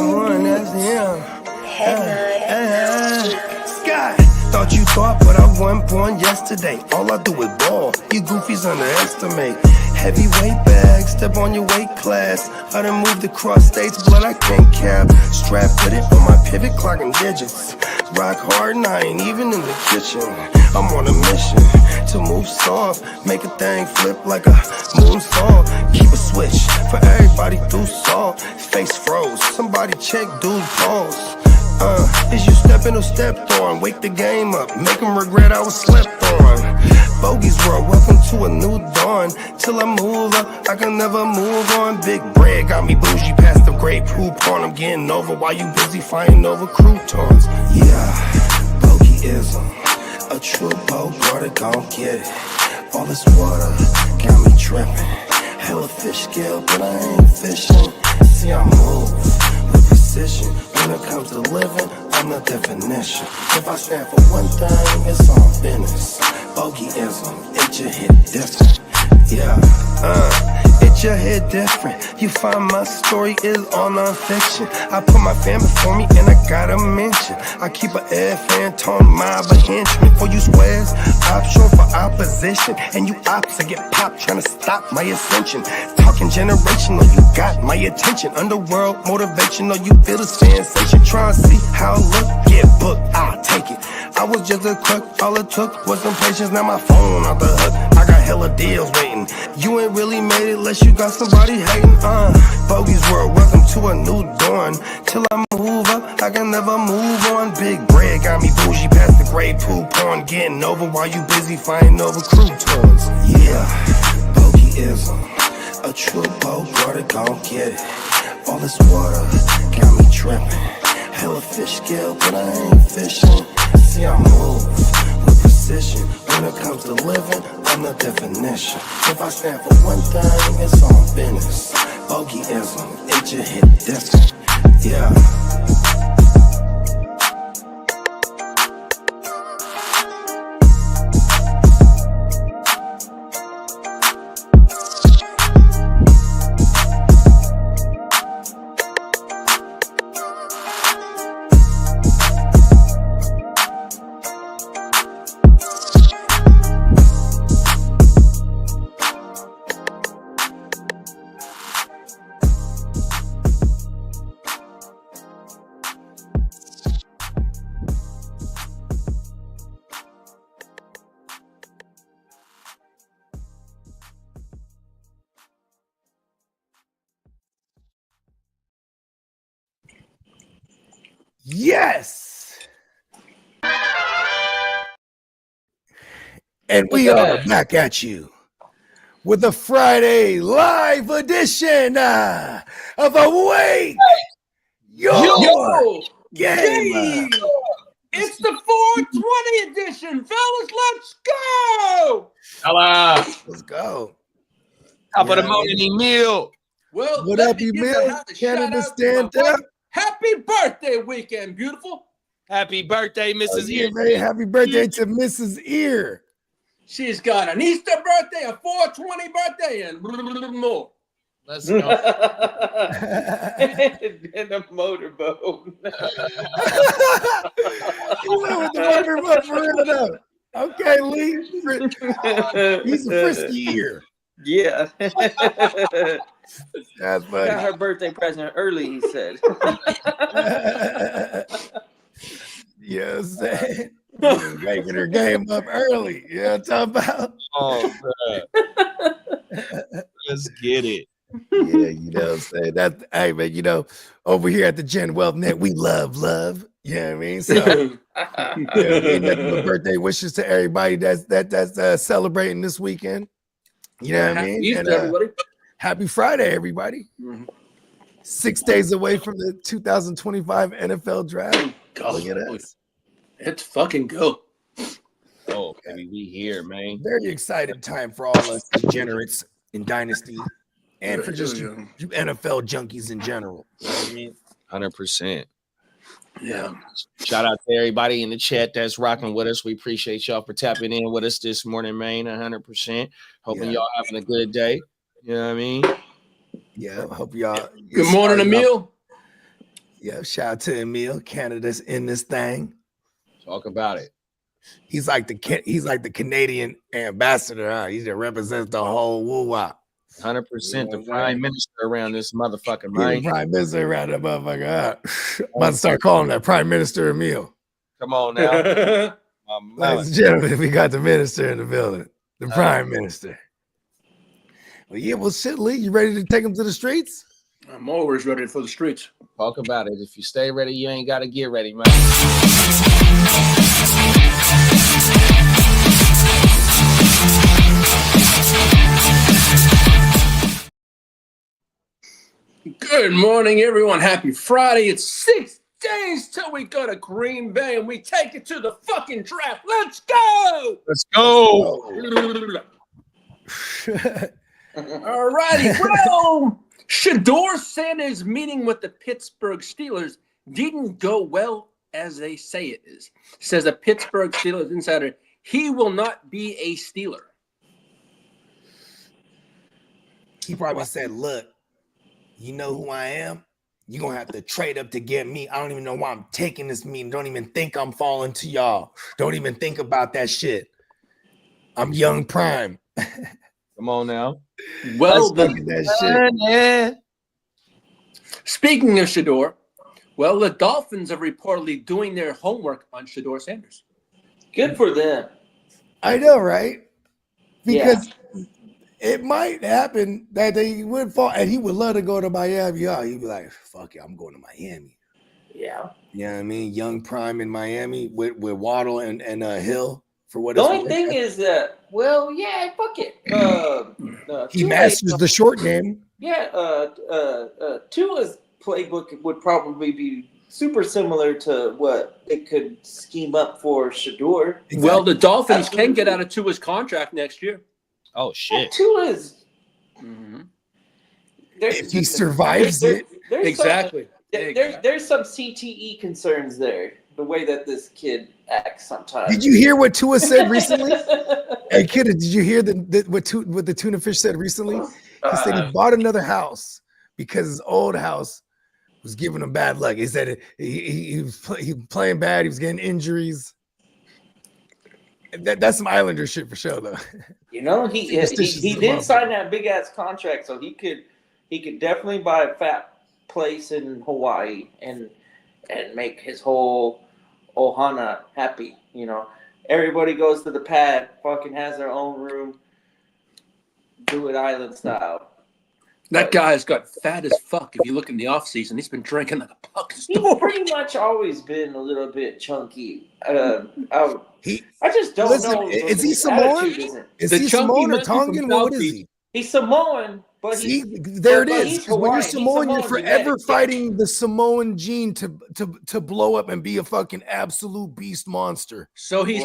one, that's him. Sky, thought you thought, but I wasn't born yesterday. All I do is ball, you goofies underestimate. Heavyweight bag, step on your weight class. I done moved across states, blood I can't cap. Strapped with it on my pivot, clocking digits. Rock hard and I ain't even in the kitchen. I'm on a mission to move soft, make a thing flip like a moonsault. Keep a switch for everybody through salt. Face froze, somebody check dude's pulse. Is you stepping or stepped on? Wake the game up, make them regret I was slept on. Bogey's world, welcome to a new dawn. Till I move up, I can never move on. Big bread got me bougie past the great poop on. I'm getting over while you busy fighting over croutons. Yeah, bogeyism, a true Bogart, gon' get it. All this water got me tripping. Hella fish scale, but I ain't fishing. See, I move with precision. When it comes to living, I'm the definition. If I stand for one thing, it's all business. Bogeyism, it your hit different. Yeah, it your hit different. You find my story is all non-fiction. I put my fan before me and I gotta mention. I keep an air fan tone mob a henchman. For you squares, option for opposition. And you ops, I get popped trying to stop my ascension. Talking generational, you got my attention. Underworld motivational, you feel the sensation. Try to see how I look, get booked, I'll take it. I was just a crook, all it took was some patience. Now my phone out the hook, I got hella deals waiting. You ain't really made it unless you got somebody hating. Bogey's world, welcome to a new dawn. Till I move up, I can never move on. Big bread got me bougie past the great poop on. Getting over while you busy fighting over croutons. Yeah, bogeyism, a true Bogart, gon' get it. All this water got me tripping. Hella fish scale, but I ain't fishing. See, I move with precision. When it comes to living, I'm the definition. If I stand for one thing, it's all business. Bogeyism, it your hit different. Yeah. Yes! And we are back at you with a Friday live edition of Awake Your Game. It's the 420 edition, fellas. Let's go! Hello. Let's go. Top of the morning, Emil. Well, What up, Emil? Canada stand up. Happy birthday weekend, beautiful. Happy birthday, Mrs. Ear. Happy birthday to Mrs. Ear. She's got an Easter birthday, a 420 birthday, and more. Let's go. In a motorboat. You went with the motorboat for real though. Okay, Lee. He's a frisky ear. Yeah. That's funny. Got her birthday present early, he said. Yes, making her game up early. You know what I'm talking about? Oh, let's get it. Yeah, you know what I'm saying? That, hey, man, you know, over here at the Gen Wealth Net, we love. You know what I mean? So, nothing but birthday wishes to everybody that's celebrating this weekend. You know what I mean? Easter, And, everybody. happy Friday, everybody. 6 days away from the 2025 NFL draft. Look at us. Let's fucking go. Oh, baby, we here, man. Very excited time for all us degenerates in Dynasty and for just you NFL junkies in general. You know what I mean? 100%. Yeah. Shout out to everybody in the chat that's rocking with us. We appreciate y'all for tapping in with us this morning, man. 100%. Hoping y'all having a good day. You know what I mean? Yeah, hope y'all. Good morning, Emil. Yeah, shout out to Emil. Canada's in this thing. Talk about it. He's like the Canadian ambassador. Huh? He just represents the whole woo-wop. 100% the prime minister around this motherfucker, He's man. the prime minister around that motherfucker. Huh? About to start calling that Prime Minister Emil. Come on now. Ladies and gentlemen, we got the minister in the building. The prime minister. Well, yeah, well, shit, Lee, you ready to take him to the streets? I'm always ready for the streets. Talk about it. If you stay ready, you ain't got to get ready, man. Good morning, everyone. Happy Friday. It's 6 days till we go to Green Bay and we take it to the fucking draft. Let's go! Let's go. All righty. Well, Shedeur said his meeting with the Pittsburgh Steelers didn't go well as they say it is. Says a Pittsburgh Steelers insider, he will not be a Steeler. He probably said, look, you know who I am? You're going to have to trade up to get me. I don't even know why I'm taking this meeting. Don't even think I'm falling to y'all. Don't even think about that shit. I'm young prime. Come on now. Well, that shit. Speaking of Shedeur, well, the Dolphins are reportedly doing their homework on Shedeur Sanders. Good for them. I know, right? Because it might happen that they would fall, and he would love to go to Miami. Oh, he'd be like, fuck it, I'm going to Miami. Yeah. You know what I mean? Young prime in Miami with Waddle and Hill for what The it's only worth. thing is that, well, yeah, fuck it. He masters the short game. Yeah, Tua's playbook would probably be super similar to what they could scheme up for Shedeur. Exactly. Well, the Dolphins can get out of Tua's contract next year. Oh, shit. Tua's. If he survives it. Exactly. There's some CTE concerns there. The way that this kid acts sometimes. Did you hear what Tua said recently? Hey, kid, did you hear what the tuna fish said recently? He said he bought another house because his old house was giving him bad luck. He said he was playing bad. He was getting injuries. That's some Islander shit for sure, though. You know, he did sign that big ass contract, so he could definitely buy a fat place in Hawaii and make his whole Ohana happy. You know, everybody goes to the pad, fucking has their own room, do it island style. That guy's got fat as fuck. If you look in the off season, he's been drinking like a puck. He's pretty much always been a little bit chunky. I just don't know. Is he Samoan? Is he Samoan or Tongan? What is he? He's Samoan, but there it is. When you're Samoan, you're forever fighting the Samoan gene to blow up and be a fucking absolute beast monster. So he's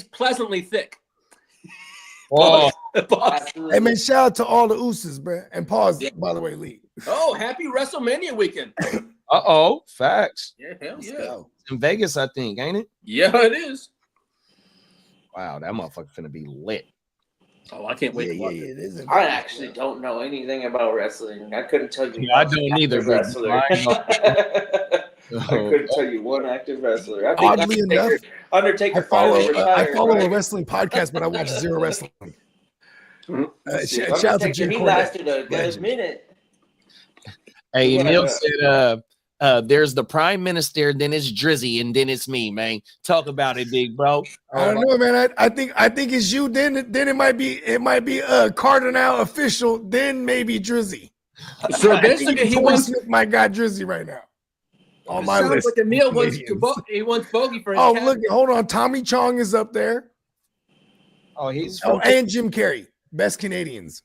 pleasantly thick. Oh, hey man, shout out to all the ooses, bro. And pause, by the way, Lee. Oh, happy WrestleMania weekend. Facts. Yeah, hell Let's yeah. go. In Vegas, I think, ain't it? Yeah, it is. Wow, that motherfucker finna be lit. Oh, I can't wait to watch it is. I actually don't know anything about wrestling. I couldn't tell you. Yeah, I don't either. Wrestler. I couldn't tell you one active wrestler. I think Oddly enough, Undertaker. I follow retired, a wrestling podcast, but I watch zero wrestling. Shout out to Jim He Cornette. lasted a good minute. Hey, Yeah. Neil said, there's the prime minister, then it's Drizzy, and then it's me, man. Talk about it, big bro. I don't know, man. I think it's you. Then it might be Cardinal official. Then maybe Drizzy. So I think basically, he Torrey wants. Smith my guy Drizzy right now. On my Sounds list. like Emil wants Canadians. he wants Bogey for his Oh, cat. look, hold on. Tommy Chong is up there. Oh, he's Oh, and Jim Carrey, best Canadians.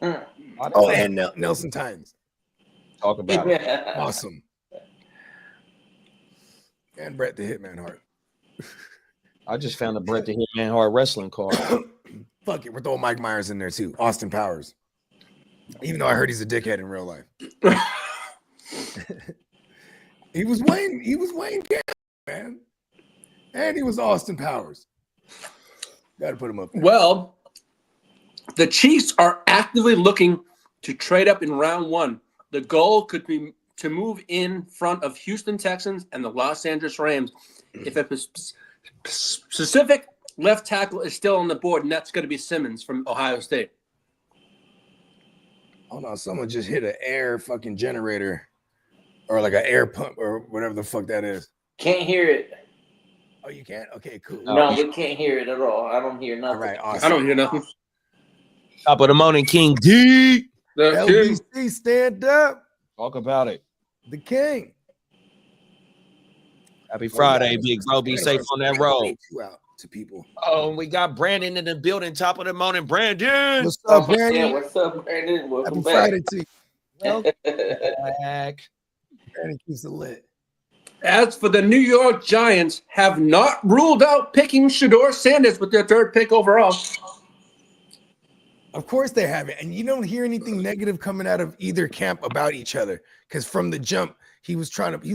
Oh, and Nelson Tynes. talk about it. Awesome. And Bret the Hitman Hart. I just found a Bret the Hitman Hart wrestling card. Fuck it, we're throwing Mike Myers in there too. Austin Powers. Even though I heard he's a dickhead in real life. He was Wayne Campbell, man. And he was Austin Powers. Gotta put him up there. Well, the Chiefs are actively looking to trade up in round one. The goal could be to move in front of Houston Texans and the Los Angeles Rams if a specific left tackle is still on the board, and that's going to be Simmons from Ohio State. Hold on, someone just hit an air fucking generator or like an air pump or whatever the fuck that is. Can't hear it. Oh, you can't? Okay, cool. No, we can't hear it at all. I don't hear nothing. All right, awesome. I don't hear nothing. Top of the morning, King D. The King. LBC, stand up. Talk about it. The king. Happy Friday, big bro. Be safe on that road. You out to people. Oh, we got Brandon in the building. Top of the morning, Brandon. What's up, Brandon? Yeah, what's up, Brandon? Welcome Happy back. Friday to you. Well, Back. Brandon keeps it lit. As for the New York Giants, have not ruled out picking Shedeur Sanders with their third pick overall. Of course they haven't. And you don't hear anything negative coming out of either camp about each other. Because from the jump, he was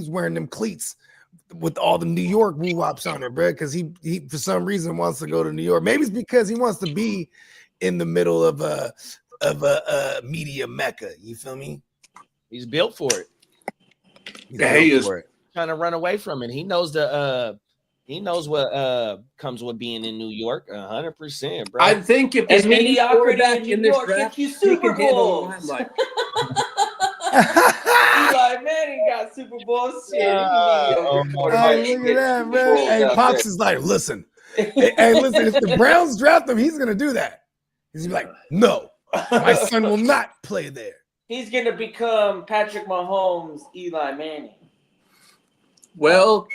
wearing them cleats with all the New York woo-wops on it, bro. Because he for some reason wants to go to New York. Maybe it's because he wants to be in the middle of a media mecca. You feel me? He's built for it. Yeah, he is. For it. Trying to run away from it. He knows what comes with being in New York. 100%, bro. I think if there's And any mediocrity quarterback in in New this York draft, gets you he Super can handle the Bowls. limelight. Eli Manning got Super Bowls. Shit, Oh, look at that, bro. Hey, Pops is like, listen. Hey, listen, if the Browns draft him, he's gonna do that. He's gonna be like, no, my son will not play there. He's going to become Patrick Mahomes, Eli Manning. Well,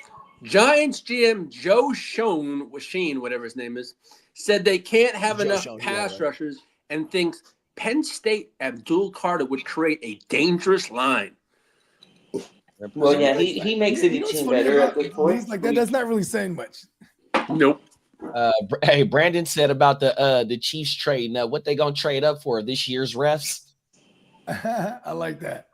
Giants GM Joe Sheen, whatever his name is, said they can't have Joe enough Schoen, pass yeah, right. rushers and thinks Penn State Abdul Carter would create a dangerous line. Well, yeah, he makes any You know what's team funny better about at this it? point. He's like, that's not really saying much. Nope. Hey, Brandon said about the Chiefs trade. Now, what they gonna trade up for this year's refs? I like that.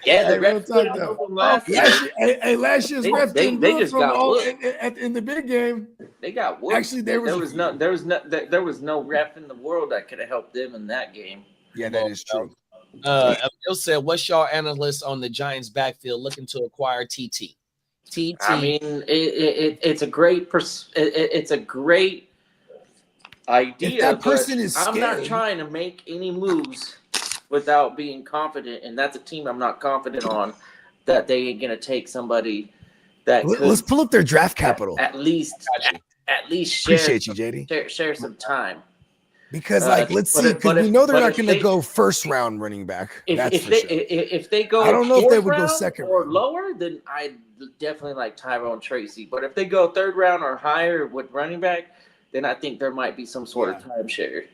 Yeah, the Hey, real ref talk, put it though. over last year. Last year's They- ref they- didn't they do it just from got all whooped. in the big game. They got whooped. Actually, there was no ref in the world that could have helped them in that game. Yeah, that is true. Emil said, "What's y'all analyst on the Giants backfield looking to acquire TT?" TT. I mean, it's a great it's a great idea. If that but person is I'm not scared- trying to make any moves without being confident, and that's a team I'm not confident on that they ain't gonna take somebody that Let's could pull up their draft capital. at least Appreciate you, JD. share some time. Because let's but see, if- because but we if- know they're but not if going to they- go first round running back. That's If for they sure. if they go, I don't know if they fourth would go round second or round. lower, then I definitely like Tyrone Tracy. But if they go third round or higher with running back, then I think there might be some sort of timeshare.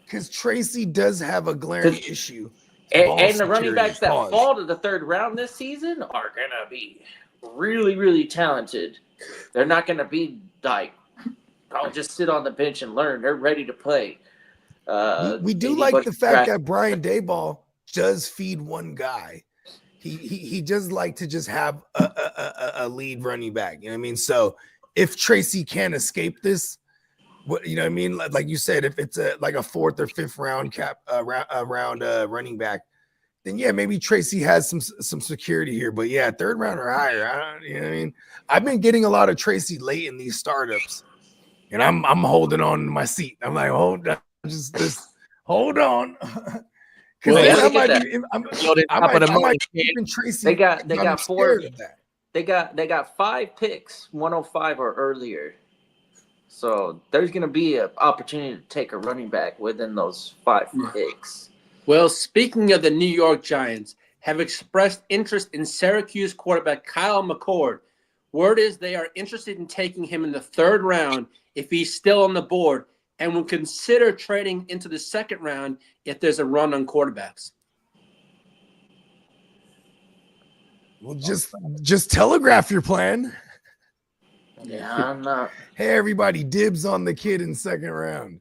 Because Tracy does have a glaring 'Cause- issue. And, Ball and the running security, backs that pause. fall to the third round this season are gonna be really, really talented. They're not gonna be like, oh, just sit on the bench and learn. They're ready to play. We do Andy like Bush the fact draft- that Brian Dayball does feed one guy. He does like to just have a lead running back. You know what I mean? So if Tracy can escape this, what you know what I mean? Like you said, if it's like a fourth or fifth round round running back, then yeah, maybe Tracy has some security here. But yeah, third round or higher, you know what I mean? I've been getting a lot of Tracy late in these startups, and I'm holding on to my seat. I'm like, hold on, just hold on. Because Well, I look at might keep in Tracy. They got I'm four. scared of that. They got 5 picks, 105 or earlier. So there's going to be an opportunity to take a running back within those 5 picks. Well, speaking of the New York Giants, have expressed interest in Syracuse quarterback Kyle McCord. Word is they are interested in taking him in the third round if he's still on the board, and will consider trading into the second round if there's a run on quarterbacks. Well, just telegraph your plan. Yeah, I'm not. Hey, everybody, dibs on the kid in second round.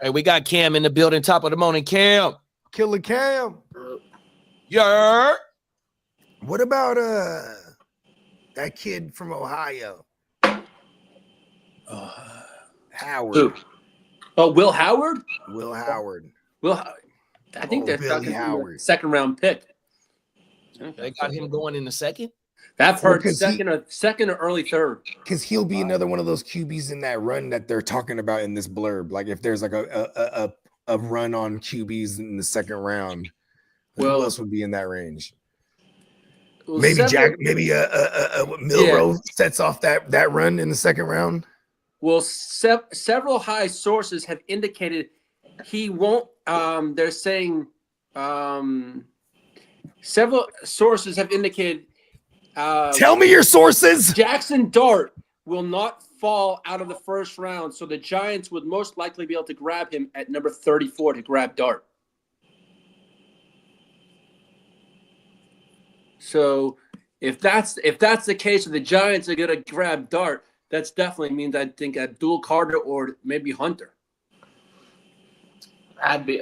Hey, we got Cam in the building. Top of the morning, Cam. Killer Cam. Yeah. What about that kid from Ohio? Howard. Who? Oh, Will Howard? Will Howard. I think they're Billy talking Howard. second round pick. They got him going in the second. I've heard because second or early third. Because he'll be another one of those QBs in that run that they're talking about in this blurb. Like if there's like a run on QBs in the second round, who else would be in that range? Well, Maybe Milrow sets off that run in the second round. Well, several high sources have indicated he won't. They're saying several sources have indicated. Tell me your sources. Jackson Dart will not fall out of the first round, so the Giants would most likely be able to grab him at number 34 to grab Dart. So if that's the case, if the Giants are going to grab Dart, that's definitely means I think Abdul Carter or maybe Hunter. I'd be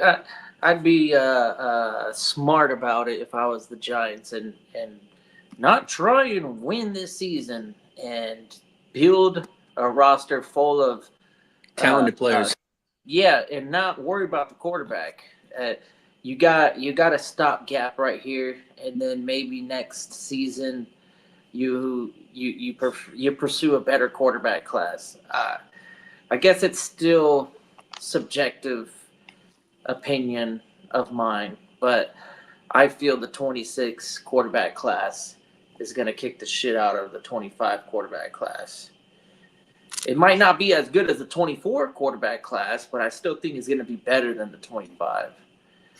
smart about it if I was the Giants and not try and win this season and build a roster full of Talented players. And not worry about the quarterback. You got a stopgap right here, and then maybe next season you pursue a better quarterback class. I guess it's still subjective opinion of mine, but I feel the 26 quarterback class is going to kick the shit out of the 25 quarterback class. It might not be as good as the 24 quarterback class, but I still think it's going to be better than the 25.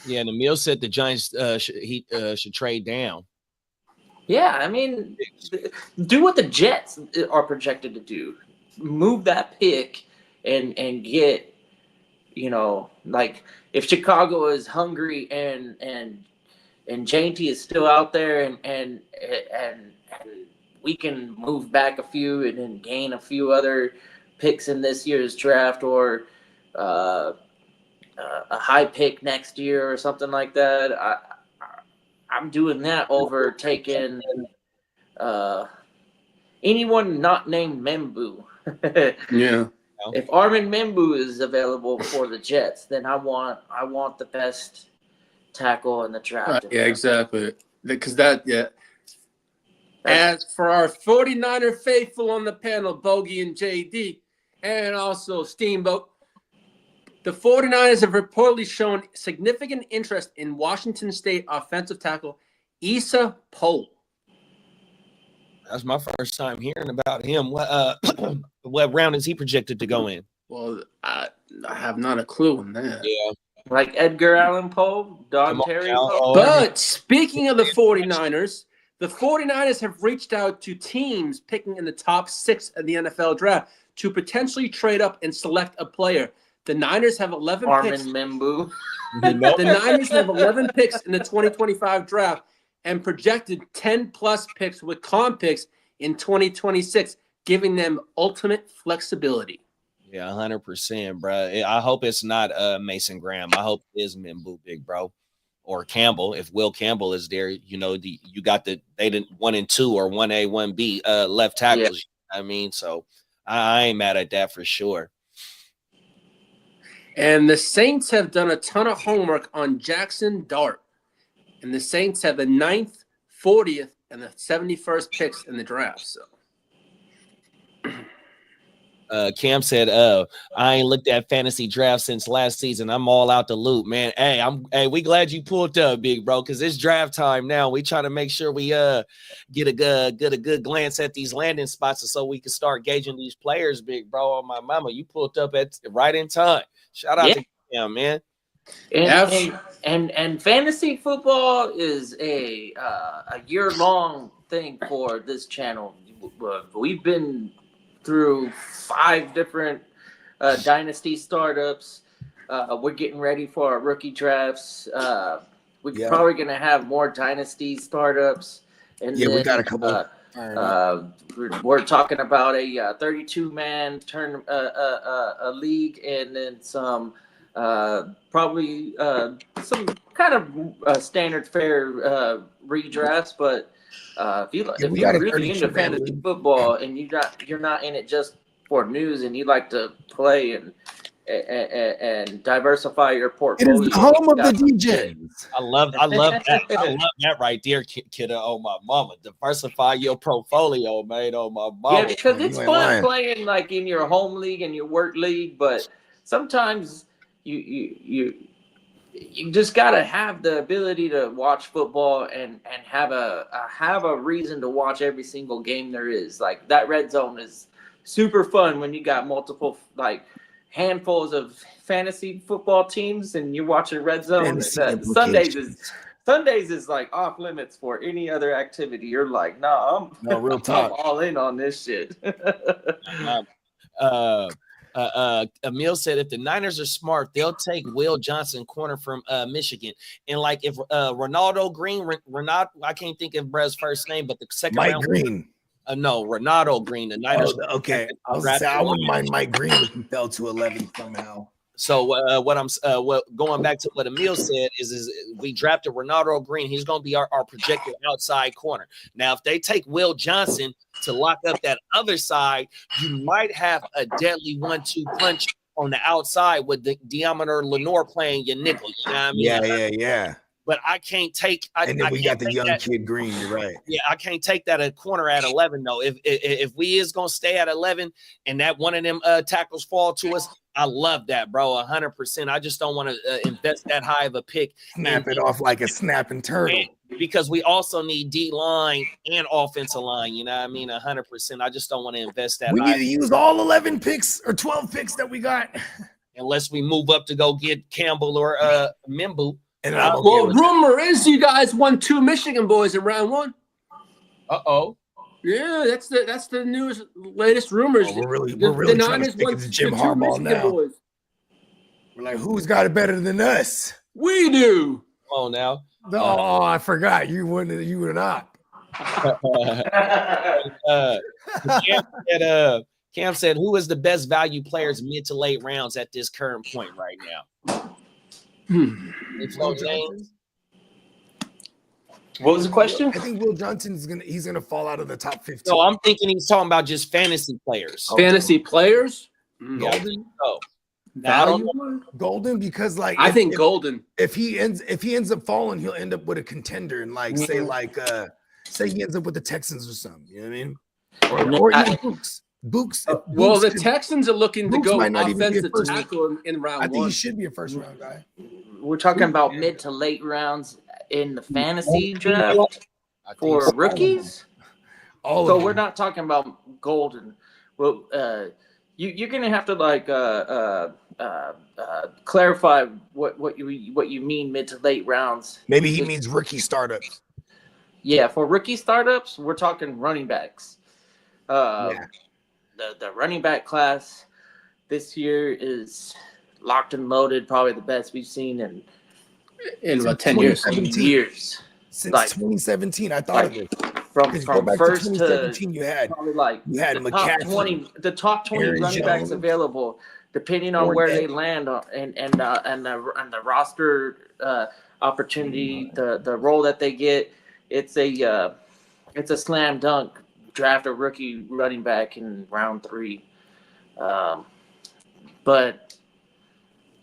Yeah, and Emil said the Giants should trade down. Yeah, I mean, do what the Jets are projected to do. Move that pick and get, like if Chicago is hungry and Janty is still out there and we can move back a few and then gain a few other picks in this year's draft or a high pick next year or something like that. I'm doing that over taking anyone not named Membu. Yeah. If Armin Membu is available for the Jets, then I want the best tackle in the draft. Yeah, exactly. Because As for our 49er faithful on the panel, Bogey and JD, and also Steamboat, the 49ers have reportedly shown significant interest in Washington State offensive tackle Issa Pohl. That's my first time hearing about him. What round is he projected to go in? Well, I have not a clue on that. Yeah. Like Edgar Allan Poe, Don Terry Poe. But speaking of the 49ers, the 49ers have reached out to teams picking in the top 6 of the NFL draft to potentially trade up and select a player. The Niners have 11 picks. Armin Membu. The Niners have 11 picks in the 2025 draft and projected 10-plus picks with comp picks in 2026, giving them ultimate flexibility. Yeah, 100%, bro. I hope it's not Mason Graham. I hope it is Membu, big bro, or Campbell. If Will Campbell is there, you got they didn't 1 and 2 or 1A, 1B left tackles. Yeah. I mean, so I ain't mad at that for sure. And the Saints have done a ton of homework on Jackson Dart. And the Saints have the 9th, 40th, and the 71st picks in the draft. So Cam said, I ain't looked at fantasy draft since last season. I'm all out the loop, man. Hey, we glad you pulled up, big bro, because it's draft time now. We trying to make sure we get a good glance at these landing spots so we can start gauging these players, big bro. On my mama, you pulled up at right in time. Shout out to Cam, man. And fantasy football is a year-long thing for this channel. We've been through 5 different dynasty startups. We're getting ready for our rookie drafts. We're probably going to have more dynasty startups. And we got a couple. We're talking about a 32-man turn a league, and then some probably some kind of standard fare redrafts. But if you're really into fantasy football and you're not in it just for news and you like to play and and diversify your It portfolio. is the home of the DJs. I love that. I love that right there, kiddo. Oh my mama, diversify your portfolio, man. Oh my mama. Yeah, because You it's ain't fun lying. playing like in your home league and your work league, but sometimes you just gotta have the ability to watch football and have a reason to watch every single game there is. Like that red zone is super fun when you got multiple like handfuls of fantasy football teams and you're watching red zone. Fantasy Sundays is like off limits for any other activity. You're like, nah, No, real I'm talk. all in on this shit. Emil said if the Niners are smart, they'll take Will Johnson, corner from Michigan. And like if Ronaldo Green, I can't think of Brez's first name, but the second Mike round. Green. No, Ronaldo Green. The Niners. Oh, okay. I wouldn't mind Mike Green if he fell to 11 somehow. So going back to what Emil said is we drafted Ronaldo Green. He's going to be our projected outside corner. Now, if they take Will Johnson to lock up that other side, you might have a deadly 1-2 punch on the outside with the Deommodore Lenoir playing your nickel. You know what I mean? Yeah. But I can't take. And then we got the young that, kid Green. You're right. Yeah, I can't take that at corner at 11 though. If we is gonna stay at 11 and that one of them tackles fall to us, I love that, bro. 100%. I just don't want to invest that high of a pick. Snap it off like a snapping turtle. Because we also need D line and offensive line. You know what I mean? 100%. I just don't want to invest that. We high need to use all 11 picks or 12 picks that we got, unless we move up to go get Campbell or Mimbu. And rumor is you guys won 2 Michigan boys in round 1. Uh-oh. Yeah, that's the latest rumors. We're really trying to stick it to Jim Harbaugh now. Boys. We're like, who's got it better than us? We do. Come on now. Oh, I forgot. You were not. Cam said, who is the best value players mid to late rounds at this current point right now? Will Johnson. What was the question? I think Will Johnson's gonna fall out of the top 15. No, I'm thinking he's talking about just fantasy players. Fantasy players? Golden? Oh. Golden, because like I think Golden. If he ends up falling, he'll end up with a contender and like say he ends up with the Texans or something. You know what I mean? Or even Books. Well, the Texans are looking to go offensive tackle in round 1. I think he should be a first round guy. We're talking about mid to late rounds in the fantasy draft for rookies. So we're not talking about Golden. Well, you're gonna have to like clarify what you mean mid to late rounds. Maybe he means rookie startups. Yeah, for rookie startups, we're talking running backs. The running back class this year is locked and loaded, probably the best we've seen in about 10 years. Since 2017, I thought of it. From first to 2017, you had McCaffrey, the top 20 running backs available, depending on where they land and the roster opportunity, the role that they get. It's a slam dunk. Draft a rookie running back in round 3. But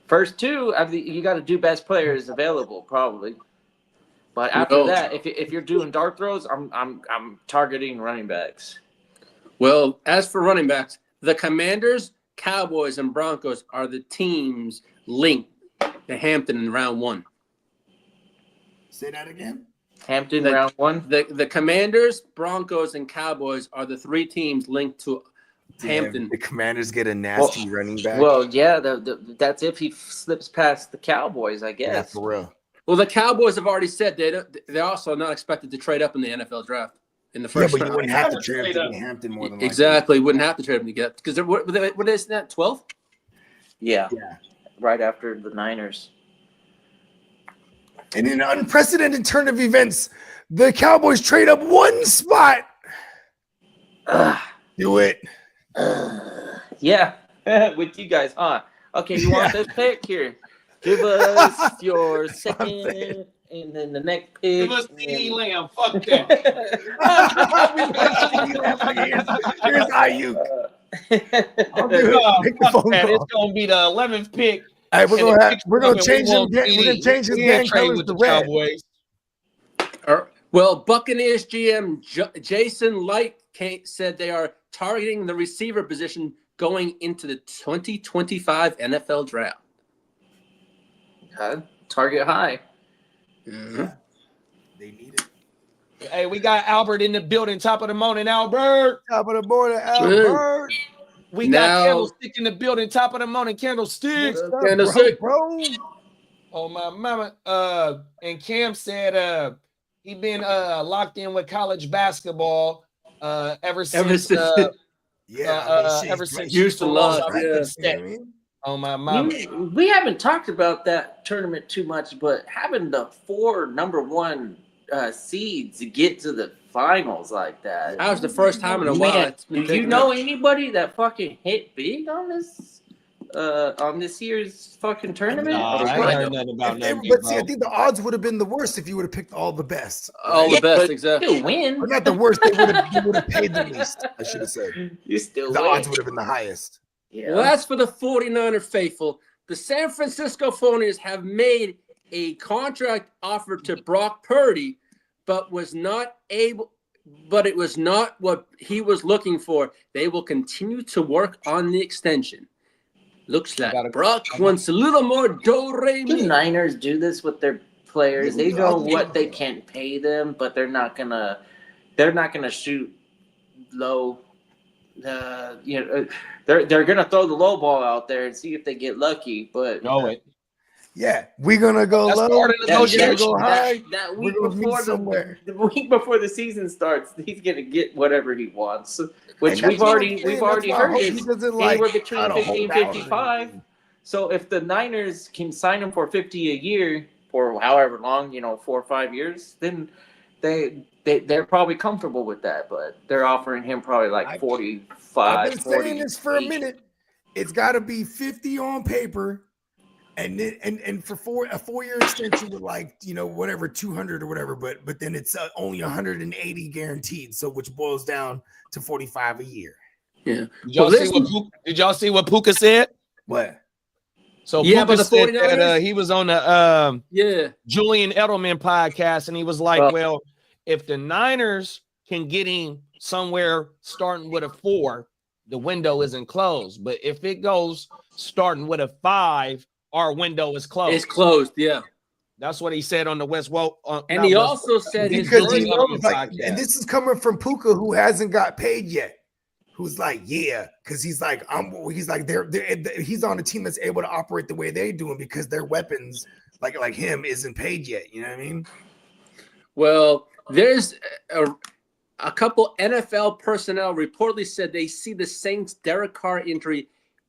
first 2, you got to do best players available probably. But after that, if you're doing dart throws, I'm targeting running backs. Well, as for running backs, the Commanders, Cowboys, and Broncos are the teams linked to Hampton in round 1. Say that again. Hampton round 1. The Commanders, Broncos, and Cowboys are the 3 teams linked to Hampton. The Commanders get a nasty running back. Well, yeah, that's if he slips past the Cowboys, I guess. Yeah, for real. Well, the Cowboys have already said they're also not expected to trade up in the NFL draft in the first round. You wouldn't have to trade up to Hampton more than exactly. Wouldn't have to trade them to get because what is that 12th? Yeah, right after the Niners. In an unprecedented turn of events, the Cowboys trade up 1 spot. Do it. Yeah, with you guys, huh? Okay, you want this pick here? Give us your second, and then the next pick. Give us CeeDee Lamb. Fuck that. Here's Ayuk. I'll do it. Oh, Make the fuck phone that. call. It's gonna be the 11th pick. Hey, and the picks we're come gonna and change we his won't gang. We're gonna CD. change his We ain't gang trade colors with to the red. Cowboys. Well, Buccaneers GM Jason Light said they are targeting the receiver position going into the 2025 NFL draft. Target high. Mm-hmm. They need it. Hey, we got Albert in the building. Top of the morning, Albert. Top of the board, Albert. We Now- got Candlestick in the building. Top of the morning, Candlestick. What's up, Candlestick. bro? Oh my mama. And Cam said he been locked in with college basketball ever since Houston lost. Yeah. Oh my mama. We haven't talked about that tournament too much, but having the 4 number 1 seeds get to the finals like that. That was the first time in a while. Man, It's been do you taken know up. anybody that fucking hit big on this year's fucking tournament? Nah, I ain't heard nothing about nothing. But see, I think the odds would have been the worst if you would have picked all the best. All the best, exactly. You still win. Or not the worst. They would have paid the least. I should have said You still the win. odds would have been the highest. Yeah. Well, that's for the 49er faithful. The San Francisco 49ers have made a contract offer to Brock Purdy, but it was not what he was looking for. They will continue to work on the extension. Looks like Brock wants a little more do-re-mi. Do Niners do this with their players? They know what they can pay them, but they're not gonna shoot low. They're gonna throw the low ball out there and see if they get lucky. But Know it. Yeah, we're gonna go That's low. part of the We're gonna negotiation. go high. that We're week gonna meet before somewhere. the week before the season starts, he's gonna get whatever he wants. Which And we've that's what I'm already saying. That's why I heard hope is he doesn't, like, anywhere between try to 50 and hold out or 55. anything. So if the Niners can sign him for 50 a year for however long, 4 or 5 years, then they're probably comfortable with that. But they're offering him probably like 45. I've been 40, saying this for a minute. It's got to be 50 on paper, and then and for a 4-year extension with whatever 200 or whatever. But then it's only 180 guaranteed. So which boils down to 45 a year. Yeah. Did y'all see what Puka said? What? So Yeah, Puka but the said 49ers? that he was on the Yeah. Julian Edelman podcast, and he was like, well, if the Niners can get him somewhere starting with a 4, the window isn't closed. But if it goes starting with a 5, our window is closed. It's closed, yeah. That's what he said on the Westworld. And he also said his Because he Julian knows, podcast. and this is coming from Puka, who hasn't got paid yet. Who's like, yeah, because he's like, he's on a team that's able to operate the way they do, because their weapons, like him, isn't paid yet. You know what I mean? Well, there's a couple NFL personnel reportedly said they see the Saints' Derek Carr injury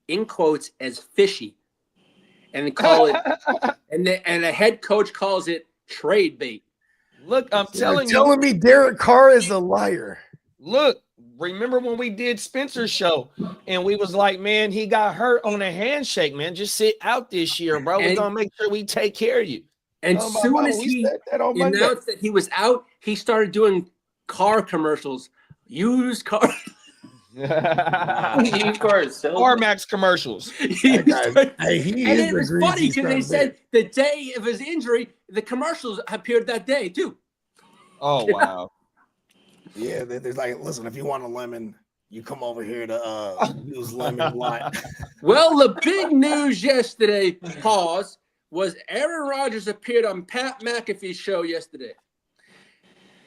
in quotes as fishy, and they call it, and a head coach calls it trade bait. Look, I'm telling you. Telling me Derek Carr is a liar. Look, remember when we did Spencer's show and we was like, man, he got hurt on a handshake, man. Just sit out this year, bro. We're going to make sure we take care of you. And soon as he announced that he was out, he started doing car commercials. Used car. CarMax commercials. And it was funny because they said the day of his injury, the commercials appeared that day too. Oh, wow. Yeah, there's like, listen, if you want a lemon, you come over here to use lemon lot. Well, the big news yesterday, pause, was Aaron Rodgers appeared on Pat McAfee's show yesterday.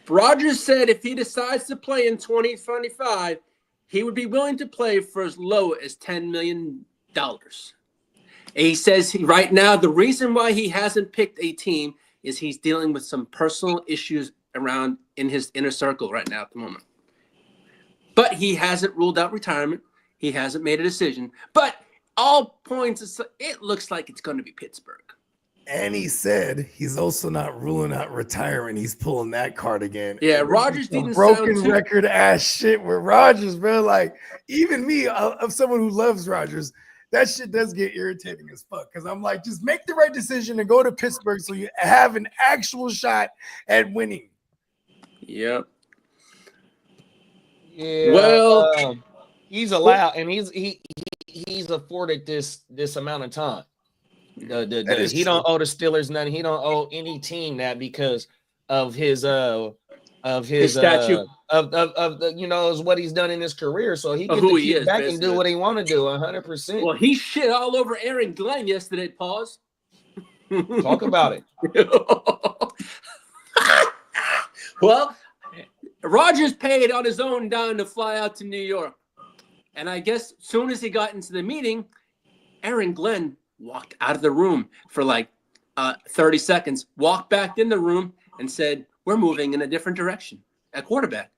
Rodgers said if he decides to play in 2025, he would be willing to play for as low as $10 million. And he says right now the reason why he hasn't picked a team is he's dealing with some personal issues around in his inner circle right now at the moment. But he hasn't ruled out retirement. He hasn't made a decision. But all points, it looks like it's going to be Pittsburgh. And he said he's also not ruling out retiring. He's pulling that card again. Yeah, Rodgers didn't broken record ass shit with Rodgers, bro. Like, even me, of someone who loves Rodgers, that shit does get irritating as fuck. Because I'm like, just make the right decision and go to Pittsburgh so you have an actual shot at winning. Yep. Yeah. Well, He's allowed, and he's afforded this amount of time. He don't owe the Steelers nothing. He don't owe any team that because of his statue of is what he's done in his career. So he gets to keep back and do what he want to do 100%. Well, he shit all over Aaron Glenn yesterday. Pause. Talk about it. Well, Rodgers paid on his own dime to fly out to New York. And I guess as soon as he got into the meeting, Aaron Glenn walked out of the room for like 30 seconds, walked back in the room and said, we're moving in a different direction at quarterback.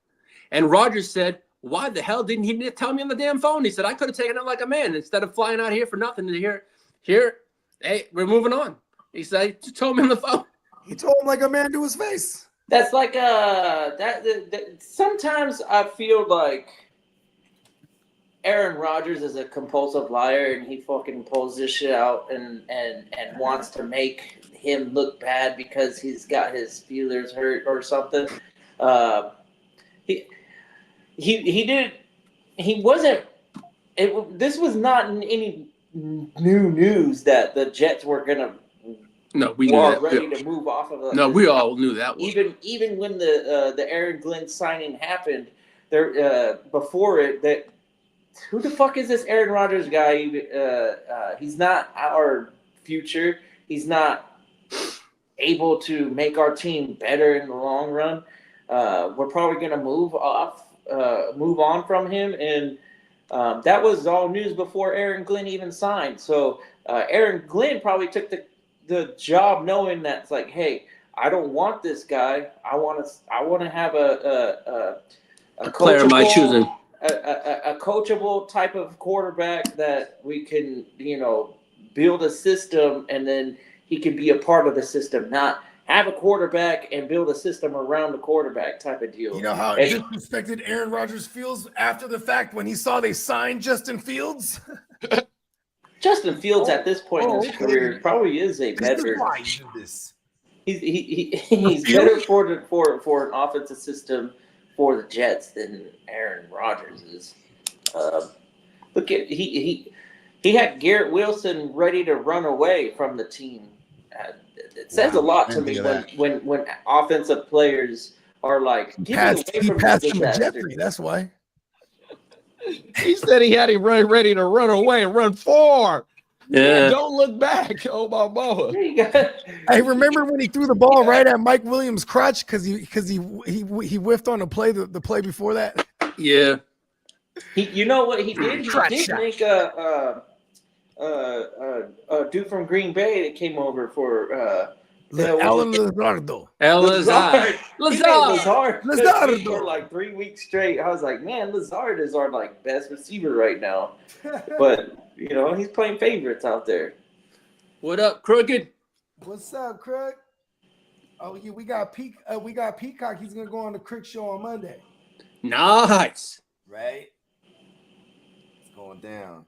And Rodgers said, why the hell didn't he tell me on the damn phone? He said, I could have taken it like a man instead of flying out here for nothing to hear, hey, we're moving on. He said, he told me on the phone. He told him like a man to his face. That's like that sometimes I feel like Aaron Rodgers is a compulsive liar and he fucking pulls this shit out and wants to make him look bad because he's got his feelers hurt or something. This was not any new news that the Jets were gonna ready to move off of. We all knew that. Even when the Aaron Glenn signing happened, there before it, that who the fuck is this Aaron Rodgers guy? He's not our future. He's not able to make our team better in the long run. We're probably gonna move on from him, and that was all news before Aaron Glenn even signed. So Aaron Glenn probably took the job knowing that it's like, hey, I don't want this guy. I want to have a player of my choosing, a coachable type of quarterback that we can, build a system and then he can be a part of the system, not have a quarterback and build a system around the quarterback type of deal. You know how disrespected Aaron Rodgers feels after the fact when he saw they signed Justin Fields? Justin Fields at this point in his career probably is a better. Why you do this? He's better for an offensive system for the Jets than Aaron Rodgers is. Look at he had Garrett Wilson ready to run away from the team. It says a lot to me when offensive players are like, he passed him to Jeffrey. That's why. He said he had him ready to run away and run forward. Yeah. Don't look back. Oh, my boy. Hey, remember when he threw the ball right at Mike Williams' crotch because he whiffed on the play before that? Yeah. You know what he did? He did make a dude from Green Bay that came over for Alan Lazardo. Lazard for like 3 weeks straight. I was like, man, Lazard is our like best receiver right now. But he's playing favorites out there. What up, Crooked? What's up, Crook? Oh yeah, we got Peacock. He's gonna go on the Crick Show on Monday. Nice. Right? It's going down.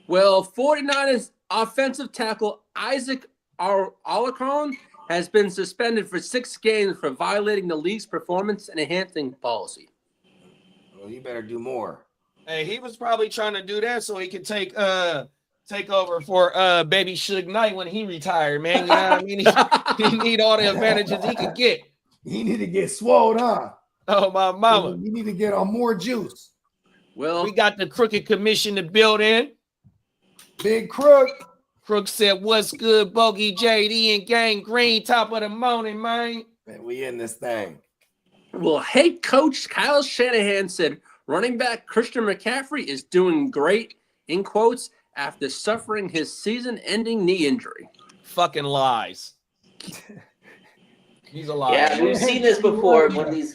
Well, 49ers offensive tackle Isaac Alarcon has been suspended for 6 games for violating the league's performance enhancing policy. Well, you better do more. Hey, he was probably trying to do that so he could take over for baby Suge Knight when he retired, man. You know what I mean? He need all the advantages he could get. He need to get swole, huh? Oh, my mama. You need to get on more juice. Well, we got the Crooked Commission to build in. Big Crook. Crook said, what's good, Bogey, JD, and Gang Green, top of the morning, man. Man, we in this thing. Well, head coach Kyle Shanahan said running back Christian McCaffrey is doing great, in quotes, after suffering his season-ending knee injury. Fucking lies. He's a liar. Yeah, we've seen this before when these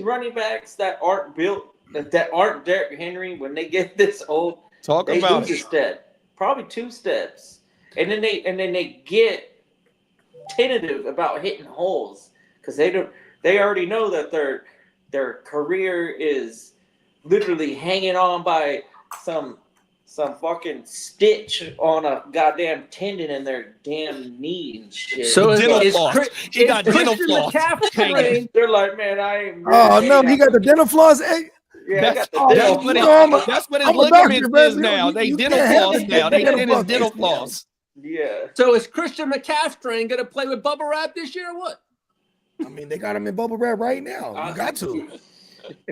running backs that aren't built, that aren't Derrick Henry, when they get this old, they lose a step. Probably 2 steps, and then they get tentative about hitting holes because they already know that their career is literally hanging on by some fucking stitch on a goddamn tendon in their damn knee and shit. So he got dental floss. They're like, man, I ain't. Oh no, he got the dental floss. Hey, Yeah, I got the Oh, dental what floss. that's what his I'm a doctor, ligaments man. is now. They You dental can't have floss it. now. They Dental did his floss. dental floss. Yeah. So is Christian McCaffrey going to play with Bubble Wrap this year or what? I mean, they got him in bubble wrap right now. You got to.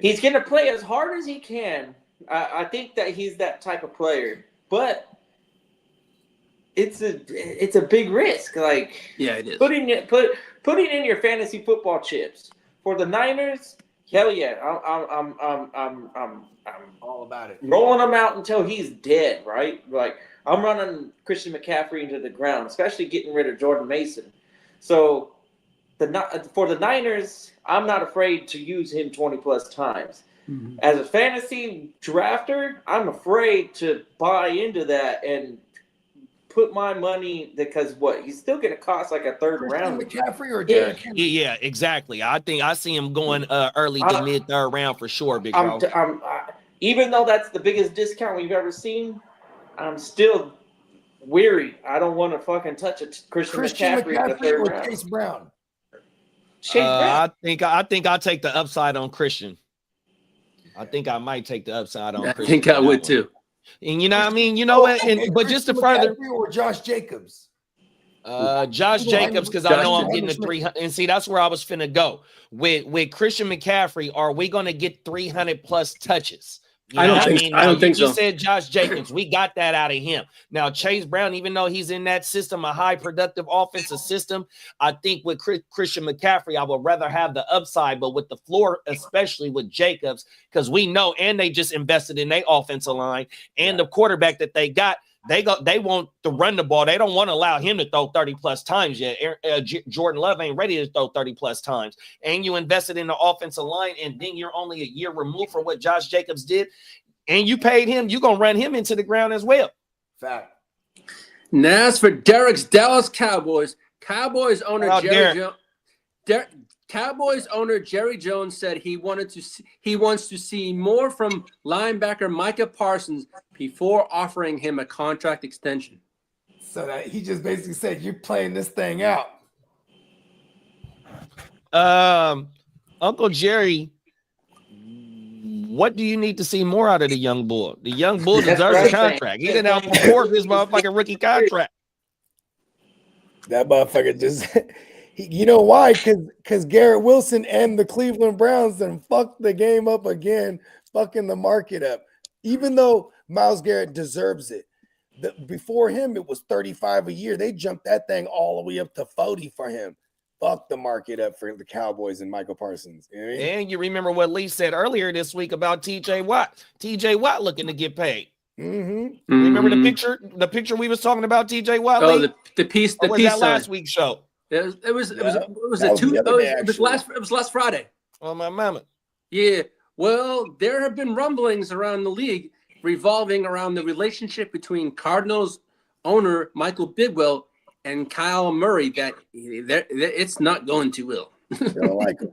He's going to play as hard as he can. I think that he's that type of player, but it's a big risk. Like, Yeah, it is. putting in your fantasy football chips for the Niners. Hell yeah, I'm All about it. rolling him out until he's dead. Right? Like, I'm running Christian McCaffrey into the ground, especially getting rid of Jordan Mason. So for the Niners, I'm not afraid to use him 20 plus times. Mhm. As a fantasy drafter, I'm afraid to buy into that and put my money because he's still going to cost like a third Christian round. McCaffrey or Yeah. Derrick Henry? Yeah, exactly. I think I see him going early to mid third round for sure, big bro. Even though that's the biggest discount we've ever seen, I'm still weary. I don't want to fucking touch a Christian McCaffrey in the third or round. Chase Brown? Chase Brown. I think I'll take the upside on Christian. I think I might take the upside on I Christian. think I would too. And you know what I mean? You know what? But just to further or Josh Jacobs. Josh Jacobs, because I know I'm Josh getting the 300. And see, that's where I was finna go. With Christian McCaffrey, are we gonna get 300 plus touches? You I know don't what think mean? so. I don't You think just so. said Josh Jacobs. We got that out of him. Now, Chase Brown, even though he's in that system, a high productive offensive system, I think with Christian McCaffrey, I would rather have the upside, but with the floor, especially with Jacobs, because we know, and they just invested in their offensive line and the quarterback that they got. They want to run the ball. They don't want to allow him to throw 30 plus times yet. Jordan Love ain't ready to throw 30 plus times. And you invested in the offensive line, and then you're only a year removed from what Josh Jacobs did, and you paid him. You're gonna run him into the ground as well. Fact. Now, as for Derek's Dallas Cowboys, Cowboys owner Cowboys owner Jerry Jones said he wants to see more from linebacker Micah Parsons before offering him a contract extension. So that he just basically said, "You're playing this thing out." Uncle Jerry, what do you need to see more out of the young bull? The young bull That's deserves a what I'm saying. contract. He didn't outperform his motherfucking rookie contract. That motherfucker just, you know why? Because Garrett Wilson and the Cleveland Browns then fucked the game up again, fucking the market up. Even though Myles Garrett deserves it. Before him, it was 35 a year. They jumped that thing all the way up to 40 for him. Fuck the market up for the Cowboys and Michael Parsons. You know what I mean? And you remember what Lee said earlier this week about TJ Watt. TJ Watt looking to get paid. Mm-hmm. Remember the picture we was talking about TJ Watt? Oh, Lee? the piece Or was piece that last week's show? It was That it was the other day, was last Friday. Oh my mama. Yeah. Well, there have been rumblings around the league revolving around the relationship between Cardinals owner Michael Bidwell and Kyle Murray that it's not going too well. They don't like him.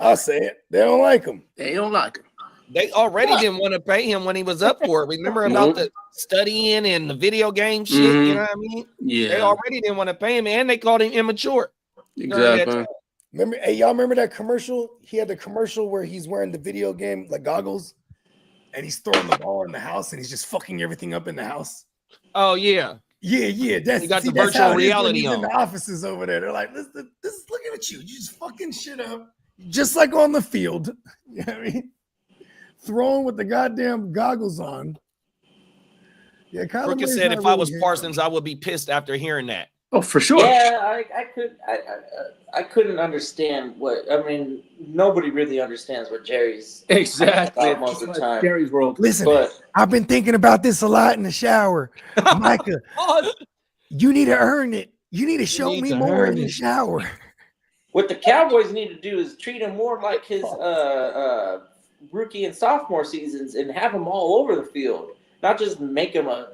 I'll say it. They don't like him. They don't like him. They already didn't want to pay him when he was up for it. Remember about the studying and the video game shit? You know what I mean? Yeah. They already didn't want to pay him, and they called him immature. Exactly. Remember, hey, y'all remember that commercial? He had the commercial where he's wearing the video game like goggles, and he's throwing the ball in the house, and he's just fucking everything up in the house. Oh yeah. Yeah. That's You got the that's virtual how it is when reality he's on. in the offices over there. They're like, this is looking at you. You just fucking shit up, just like on the field. You know what I mean? Throwing with the goddamn goggles on. Yeah, Kyler Crooked Murray's said not if I really was here. Parsons, I would be pissed after hearing that. Oh, for sure. Yeah, I couldn't understand what. I mean, nobody really understands what Jerry's Exactly. most of the time. Gary's world. Listen, But I've been thinking about this a lot in the shower. Micah, you need to earn it. You need to show need me to more in earn the it. shower. what the Cowboys need to do is treat him more like his rookie and sophomore seasons and have him all over the field, not just make him a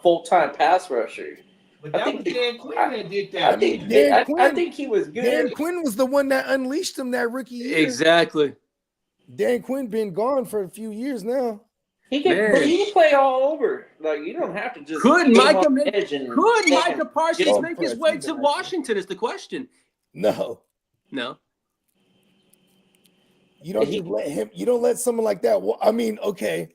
full-time pass rusher. But I think Dan Quinn that did I that. think Dan I Quinn- think he was good. Dan Quinn was the one that unleashed him that rookie year. Exactly. Dan Quinn been gone for a few years now. He can play all over. Like, you don't have to just Could get him Micah on the make- edge and Could take Micah him. Parsons Get make him his for a way season, to actually. Washington is the question. No. No. You don't just let him. You don't let someone like that. Well, I mean, okay.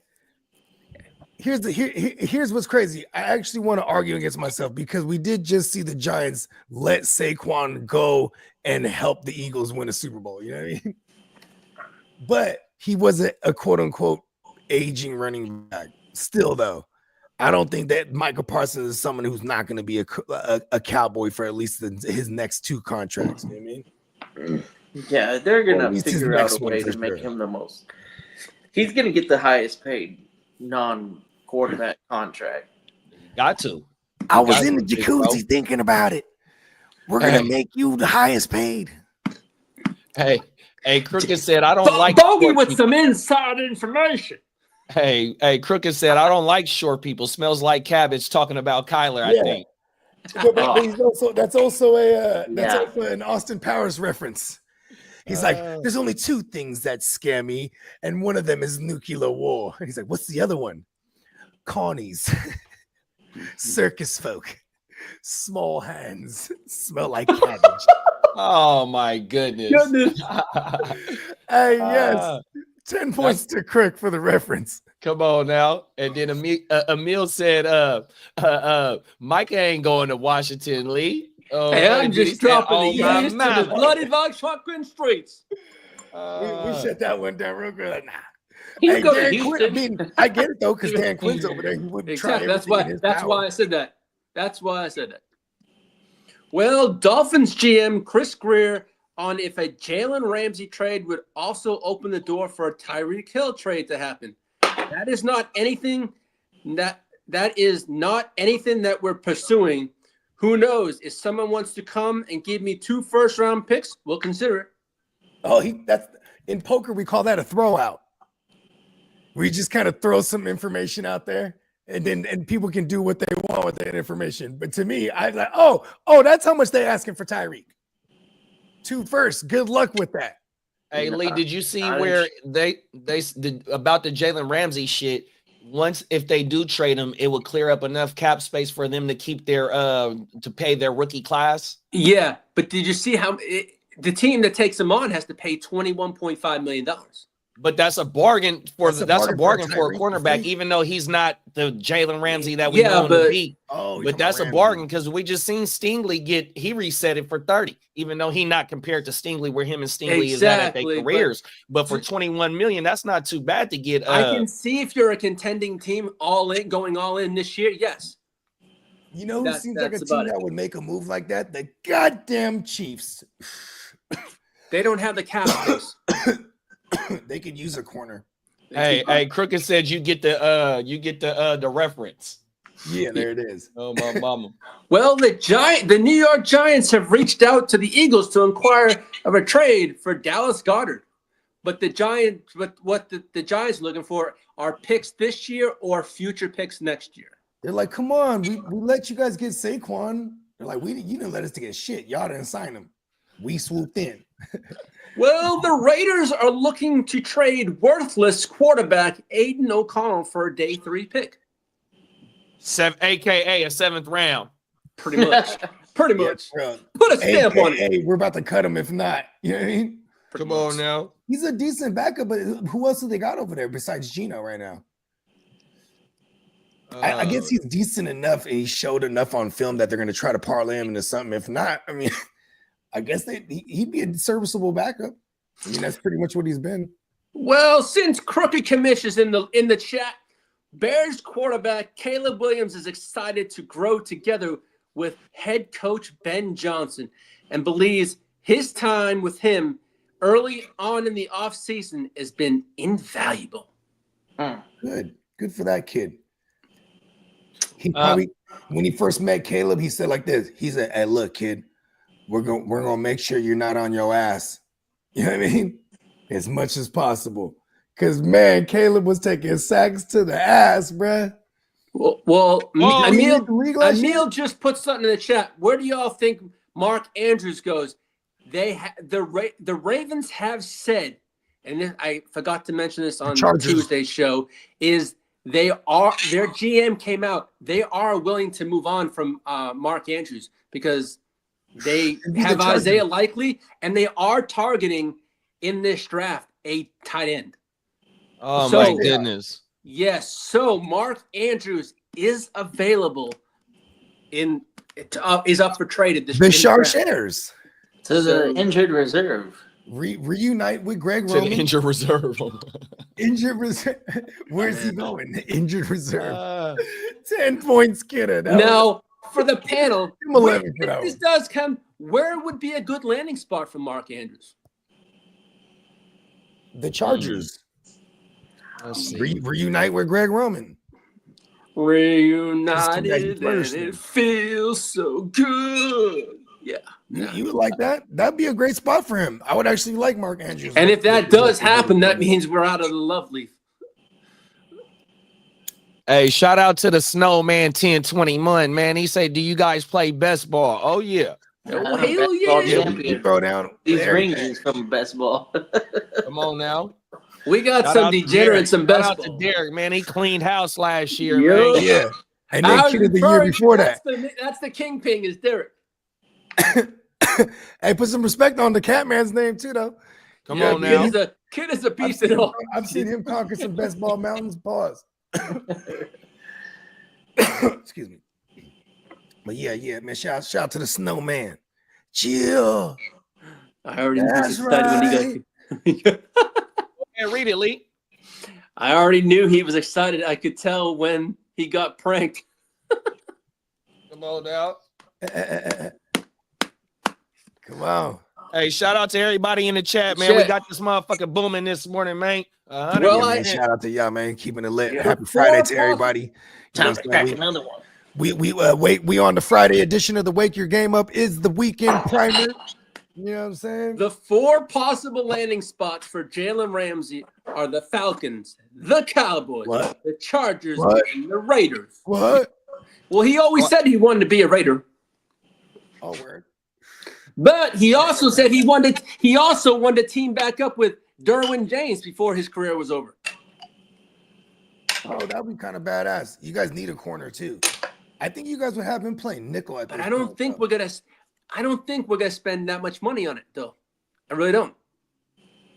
Here's what's crazy. I actually want to argue against myself because we did just see the Giants let Saquon go and help the Eagles win a Super Bowl. You know what I mean? But he wasn't a quote unquote aging running back. Still, though, I don't think that Michael Parsons is someone who's not going to be a Cowboy for at least his next 2 contracts. You know what I mean? Yeah, they're going Or at to least his figure out next a one way for to make sure. him the most. He's going to get the highest paid non-quarterback contract. Got to. I was Got in the to, big bro. jacuzzi thinking about it. We're gonna make you the highest paid. Hey, Crooked said I don't like Bogey short with people. some inside information. Hey, Crooked said I don't like short people. Smells like cabbage. Talking about Kyler, I Yeah. think. But he's also that's also Yeah. an Austin Powers reference. He's like, there's only 2 things that scare me, and one of them is nuclear war. And he's like, what's the other one? Connies, circus folk, small hands, smell like cabbage. Oh my goodness. Hey, yes, 10 points to Crook for the reference. Come on now. And then Emil said, Micah ain't going to Washington, Lee. Oh, Hey, I'm and he just said, dropping "Oh, the my east to mama." the bloody Volkswagen streets. We shut that one down real good. Like, nah. He's Hey, going to Dan Quinn, I Houston. mean, I get it though, because Dan Quinn's over there. He wouldn't try Exactly. everything in his That's power. why I said that. That's why I said that. Well, Dolphins GM Chris Greer on if a Jalen Ramsey trade would also open the door for a Tyreek Hill trade to happen. That is not anything that is not anything that we're pursuing. Who knows? If someone wants to come and give me 2 first-round picks, we'll consider it. Oh, that's in poker, we call that a throw out. We just kind of throw some information out there and people can do what they want with that information. But to me, I'm like, oh, that's how much they're asking for Tyreek. 2 first. Good luck with that. Hey, Lee, did you see I where they did about the Jalen Ramsey shit? Once if they do trade him, it will clear up enough cap space for them to keep their to pay their rookie class. Yeah, but did you see how the team that takes him on has to pay $21.5 million? But that's a bargain for That's a bargain for a Tyreek, cornerback, you see? even though he's not the Jalen Ramsey that we Yeah, know him but- to be. Oh, But that's a bargain because we just seen Stingley he reset it for 30, even though he not compared to Stingley where him and Stingley is at their Exactly, but- careers. But for 21 million, that's not too bad to get. I can see if you're a contending team going all in this year. Yes. You know who seems like a that's team about it. that would make a move like that? The goddamn Chiefs. They don't have the cap space. They could use a corner. Hey, Crooked said you get the reference. Yeah, there it is. Oh my mama. Well, the New York Giants have reached out to the Eagles to inquire of a trade for Dallas Goedert. But the Giants are looking for are picks this year or future picks next year. They're like, come on, we let you guys get Saquon. They're like, you didn't let us to get shit. Y'all didn't sign him. We swooped in. Well, the Raiders are looking to trade worthless quarterback Aiden O'Connell for a day 3 pick. AKA a 7th round. Pretty much. Pretty much. Bro. Put a stamp on it. Hey, we're about to cut him if not. You know what I mean? Come on now. He's a decent backup, but who else do they got over there besides Gino right now? I guess he's decent enough and he showed enough on film that they're going to try to parlay him into something. If not, I mean, I guess he'd be a serviceable backup. I mean, that's pretty much what he's been. Well, since Crooked Commish is in the chat, Bears quarterback Caleb Williams is excited to grow together with head coach Ben Johnson and believes his time with him early on in the offseason has been invaluable. Good for that kid. He probably when he first met Caleb, he said like this. He said, "Hey, look, kid, we're gonna make sure you're not on your ass. You know what I mean? As much as possible." Because man, Caleb was taking sacks to the ass, bruh. Well, Emil just put something in the chat. Where do y'all think Mark Andrews goes? The Ravens have said, and I forgot to mention this on Tuesday's show, is their GM came out. They are willing to move on from Mark Andrews because they have Isaiah Likely, and they are targeting in this draft a tight end. Oh So- my goodness. Yes, so Mark Andrews is available is up for trade at this The in the draft. Shares To the So- injured reserve. reunite with Greg To the Roman. injured reserve. Injured reserve. Where's he going? The injured reserve. Uh, 10 points, kidder. That was- Now, for the panel, Give him 11 for that if this one. does come, where would be a good landing spot for Mark Andrews? The Chargers. let's see. Reunite with Greg Roman. Reunited, first. and it feels so good. Yeah. You would like that? That'd be a great spot for him. I would actually like Mark Andrews. And if that does happen, that means we're out of the love leaf. Hey, shout out to the Snowman 1021, man. He said, "Do you guys play best ball?" Oh yeah. Oh, hell Best ball yeah. Yeah, champion. we throw down These everything. rings from best ball. Come on now. We got Shout some out to degenerates Derek. and best Shout out to ball. Derek, man. He cleaned house last year, Yo. man. Yeah. And I then was kid of the year referring- before that. That's the kingpin is Derek. Hey, put some respect on the Catman's name too, though. Come Yeah, on yeah, now. Kid is a I've beast seen, at all. I've seen him conquer some best ball mountains. Pause. Excuse me. But yeah, man. Shout out to the Snowman. Chill. I already was That's excited when he got. Hey, read it, Lee. I already knew he was excited. I could tell when he got pranked. Come on now. Come on. Hey, shout out to everybody in the chat, man. We Shit. got this motherfucker booming this morning, man. 100. Well, Yeah, I- man, shout out to y'all, man. Keeping it lit. Yeah. Happy Friday to everybody. You know Time what to I'm crack saying? another one. We on the Friday edition of the Wake Your Game Up is the weekend primer. You know what I'm saying? The 4 possible landing spots for Jalen Ramsey are the Falcons, the Cowboys, What? the Chargers, What? and the Raiders. What? Well, he always said he wanted to be a Raider, Oh, word. but he also said he wanted to team back up with Derwin James before his career was over. Oh, that'd be kind of badass. You guys need a corner too. I think you guys would have him playing nickel at But this I don't point, think though. I don't think we're gonna spend that much money on it, though. I really don't.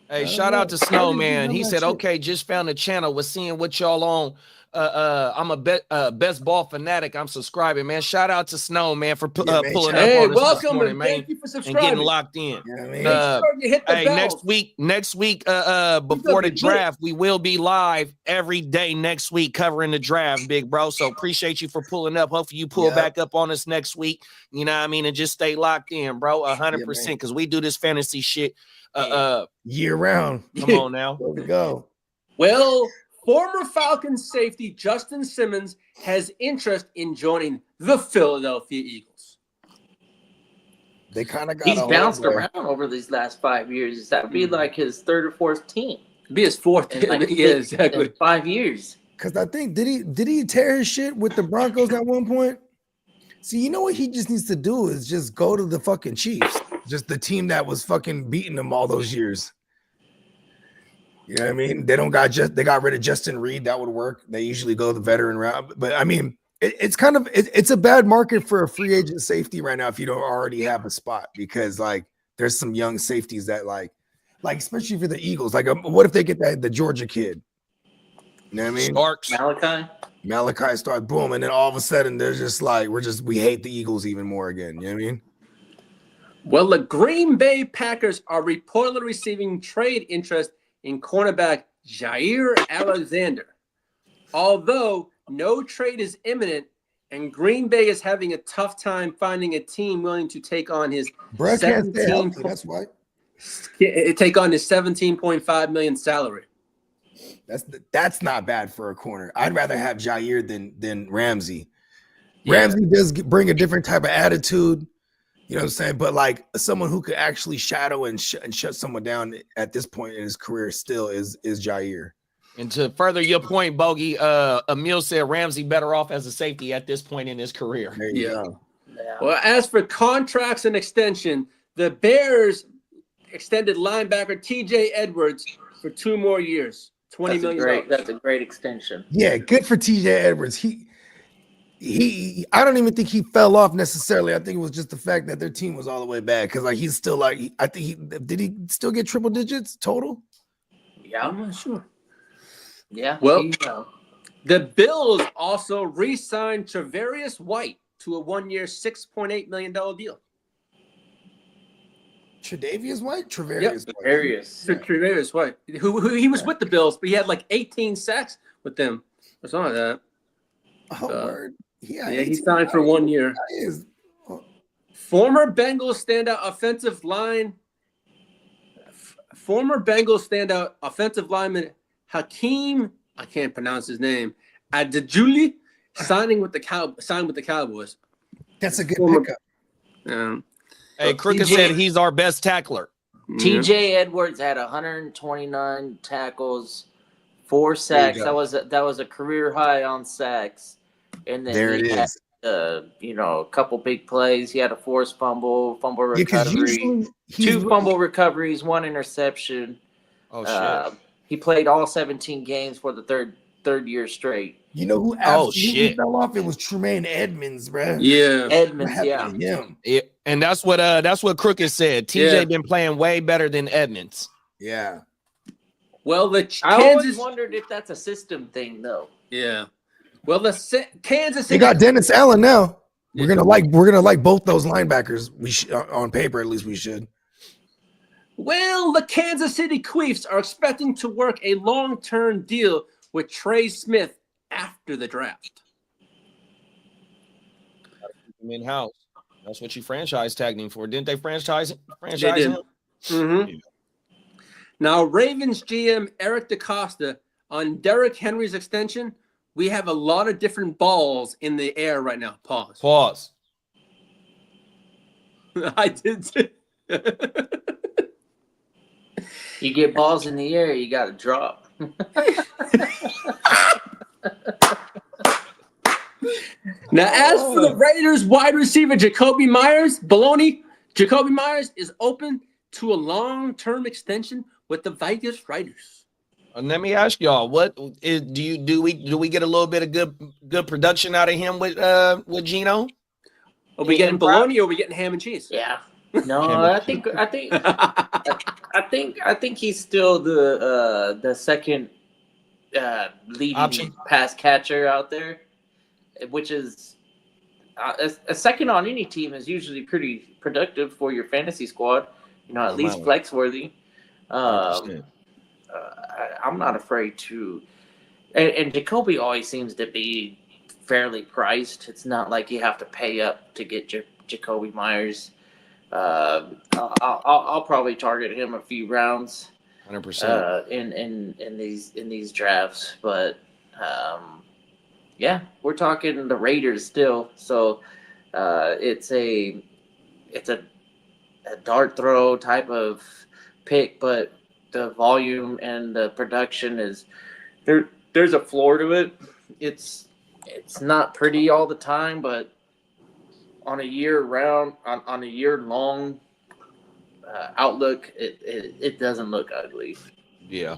Hey, I shout don't out to know. I didn't Snowman. know He that said, shit. "Okay, just found the channel. Was seeing what y'all on. I'm a best ball fanatic. I'm subscribing, man. Shout out to Snowman for Yeah, man, pulling shout up Hey, on us this welcome morning, and man, thank you for and subscribing. getting locked in. You know what I mean? Make sure you hit the Hey, bell. next week, before the be lit. draft, we will be live every day next week covering the draft, big bro. So appreciate you for pulling up. Hopefully you pull Yep. back up on us next week. You know what I mean? And just stay locked in, bro. 100%. man. Because we do this fantasy shit. Year round. Come on now. There we go. Well, former Falcons safety Justin Simmons has interest in joining the Philadelphia Eagles. They kind of got He's a hold bounced there. around over these last 5 years. That'd be like his third or fourth team Be his fourth. in like Yeah, exactly. in 5 years. Cause I think did he tear his shit with the Broncos at one point? See, you know what he just needs to do is just go to the fucking Chiefs, just the team that was fucking beating them all those years. You know what I mean? They got rid of Justin Reed. That would work. They usually go the veteran route, but I mean, it's a bad market for a free agent safety right now if you don't already have a spot because like there's some young safeties that like especially for the Eagles. Like, what if they get the Georgia kid? You know what I mean? Starks. Malachi starts boom, and then all of a sudden they're just like we hate the Eagles even more again. You know what I mean? Well, the Green Bay Packers are reportedly receiving trade interest in cornerback Jair Alexander. Although no trade is imminent, and Green Bay is having a tough time finding a team willing to take on his Brett can't stay 17 healthy. That's why. take on his $17.5 million salary. That's not bad for a corner. I'd rather have Jair than Ramsey. Yeah. Ramsey does bring a different type of attitude. You know what I'm saying? But like someone who could actually shadow and shut someone down at this point in his career still is Jair. And to further your point, Bogey, Emil said Ramsey better off as a safety at this point in his career. There you Yeah. go. Well, as for contracts and extension, the Bears extended linebacker TJ Edwards for 2 more years, $20 million. That's a great extension. Yeah, good for TJ Edwards. He I don't even think he fell off necessarily. I think it was just the fact that their team was all the way back because like he's still like I think did he still get triple digits total? Yeah. I'm not sure. Yeah. Well, he, the Bills also re-signed Tre'Davious White to a 1-year, $6.8 million deal. Tre'Davious White, Tre'Davious White. Arius. Tre'Davious White, who he was with the Bills, but he had like 18 sacks with them or something like that. Oh, word. Yeah, he signed for 1 year. Is, Former Bengals standout offensive lineman Hakeem, I can't pronounce his name, Adejuli, signed with the Cowboys. that's a good Former- pickup. Hey, Crooked TJ said he's our best tackler. TJ Edwards had 129 tackles, 4 sacks. go. That was a career high on sacks. And then There he it had, is. a couple big plays. He had a forced fumble Yeah, because recovery, usually he's 2 fumble recoveries, 1 interception. Oh shit. He played all 17 games for the third year straight. You know who Oh, absolutely shit. fell off? It was Tremaine Edmonds, bro. Yeah. Edmonds, What yeah. happened to him? Yeah, and that's what Crooked said. TJ Yeah. been playing way better than Edmonds. Yeah. Well, the I always Kansas, wondered if that's a system thing, though. yeah. Well, the Kansas They City, got Dennis Allen now. We're gonna like both those linebackers. We on paper at least we should. well, the Kansas City Chiefs are expecting to work a long-term deal with Trey Smith after the draft. In house. That's what you franchise tagged him for, didn't they? Franchise They did. him. Mhm. Yeah. Now, Ravens GM Eric DeCosta on Derrick Henry's extension. We have a lot of different balls in the air right now. Pause. I did. Too. You get balls in the air, you got to drop. Now, as for the Raiders wide receiver Jacoby Myers, Jacoby Myers is open to a long-term extension with the Vegas Raiders. And let me ask y'all, what is, do we get a little bit of good production out of him with Gino? Are we getting bologna or are we getting ham and cheese? Yeah. No, I think he's still the second leading Option. pass catcher out there, which is a second on any team is usually pretty productive for your fantasy squad. At least flex worthy. I'm not afraid to, and Jacoby always seems to be fairly priced. It's not like you have to pay up to get Jacoby Myers. I'll probably target him a few rounds, 100%. in these drafts. But yeah, we're talking the Raiders still. So it's a dart throw type of pick, but the volume and the production is there. There's a floor to it. It's not pretty all the time, but on a year long outlook, it doesn't look ugly. Yeah.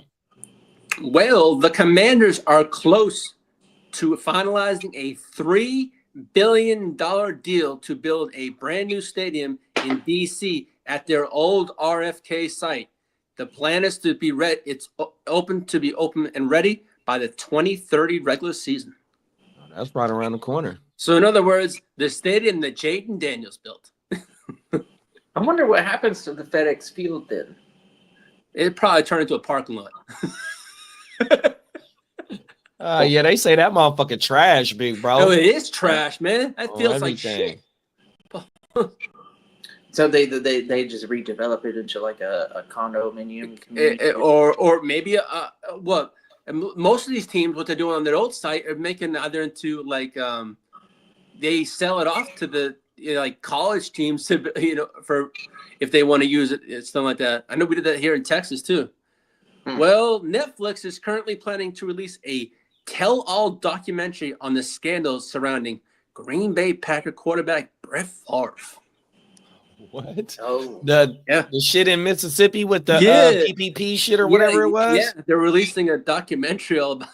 Well, the Commanders are close to finalizing a $3 billion deal to build a brand new stadium in D.C. at their old RFK site. The plan is to be It's open and ready by the 2030 regular season. That's right around the corner. So, in other words, the stadium that Jaden Daniels built. I wonder what happens to the FedEx Field then. It probably turned into a parking lot. Yeah, they say that motherfucking trash, big bro. Oh, it is trash, man. That feels like shit. So they just redevelop it into like a condominium community. Or maybe what? Most of these teams, what they're doing on their old site, are making either into like they sell it off to the like college teams to for if they want to use it, it's something like that. I know we did that here in Texas too. Well, Netflix is currently planning to release a tell-all documentary on the scandals surrounding Green Bay Packer quarterback Brett Favre. What? Oh, The shit in Mississippi with the PPP shit or whatever it was? Yeah, they're releasing a documentary all about.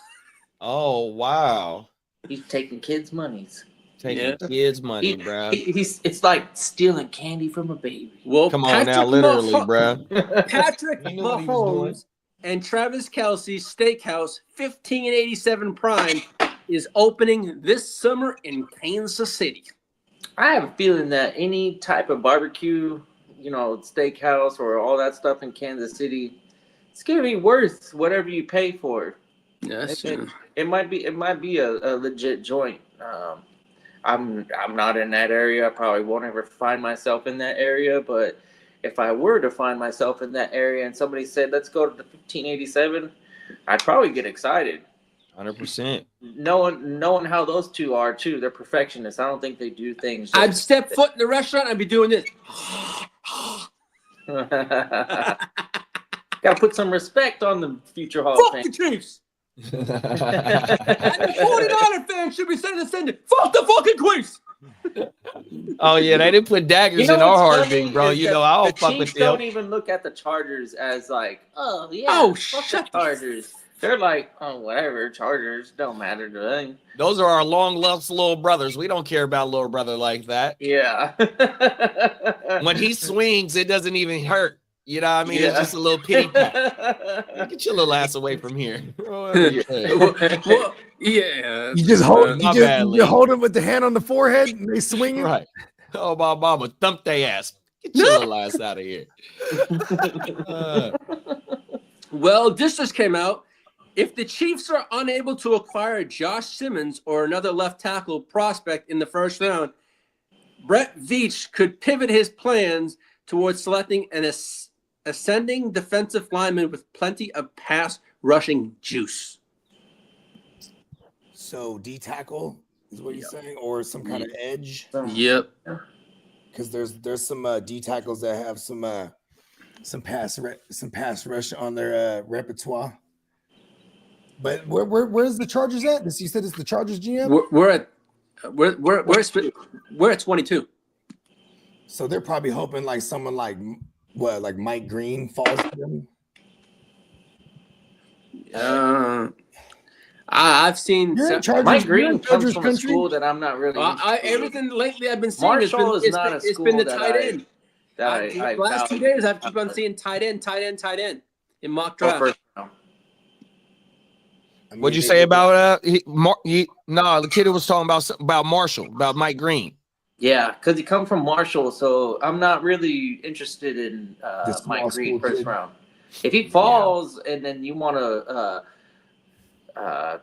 Oh, wow. he's taking kids' monies. Taking kids' money, bro. It's like stealing candy from a baby. Well, Come on now, literally, bro. Patrick He knew what he was Mahomes and Travis Kelce's Steakhouse 1587 Prime is opening this summer in Kansas City. I have a feeling that any type of barbecue, steakhouse or all that stuff in Kansas City, it's gonna be worth whatever you pay for. Yes, it might be a legit joint. I'm not in that area. I probably won't ever find myself in that area, but if I were to find myself in that area and somebody said, let's go to the 1587, I'd probably get excited. 100%. Knowing how those two are, too. They're perfectionists. I don't think they do things. I'd step foot in the restaurant and I'd be doing this. Got to put some respect on the future Hall of Fuck Fame. the Chiefs. And the 49er fans should be sending this in. Fuck the fucking Chiefs. Oh yeah, they didn't put daggers in our heart, big bro. I don't fuck with Chiefs them. don't even look at the Chargers as like, oh yeah, Oh, fuck shut the Chargers. They're like, oh whatever, Chargers don't matter to them. Those are our long lost little brothers. We don't care about little brother like that. Yeah. When he swings, it doesn't even hurt. You know what I mean? Yeah. It's just a little pity pat. Get your little ass away from here. Well, yeah. You just hold, My you bad, just Lee. you hold them with the hand on the forehead, and they swing it. Right. Oh, my mama, thump their ass. Get your little ass out of here. Well, this just came out. If the Chiefs are unable to acquire Josh Simmons or another left tackle prospect in the first round, Brett Veach could pivot his plans towards selecting an ascending defensive lineman with plenty of pass rushing juice. So D tackle is what you're saying, or some kind of edge, Yep. because there's some D tackles that have some pass rush on their repertoire. But where's the Chargers at? You said it's the Chargers GM. We're at 22. So they're probably hoping like someone like Mike Green falls to them. I've seen You're in Chargers, Mike you're in Green comes Chargers from a country. school that I'm not really. everything lately I've been seeing. Marshall is not a It's school been the that tight I- end. that The I last 2 value. days I've keep on seeing tight end in mock Go draft. first round. I mean, What'd you they say did about the kid who was talking about Marshall, about Mike Green. Yeah, because he come from Marshall, so I'm not really interested in The small Mike Green school first kid. round. If he falls and then you want to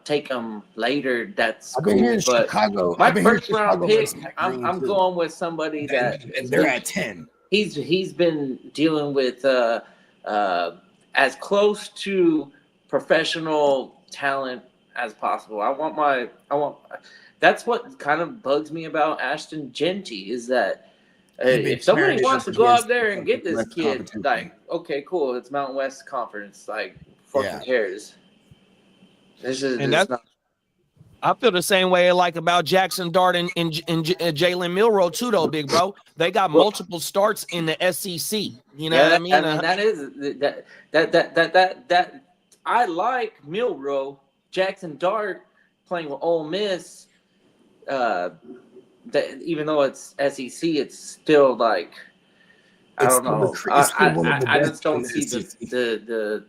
take him later, that's I've been cool. here in But Chicago. my I've been here in first round Chicago pick, versus Mike Green, I'm too. going with somebody that and they're at 10. he's been dealing with as close to professional talent as possible. That's what kind of bugs me about Ashton Genty is that He's been if somebody carrying wants to it go against out there and get this West kid, competition. like, okay, cool, it's Mountain West Conference, like, fucking Yeah. cares. This is And it's that's- I feel the same way like about Jackson Dart and Jalen Milroe too, though, big bro. They got multiple starts in the SEC. You know what I mean? that is that I like Milroe, Jackson Dart playing with Ole Miss. That even though it's SEC, it's still like I It's don't still know. it's still one of the I best just don't in the see SEC. the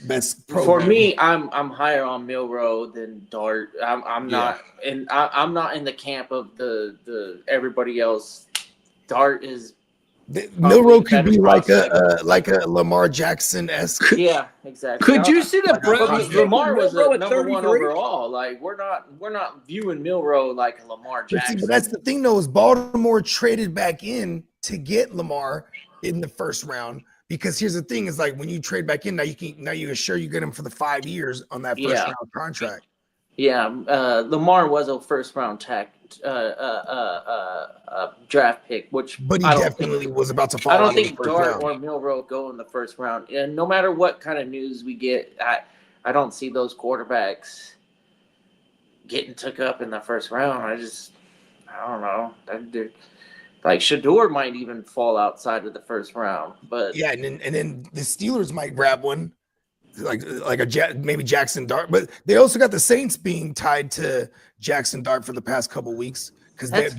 Best for program. me. I'm higher on Milroe than Dart. I'm not, and I'm not in the camp of the everybody else. Dart is Milroe could be better like a Lamar Jackson esque. yeah, exactly. Could you see the But Browns? Lamar was Milroe a at number one 33? overall. Like we're not viewing Milroe like a Lamar Jackson. But that's the thing, though, is Baltimore traded back in to get Lamar in the first round. Because here's the thing: is like when you trade back in, now you assure you get him for the 5 years on that first Yeah. round contract. Yeah, Lamar was a first round draft pick, which But he I don't definitely think, was about to fall. I don't out in think the first Dart round. or Milroe go in the first round. And no matter what kind of news we get, I don't see those quarterbacks getting took up in the first round. I don't know. Like Shador might even fall outside of the first round, but Yeah, and then the Steelers might grab one, maybe Jackson Dart. But they also got the Saints being tied to Jackson Dart for the past couple weeks because That's-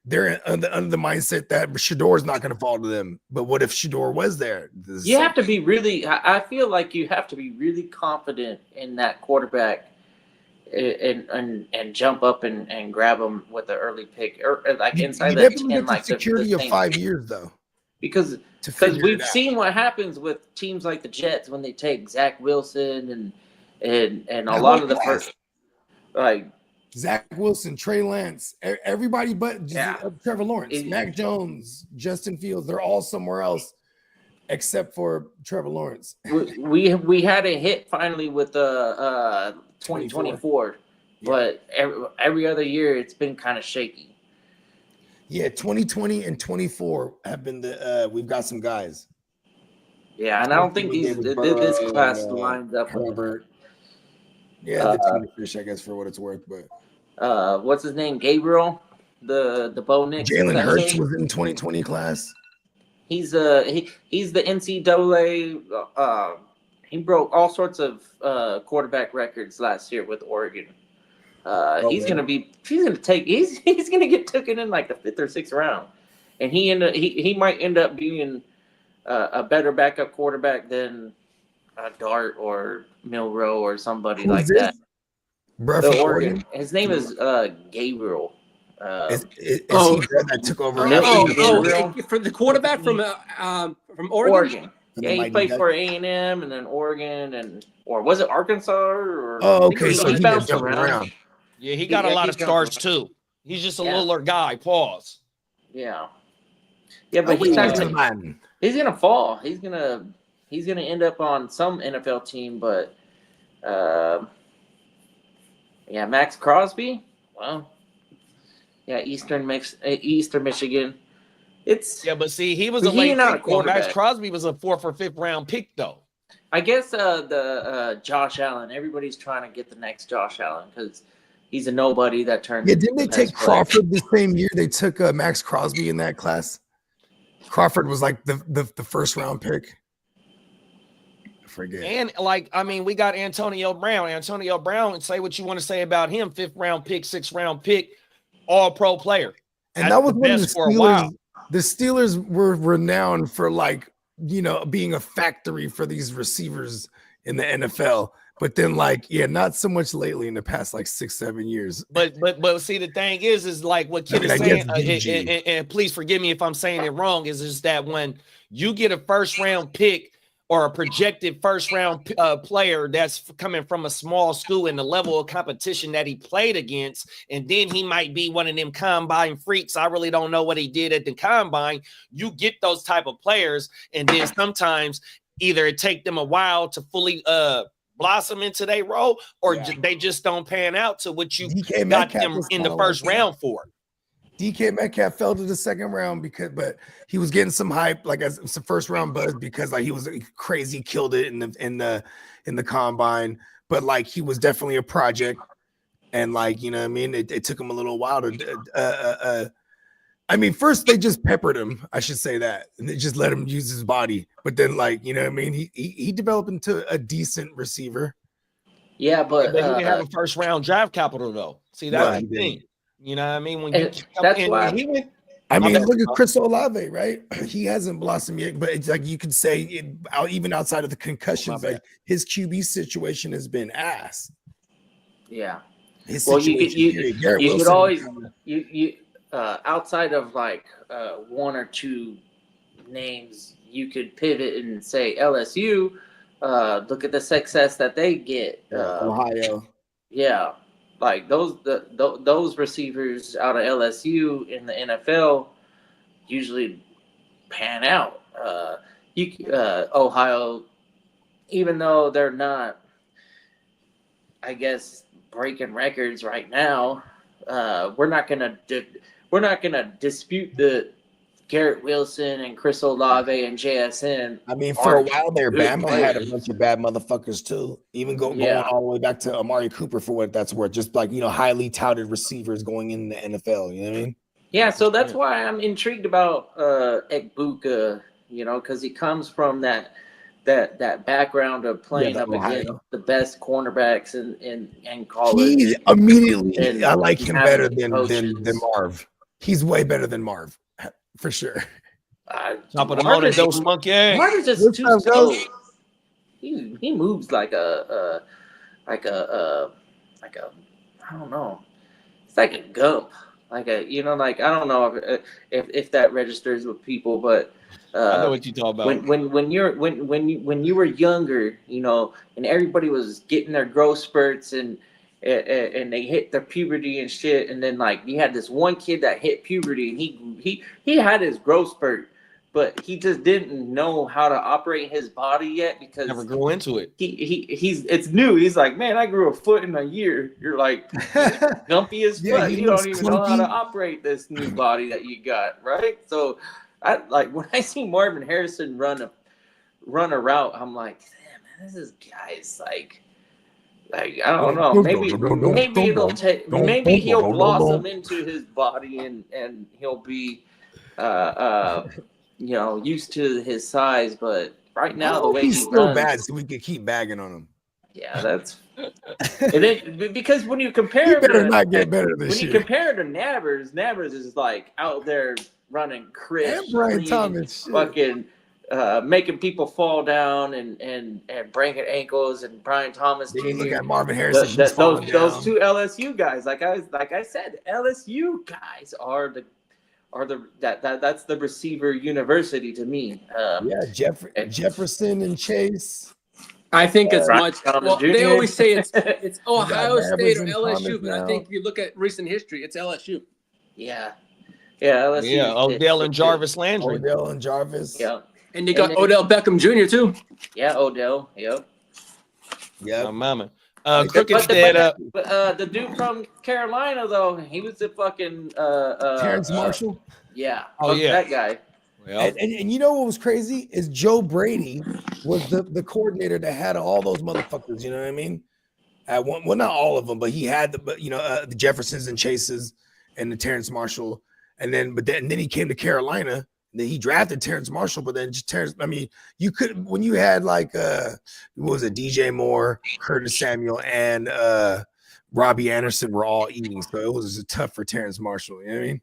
they're under the mindset that Shador's not going to fall to them. But what if Shador was there? You have to be really. I feel like you have to be really confident in that quarterback, and jump up and grab him with the early pick, or like inside you that definitely 10, get like the security of same 5 pick. years though. Because we've seen what happens with teams like the Jets when they take Zach Wilson and a lot of the first, like Zach Wilson, Trey Lance, everybody but Trevor Lawrence, Mac Jones, Justin Fields, they're all somewhere else except for Trevor Lawrence. we had a hit finally with 2024, but every other year it's been kind of shaky. Yeah, 2020 and 24 have been we've got some guys. Yeah, and I don't think this class lines up. Herbert. Yeah, the Tuna Fish, I guess, for what it's worth. But what's his name? Gabriel, the Bo Nix. Jalen Hurts was in 2020 class. He's the NCAA. He broke all sorts of quarterback records last year with Oregon. He's gonna get taken in like the 5th or 6th round, and he might end up being a better backup quarterback than Dart or Milroe or somebody like that. The Oregon. His name is Gabriel. Is he that took over? For the quarterback from Oregon. Yeah, he played for A&M and then Oregon or was it Arkansas? Okay, so he bounced around. Yeah, he got a lot of stars too. He's just a littler guy. Pause. Yeah, but he's gonna fall. He's gonna end up on some NFL team, but Max Crosby. Well, Eastern Michigan. But see, he was a late pick. Max Crosby was a 4th or 5th round pick, though. I guess the Josh Allen. Everybody's trying to get the next Josh Allen because he's a nobody that turned. Yeah, didn't they take Crawford the same year they took Max Crosby in that class? Crawford was like the 1st round pick. I forget. And we got Antonio Brown. Antonio Brown, say what you want to say about him. 5th round pick, 6th round pick, all pro player. And that was one of the Steelers. The Steelers were renowned for being a factory for these receivers in the NFL. But then not so much lately in the past 6-7 years. But see, the thing is like what Kid is saying, and please forgive me if I'm saying it wrong, is that when you get a 1st round pick or a projected 1st round player that's coming from a small school and the level of competition that he played against, and then he might be one of them combine freaks. I really don't know what he did at the combine. You get those type of players, and then sometimes either it take them a while to fully blossom into their role, or they just don't pan out to what you got them in the 1st round for. DK Metcalf fell to the 2nd round but he was getting some hype, as some 1st round buzz because he was crazy, killed it in the combine. But he was definitely a project, and it took him a little while to. First they just peppered him. I should say that, and they just let him use his body. But then he developed into a decent receiver. Yeah, but he didn't have a 1st round draft capital though. See, that's the thing. You know what I mean? When you that's why look at Chris Olave, right? He hasn't blossomed yet, but it's you could say even outside of the concussions, his QB situation has been ass. Yeah. You could always outside of 1 or 2 names, you could pivot and say LSU. Look at the success that they get. Ohio. Yeah. Those receivers out of LSU in the NFL usually pan out. Ohio, even though they're not, I guess, breaking records right now, we're not gonna dispute the Garrett Wilson and Chris Olave and JSN. For a while there, Bama had a bunch of bad motherfuckers too. Even going all the way back to Amari Cooper for what that's worth. Just highly touted receivers going in the NFL. You know what I mean? Yeah. So that's why I'm intrigued about Egbuka. Because he comes from that background of playing up against the best cornerbacks in college. He immediately, I like him better than Marv. he's way better than Marv for sure. Top of the Marv motor, is- dose monkey. Marv is just What's too up, slow. Ghost? He moves like a I don't know. It's like a gump, like a like I don't know if that registers with people, but I know what you talk about. when you were younger, and everybody was getting their growth spurts and they hit their puberty and shit, and then like you had this one kid that hit puberty and he had his growth spurt, but he just didn't know how to operate his body yet because Never grew into it. he's it's new. He's like, man, I grew a foot in a year. You're like gumpy as Yeah, fuck. he You don't looks even know how to clunky. operate this new body that you got, right? So I like when I see Marvin Harrison run a route, I'm like, damn, man, this guy's like I don't know. Maybe it'll take. Maybe he'll blossom into his body and he'll be, used to his size. But right now, the way he's he still runs, bad, so we could keep bagging on him. yeah, that's. And then, because when you compare He him better to, not get better when this you year. compare to Navers is like out there running crisp, And Brian clean, Thomas, shit. fucking making people fall down and breaking ankles, and Brian Thomas Then you Jr. look at Marvin Harrison. he's falling Those down. two LSU guys, like I said, LSU guys are that's the receiver university to me. Yeah, Jefferson and Chase. I think it's Brian much. Thomas Well, Jr. they always say it's Ohio Navers State or and LSU, Thomas but I now. think if you look at recent history, it's LSU. Yeah, LSU. Yeah, Odell and Jarvis Landry. Odell and Jarvis. Yeah, And you got then- Odell Beckham Jr. too. yeah, Odell. Yep. Yeah. Oh, mama. But- Crooked But said, the dude from Carolina though, he was a fucking Terrence Marshall. Yeah. Oh, Fuck yeah. that guy. well, And you know what was crazy is Joe Brady was the coordinator that had all those motherfuckers. You know what I mean? At one, well, not all of them, but he had the Jeffersons and Chases and the Terrence Marshall, and then he came to Carolina. And then he drafted Terrence Marshall, but then just Terrence. I mean, you could when you had like what was it, DJ Moore, Curtis Samuel, and Robbie Anderson were all eating, so it was tough for Terrence Marshall. You know what I mean?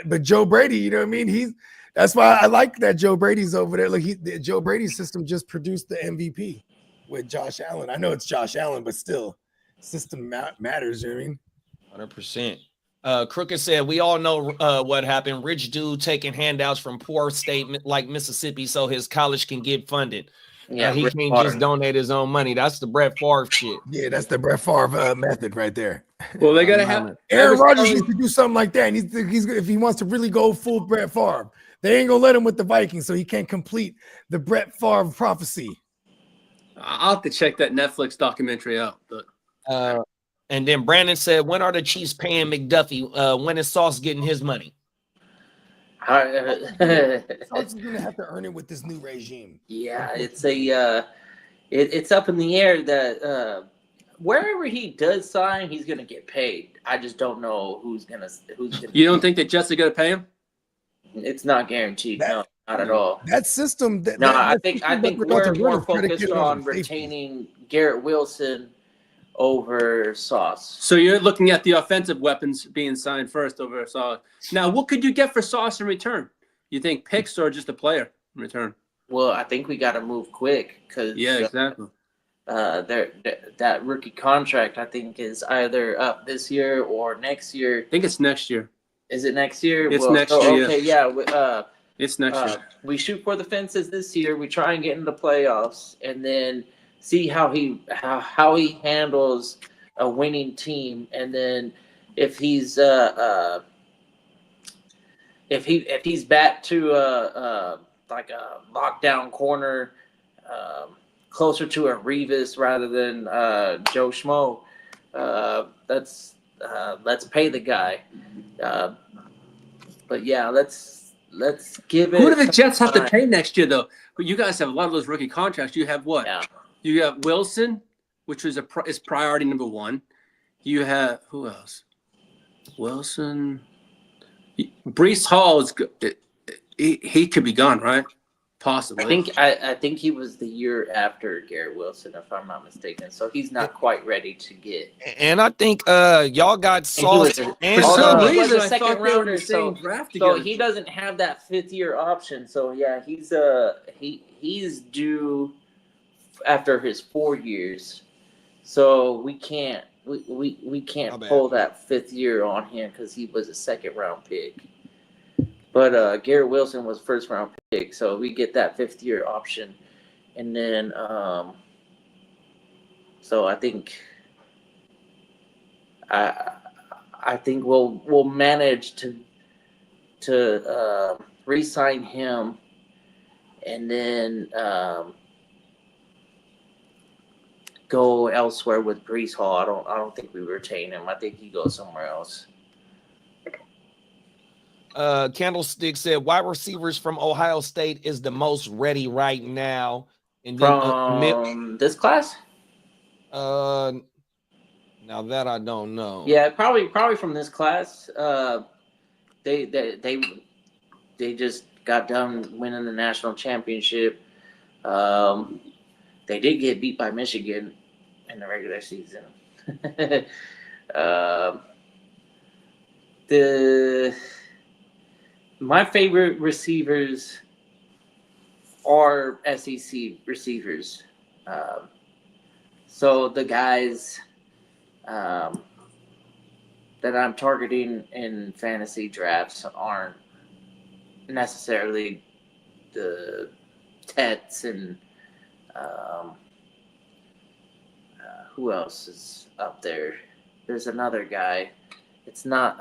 But Joe Brady, you know what I mean? That's why I like that Joe Brady's over there. Look, Joe Brady's system just produced the MVP with Josh Allen. I know it's Josh Allen, but still, system matters. You know what I mean? 100%. Crooked said, we all know what happened. Rich dude taking handouts from poor state like Mississippi so his college can get funded. Yeah, He Rick can't Favre. just donate his own money. That's the Brett Favre shit. Yeah, that's the Brett Favre method right there. Well, they gotta have Aaron Rodgers needs to do something like that. And he's if he wants to really go full Brett Favre, they ain't gonna let him with the Vikings, so he can't complete the Brett Favre prophecy. I'll have to check that Netflix documentary out. But And then Brandon said, when are the Chiefs paying McDuffie? When is Sauce getting his money? Sauce is gonna have to earn it with this new regime. Yeah, it's it's up in the air that wherever he does sign, he's gonna get paid. I just don't know who's gonna. you don't think that Jets are gonna pay him? It's not guaranteed. No, not at all. That system. No, I think we're we're more is predicated focused on safety. retaining Garrett Wilson over Sauce. So you're looking at the offensive weapons being signed first over Sauce. Now, what could you get for Sauce in return? You think picks or just a player in return? Well, I think we got to move quick because Yeah, exactly. that rookie contract I think is either up this year or next year. I think it's next year. Is it next year? It's next year, Okay, yeah. It's next year. We shoot for the fences this year. We try and get into playoffs, and then see how he handles a winning team, and then if he's back to like a lockdown corner, closer to a Revis rather than Joe Schmo, let's pay the guy. But yeah, let's give it. Who do the Jets have to time. pay next year, though? But you guys have a lot of those rookie contracts. You have what? Yeah. You have Wilson, which is is priority number one. You have who else? Wilson. Brees Hall is good. He could be gone, right? Possibly. I think he was the year after Garrett Wilson, if I'm not mistaken. So he's not quite ready to get. And I think y'all got Sauce. For And some he was reason, a I second thought they were in rounder, the same so- draft So together. he doesn't have that 5th-year option. So yeah, he's due after his 4 years. So we can't My can't bad. pull that 5th year on him because he was a 2nd-round pick. But Garrett Wilson was 1st-round pick, so we get that 5th year option, and then so I think we'll manage to re-sign him, and then go elsewhere with Brees Hall. I don't think we retain him. I think he goes somewhere else. Candlestick said wide receivers from Ohio State is the most ready right now. And then From this class? now that I don't know. Yeah, probably from this class. They just got done winning the national championship. They did get beat by Michigan in the regular season. My favorite receivers are SEC receivers. So the guys that I'm targeting in fantasy drafts aren't necessarily the Tets and who else is up there? There's another guy. It's not.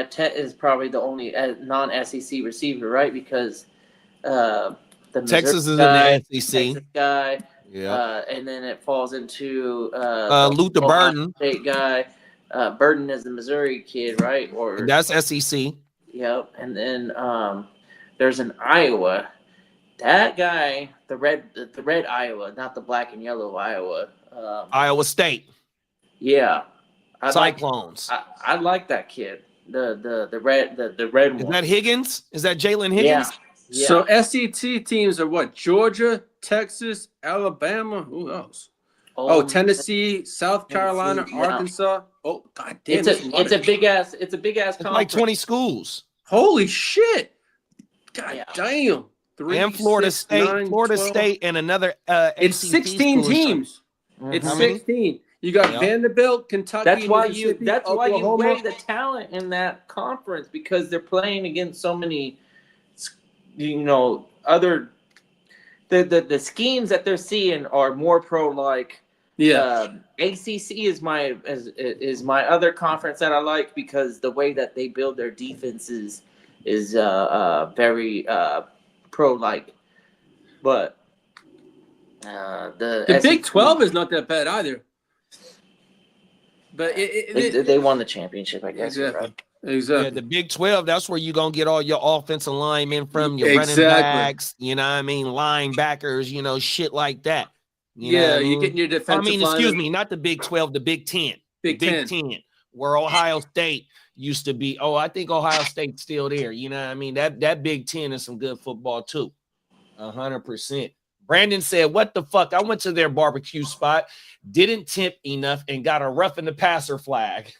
Tet is probably the only non-SEC receiver, right? Because the Texas Missouri is guy, in the SEC. Texas guy, Yeah. and then it falls into Luther Ohio Burden. State guy. Burden is the Missouri kid, right? Or That's SEC. Yep. And then there's an Iowa. That guy, the red Iowa, not the black and yellow Iowa. Iowa State. Yeah. Cyclones. I like that kid. The red Is one. that Higgins? Is that Jalen Higgins? Yeah. So SEC teams are what? Georgia, Texas, Alabama. Who else? Oh, Tennessee, South Carolina, Tennessee, yeah. Arkansas. Oh, god damn! It's a big ass It's like 20 schools. Holy shit! God Yeah. damn! 3, And Florida 6, State, 9, Florida 12. State, and another. It's ACT 16 school or something. teams. It's How many? 16. You got Yeah. Vanderbilt, Kentucky. That's why Mississippi, you Oklahoma. weigh the talent in that conference because they're playing against so many, other. The schemes that they're seeing are more pro like. Yeah. ACC is my other conference that I like because the way that they build their defenses is very pro like. But The SEC, Big 12 is not that bad either. But they won the championship, I guess. Exactly. Right? Exactly. Yeah, the Big 12, that's where you're going to get all your offensive linemen from, your Exactly. running backs, you know what I mean, linebackers, shit like that. You know what I you're mean? getting your defensive excuse me, not the Big 12, the Big 10. Big The 10. where Ohio State used to be. Oh, I think Ohio State's still there. You know what I mean? That Big 10 is some good football too. 100%. Brandon said, what the fuck? I went to their barbecue spot, didn't tip enough, and got a roughing the passer flag.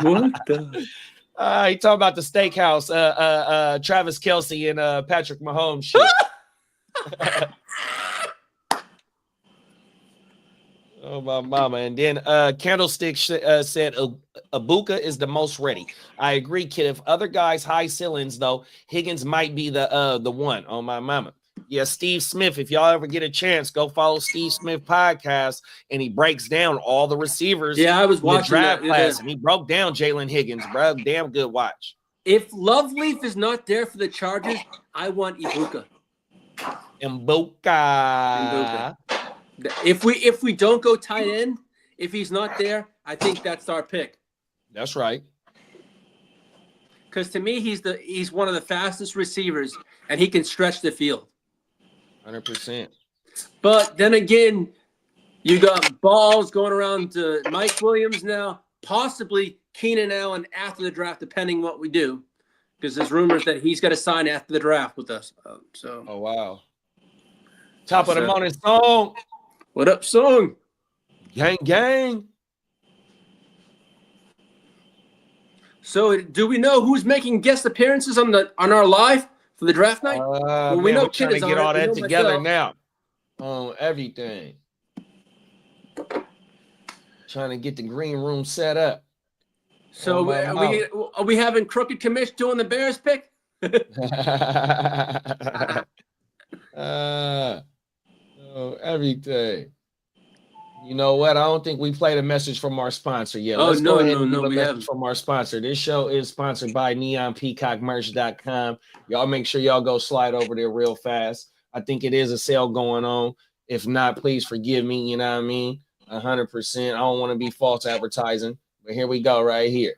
What the? He talking about the steakhouse, Travis Kelce and Patrick Mahomes shit. Oh, my mama. And then Candlestick said Ibuka is the most ready. I agree, kid. If other guys high ceilings, though, Higgins might be the one. Oh, my mama. Yeah, Steve Smith. If y'all ever get a chance, go follow Steve Smith podcast, and he breaks down all the receivers. Yeah, I was in the watching draft that. class, and he broke down Jalen Higgins, bro. Damn good watch. If Loveleaf is not there for the Chargers, I want Ibuka. Mbuka. If we don't go tight end, if he's not there, I think that's our pick. That's right. Because to me, he's one of the fastest receivers, and he can stretch the field. 100%. But then again, you got balls going around to Mike Williams now, possibly Keenan Allen after the draft, depending what we do. because there's rumors that he's got to sign after the draft with us. So, Oh wow! Top of the morning song. What up, Song? Gang, gang. So, do we know who's making guest appearances on our live for the draft night? Well, we know we're trying to Kid is get on all it. We that know together myself. now on everything. Trying to get the green room set up. So, are we having Crooked Commish doing the Bears pick? Everything. You know what? I don't think we played a message from our sponsor yet. Oh, Let's no, go ahead no, and no, give a we message haven't. from our sponsor. This show is sponsored by NeonPeacockMerch.com. Y'all make sure y'all go slide over there real fast. I think it is a sale going on. If not, please forgive me. You know what I mean? 100%. I don't want to be false advertising, but here we go right here.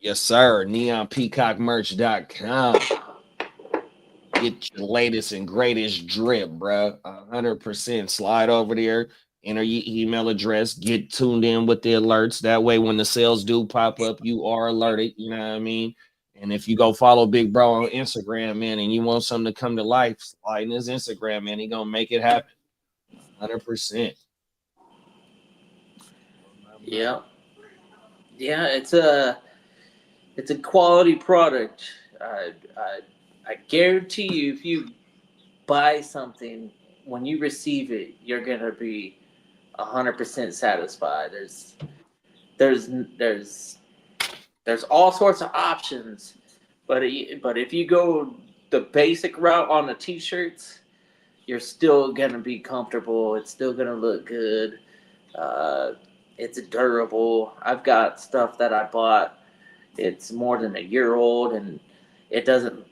Yes, sir. NeonPeacockMerch.com. Get your latest and greatest drip, bro. 100%. Slide over there, enter your email address, get tuned in with the alerts. That way, when the sales do pop up, you are alerted. You know what I mean? And if you go follow Big Bro on Instagram, man, and you want something to come to life, slide in his Instagram, man. He gonna make it happen. 100%. Yeah. Yeah, it's a quality product. I guarantee you, if you buy something, when you receive it, you're gonna be 100% satisfied. There's all sorts of options, but if you go the basic route on the t-shirts, you're still gonna be comfortable. It's still gonna look good. It's durable. I've got stuff that I bought. It's more than a year old, and it doesn't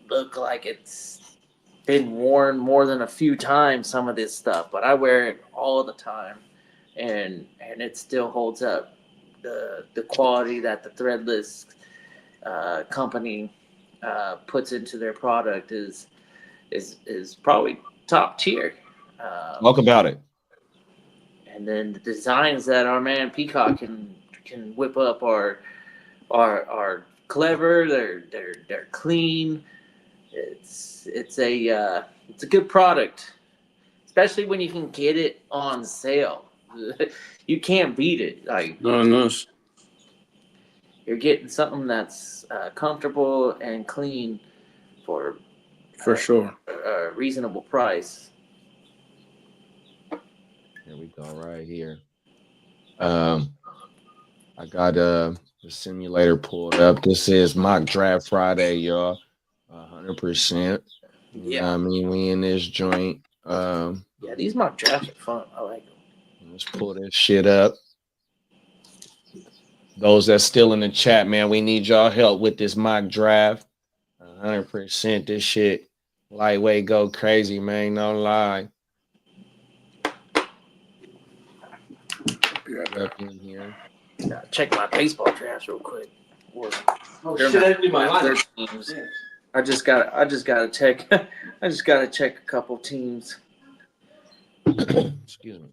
look like it's been worn more than a few times, some of this stuff, but I wear it all the time, and it still holds up. The quality that the Threadless company puts into their product is probably top tier. Talk about it. And then the designs that our man Peacock can whip up are clever. They're clean. It's a good product, especially when you can get it on sale. You can't beat it. Like, No. you're getting something that's comfortable and clean for sure. a reasonable price. Here we go, right here. I got the simulator pulled up. This is Mock Draft Friday, y'all. 100%. Yeah. I mean, we in this joint. Yeah, these mock drafts are fun. I like them. Let's pull this shit up. Those that's still in the chat, man, we need y'all help with this mock draft. 100%. This shit lightweight go crazy, man. No lie. Up in here. Check my baseball drafts real quick. Oh shit! I didn't do my line. Teams. I just gotta check. I just gotta check a couple teams. Excuse me.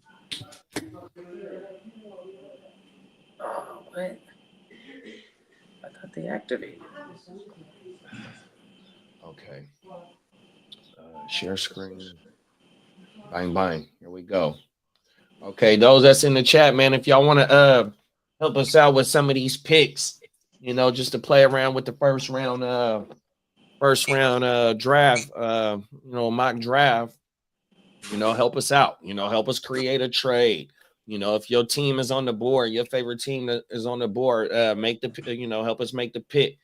Oh, what? I thought they activated. Okay. Share screen. Bang, bang. Here we go. Okay, those that's in the chat, man, if y'all want to help us out with some of these picks, you know, just to play around with the first round draft, you know, mock draft, help us out. Help us create a trade. If your team is on the board, your favorite team that is on the board, make the, help us make the pick.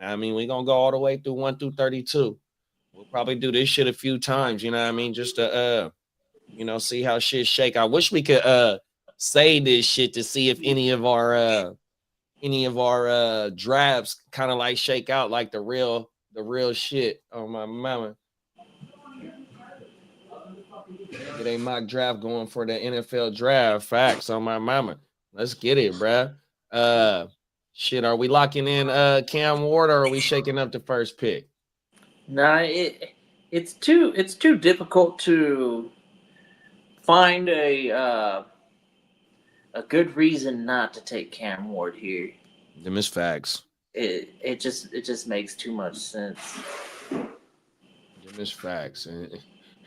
I mean, we're gonna go all the way through 1 through 32. We'll probably do this shit a few times, just to see how shit shake. I wish we could say this shit to see if any of our drafts kind of like shake out like the real shit. Oh my mama. Get a mock draft going for the NFL draft. Facts on my mama. Let's get it, bruh. Shit, are we locking in Cam Ward, or are we shaking up the first pick? Nah, it's too difficult to find a good reason not to take Cam Ward here. Them is facts. It just makes too much sense. Them is facts.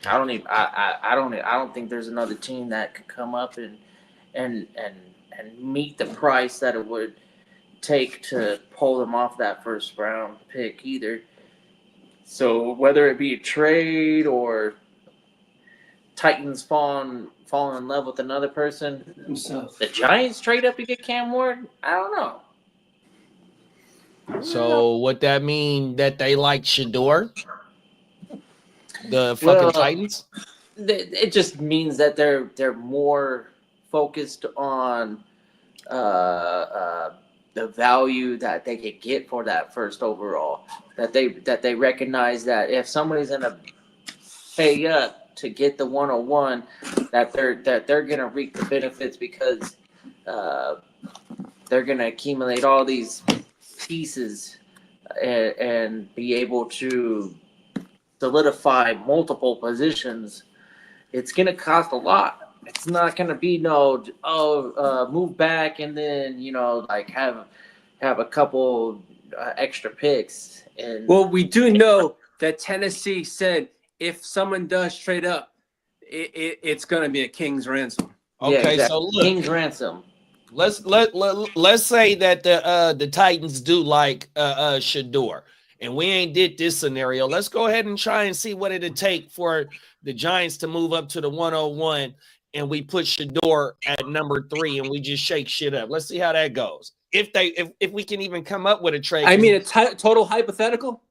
I don't think there's another team that could come up and meet the price that it would take to pull them off that first round pick either. So whether it be a trade or Titans falling in love with another person, Himself. the Giants trade up to get Cam Ward, I don't know. So what that mean that they like Shador? The fucking Titans? It just means that they're more focused on the value that they could get for that first overall. That they recognize that if somebody's gonna pay up to get the 101, that they're gonna reap the benefits because they're gonna accumulate all these pieces and be able to solidify multiple positions. It's gonna cost a lot. It's not gonna be move back and then like have a couple extra picks. And Well, we do know that Tennessee said if someone does trade up, it's going to be a king's ransom. Okay, exactly. so look, King's ransom. let's say that the Titans do like Shador, and we ain't did this scenario. Let's go ahead and try and see what it'd take for the Giants to move up to the 101, and we put Shador at number 3, and we just shake shit up. Let's see how that goes. If we can even come up with a trade. I mean, a total hypothetical.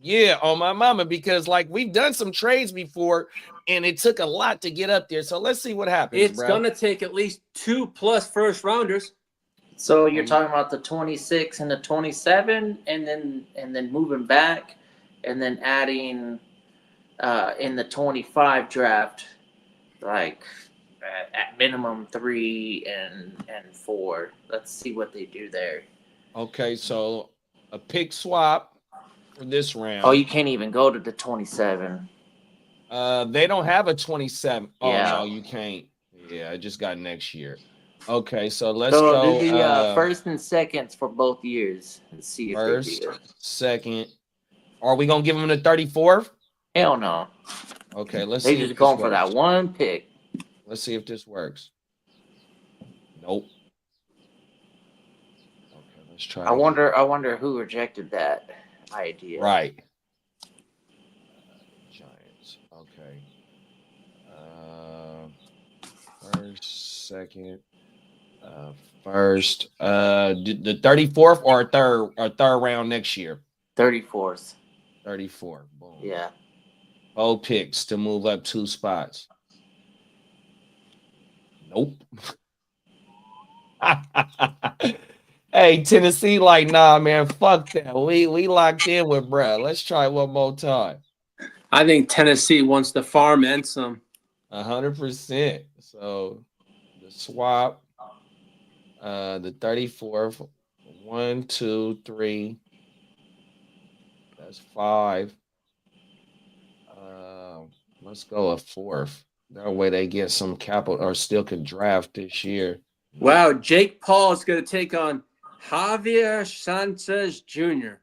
Yeah, on my mama, because like we've done some trades before, and it took a lot to get up there. So let's see what happens. It's gonna take at least 2+ first rounders. So you're talking about the 26 and the 27, and then moving back, and then adding in the 25 draft, like at minimum 3 and 4. Let's see what they do there. Okay, so a pick swap for this round. Oh, you can't even go to the 27. They don't have a 27. Oh Yeah. no, you can't. Yeah, I just got next year. Okay, so let's So go. do the first and seconds for both years and see if First, they do it. second. Are we gonna give them the 34th? Hell no. Okay, let's They see. just going for that one pick. Let's see if this works. Nope. Okay, let's try. I wonder who rejected that idea. Right. Giants. Okay. First, second, first. The 34th or third round next year. 34th. 34. Boom. Yeah. All picks to move up 2 spots. Nope. Hey, Tennessee, like, nah, man, fuck that. We locked in with Brad. Let's try one more time. I think Tennessee wants the farm and some. 100%. So the swap, the 34th, 1, 2, 3. That's 5. Let's go a 4th. That way they get some capital or still could draft this year. Wow, Jake Paul is going to take on Javier Sanchez Jr.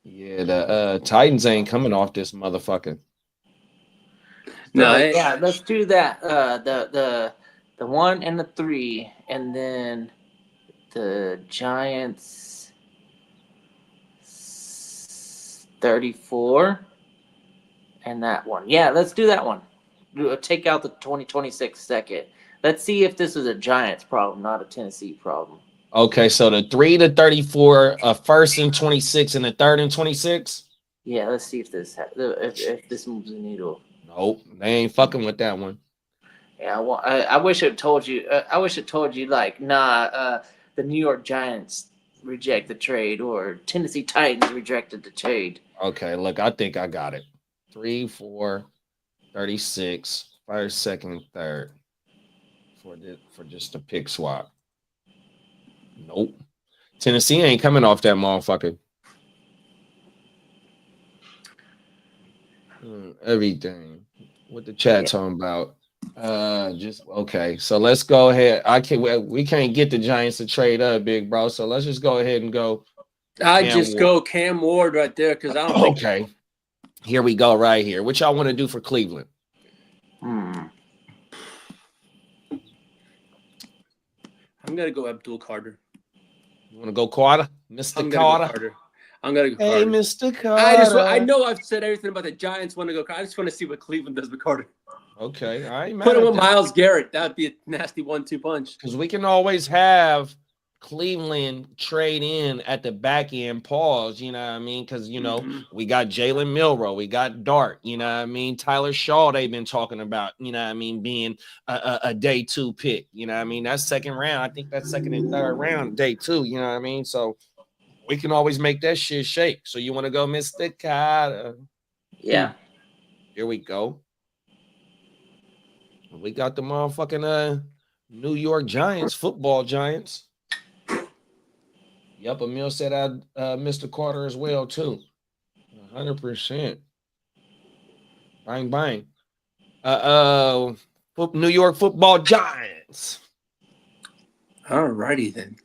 Yeah, the Titans ain't coming off this motherfucker. No, yeah, let's do that. The 1 and the 3, and then the Giants 34, and that one. Yeah, let's do that one. take out the 2026 second. Let's see if this is a Giants problem, not a Tennessee problem. Okay, so the 3 to 34, first and 26, and the third and 26. Yeah, let's see if if this moves the needle. Nope, they ain't fucking with that one. Yeah, I wish it told you. I wish it told you like, nah. The New York Giants reject the trade, or Tennessee Titans rejected the trade. Okay, look, I think I got it. 3, 4, 36, first, second, third for just a pick swap. Nope. Tennessee ain't coming off that motherfucker. Everything. What the chat talking about? Just okay. So let's go ahead. We can't get the Giants to trade up, big bro. So let's just go ahead and go. Go Cam Ward right there because I don't think. Okay. Here we go right here. What y'all want to do for Cleveland? I'm gonna go Abdul Carter. You want to go Carter, Mr. Carter? I'm gonna go. Hey, Carter. Mr. Carter. I know I've said everything about the Giants want to go. I just want to see what Cleveland does with Carter. Okay, I ain't mad Put him at with that. Myles Garrett. That'd be a nasty 1-2 punch. Because we can always have Cleveland trade in at the back end pause, you know what I mean? Because, you know, we got Jalen Milroe, we got Dart, you know what I mean? Tyler Shaw, they've been talking about, you know what I mean, being a day 2 pick, you know what I mean? That's second round. I think that's second and third round, day 2, you know what I mean? So we can always make that shit shake. So you want to go Mr. Carter? Yeah. Here we go. We got the motherfucking New York Giants, football Giants. Yep, Emil said Mr. Carter as well, too. 100%. Bang, bang. New York football Giants. All righty then.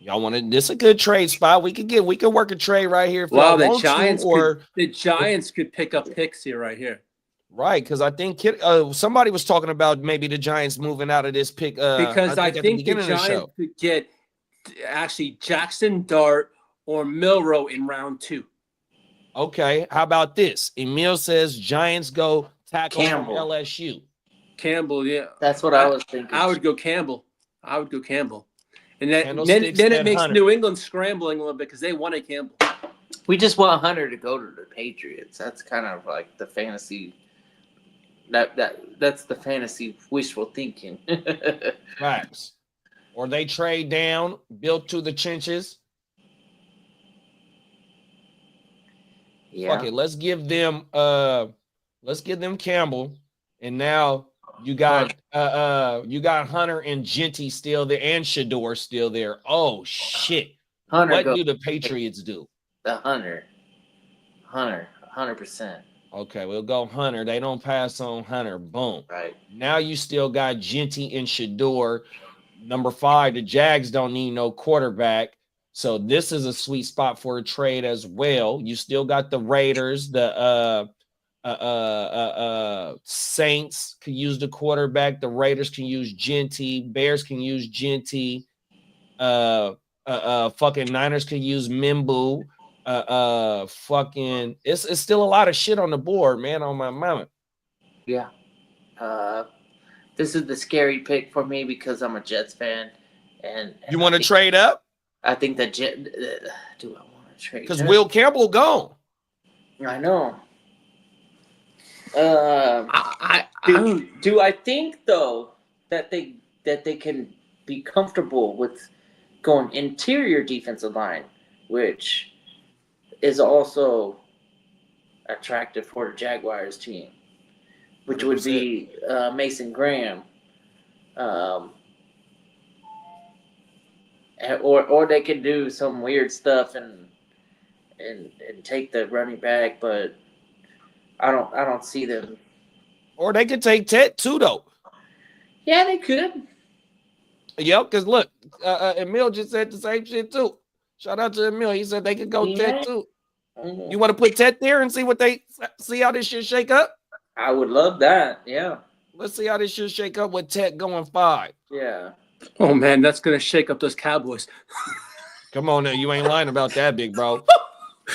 Y'all wanted this a good trade spot. We could work a trade right here. If Wow, y'all want to, the Giants could pick up picks here right here. Right, because I think somebody was talking about maybe the Giants moving out of this pick. Because I think the Giants could get actually Jackson Dart or Milroe in round 2. Okay, how about this? Emil says Giants go tackle from Campbell. LSU. Campbell, yeah. That's what I was thinking. I would go Campbell. And then Candlesticks it and makes Hunter. New England scrambling a little bit because they wanted Campbell. We just want Hunter to go to the Patriots. That's kind of like the fantasy. That's the fantasy wishful thinking. Facts. Or they trade down, built to the trenches. Yeah. Fuck it. Let's give them Campbell. And now you got Hunter and Genty still there and Shador still there. Oh shit. Hunter, What do the Patriots do? The Hunter, 100%. Okay, we'll go Hunter. They don't pass on Hunter. Boom. Right. Now you still got Genty and Shador. Number 5, the Jags don't need no quarterback. So this is a sweet spot for a trade as well. You still got the Raiders, the Saints can use the quarterback. The Raiders can use Genty. Bears can use Genty. Fucking Niners can use Mimbu. Fucking it's still a lot of shit on the board, man, on my mama. Yeah. This is the scary pick for me because I'm a Jets fan, and You want to trade up? I think the Jet. Do I want to trade? Because Will Campbell gone. I know. I Do I think though that they can be comfortable with going interior defensive line, which is also attractive for the Jaguars team, which would be Mason Graham, or they could do some weird stuff and take the running back, but I don't see them. Or they could take Ted too, though. Yeah, they could. Yep, because look, Emil just said the same shit too. Shout out to Emil. He said they could go Ted too. Mhm. You want to put Ted there and see how this shit shake up? I would love that. Yeah. Let's see how this shit shake up with Ted going 5. Yeah. Oh man, that's gonna shake up those Cowboys. Come on now, you ain't lying about that, big bro.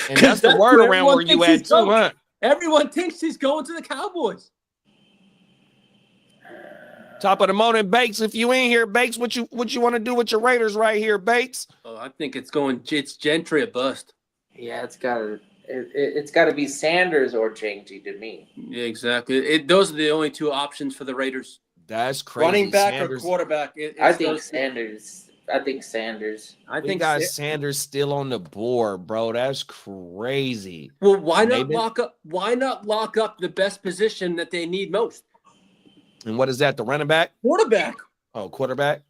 And that's the word where around where everyone you thinks at he's too, going. huh? Everyone thinks he's going to the Cowboys. Top of the morning, Bakes. If you in here, Bakes, what you want to do with your Raiders right here, Bakes? Oh, I think it's Gentry a bust. Yeah, it's gotta be Sanders or Jangy to me. Yeah, exactly. Those are the only two options for the Raiders. That's crazy. Running back Sanders, or quarterback. I think Sanders. I think Sanders. I we think. got Sanders still on the board, bro. That's crazy. Well, why not Maybe. lock up? Why not lock up the best position that they need most? And what is that? The running back? Quarterback. Oh, quarterback.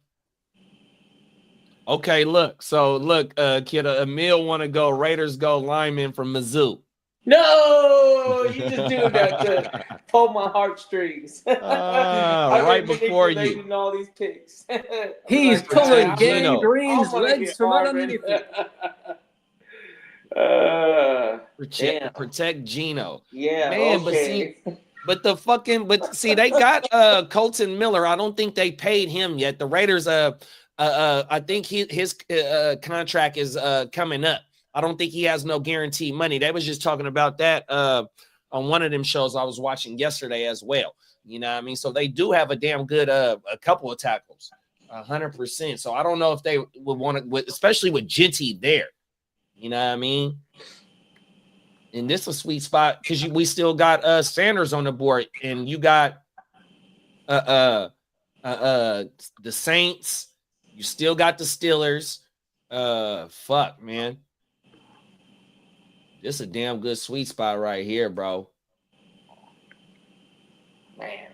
Okay, look. So look, kid, Emil want to go. Raiders go lineman from Mizzou. No, you just do that to pull my heartstrings. Right before you. Manipulating all these picks. He's Like, pulling protect Gang Geno. Green's I'm gonna legs get from Arvin. underneath it. Damn. Protect Geno. Yeah, Man, okay. but see, they got Colton Miller. I don't think they paid him yet. The Raiders, I think his contract is coming up. I don't think he has no guaranteed money. They was just talking about that on one of them shows I was watching yesterday as well. You know what I mean? So they do have a damn good a couple of tackles, 100%. So I don't know if they would want to, especially with Genty there. You know what I mean? And this is a sweet spot because we still got Sanders on the board, and you got the Saints. You still got the Steelers. Fuck, man. This is a damn good sweet spot right here, bro. Man.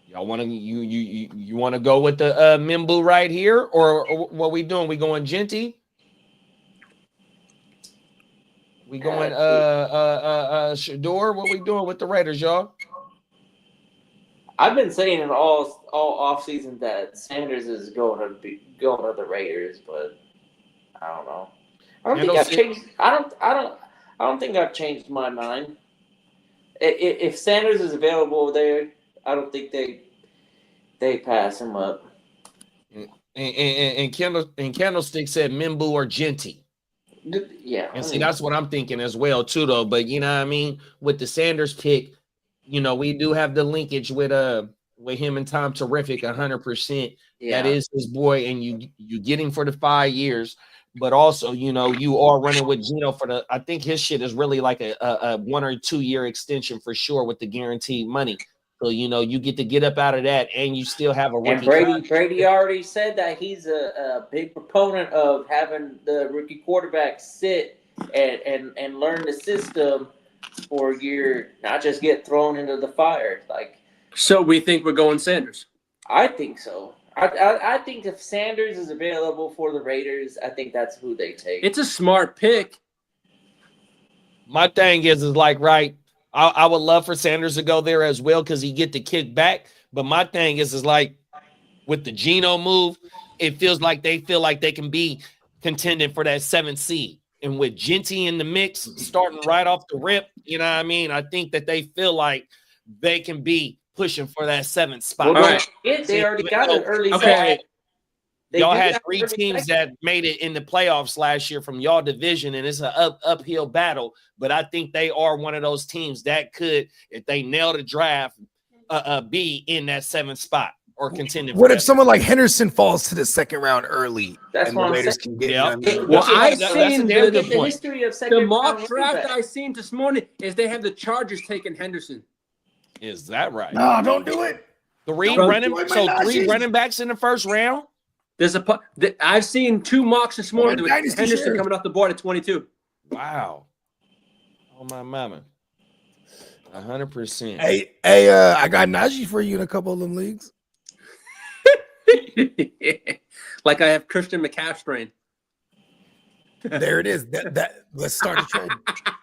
Y'all want to you want to go with the Mimbu right here, or what we doing? We going Genty? We going Shador? What we doing with the Raiders, y'all? I've been saying it all off season that Sanders is going to the Raiders, but I don't know. I don't think I've changed. I don't think I've changed my mind. If Sanders is available there, I don't think they pass him up. And Candlestick said Mimbu or Genty. Yeah, And see, that's what I'm thinking as well, too, though. But you know what I mean? With the Sanders pick, you know, we do have the linkage with him and Tom Terrific 100%. Yeah. That is his boy, and you get him for the 5 years. But also, you know, you are running with Geno for I think his shit is really like a 1 or 2 year extension for sure with the guaranteed money. So, you know, you get to get up out of that, and you still have a rookie. And Brady already said that he's a big proponent of having the rookie quarterback sit and learn the system for a year, not just get thrown into the fire. Like, So we think we're going Sanders. I think so. I think if Sanders is available for the Raiders, I think that's who they take. It's a smart pick. My thing is like, right, I would love for Sanders to go there as well because he get the kick back. But my thing is like with the Geno move, it feels like they can be contending for that 7th seed. And with Genty in the mix, starting right off the rip, you know what I mean? I think that they feel like they can be pushing for that 7th spot. Well, right. They already got an early Okay. Y'all had 3 teams that made it in the playoffs last year from y'all division, and it's an uphill battle. But I think they are one of those teams that could, if they nail the draft, be in that 7th spot or contending. What if someone like Henderson falls to the 2nd round early? That's and what the I'm Raiders saying. can get Yeah. him? Well, That's a seen damn the good point. history of second The mock round draft running I seen this morning is they have the Chargers taking Henderson. Is that right? No, don't do it. 3 Don't running, do it, so my 3 Nazis. running backs in the 1st round. I've seen 2 mocks this morning with Dynasty Henderson shares. coming off the board at 22. Wow. Oh my mama. 100%. Hey, I got Najee for you in a couple of them leagues. Like I have Christian McCaffrey. There it is. Let's start the trade.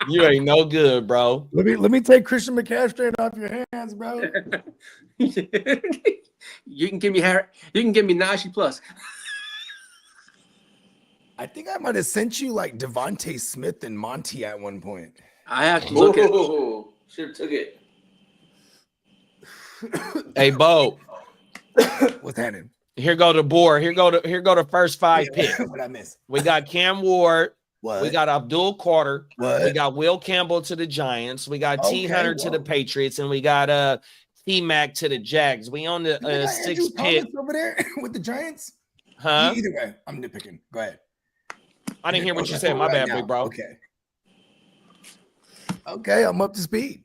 You ain't no good, bro. Let me take Christian McCaffrey off your hands, bro. You can give me Najee plus. I think I might have sent you like Devontae Smith and Monty at one point. I have to look at Should have took it. Hey, Bo. What's happening? Here go the board. Here go the first 5 picks. What I miss? We got Cam Ward. What? We got Abdul Carter. What? We got Will Campbell to the Giants. We got T. Okay, Hunter to the whoa. Patriots, and we got T. Mac to the Jags. We on the Andrew 6th pick, Thomas over there with the Giants. huh? Either way, I'm nitpicking. Go ahead. I didn't hear what you Okay, said. My right bad, now. big bro. Okay. Okay, I'm up to speed.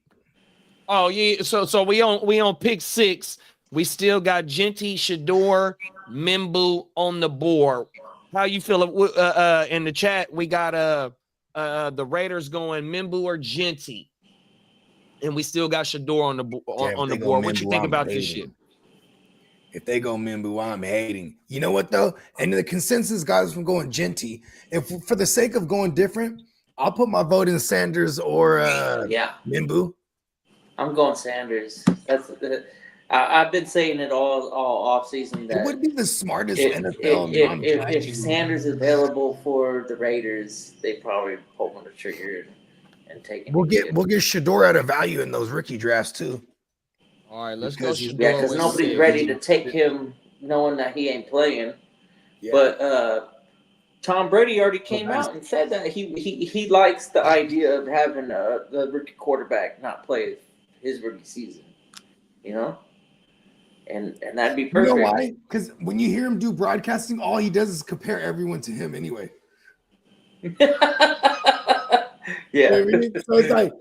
Oh yeah, so we on pick 6. We still got Genty, Shador, Mimbu on the board. How you feel? In the chat, we got the Raiders going Mimbu or Genty, and we still got Shador on the on the board. What you think about this shit? If they go Mimbu, I'm hating. You know what though? And the consensus guys from going Genty. If for the sake of going different, I'll put my vote in Sanders or Yeah, Mimbu. I'm going Sanders. I've been saying it all off season It that would be the smartest NFL. if Sanders is available for the Raiders, they probably pull the trigger and take him. We'll get Shador at a value in those rookie drafts too. All right, let's Because go. he's- Shador Yeah, because with nobody's 6. ready to take him knowing that he ain't playing. Yeah. But Tom Brady already came out and said that he likes the idea of having the rookie quarterback not play his rookie season. You know? And that'd be You perfect. know why? Because when you hear him do broadcasting, all he does is compare everyone to him anyway. You know Yeah. what I mean? So it's like,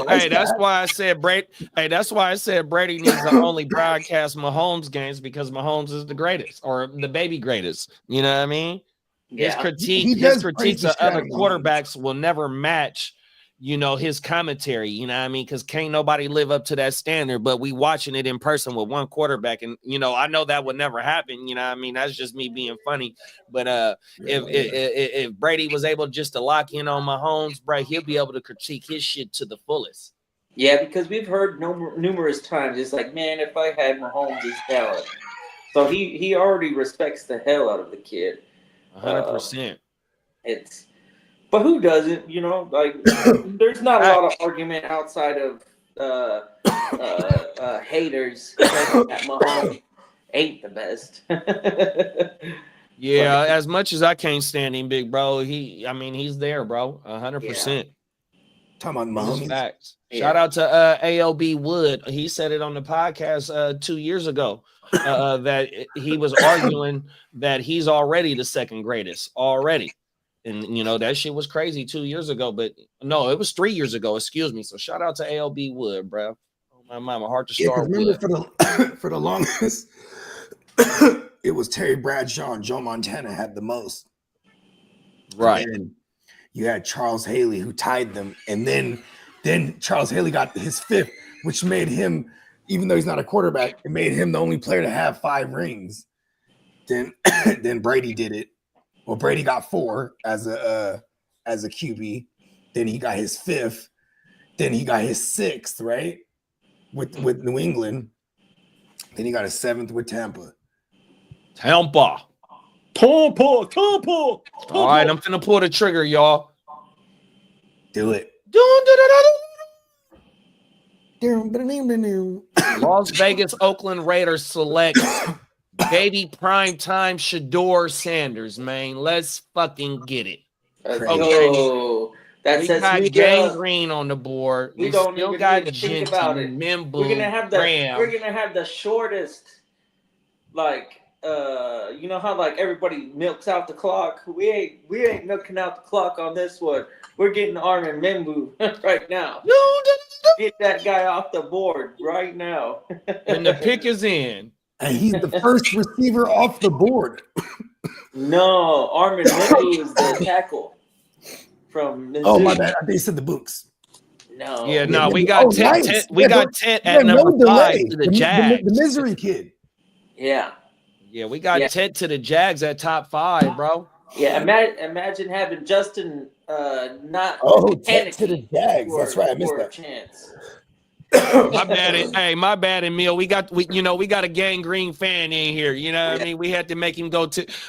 Hey, that's why I said Brady. Hey, that's why I said Brady needs to only broadcast Mahomes games because Mahomes is the greatest or the baby greatest. You know what I mean? His Yeah. He his does critiques praise the of other shit out of Mahomes. quarterbacks will never match, his commentary. You know what I mean? Because can't nobody live up to that standard. But we watching it in person with one quarterback, and I know that would never happen. You know what I mean? That's just me being funny. But if Brady was able just to lock in on Mahomes, bro, he'll be able to critique his shit to the fullest. Yeah, because we've heard numerous times. It's like, man, if I had Mahomes' talent. So he already respects the hell out of the kid. 100%. But who doesn't? Like there's not a lot of argument outside of haters that Mahomes ain't the best. Yeah, as much as I can't stand him, big bro, he's there, bro. 100%. talking about Those Mahomes. facts. Yeah. Shout out to ALB Wood. He said it on the podcast 2 years ago that he was arguing that he's already the second greatest already. And, that shit was crazy 2 years ago, but no, it was 3 years ago. Excuse me. So shout out to ALB Wood, bro. Oh, my mama, hard to Yeah, 'cause start remember with. for the longest, it was Terry Bradshaw and Joe Montana had the most. Right. And you had Charles Haley who tied them, and then Charles Haley got his 5th, which made him, even though he's not a quarterback, it made him the only player to have 5 rings. Then Brady did it. Well, Brady got 4 as a QB. Then he got his 5th. Then he got his 6th, right? With New England. Then he got his 7th with Tampa. Tampa. All right, I'm finna pull the trigger, y'all. Do it. Las Vegas, Oakland Raiders select baby primetime Shador Sanders, man. Let's fucking get it. Oh, that We says got we Gangrene on the board. we We don't still even got need to think Genty, about it. Mimbu, we're gonna have Graham. the shortest, like you know how like everybody milks out the clock. We ain't milking out the clock on this one. We're getting Armin Mimbu right now. Get that guy off the board right now. And the pick is in. And he's the first receiver off the board. No, Armin Mimbu is the tackle from Mizzou. Oh, my bad. I think you said the Books. No. Yeah, no, we got Tet. nice. We Yeah, got Tet at no number 5 delay. to the Jags. The misery kid. Yeah. Yeah, we got Yeah. Tet to the Jags at top 5, bro. Yeah. Imagine having Justin not Tet to the Jags. That's right. I missed for a that. chance. My bad, Emil. We got a Gangrene fan in here. You know what I mean? We had to make him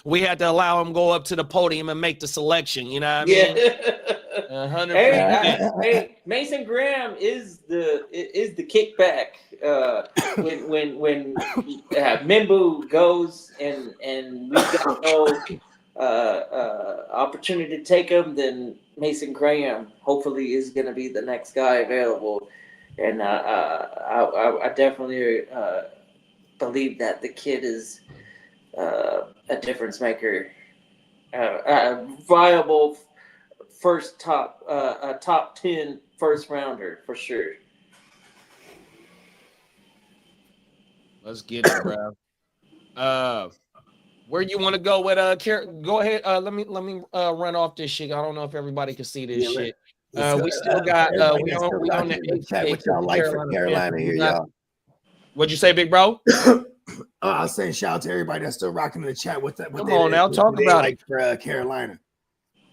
we had to allow him go up to the podium and make the selection. You know what I mean? Yeah. Hey, Mason Graham is the kickback when Mimbu goes and we got no opportunity to take him, then Mason Graham hopefully is going to be the next guy available, and I definitely believe that the kid is a difference maker, a viable top 10 first rounder for sure. Let's get it, bro. Where you want to go with go ahead. Let me run off this shit. I don't know if everybody can see this shit. We still got we on the chat. What y'all like for Carolina here, y'all? What'd you say, big bro? I was saying shout out to everybody that's still rocking in the chat with that. Come on now, talk about it for Carolina.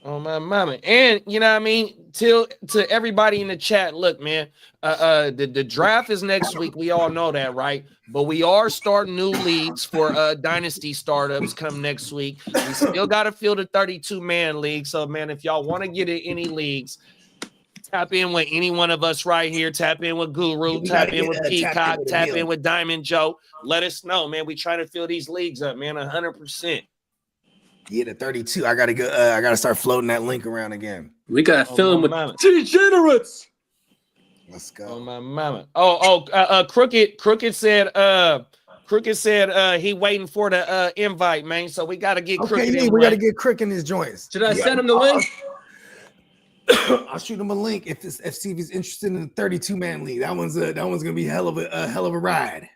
Oh my mama. And you know what I mean? To everybody in the chat, look, man, the draft is next week. We all know that, right? But we are starting new leagues for dynasty startups come next week. We still got to fill the 32-man league. So, man, if y'all want to get in any leagues, tap in with any one of us right here. Tap in with Guru, tap in with Peacock, tap in with Diamond Joe. Let us know, man. We trying to fill these leagues up, man, 100%. Yeah, the 32. I gotta go. I gotta start floating that link around again. We gotta fill him with degenerates. Let's go. Oh my mama. Crooked said he waiting for the invite, man. So we gotta get Crooked. Yeah, we gotta get Crook in his joints. Should I send him the link? I'll shoot him a link if he's interested in the 32-man league. That one's gonna be a hell of a ride.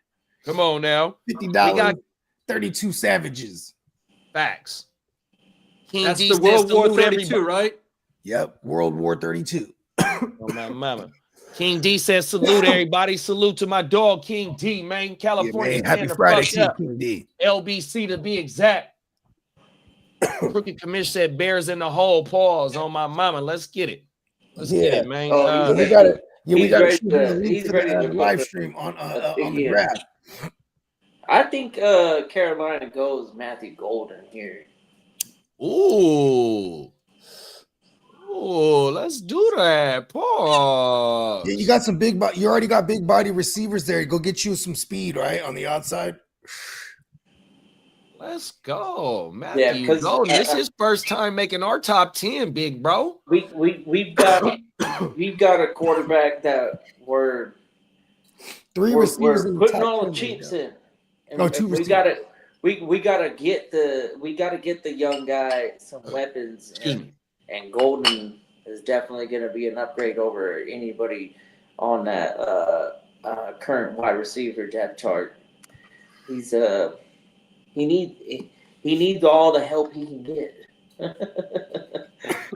Come on now. $50. 32 savages. Facts. That's the World War 32, right? Yep, World War 32. Oh my mama. King D says salute everybody. Salute to my dog King D, man. California. Yeah, man. Happy Friday to you, King D. LBC to be exact. Crooked Commish said bears in the hole. Pause on my mama. Let's get it. Let's get it, man. We got it. Yeah, we got to shoot the live stream on the draft. I think Carolina goes Matthew Golden here. Ooh, let's do that. Pause. Yeah, you got some big body. You already got big body receivers there. Go get you some speed, right, on the outside. Let's go, Matthew Golden. This is his first time making our top 10, big bro. We've got a quarterback that we're receivers. We're putting all the cheats in. And two we gotta get the young guy some weapons, and Golden is definitely going to be an upgrade over anybody on that current wide receiver depth chart. He needs all the help he can get.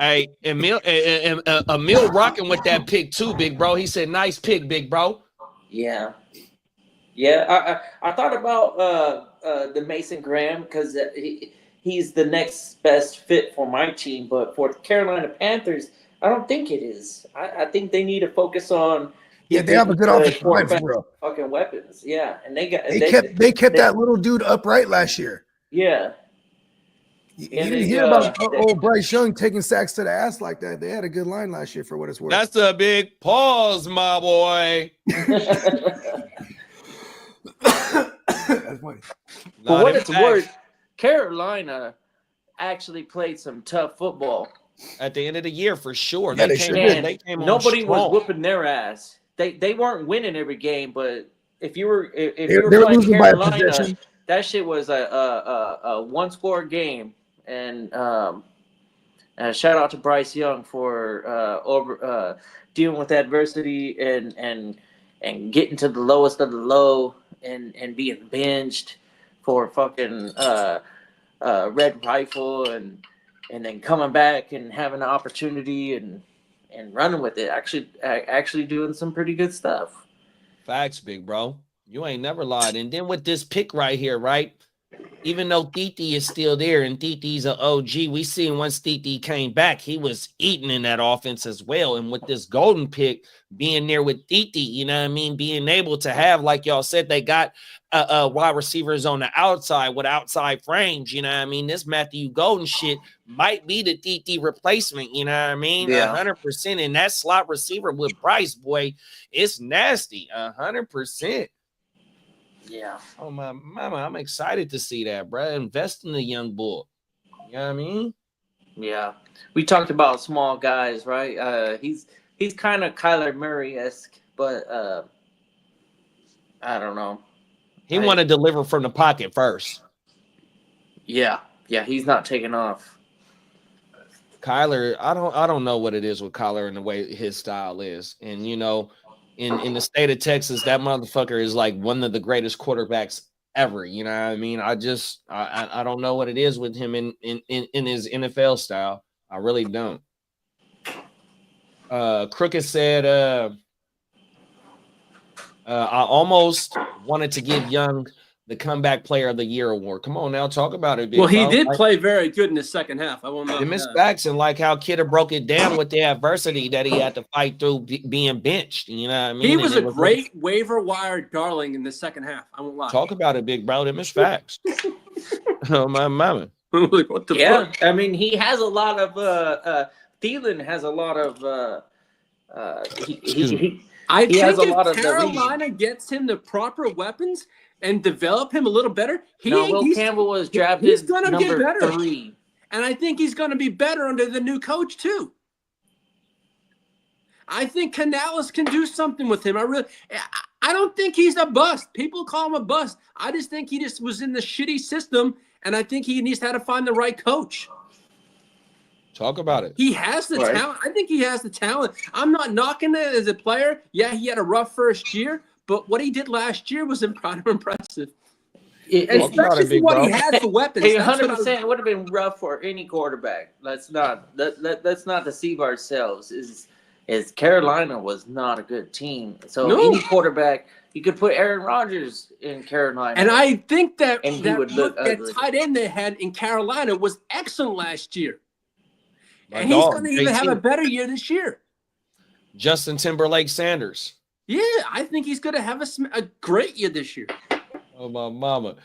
Hey, Emil rocking with that pick too, big bro. He said, "Nice pick, big bro." Yeah. I thought about the Mason Graham because he's the next best fit for my team, but for the Carolina Panthers, I don't think it is. I think they need to focus on. Yeah, they have a good offensive line, bro. Fucking weapons, yeah, and they kept that little dude upright last year. Yeah. You didn't hear about old Bryce Young taking sacks to the ass like that. They had a good line last year for what it's worth. That's a big pause, my boy. That's funny. For what it's worth, Carolina actually played some tough football at the end of the year for sure. Yeah, they came nobody was whooping their ass. They weren't winning every game, but if you were playing Carolina, that shit was a one-score game. And shout out to Bryce Young for dealing with adversity and getting to the lowest of the low and being benched for fucking Red Rifle and then coming back and having an opportunity and running with it. Actually doing some pretty good stuff. Facts, big bro. You ain't never lied. And then with this pick right here, right? even though Titi is still there and Titi's an OG, we seen once Titi came back, he was eating in that offense as well. And with this golden pick being there with Titi, you know what I mean, being able to have, like y'all said, they got wide receivers on the outside with outside frames, you know what I mean? This Matthew Golden shit might be the Titi replacement, you know what I mean? Yeah. 100%. And that slot receiver with Bryce, boy, it's nasty, 100%. Yeah. Oh my mama, I'm excited to see that, bro. Invest in the young bull. You know what I mean? Yeah. We talked about small guys, right? He's kind of Kyler Murray-esque, but I don't know. He want to deliver from the pocket first. Yeah. Yeah, he's not taking off. Kyler, I don't know what it is with Kyler and the way his style is. And you know, in the state of Texas, that motherfucker is like one of the greatest quarterbacks ever. You know what I mean? I don't know what it is with him in his NFL style. I really don't. Crooked said, I almost wanted to give Young the comeback player of the year award. Come on now, talk about it. Well, he did play very good in the second half. I won't know. Miss facts, and like how Kidda broke it down with the adversity that he had to fight through being benched. You know what I mean? He was a great waiver wire darling in the second half. I won't lie. Talk about it, big bro. Them is facts. Oh my mama. What the fuck? I mean, he has a lot of Thielen has a lot of I he think has a if lot of the Carolina gets him the proper weapons and develop him a little better, Will Campbell was drafted he's gonna get number better. 3. And I think he's going to be better under the new coach too. I think Canales can do something with him. I don't think he's a bust. People call him a bust. I just think he just was in the shitty system, and I think he needs to find the right coach. Talk about it. He has the talent. I think he has the talent. I'm not knocking it as a player. Yeah, he had a rough first year, but what he did last year was kind of impressive. Especially for what he had for weapons. Hey, 100% would have been rough for any quarterback. Let's not deceive ourselves. Is Carolina was not a good team. So any quarterback, you could put Aaron Rodgers in Carolina. And I think that he would look ugly. That tight end they had in Carolina was excellent last year. And he's going to even have a better year this year. Justin Timberlake Sanders. Yeah, I think he's going to have a great year this year. Oh my mama.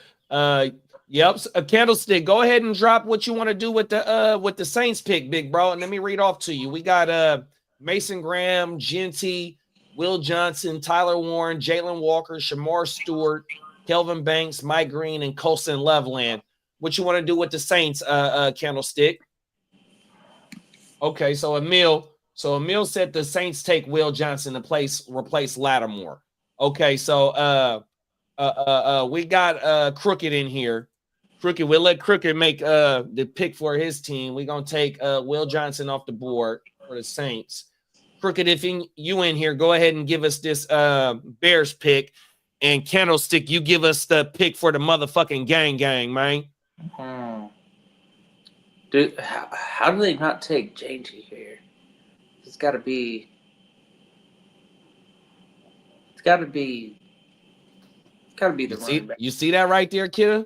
Yep. A Candlestick. Go ahead and drop what you want to do with the Saints pick, big bro. And let me read off to you. We got Mason Graham, Genty, Will Johnson, Tyler Warren, Jalen Walker, Shamar Stewart, Kelvin Banks, Mike Green, and Colson Loveland. What you want to do with the Saints, Candlestick? Okay, so Emil said the Saints take Will Johnson to replace Lattimore. Okay, so we got Crooked in here. Crooked, we'll let Crooked make the pick for his team. We're gonna take Will Johnson off the board for the Saints. Crooked, if you in here, go ahead and give us this Bears pick. And Candlestick, you give us the pick for the motherfucking gang, man. Dude, how do they not take JT here? It's got to be the running back. You see that right there, kiddo?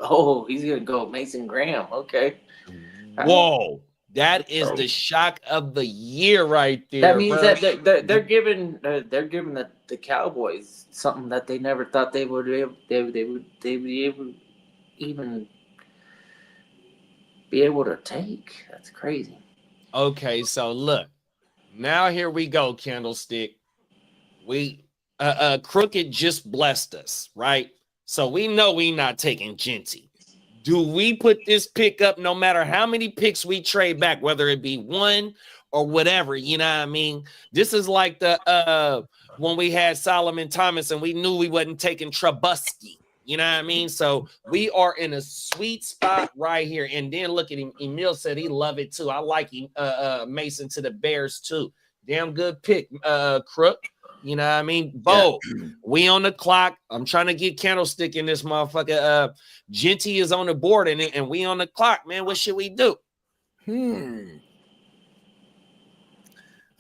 Oh, he's gonna go Mason Graham. Okay. Whoa, that is the shock of the year right there. That means that they're giving the Cowboys something that they never thought they would even be able to take. That's crazy. Okay, so look, now here we go, Candlestick. We Crooked just blessed us, right? So we know we not taking Genty. Do we put this pick up no matter how many picks we trade back, whether it be one or whatever? You know what I mean? This is like the when we had Solomon Thomas and we knew we wasn't taking Trubisky. You know what I mean? So we are in a sweet spot right here. And then look at him. Emil said he love it too. I like him, Mason to the Bears too. Damn good pick, Crook. You know what I mean? Bo, we on the clock. I'm trying to get Candlestick in this motherfucker. Genty is on the board and we on the clock, man. What should we do? I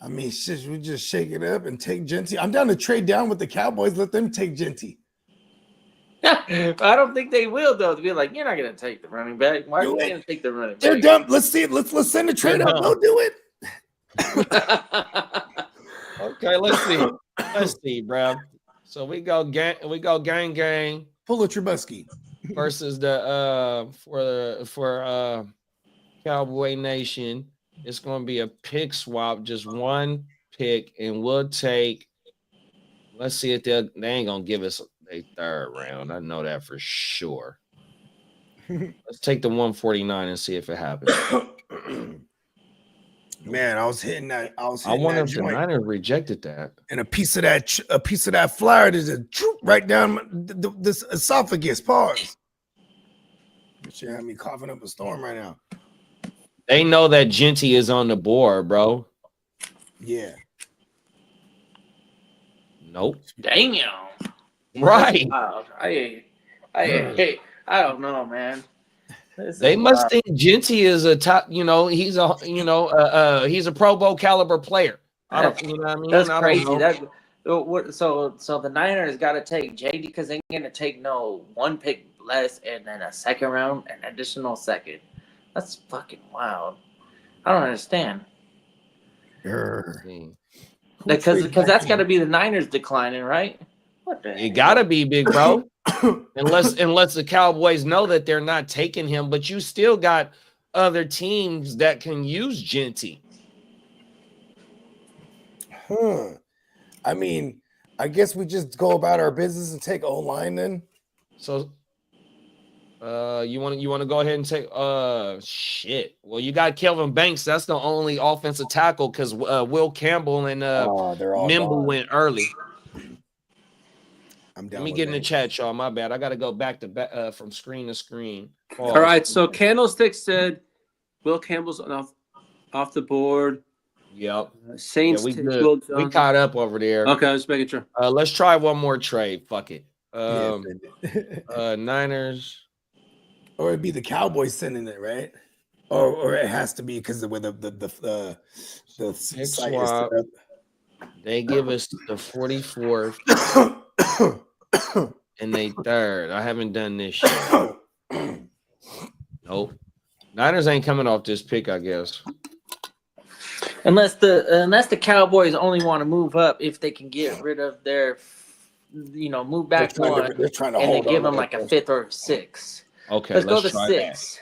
mean, shit, we just shake it up and take Genty. I'm down to trade down with the Cowboys. Let them take Genty. I don't think they will though. To be like, you're not gonna take the running back. Why are you gonna take the running They're back? dumb. Let's see it. Let's send a trade up. They'll do it. Okay, let's see. Let's see, bro. So we go gang. Pull a Trubisky. Versus the for Cowboy Nation. It's going to be a pick swap, just one pick, and we'll take. Let's see if they ain't gonna give us a third round. I know that for sure. Let's take the 149 and see if it happens. Man, I was hitting that. I wonder that if the joint, Niners rejected that. and a piece of that flyer just right down this esophagus. Pause. She had me coughing up a storm right now. They know that Genty is on the board, bro. Yeah. Nope. Damn. Right. Wow. I don't know, man. They must think Genty is a top. He's a Pro Bowl caliber player. I don't. You know what I mean? That's I don't crazy. know. So the Niners got to take JD because they're gonna take one pick less and then a second round, an additional second. That's fucking wild. I don't understand. Because that's got to be the Niners declining, right? What the It gotta be, big bro. unless the Cowboys know that they're not taking him, but you still got other teams that can use Genty. I mean, I guess we just go about our business and take O-line then. So you want to go ahead and take shit. Well, you got Kelvin Banks. That's the only offensive tackle because Will Campbell and they're all Nimble gone. went early. I'm down. Let me get in the chat, y'all. My bad. I got to go back to from screen to screen. Pause. All right. So Candlestick said Will Campbell's off the board. Yep. Saints. Yeah, we take good. Will We Johnson. caught up over there. Okay, I was making sure. Let's try one more trade. Fuck it. Yeah. Niners. Or it'd be the Cowboys sending it, right? Or it has to be because of where the Pick site is swap. set They give us the 44th up. and they third. I haven't done this yet. Nope. Niners ain't coming off this pick, I guess. Unless the Cowboys only want to move up if they can get rid of their, move back They're trying to and they hold give on them like a fifth or a sixth. Okay, Let's go to try 6. that.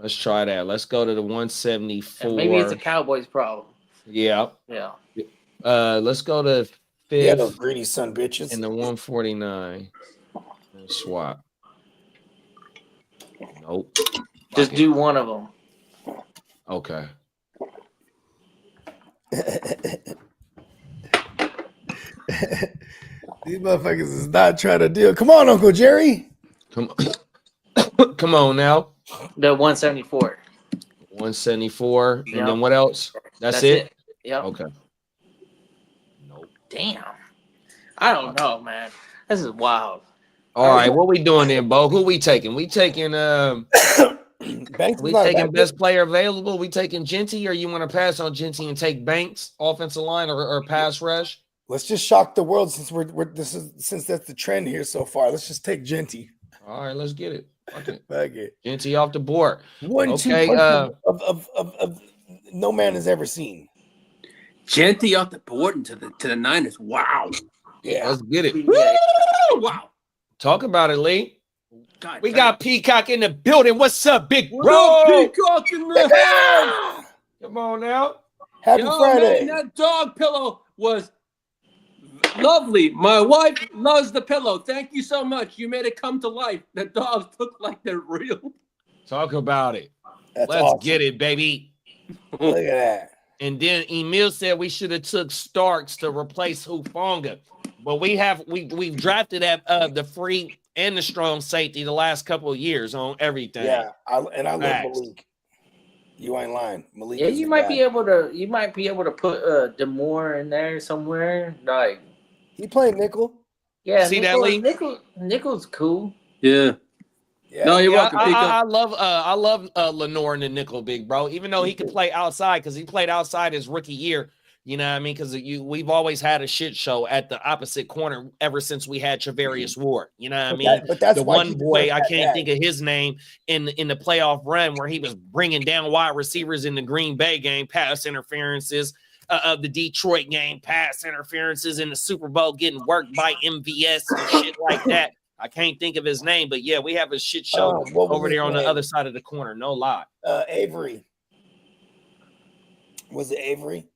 Let's try that. Let's go to the 174. And maybe it's a Cowboys problem. Yeah. Yeah. Let's go to Yeah, fifth those greedy son bitches. and the 149. And swap. Nope. Just do one of them. Okay. These motherfuckers is not trying to deal. Come on, Uncle Jerry. Come on now. The 174. 174. Yeah. And then what else? That's it? Yep. Okay. Nope. Damn. I don't know, man. This is wild. All right, what we doing then, Bo? Who we taking? We taking Banks we is not taking that best player available. We taking Genty, or you want to pass on Genty and take Banks, offensive line, or pass rush? Let's just shock the world since since that's the trend here so far. Let's just take Genty. All right, let's get it. Okay. Fuck it. Genty off the board. 1-2 Okay, punch of no man has ever seen. Genty off the board and to the Niners. Wow. Yeah. Let's get it. Woo! Wow. Talk about it, Lee. God, We got Peacock in the building. What's up, big What bro? up, Peacock in the house? Come on now. Happy Yo, Friday. man, that dog pillow was lovely. My wife loves the pillow. Thank you so much. You made it come to life. The dogs look like they're real. Talk about it. That's Let's awesome. get it, baby. Look at that. And then Emil said we should have took Starks to replace Hufanga. But we've drafted at the free and the strong safety the last couple of years on everything. Yeah, I love Facts. Malik. You ain't lying. Malik. Yeah, is you the might guy. be able to put Demore in there somewhere. Like, He playing nickel. yeah, See that, Lee? Nickel's cool. Yeah. Yeah. No, you're Yeah, welcome, Peacock. I love Lenore in the nickel, big bro. Even though he can play outside because he played outside his rookie year. You know what I mean? Because we've always had a shit show at the opposite corner ever since we had Travarius Ward. You know what I mean? But that's the why one he boy, deserves I that can't bag. think of his name in the playoff run where he was bringing down wide receivers in the Green Bay game, pass interferences. Of the Detroit game, pass interferences in the Super Bowl, getting worked by MVS and shit like that. I can't think of his name, but yeah, we have a shit show What was over his there on the name? other side of the corner. No lie. Avery. Was it Avery?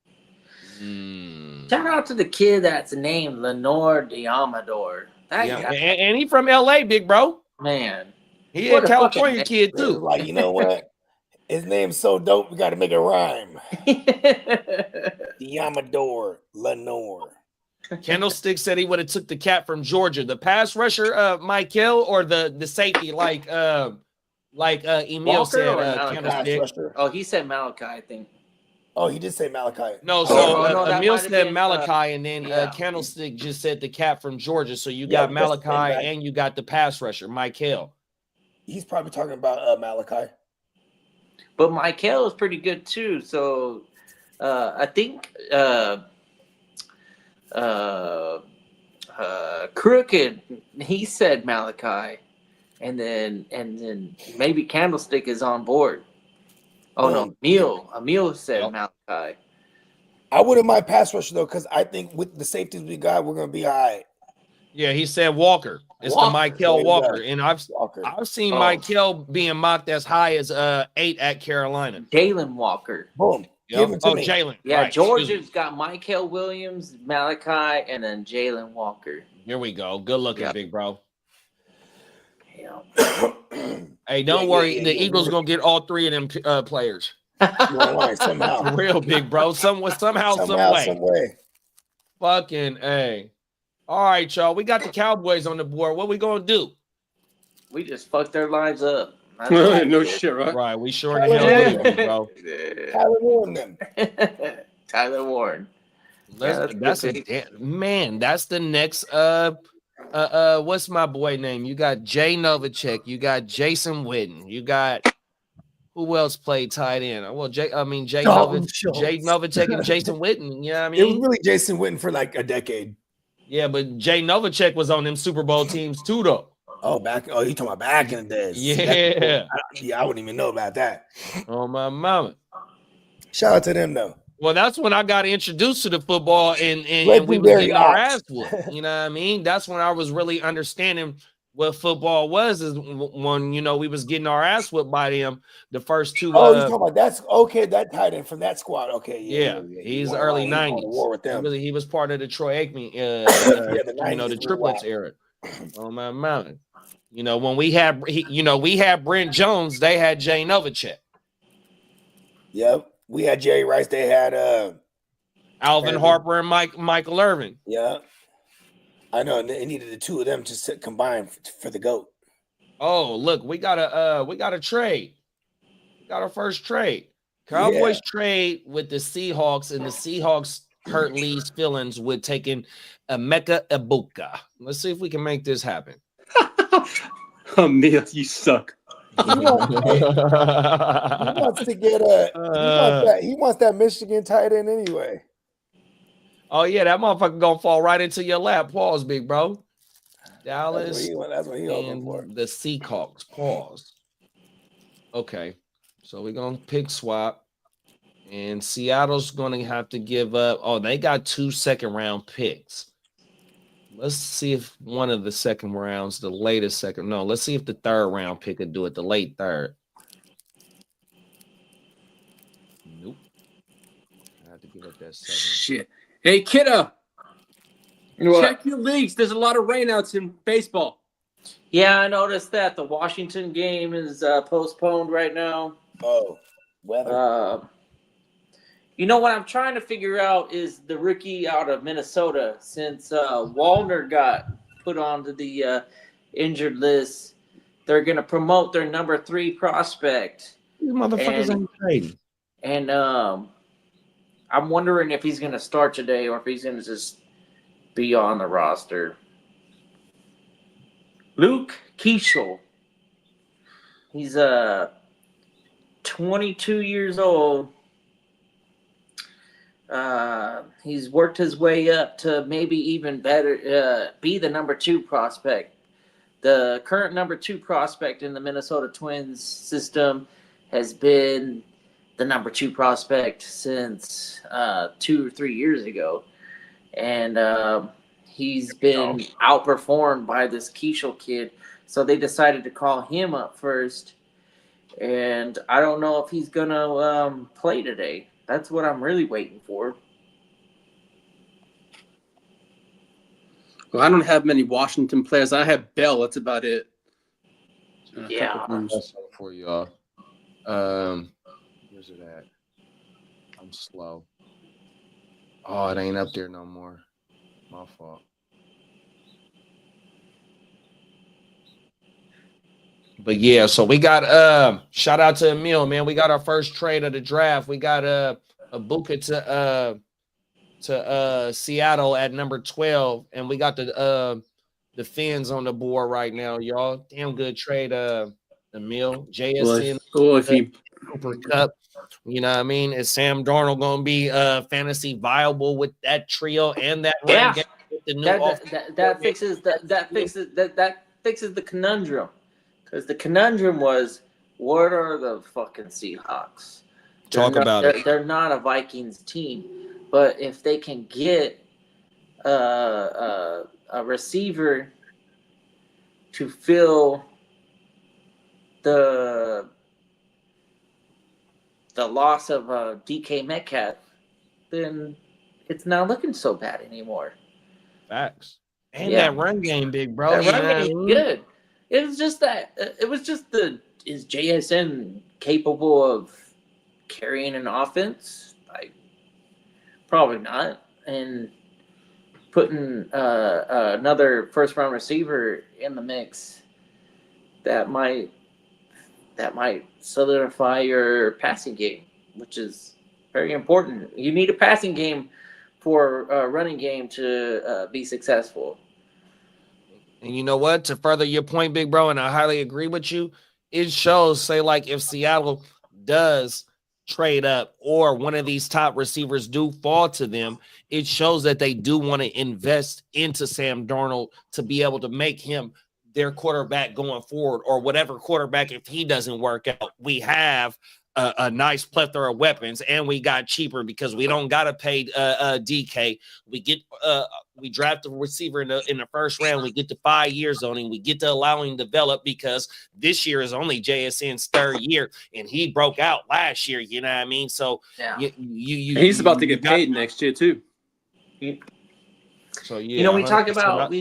Shout out to the kid that's named Lenore Diamador. That Yeah, guy, and he from LA, big bro. man. He What a a California fucking- kid It was too. like, you know what? His name's so dope, we got to make it rhyme. Diamador Lenore. Candlestick said he would have took the cat from Georgia. The pass rusher, Michael, or the safety, like Emil Walker said, or Malachi? Candlestick. Oh, he said Malachi, I think. Oh, he did say Malachi. No, Oh, so no, that Emil might have said been, Malachi, and then yeah. Candlestick just said the cat from Georgia. So you Yeah, got that's the same Malachi guy. and you got the pass rusher, Michael. He's probably talking about Malachi. But Michael is pretty good too. So I think Crooked, he said Malachi, and then maybe Candlestick is on board. Oh no, Emil said Yep. Malachi. I wouldn't mind pass rusher though, because I think with the safeties we got, we're gonna be all right. Yeah, he said Walker. It's Walker. the Michael There you Walker, go. and I've Walker. seen Oh. Michael being mocked as high as 8 at Carolina. Jalen Walker. Boom. Yep. Give him to Oh, me. Jalen. Yeah, Right, excuse me. Georgia's got Michael Williams, Malachi, and then Jalen Walker. Here we go. Good looking, Yeah. big bro. Yeah. Hey, don't Yeah, worry. yeah, The yeah. Eagles gonna get all 3 of them players. You're lying For somehow. real, big bro. Somehow, some way. Fucking hey. All right, y'all. We got the Cowboys on the board. What we gonna do? We just fucked their lives up. That's No all. shit, right? Right, we sure in the hell did, big bro. Tyler Warren them. Tyler Warren. That's good. man. That's the next. What's my boy name? You got Jay Novacek. You got Jason Witten. You got who else played tight end? Well, Jay Dalton Schultz. Novacek and Jason Witten. You know what I It was mean? really Jason Witten for like a decade. Yeah, but Jay Novacek was on them Super Bowl teams too, though. Oh, you talking about back in the days? Yeah. I wouldn't even know about that. Oh my mama. Shout out to them though. Well, that's when I got introduced to the football and we was Legendary getting our Ox. ass whooped. You know what I mean? That's when I was really understanding what football was, is when we was getting our ass whooped by them the first two. Oh, you talking about that's okay? That tight end from that squad. Okay, Yeah, he's early He went on 90s. to war with them. He was part of the Troy Aikman, the the 90s triplets were era. Oh my mountain. When we had we had Brent Jones, they had Jay Novacek. Yep, we had Jerry Rice. They had Alvin Irvin. Harper and Michael Irvin. yeah. I know, and they needed the two of them to combine for the GOAT. Oh, look, we got a trade. We got our first trade. Cowboys trade with the Seahawks, and the Seahawks hurt Lee's feelings with taking Emeka Egbuka. Let's see if we can make this happen. Emil, you suck. He wants to get he wants that Michigan tight end anyway. Oh yeah, that motherfucker gonna fall right into your lap. Pause, big bro. Dallas That's what he hoping and for. the Seahawks. Pause. Okay, so we're gonna pick swap, and Seattle's gonna have to give up. Oh, they got 2 second-round picks. Let's see if one of the second rounds, the latest second. No, let's see if the third round pick could do it. The late third. Nope. I have to give up that second. Shit. Hey, kiddo, What? check your leagues. There's a lot of rainouts in baseball. Yeah, I noticed that the Washington game is postponed right now. Oh, weather. What I'm trying to figure out is the rookie out of Minnesota, since Wallner got put onto the injured list. They're going to promote their number 3 prospect. These motherfuckers ain't trading. And I'm wondering if he's going to start today or if he's going to just be on the roster. Luke Keeschel. He's 22 years old. He's worked his way up to maybe even better, be the number 2 prospect. The current number 2 prospect in the Minnesota Twins system has been the number 2 prospect since 2 or 3 years ago. And he's been outperformed by this Keishel kid. So they decided to call him up first. And I don't know if he's going to play today. That's what I'm really waiting for. Well, I don't have many Washington players. I have Bell. That's about it. Yeah. That's all for y'all. Where's it at? I'm slow. Oh, it ain't up there no more. My fault. But yeah, so we got shout out to Emil, man. We got our first trade of the draft. We got Ibuka to Seattle at number 12, and we got the Fins on the board right now, y'all. Damn good trade, Emil. JSN Cooper Cup. You know what I mean? Is Sam Darnold gonna be fantasy viable with that trio and that run game with the new that fixes the conundrum. Because the conundrum was, what are the fucking Seahawks? They're not a Vikings team, but if they can get a receiver to fill the loss of DK Metcalf, then it's not looking so bad anymore. Facts. And that run game, big bro. That run game is good. It was just is JSN capable of carrying an offense? Probably not. And putting another first-round receiver in the mix, that might solidify your passing game, which is very important. You need a passing game for a running game to be successful. And you know what? To further your point, big bro, and I highly agree with you, it shows, say, like if Seattle does trade up or one of these top receivers do fall to them, it shows that they do want to invest into Sam Darnold to be able to make him their quarterback going forward, or whatever quarterback, if he doesn't work out. We have a nice plethora of weapons, and we got cheaper because we don't got to pay DK. We draft a receiver in the first round. We get to 5 years on him. We get to allow him to develop because this year is only JSN's 3rd year, and he broke out last year. You know what I mean? So he's about to get paid next year too. So yeah, we talk about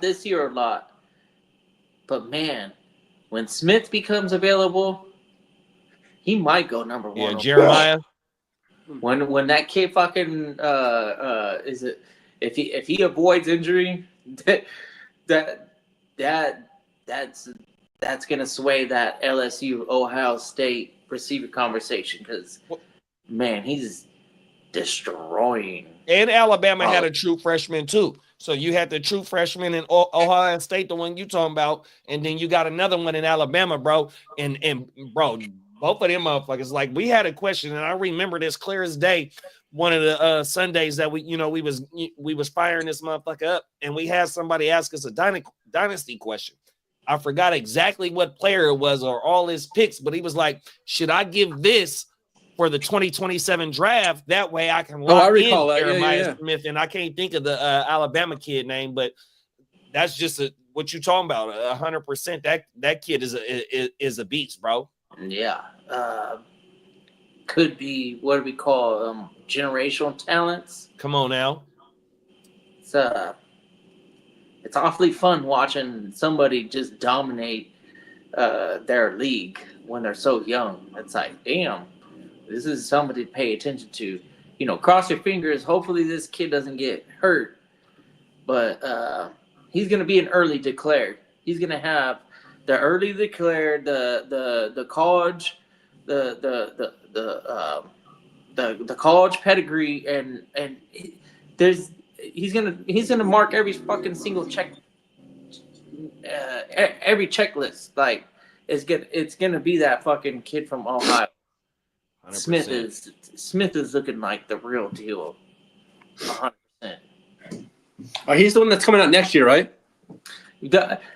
this year a lot, but man, when Smith becomes available, he might go number 1. Yeah, Jeremiah. When that kid fucking is it if he avoids injury, that's gonna sway that LSU Ohio State receiver conversation, because man, he's destroying. And Alabama had a true freshman too. So you had the true freshman in Ohio State, the one you talking about, and then you got another one in Alabama, bro. And bro, both of them motherfuckers. Like, we had a question, and I remember this clear as day. One of the Sundays that we was firing this motherfucker up, and we had somebody ask us a dynasty question. I forgot exactly what player it was or all his picks, but he was like, "Should I give this for the 2027 draft? That way I can lock in Jeremiah Smith." And I can't think of the Alabama kid name, but that's just what you talking about. 100%. That kid is a beast, bro. Yeah. Could be, what do we call generational talents? Come on now. It's awfully fun watching somebody just dominate their league when they're so young. It's like, damn, this is somebody to pay attention to. Cross your fingers. Hopefully this kid doesn't get hurt. But he's going to be an early declared. He's going to have the early declared, the college, the college pedigree, and he's gonna mark every fucking single check, every checklist. Like, it's gonna be that fucking kid from Ohio. 100%. Smith is looking like the real deal. 100%. Oh, he's the one that's coming out next year, right?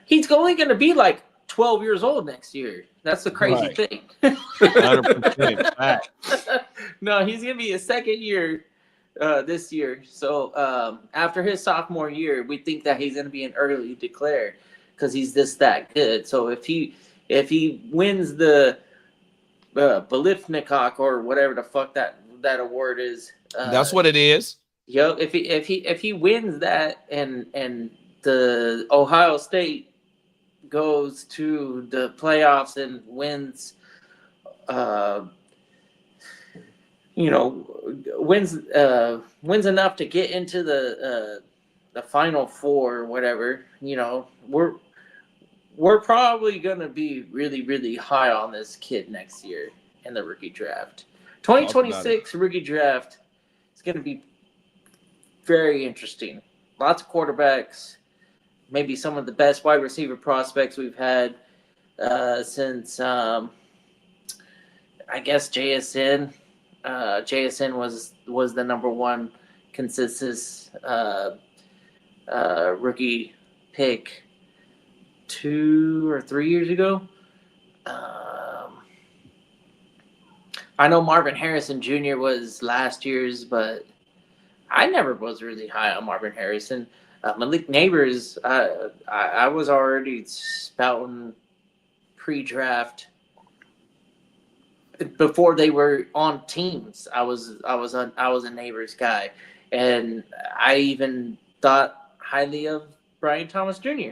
He's only going to be like 12 years old next year. That's the crazy thing. 100%. Fact. No, he's going to be his second year this year. So after his sophomore year, we think that he's going to be an early declare because he's that good. So if he wins the Bolifnikok or whatever the fuck that award is, That's what it is. Yo, if he wins that and the Ohio State goes to the playoffs and wins, wins enough to get into the Final Four or whatever, we're probably gonna be really, really high on this kid next year in the rookie draft. 2026 rookie draft is gonna be very interesting. Lots of quarterbacks, maybe some of the best wide receiver prospects we've had since I guess JSN. JSN was the number one consensus rookie pick 2 or 3 years ago. I know Marvin Harrison Jr. was last year's, but I never was really high on Marvin Harrison. Malik Neighbors, I was already spouting pre-draft before they were on teams. I was a Neighbors guy, and I even thought highly of Brian Thomas Jr.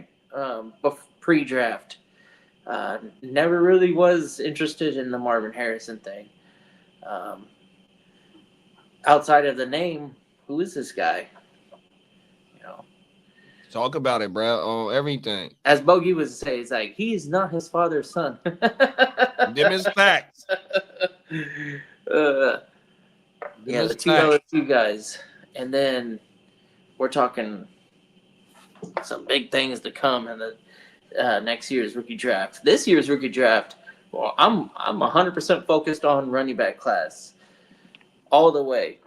Pre-draft. Never really was interested in the Marvin Harrison thing. Outside of the name, who is this guy? Talk about it, bro. On everything. As Bogey would say, it's like he's not his father's son. Them is facts. The two LSU guys, and then we're talking some big things to come in the next year's rookie draft. This year's rookie draft, well, I'm 100% focused on running back class all the way.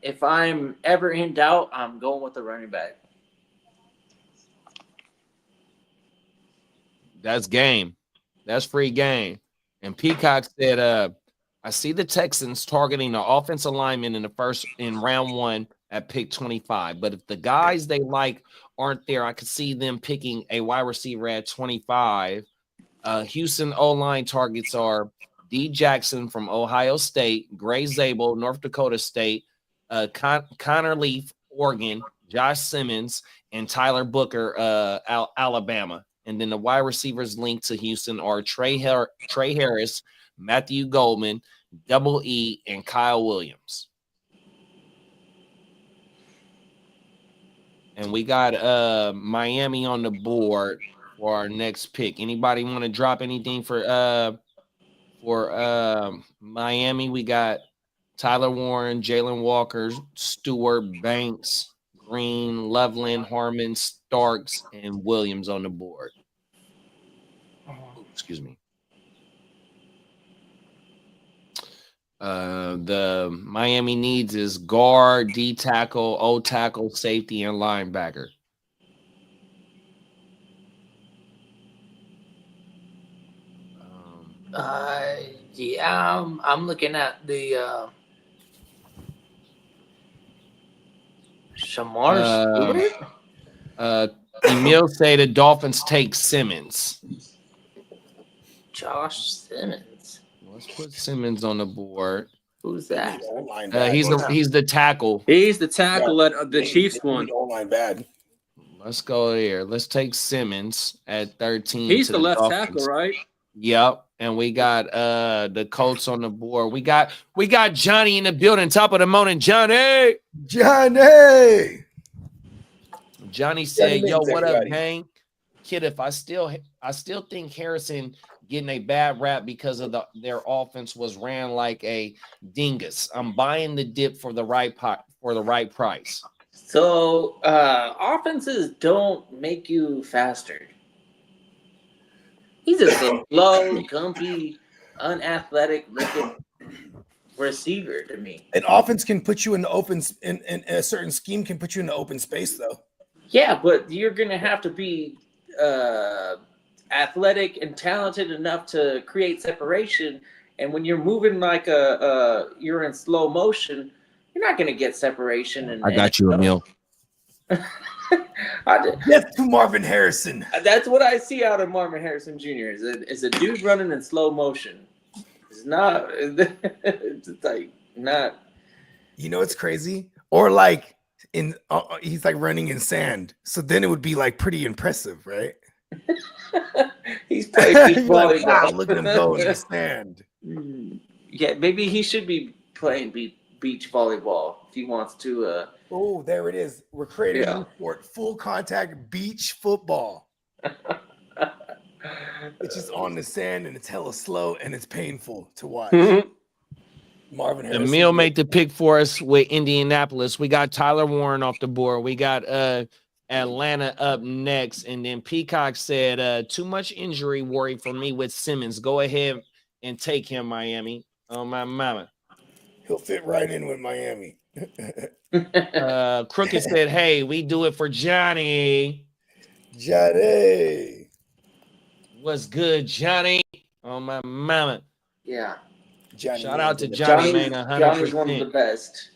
If I'm ever in doubt, I'm going with the running back. That's game. That's free game. And Peacock said, I see the Texans targeting the offensive lineman in round 1 at pick 25. But if the guys they like aren't there, I could see them picking a wide receiver at 25. Houston O-line targets are D. Jackson from Ohio State, Gray Zabel, North Dakota State, Connor Leaf, Oregon, Josh Simmons, and Tyler Booker, Alabama. And then the wide receivers linked to Houston are Trey Harris, Matthew Goldman, Double E, and Kyle Williams. And we got Miami on the board for our next pick. Anybody want to drop anything for Miami? We got Tyler Warren, Jalen Walker, Stewart, Banks, Green, Loveland, Harmon, Starks, and Williams on the board. Excuse me. The Miami needs is guard, D tackle, O tackle, safety, and linebacker. I'm looking at the Shamar Stewart. Emil say the Dolphins take Simmons. Josh Simmons. Let's put Simmons on the board. Who's that? He's the tackle. He's the tackle at the Chiefs one. O-line bad. Let's go there. Let's take Simmons at 13. He's to the left Dolphins. tackle, right? Yep. And we got the Colts on the board. We got Johnny in the building. Top of the morning, Johnny. Johnny said, "Yo, what up, Hank? Kid, if I still think Harrison getting a bad rap because of their offense was ran like a dingus. I'm buying the dip for the right price." So offenses don't make you faster. He's just a slow, gumpy, unathletic looking receiver to me. An offense can put you in the open, in a certain scheme can put you in the open space, though. Yeah, but you're gonna have to be athletic and talented enough to create separation. And when you're moving like you're in slow motion, you're not gonna get separation. And I got you, Emil. Death to Marvin Harrison. That's what I see out of Marvin Harrison Jr. is a dude running in slow motion. It's not. It's like not. You know, it's crazy. Or like he's like running in sand. So then it would be like pretty impressive, right? He's playing beach volleyball. Like, wow, look at him go in the sand. Yeah, maybe he should be playing beach volleyball if he wants to. Oh, there it is. We're creating a new sport, full contact beach football. It's just on the sand and it's hella slow and it's painful to watch. Marvin Harrison. Emil made the pick for us with Indianapolis. We got Tyler Warren off the board. We got Atlanta up next. And then Peacock said, too much injury worry for me with Simmons. Go ahead and take him, Miami. Oh, my mama. He'll fit right in with Miami. Crooked said, hey, we do it for Johnny. Johnny. What's good, Johnny? Oh, my mama. Yeah. Johnny. Shout out to Johnny, man. 100%. Johnny's one of the best.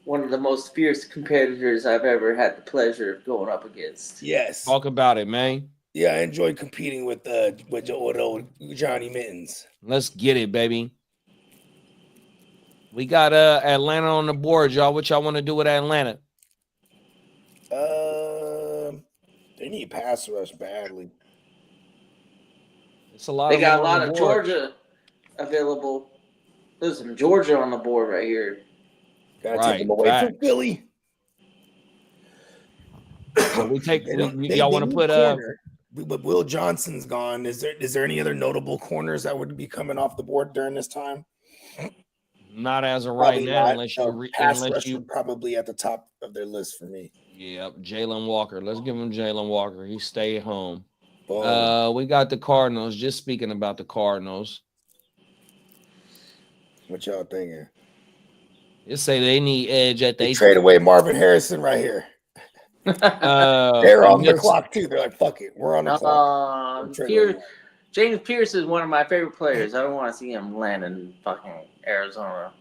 One of the most fierce competitors I've ever had the pleasure of going up against. Yes. Talk about it, man. Yeah, I enjoy competing with old Johnny Mittens. Let's get it, baby. We got Atlanta on the board, y'all. What y'all want to do with Atlanta? They need pass rush badly. It's a lot. They got a lot of Georgia available. There's some Georgia on the board right here. Gotta take them away from Philly. So we take. Y'all want to put But Will Johnson's gone. Is there any other notable corners that would be coming off the board during this time? Not as of right now, unless you probably at the top of their list for me. Yep, Jalen Walker. Let's give him Jalen Walker. He stay at home. We got the Cardinals. Just speaking about the Cardinals. What y'all thinking? Just say they need edge at they trade away Marvin Harrison right here. They're on the clock too. They're like, fuck it, we're on the clock. James Pierce is one of my favorite players. I don't want to see him land in fucking Arizona.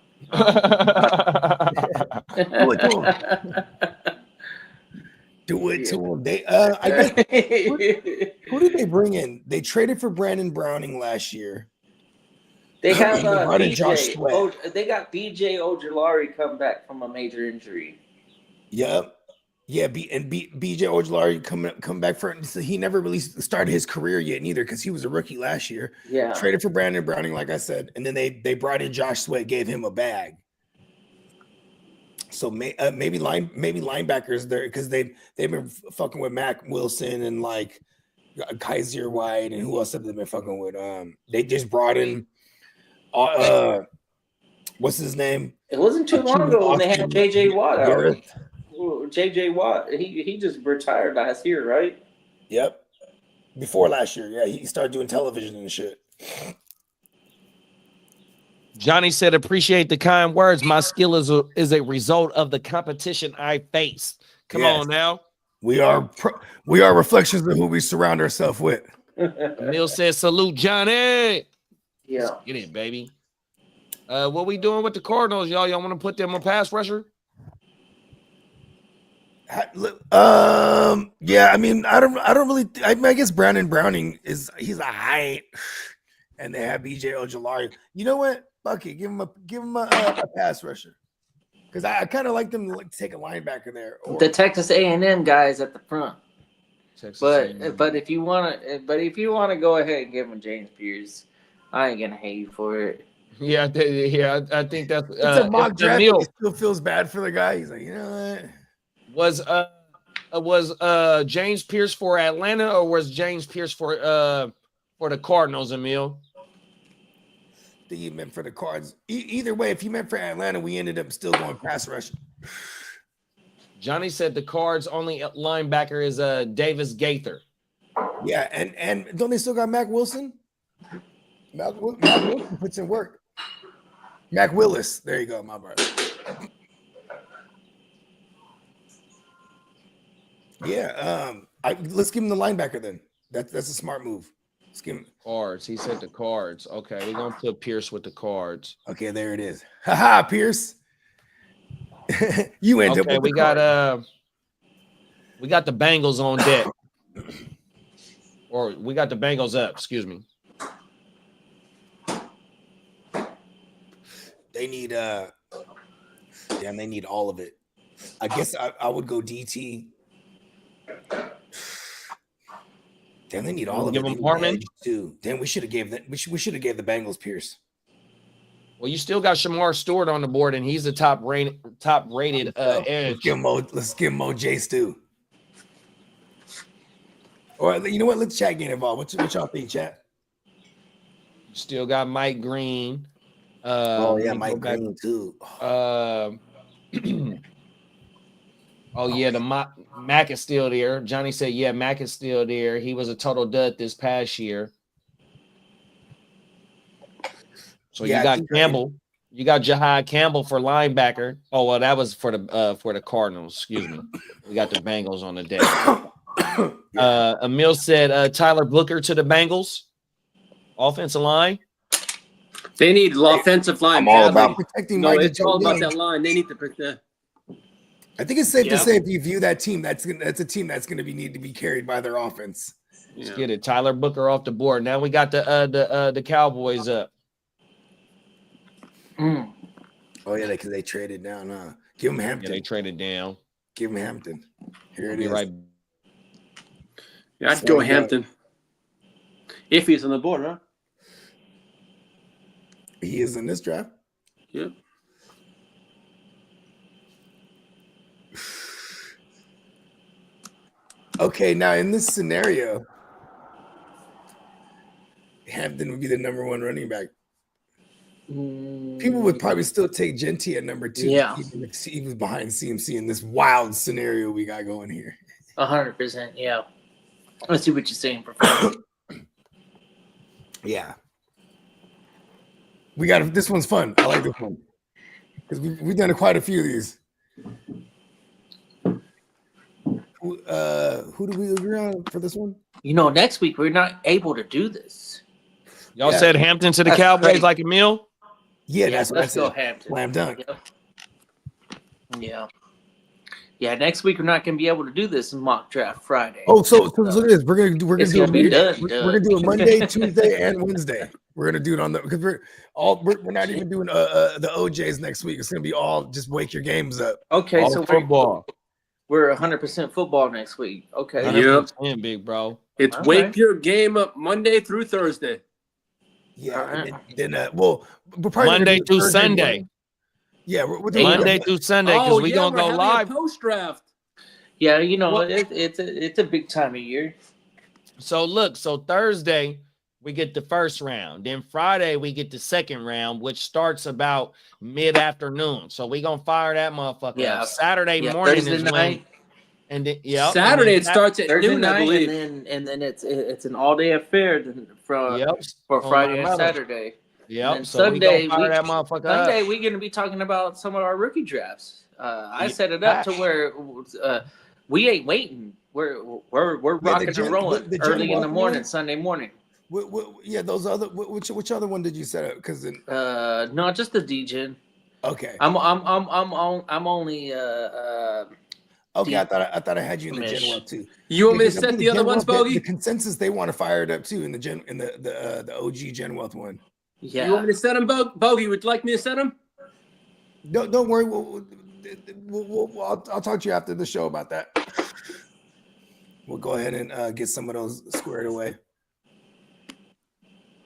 Do it to him. They, I guess, who did they bring in? They traded for Brandon Browning last year. They have BJ. They got BJ Ojulari come back from a major injury. Yep. Yeah, BJ Ojulari come back for it. So he never really started his career yet neither because he was a rookie last year. Yeah. Traded for Brandon Browning, like I said, and then they brought in Josh Sweat, gave him a bag. So maybe linebackers there because they've been fucking with Mac Wilson and like Kaiser White and who else have they been fucking with? They just brought in what's his name? It wasn't too long ago when they had JJ Watt out. JJ Watt, he just retired last year, right? Yep. Before last year, yeah, he started doing television and shit. Johnny said, appreciate the kind words. My skill is a result of the competition I face. Come on now. We are reflections of who we surround ourselves with. Emil says, salute, Johnny. Yeah. Let's get it, baby. What we doing with the Cardinals, y'all? Y'all want to put them on pass rusher? Yeah, I mean, I don't really. I guess Brandon Browning he's a height, and they have BJ Ojulari. You know what? Fuck it, give him a pass rusher because I kind of like them to take a linebacker there. The Texas A&M guys at the front. But if you want to go ahead and give him James Pierce, I ain't gonna hate you for it. Yeah, I think that's it's a mock draft. He still feels bad for the guy. He's like, you know what? Was James Pierce for Atlanta or was James Pierce for the Cardinals, Emil? I think he meant for the Cards. Either way, if he meant for Atlanta, we ended up still going pass rush. Johnny said the Cards' only linebacker is Davis Gaither. Yeah, and don't they still got Mac Wilson? Mac Wilson puts in work. Mac Willis. There you go, my brother. Yeah. Let's give him the linebacker then. That's a smart move. Let's give him. Cards. He said the Cards. Okay, we're gonna put Pierce with the Cards. Okay, there it is. Haha, Pierce. You end up Okay, with we the got Cards. we got the Bengals on deck. Or we got the Bengals up, excuse me. They need damn, they need all of it. I guess I would go DT. Damn, they need all of Give it. them They need Hartman? edge, too. Damn, we should have gave that. We should have gave the Bengals Pierce. Well, you still got Shamar Stewart on the board, and he's the top rated edge. Let's give Mo Jace too. Or you know what? Let's chat get involved. What y'all think, chat? Still got Mike Green. Oh yeah, let me Mike go back. Green too. Oh yeah, the Mac is still there. Johnny said, yeah, Mac is still there. He was a total dud this past year. So Yeah, you got Campbell. You got Jahad Campbell for linebacker. Oh well, that was for the Cardinals. Excuse me. We got the Bengals on the deck. Emil said Tyler Booker to the Bengals. Offensive line. They need offensive line. I'm all badly. about protecting No, Mike it's all about Joe. that line. They need to protect. I think it's safe to Yeah. say if you view that team, that's a team that's going to need to be carried by their offense. Let's get it. Tyler Booker off the board. Now we got the Cowboys up. Mm. Oh yeah, because they traded down. Give him Yeah, Hampton. they traded down. Give him Hampton. Here it Be is. right. Yeah, I'd So go we got- Hampton. If he's on the board, huh? He is in this draft. Yep. Okay, now in this scenario, Hampton would be the number one running back. People would probably still take Genty at number 2. Yeah. Even if he was behind CMC in this wild scenario we got going here. 100%. Yeah. I see what you're saying, Professor. Yeah. We got this one's fun. I like this one. Because we've done quite a few of these. Who do we agree on for this one? You know, next week we're not able to do this. Y'all Yeah. said Hampton to the That's Cowboys great. like Emil? Yeah, Yeah, that's what I let's go said. Hampton. Slam dunk. Yep. Yeah. Yeah, next week we're not going to be able to do this mock draft Friday. Oh, so look at this. We're gonna It's do gonna be done, we're done. gonna do it Monday, Tuesday, and Wednesday. We're gonna do it on the because we're not even doing the OJs next week. It's gonna be all just wake your games up. Okay, All so football. we're 100% football next week. Okay. Yeah. 100%, big bro. It's Okay. wake your game up Monday through Thursday. Yeah. Alright. And then well, we're probably gonna Monday do it through Thursday Sunday. morning. Yeah, we're doing Monday through Sunday, because we gonna go live. Post draft. Yeah, you know, What- it's a big time of year. So look, so Thursday we get the first round. Then Friday we get the second round, which starts about mid-afternoon. So we gonna fire that motherfucker Yeah. up. Saturday Yeah, morning Thursday is night. when, and then Saturday it starts at Thursday noon, I night, believe. and then it's an all day affair for Yep. for On Friday my and metal. Saturday. Yep. And So Sunday, we gonna fire that motherfucker Sunday up. we're going to be talking about some of our rookie drafts. I Yeah. set it up to where we ain't waiting. We're rocking Gen- and rolling the Gen early in the Walk morning, one? Sunday morning. yeah, those other which other one did you set up? Because No, just the DGen. okay, I'm only okay, I thought I had you in the Mish. Gen Walk too. You want me to Because I set think the other Gen ones, Wealth, Bogey? The consensus they want to fire it up too in the OG Gen Wealth one. yeah. You want me to set them, Bogey? Would you like me to set them? Don't worry. I'll talk to you after the show about that. We'll go ahead and get some of those squared away.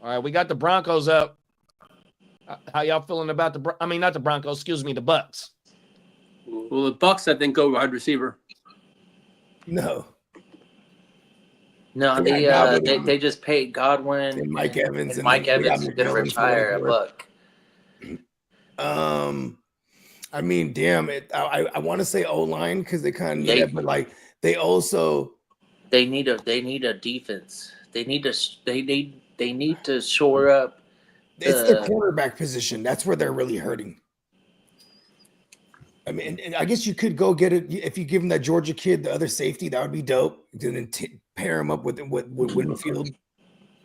All right, we got the Broncos up. How y'all feeling about not the Broncos, excuse me, the Bucks. Well, the Bucks, I think, go wide receiver. No, No, Yeah, Godwin. they just paid Godwin and Mike Evans and Mike then we got Evans is going to McMillan retire a 24. buck. I mean, damn it. I want to say O-line because they kind of need They- that, but like they also They need a defense. They need to shore up It's the cornerback position. That's where they're really hurting. I mean, and I guess you could go get it if you give him that Georgia kid, the other safety. That would be dope. Then pair him up with Winfield.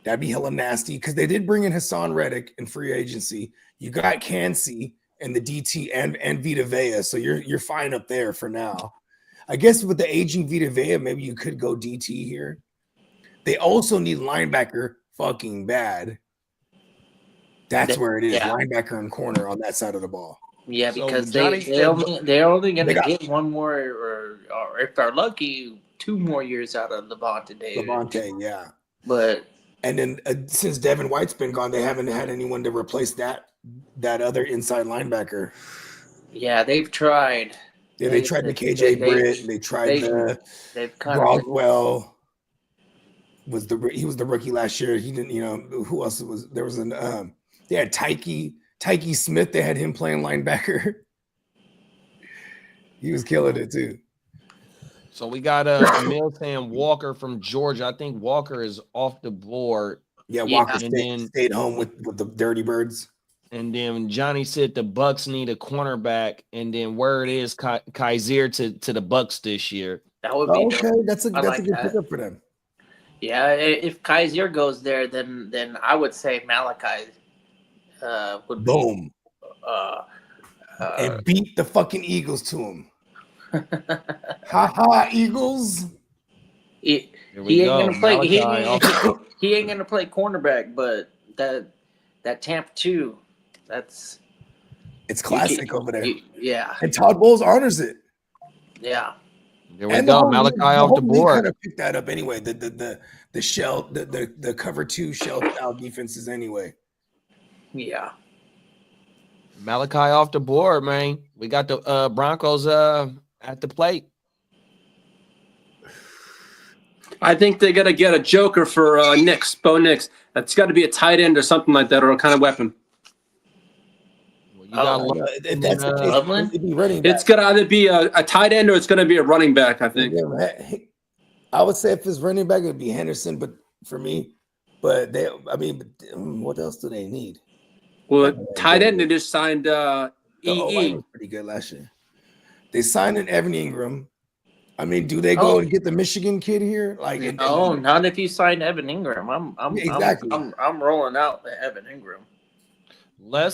That'd be hella nasty because they did bring in Hassan Reddick in free agency. You got Cansey and the DT and Vita Vea, so you're fine up there for now. I guess with the aging Vita Vea, maybe you could go DT here. They also need linebacker fucking bad. That's where it is. Yeah. Linebacker and corner on that side of the ball. Yeah, So because Johnny they're only going to got- get one more, or if they're lucky, 2 more years out of Levante David. Levante, yeah. But And then since Devin White's been gone, they haven't had anyone to replace that other inside linebacker. yeah, they've tried. Yeah, they tried the KJ Britt. They tried the They've kind of Broadwell. He was the rookie last year. He didn't, who else was there? Was they had Tyke Smith. They had him playing linebacker. He was killing it too. So we got Emil saying Walker from Georgia. I think Walker is off the board. Yeah, Yeah, Walker and stayed home with the Dirty Birds. And then Johnny said the Bucks need a cornerback. And then word is Kaiser to the Bucks this year. that would be Okay, dope. that's a like good that. pickup for them. Yeah, if Kaiser goes there, then I would say Malachi would be. Boom. Uh, And beat the fucking Eagles to him. Ha ha, Eagles. he Here we ain't go. gonna play. He Malachi he ain't gonna play cornerback, but that Tampa 2, that's It's classic over there. Yeah, And Todd Bowles honors it. yeah. There we And go. Malachi off the board. Kind of picked that up anyway. The shell, the cover 2 shell style defenses anyway. Yeah. Malachi off the board, man. We got the Broncos at the plate. I think they got to get a joker for Bo Nix. That's got to be a tight end or something like that, or a kind of weapon. Well, you got If that's the case, Loveland? it'd be running back. It's going to either be a tight end or it's going to be a running back, I think. I would say if it's running back, it'd be Henderson, but for me, what else do they need? Well, tight end, they just signed The O-line EE. was pretty good last year. They signed an Evan Ingram. I mean, do they go and get the Michigan kid here? No, not if you sign Evan Ingram. Exactly. I'm rolling out the Evan Ingram.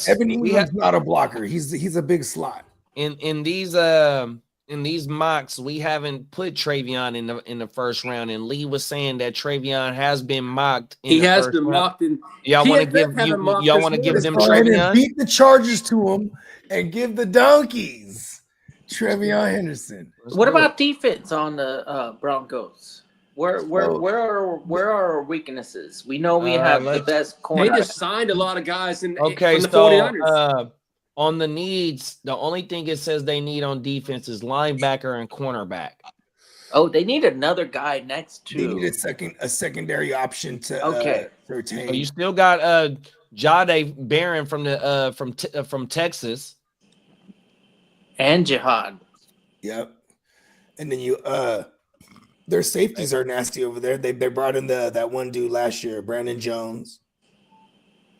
Evan Ingram's not a blocker. He's a big slot. in these mocks, we haven't put Travion in the first round, and Lee was saying that Travion has been mocked. He has been mocked. Y'all want to give PFF had him mocked y'all this want to give morning. them Go ahead and Travion? beat the Chargers to him and give the Donkeys Trevion Henderson. What about defense on the Broncos? Where are our weaknesses? We know we have the best They corner. just signed a lot of guys from the Okay, 49ers. so on the needs, the only thing it says they need on defense is linebacker and cornerback. Oh, they need another guy next They to. need a secondary option to retain. So you still got Jade Barron from Texas. And Jihad. Yep. And then their safeties are nasty over there. They brought in that one dude last year, Brandon Jones.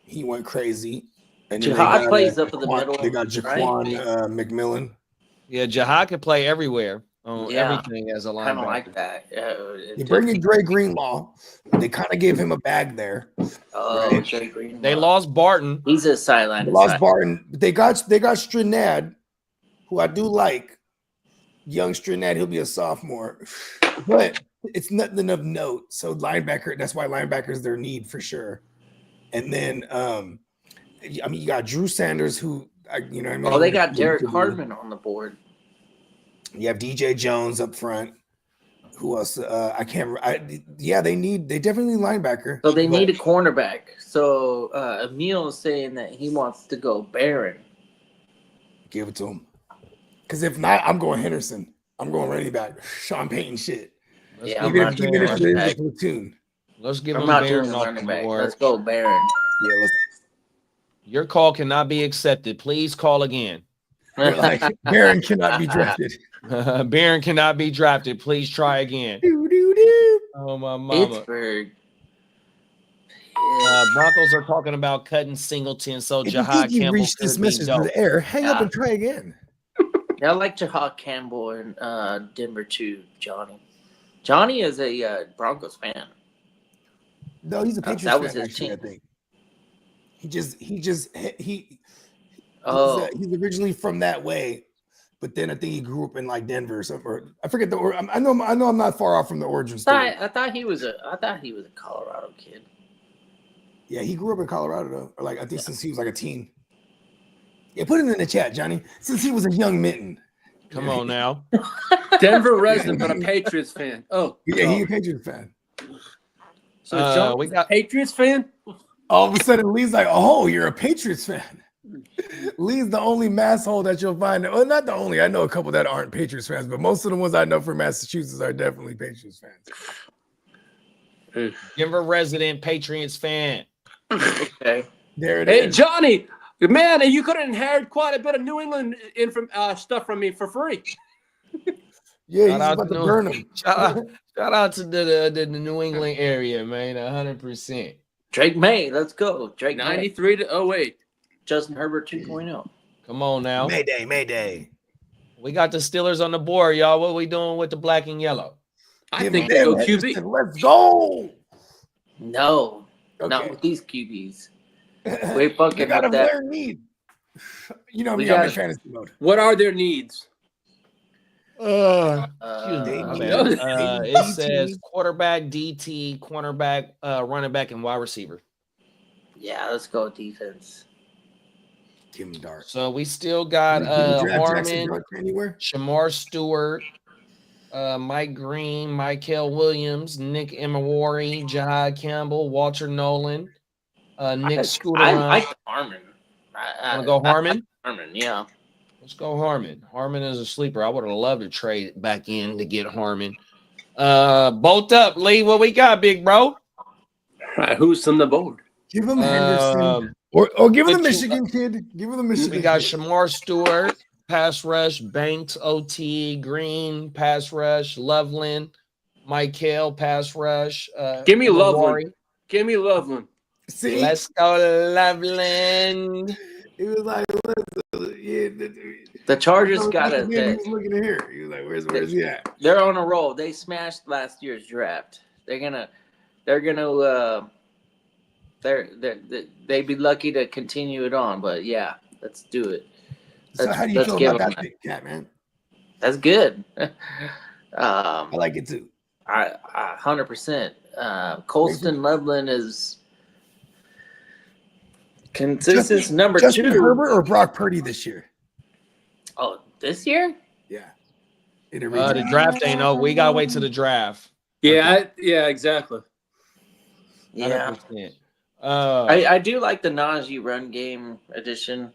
He went crazy. And then Jihad plays up in the Jaquan- middle, They got Jaquan McMillan. Yeah, Jihad can play everywhere on Yeah. everything as a Kind of linebacker. like that. They bring in Dre Greenlaw. They kind of gave him a bag there. Oh, Right. Jay Green. They lost Barton. He's a sideline. They lost Barton. But they got Strinad, who I do like. Young Strinad, he'll be a sophomore. But it's nothing of note. So linebacker, that's why linebackers their need for sure. And then you got Drew Sanders, who what I mean. Oh, they got Derek Hardman on the board. You have DJ Jones up front. Who else? I can't. They definitely need linebacker. So they need a cornerback. So Emil is saying that he wants to go Barron. Give it to him. Because if not, I'm going Henderson. I'm going running back. Sean Payton shit. Yeah, I'm Even not if doing it running is back. a platoon. Let's give I'm him not doing Barron the off running the back. board. Let's go Barron. Yeah, Your call cannot be accepted. Please call again. like Barron cannot be drafted. Barron cannot be drafted. Please try again. Doo, doo, doo. Oh my mama. Pittsburgh. Broncos are talking about cutting Singleton, so If you Jahad think you Campbell reached this could be message to dope. the air, hang up Yeah. and try again. Yeah, I like Jahad Campbell in Denver too, Johnny. Johnny is a Broncos fan. No, he's a That Patriots was fan. his Actually, I team. think Oh, he's originally from that way, but then I think he grew up in like Denver or something. Or, I forget I know I'm not far off from the origin story. I thought he was a Colorado kid. Yeah, he grew up in Colorado though. Or like I think since he was like a teen. Yeah, put it in the chat, Johnny. Since he was a young mitten. Come on now. Denver resident, but a Patriots fan. Oh, Yeah, he's a Patriots fan. so John we we got- got Patriots fan. All of a sudden, Lee's like, "Oh, you're a Patriots fan." Lee's the only masshole that you'll find. Well, not the only. I know a couple that aren't Patriots fans, but most of the ones I know from Massachusetts are definitely Patriots fans. Denver resident Patriots fan. Okay. There it Hey is. Johnny, man, you could have inherited quite a bit of New England stuff from me for free. Yeah, he's Shout out about to to New- burn him. Shout out to the New England area, man. 100%. Drake May, let's go. Drake May. 93 to 08. Justin Herbert 2.0. Come on now. Mayday. We got the Steelers on the board, y'all. What we doing with the black and yellow? I Give think him they go that. QB. Let's go. No, not Okay. with these QBs. We fucking You got a with that. player need. You know We me, I'm in got- fantasy mode. What are their needs? My They bad. need- It DT. says quarterback, DT, cornerback, running back, and wide receiver. Yeah, let's go defense. Kim Dart. So we still got Did you draft Jackson Harmon, Dart anywhere? Shamar Stewart, Mike Green, Michael Williams, Nick Emawari, Jahad Campbell, Walter Nolan, Nick I Scooter. like Harmon. Wanna go Harmon? Harmon, yeah. Let's go Harmon. Harmon is a sleeper. I would have loved to trade back in to get Harmon. Bolt up, Lee. What we got, big bro? All right, who's on the board? Give him Henderson. Um, Or give him the but you- Michigan kid. Give him the Michigan we got kid. Shamar Stewart, pass rush, Banks, OT, Green, pass rush, Loveland, Michael, pass rush. Give me Emawari. Loveland. Give me Loveland. See, Let's go, Loveland. he was like, The Chargers got He it. was looking at here. He was like, where's he at? They're on a roll. They smashed last year's draft. They'd be lucky to continue it on. But yeah, let's do it. So how do you let's feel give about him that pick, Cat, man? That's good. I like it too. I 100%. Colston Loveland is consensus number Justin 2. Herbert or Brock Purdy this year? Oh, this year? Yeah. In a The redraft. draft ain't over. We gotta wait till the draft. Yeah, yeah, exactly. Yeah. 100%. I do like the Najee run game edition.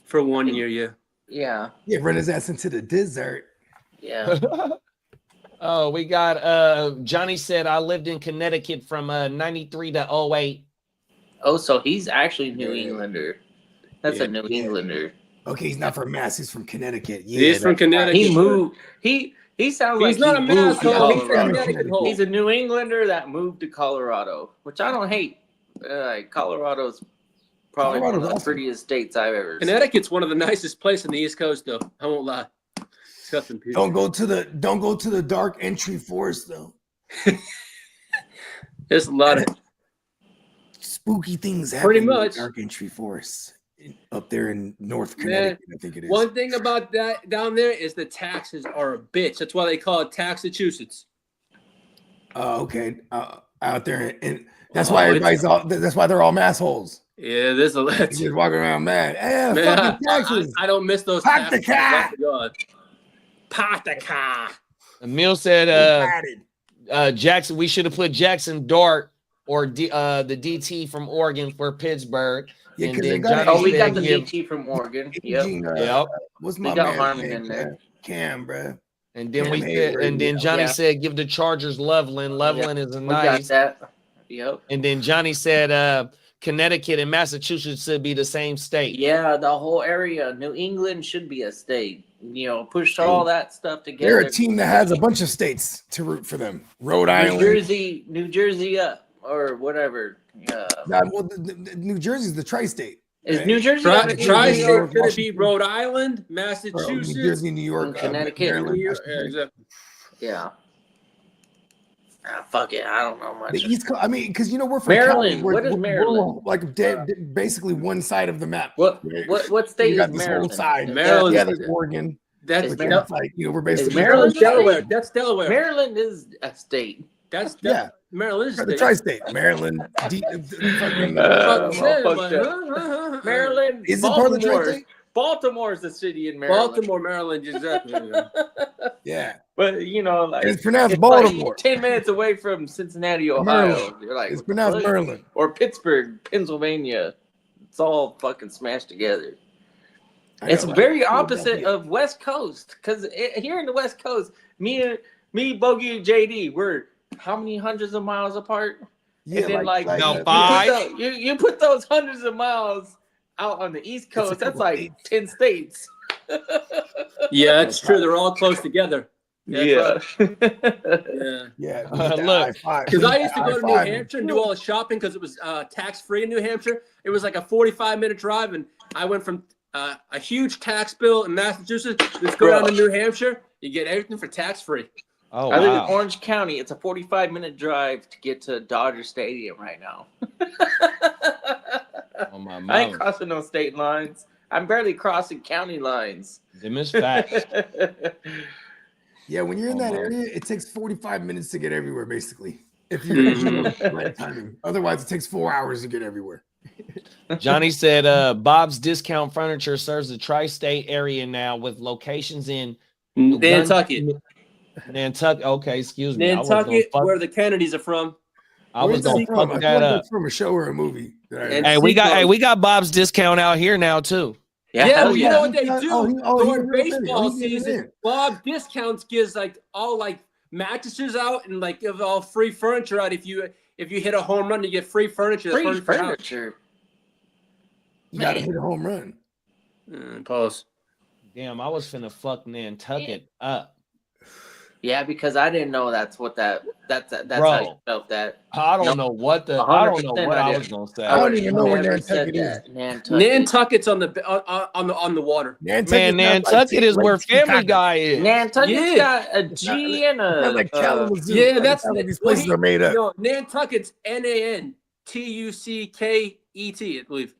For 1 year, yeah. Yeah. Yeah, run his ass into the desert. Yeah. Oh, we got Johnny said I lived in Connecticut from 93 to 08. Oh, so he's actually New Englander. That's a New Yeah. Englander. Okay, he's not from Mass. He's from Connecticut. Yeah, He's from Connecticut. He moved. He sounds like He's not a he moved to masshole. He's from Colorado. Connecticut hole. He's a New Englander that moved to Colorado, which I don't hate. Colorado's probably one of the Colorado's awesome. prettiest states I've ever seen. Connecticut's one of the nicest places in the East Coast, though. I won't lie. It's got some people. Don't go to the dark entry forest though. There's a lot of Spooky things happen. Pretty in the much. dark entry forest up there in North Man, Connecticut. I think it is. one thing about that down there is the taxes are a bitch. That's why they call it Taxachusetts. Okay. Out there, and that's Oh, why it's- everybody's all. That's why they're all massholes. Yeah, there's a They lot. just walking around mad. Man, fucking taxes. I don't miss those Pack the taxes. car. Oh, God. Pack the car. Emil said Added. Jackson, we should have put Jackson Dart or the DT from Oregon for Pittsburgh. Yeah, and because they then got. Oh, we got the Give- DT from Oregon. Yep. Yep. What's They my got man's Harmon name, in there. man? Cam, bro. And then Cam we said, Hayward, and then yeah. Johnny Yeah. said, give the Chargers Loveland. Loveland is a We got nice. that. Yep. And then Johnny said, Connecticut and Massachusetts should be the same state. Yeah, the whole area. New England should be a state. Push all that stuff together. They're a team that has a bunch of states to root for them. Rhode Island. New Jersey up or whatever. Well, the New Jersey's the tri-state. Is right? New Jersey? Tri-state York, could be Washington. Rhode Island, Or Massachusetts, New Jersey, New York, Connecticut, Maryland. New York. Massachusetts. Yeah. Fuck it. I don't know much. The East Coast. I mean, because we're from Maryland. Cali, we're, What is we're Maryland? like basically one side of the map. What right? what state You got is this Maryland? whole side. Maryland. Yeah, there's Oregon. That's Is But Mar- it's like we're basically Maryland Delaware. state? That's Delaware. Maryland is a state. That's Yeah. Maryland is the state. tri-state. Maryland. Fucking, Fuck, say it, fuck but- that. Maryland. is it part of the Baltimore. tri-state? Baltimore is the city in Maryland. Baltimore, Maryland, exactly. Yeah. But like It's pronounced it's Baltimore. like 10 minutes away from Cincinnati, Ohio. Maryland. You're like, It's what the pronounced fuck? Maryland. Or Pittsburgh, Pennsylvania. It's all fucking smashed together. I It's know. very opposite of West Coast because here in the West Coast, me, Bogey, and JD, we're how many hundreds of miles apart? Yeah, and then like No, you, five. you put those hundreds of miles out on the East a Coast. That's couple like states. 10 states. Yeah, that's true. They're all close together. Yeah. Yeah. Yeah. Look, Because I used to go to New I-5. Hampshire and do all the shopping because it was tax-free in New Hampshire. It was like a 45-minute drive, and I went from a huge tax bill in Massachusetts. Let's go down to New Hampshire. You get everything for tax-free. Oh I live in wow. Orange County. It's a 45-minute drive to get to Dodger Stadium right now. Oh my I ain't mama. crossing no state lines. I'm barely crossing county lines. Them is facts. Yeah, when you're in Oh, that my. area, it takes 45 minutes to get everywhere, basically. If you're Mhm. the right timing. Otherwise, it takes 4 hours to get everywhere. Johnny said, Bob's Discount Furniture serves the tri-state area now with locations in Nantucket. Nantucket. Okay, excuse me. I was gonna Nantucket, fuck- where the Kennedys are from. I was Where's that gonna from? fuck I feel that like up. that's from a show or a movie. that I And- read. Hey, we got Bob's Discount out here now too. Yeah, hell well, you know what they do during really baseball did. He did it season? in. Bob Discounts gives like all like mattresses out and like give all free furniture out. If you hit a home run, you get free furniture. That's Free furniture out. furniture. You got to hit a home run. Pause. Damn, I was finna fuck Nantucket up. Yeah, because I didn't know that's how Bro. you felt that. I don't know what I don't know 100% what I I did. was gonna say. I don't even know where Never said Nantucket is. that. Nantucket. Nantucket's on the water. Man, Nantucket is where Family Guy is. Nantucket's Yeah. got a G and a. Like Kalamazoo. Yeah, Like, that's how these well, places are made up. No, Nantucket's Nantucket.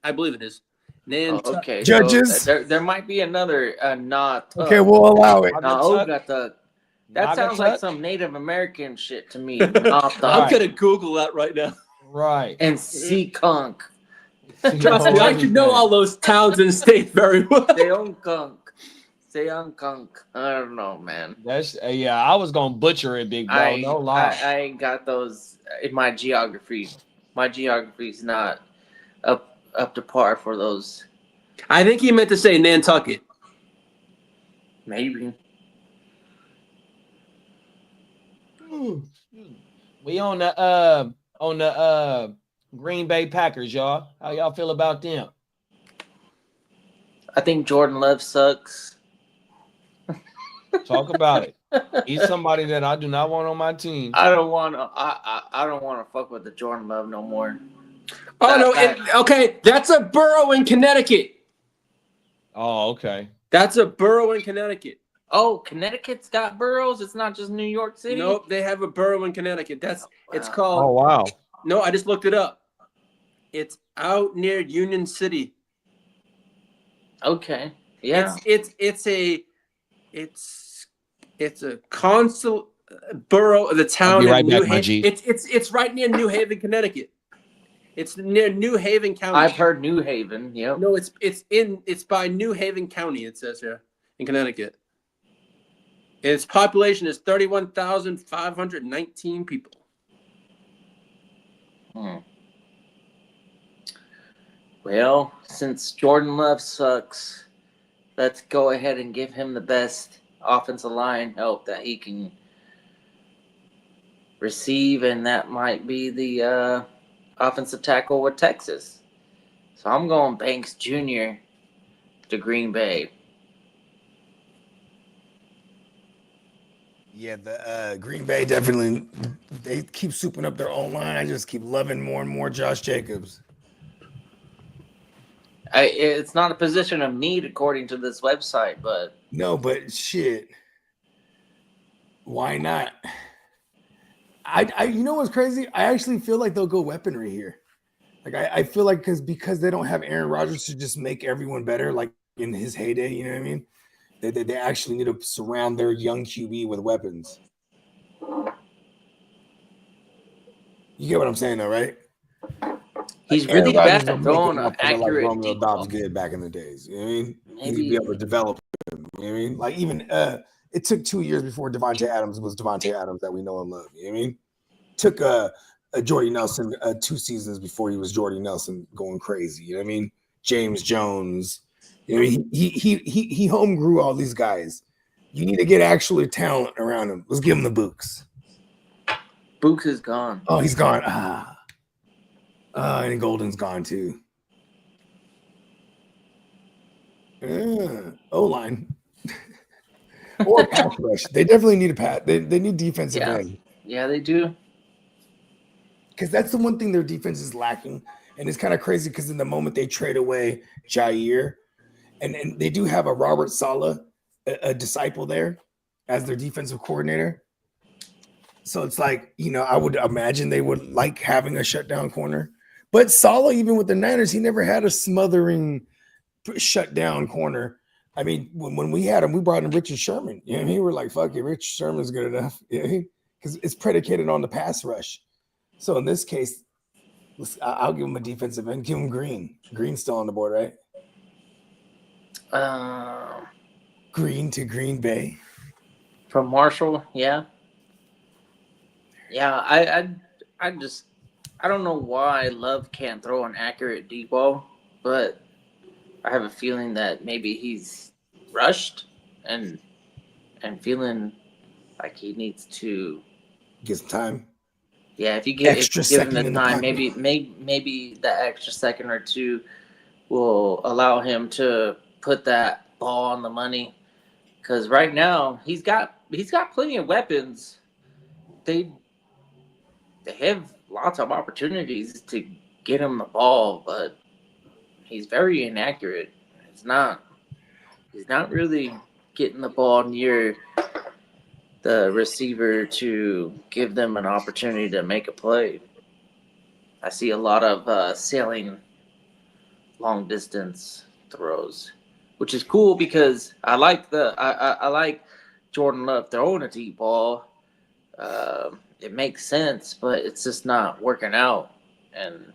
I believe it is. Nantucket. Okay. Judges? So there might be another not. Okay, we'll allow it. No, got the. That sounds like Naugatuck? some Native American shit to me. Not the I'm gonna Google that right now. Right. and Seekonk. Trust me, I should know all those towns and states very well. Seonkunk. I don't know, man. That's yeah. I was gonna butcher it, big bro. No lie. I ain't got those in my geography. My geography's not up to par for those. I think he meant to say Nantucket. Maybe. We on the Green Bay Packers, y'all. How y'all feel about them? I think Jordan Love sucks. Talk about it. He's somebody that I do not want on my team. I don't want to. I don't want to fuck with the Jordan Love no more. Oh no! Okay, that's a borough in Connecticut. Oh, okay. That's a borough in Connecticut. Oh, Connecticut's got boroughs. It's not just New York City. Nope, they have a borough in Connecticut. It's Wow. called. Oh wow. No, I just looked it up. It's out near Union City. Okay. Yeah. It's a consul borough of the town. I'll be right of back, New my Haven. G. It's right near New Haven, Connecticut. It's near New Haven County. I've heard New Haven. Yep. No, it's by New Haven County. It says here in Connecticut. Its population is 31,519 people. Well, since Jordan Love sucks, let's go ahead and give him the best offensive line help that he can receive, and that might be the offensive tackle with Texas. So I'm going Banks Jr. to Green Bay. Yeah, the Green Bay definitely they keep souping up their own line. I just keep loving more and more Josh Jacobs. It's not a position of need according to this website, but No, but shit, why not? I you know what's crazy? I actually feel like they'll go weaponry here. Like I feel like because they don't have Aaron Rodgers to just make everyone better, like in his heyday. You know what I mean? They actually need to surround their young QB with weapons. You get what I'm saying, though, right? he's Aaron really Rodgers bad will at make throwing it an up like accurate Romeo deep Dobbs ball. did back in the days. You know what I mean? You need to be Maybe able to develop him. You know what I mean? Like even it took 2 years before Devontae Adams was Devontae Adams that we know and love. You know what I mean? Took a Jordy Nelson 2 seasons before he was Jordy Nelson going crazy. You know what I mean? James Jones. You know, he home grew all these guys. You need to get actual talent around him. Let's give him the Books. Books is gone. Oh, he's gone. And Golden's gone too. O-line. Or pass rush. They definitely need a pass. They need defensive end. Yeah, they do. Because that's the one thing their defense is lacking. And it's kind of crazy because in the moment they trade away Jair, and they do have a Robert Saleh, a disciple there, as their defensive coordinator. So it's like, you know, I would imagine they would like having a shutdown corner. But Saleh, even with the Niners, he never had a smothering shutdown corner. I mean, when we had him, we brought in Richard Sherman. You know what I mean? We're like, fuck it, Richard Sherman's good enough. You know what I mean? Because it's predicated on the pass rush. So in this case, I'll give him a defensive end. Give him Green. Green's still on the board, right? Green to Green Bay. From Marshall, yeah. Yeah, I don't know why Love can't throw an accurate deep ball, but I have a feeling that maybe he's rushed and feeling like he needs to get some time. Yeah, if you give him the time, maybe the extra second or two will allow him to put that ball on the money. Because right now he's got plenty of weapons. They have lots of opportunities to get him the ball, but he's very inaccurate. He's not really getting the ball near the receiver to give them an opportunity to make a play. I see a lot of sailing long distance throws, which is cool because I like I like Jordan Love throwing a deep ball. It makes sense, but it's just not working out, and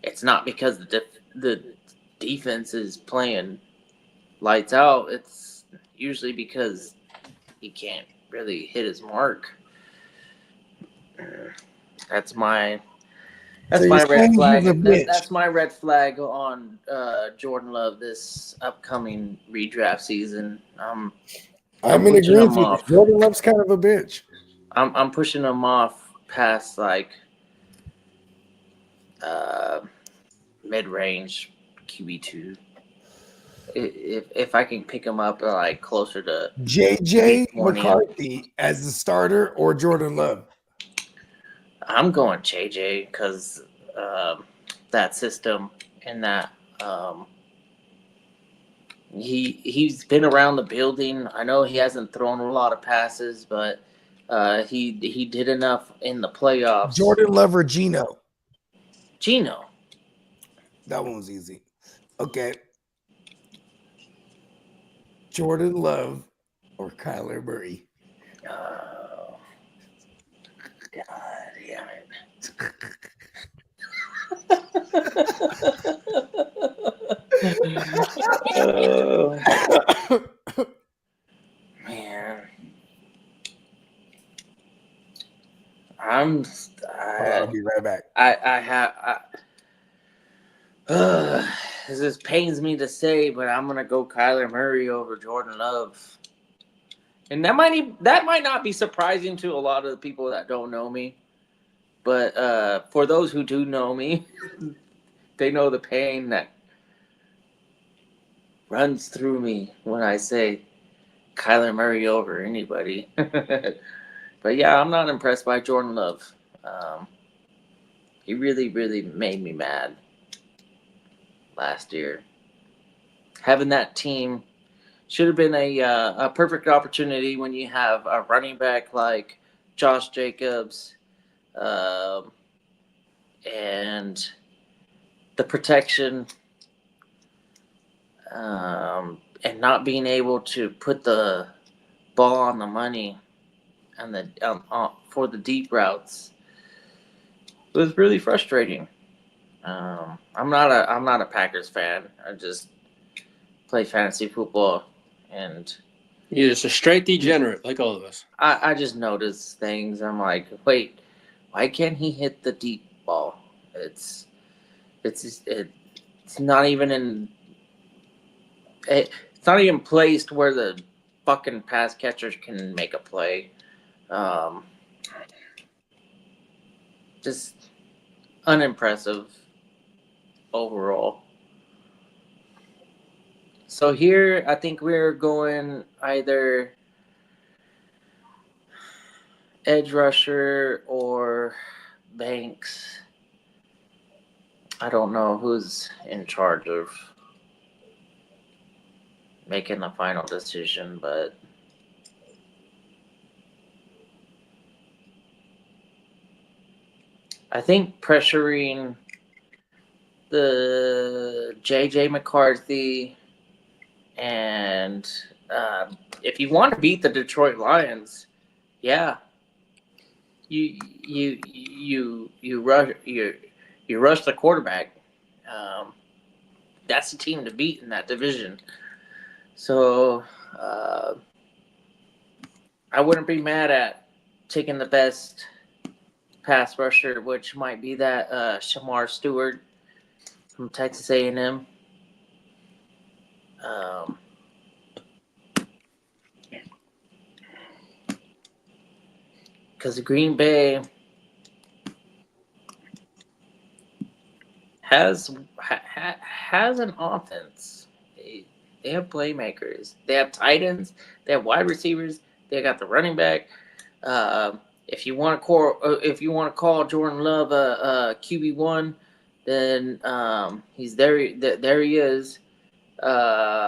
it's not because the defense is playing lights out. It's usually because he can't really hit his mark. That's my red flag. That's my red flag on Jordan Love this upcoming redraft season. I'm in agreement with you. Jordan Love's kind of a bitch. I'm pushing him off past like mid-range QB2. If I can pick him up like closer to JJ McCarthy as the starter or Jordan Love? I'm going JJ because that system and that he's been around the building. I know he hasn't thrown a lot of passes, but he did enough in the playoffs. Jordan Love or Geno? Geno. That one was easy. Okay. Jordan Love or Kyler Murray? Oh, God damn it. Man. I'll be right back. This pains me to say, but I'm gonna go Kyler Murray over Jordan Love, and that might not be surprising to a lot of the people that don't know me, but for those who do know me, they know the pain that runs through me when I say Kyler Murray over anybody. But yeah, I'm not impressed by Jordan Love. He really, really made me mad last year. Having that team should have been a perfect opportunity when you have a running back like Josh Jacobs, and the protection, and not being able to put the ball on the money and the for the deep routes. It was really frustrating. I'm not a Packers fan. I just play fantasy football, and You're just a straight degenerate, like all of us. I just notice things. I'm like, wait, why can't he hit the deep ball? It's not even in. It's not even placed where the fucking pass catchers can make a play. Just unimpressive overall. So here, I think we're going either edge rusher or Banks. I don't know who's in charge of making the final decision, but I think pressuring the JJ McCarthy, and if you want to beat the Detroit Lions, yeah, you rush the quarterback. That's the team to beat in that division. So I wouldn't be mad at taking the best pass rusher, which might be that Shamar Stewart from Texas A&M. Because Green Bay has an offense. They have playmakers. They have tight ends. They have wide receivers. They got the running back. If you want to call Jordan Love a QB1, then he's there. There he is. What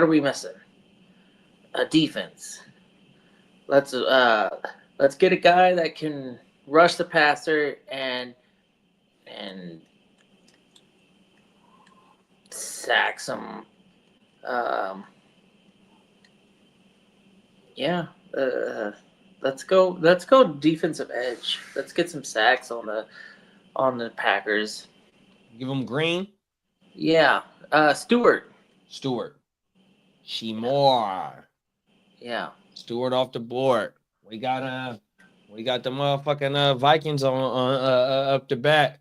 are we missing? A defense. Let's get a guy that can rush the passer and sack some. Let's go defensive edge. Let's get some sacks on the Packers. Give him Green. Yeah. Stewart. Shemore. Yeah. Stewart off the board. We got the motherfucking Vikings on up the bat.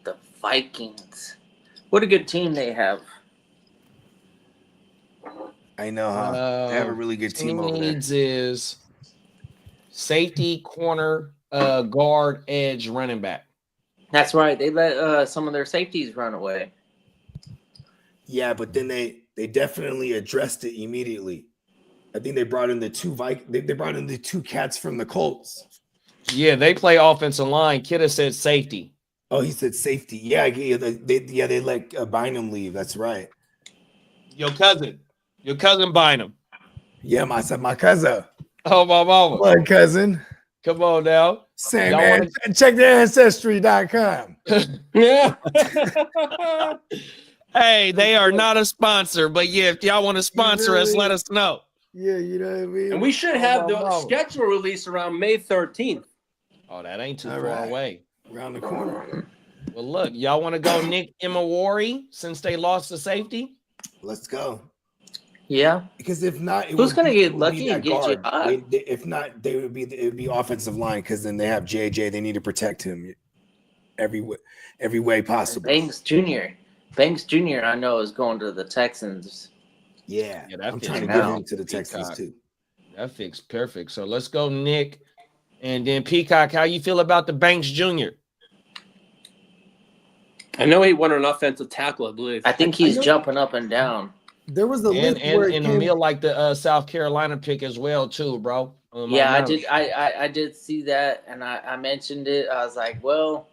The Vikings. What a good team they have. I know, huh? They have a really good team over there. Needs is safety, corner, guard, edge, running back. That's right. They let some of their safeties run away. Yeah, but then they definitely addressed it immediately. I think they brought in the two they brought in the two cats from the Colts. Yeah, they play offensive line. Kidda said safety. Oh, he said safety. Yeah, they let Bynum leave. That's right. Your cousin Bynum. Yeah, my cousin. Oh, my mama. My cousin. Come on now. Same man. Check the ancestry.com. Yeah. Hey, they are not a sponsor, but yeah, if y'all want to sponsor us, let us know. Yeah, you know what I mean. And we should have the schedule release around May 13th. Oh, that ain't too far away. Around the corner. Well, look, y'all want to go Nick Imawari since they lost the safety? Let's go. Yeah. Because if not, who's gonna get lucky and get you hot? If not, it would be offensive line because then they have JJ. They need to protect him every way possible. Banks Jr. I know is going to the Texans. Yeah, that I'm fits trying to well. get him to the Texans too. That fits perfect. So let's go, Nick, and then Peacock. How you feel about the Banks Jr.? I know he won an offensive tackle, I believe. I think he's jumping up and down. There was a And list where it and came. Emil like the South Carolina pick as well too, bro. Yeah, I did. I did see that, and I mentioned it. I was like, well,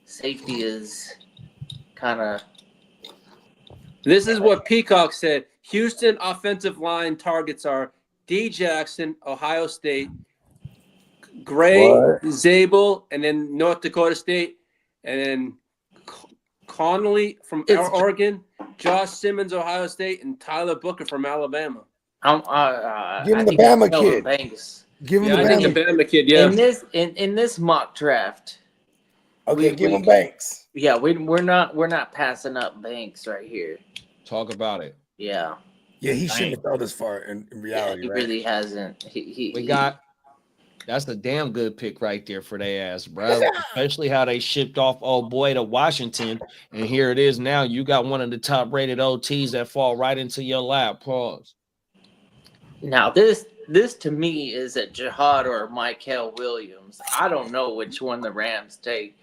safety is kind of. This is what Peacock said. Houston offensive line targets are D. Jackson, Ohio State, Gray, What? Zabel, and then North Dakota State, and then Connolly from Oregon, Josh Simmons, Ohio State, and Tyler Booker from Alabama. Give him I the think it's Bama Sheldon kid. Banks. Give him Yeah, I the think the Bama. Bama kid, yeah. In this mock draft, Okay, give him Banks. yeah, we're not passing up Banks right here. Talk about it. Yeah, Yeah, he shouldn't have fell this far in yeah, reality, he right? really hasn't. We got that's a damn good pick right there for their ass, bro. Especially how they shipped off old boy to Washington, and here it is now. You got one of the top rated OTs that fall right into your lap. Pause. Now this to me is a Jihad or Michael Williams. I don't know which one the Rams take,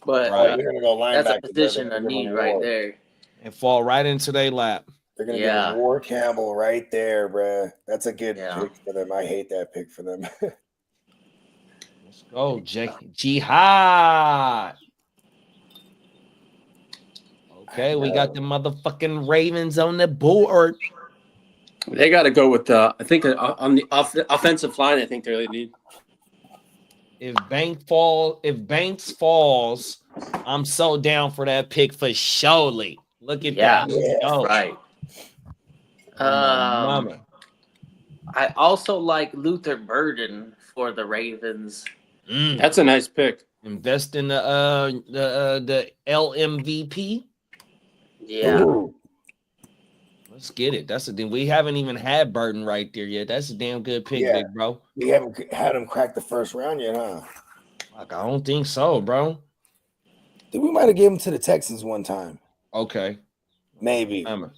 but Right. They're gonna go linebacker. that's a position of need right there. And fall right into their lap. They're gonna Yeah. get War Campbell right there, bruh. That's a good Yeah. pick for them. I hate that pick for them. Let's go, Jihad. Okay, we got the motherfucking Ravens on the board. They got to go with, I think, on the offensive line, I think they really need. If Banks falls, I'm so down for that pick for surely. Look at Yeah. that. Let's go. Right. Mama. I also like Luther Burden for the Ravens. That's a nice pick. Invest in the LMVP. Yeah. Ooh. Let's get it. That's a thing. We haven't even had Burden right there yet. That's a damn good pick, Yeah. big bro. We haven't had him crack the first round yet, huh? Like, I don't think so, bro. Think we might have given him to the Texans one time. Okay. Maybe. All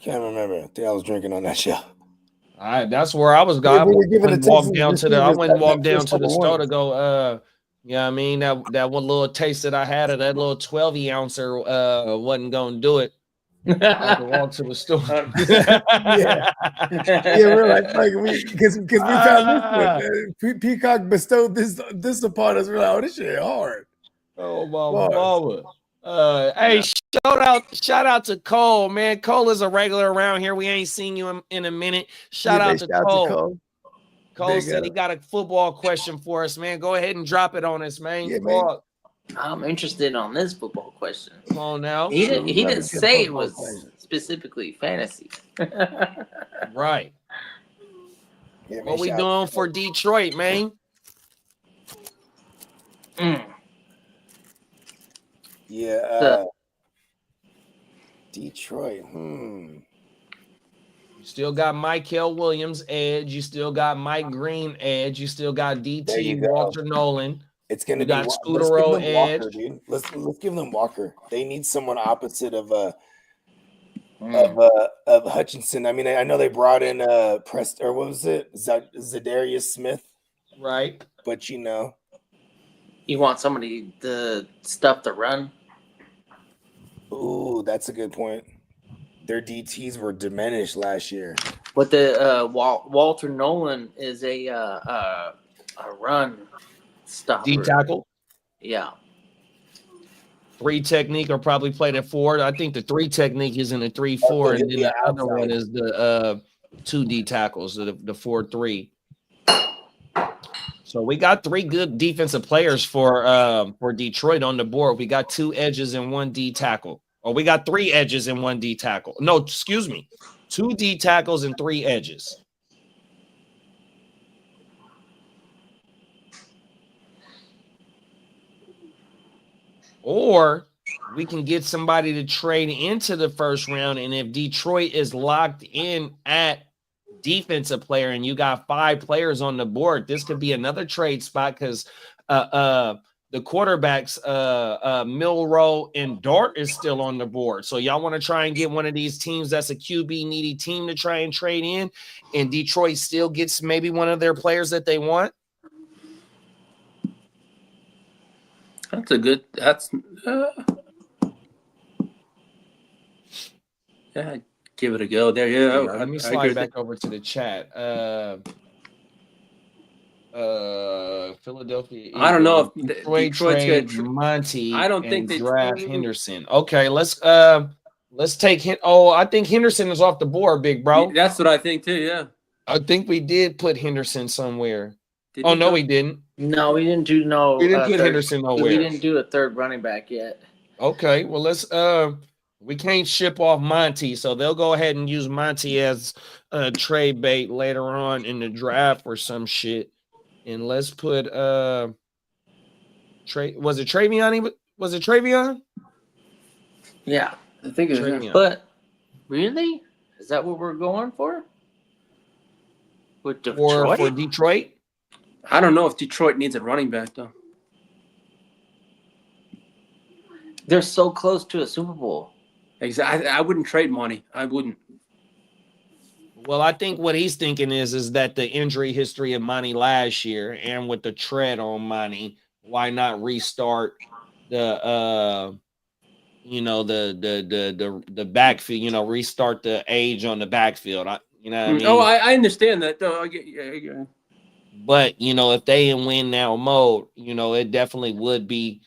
Can't remember. I think I was drinking on that show. right, that's where I was Yeah, going. we were giving I the went walk Texans down to the. I receivers went and that walked down first to the couple store to ones. go. Yeah, I mean that one little taste that I had of that little 12 ouncer wasn't gonna do it. I had to walk to the store. Yeah. Yeah, we're like because we found this one. Peacock bestowed this upon us. We're like, oh, this shit hard. Oh my Bars. mama. Hey, shout out to Cole, man. Cole is a regular around here. We ain't seen you in a minute. Shout out to Cole. Cole Big said he got a football question for us, man. Go ahead and drop it on us, man. Yeah, man. Fuck. I'm interested on this football question. Come on now. He didn't Love a good say it football was question. specifically fantasy. Right. Yeah, man, What we shout doing out to for Detroit, man? Yeah, Detroit. You still got Michael Williams, edge. You still got Mike Green, edge. You still got There DT, you go. Walter Nolan. It's gonna You be got let's give Scudero them Walker, edge. dude. Let's give them Walker. They need someone opposite of Hutchinson. I mean, I know they brought in Prest or what was it? Zadarius Smith, Right. but you know, You want somebody to stuff the run? ooh, that's a good point. Their DTs were diminished last year. But the Walter Nolan is a run stopper. D tackle. Yeah. 3 technique or probably played at 4. I think the 3 technique is in the 3-4, and then the other one is the 2 D tackles, the 4-3. So we got 3 good defensive players for Detroit on the board. We got 2 edges and 1 D tackle. Or we got 3 edges and 1 D tackle. No, excuse me. 2 D tackles and 3 edges. Or we can get somebody to trade into the first round. And if Detroit is locked in at defensive player and you got 5 players on the board, this could be another trade spot because the quarterbacks, Milroe and Dart is still on the board. So y'all want to try and get one of these teams that's a QB needy team to try and trade in, and Detroit still gets maybe one of their players that they want. That's a good. That's Yeah, give it a go there. Yeah, Yeah, let me I agree slide with back over to the chat. Philadelphia I don't know Eagles, if Detroit Detroit's gonna. trade Monty I don't think and they draft trade. Henderson. Okay, let's take I think Henderson is off the board, big bro. That's what I think too. Yeah. I think we did put Henderson somewhere. Did Oh we no, go- we didn't. No, we didn't do We didn't put third. Henderson We nowhere. didn't do a third running back yet. Okay, well let's we can't ship off Monty, so they'll go ahead and use Monty as a trade bait later on in the draft or some shit. And let's put was it Travion? Was it Travion? Yeah, I think it's. Travion. but really, is that what we're going for? With Or Detroit? for Detroit? I don't know if Detroit needs a running back though. They're so close to a Super Bowl. Exactly. I wouldn't trade money. I wouldn't. Well, I think what he's thinking is that the injury history of Monty last year and with the tread on Monty, why not restart the the backfield, restart the age on the backfield. You know what I mean? Oh, I understand that though. I get. But if they in win now mode, it definitely would be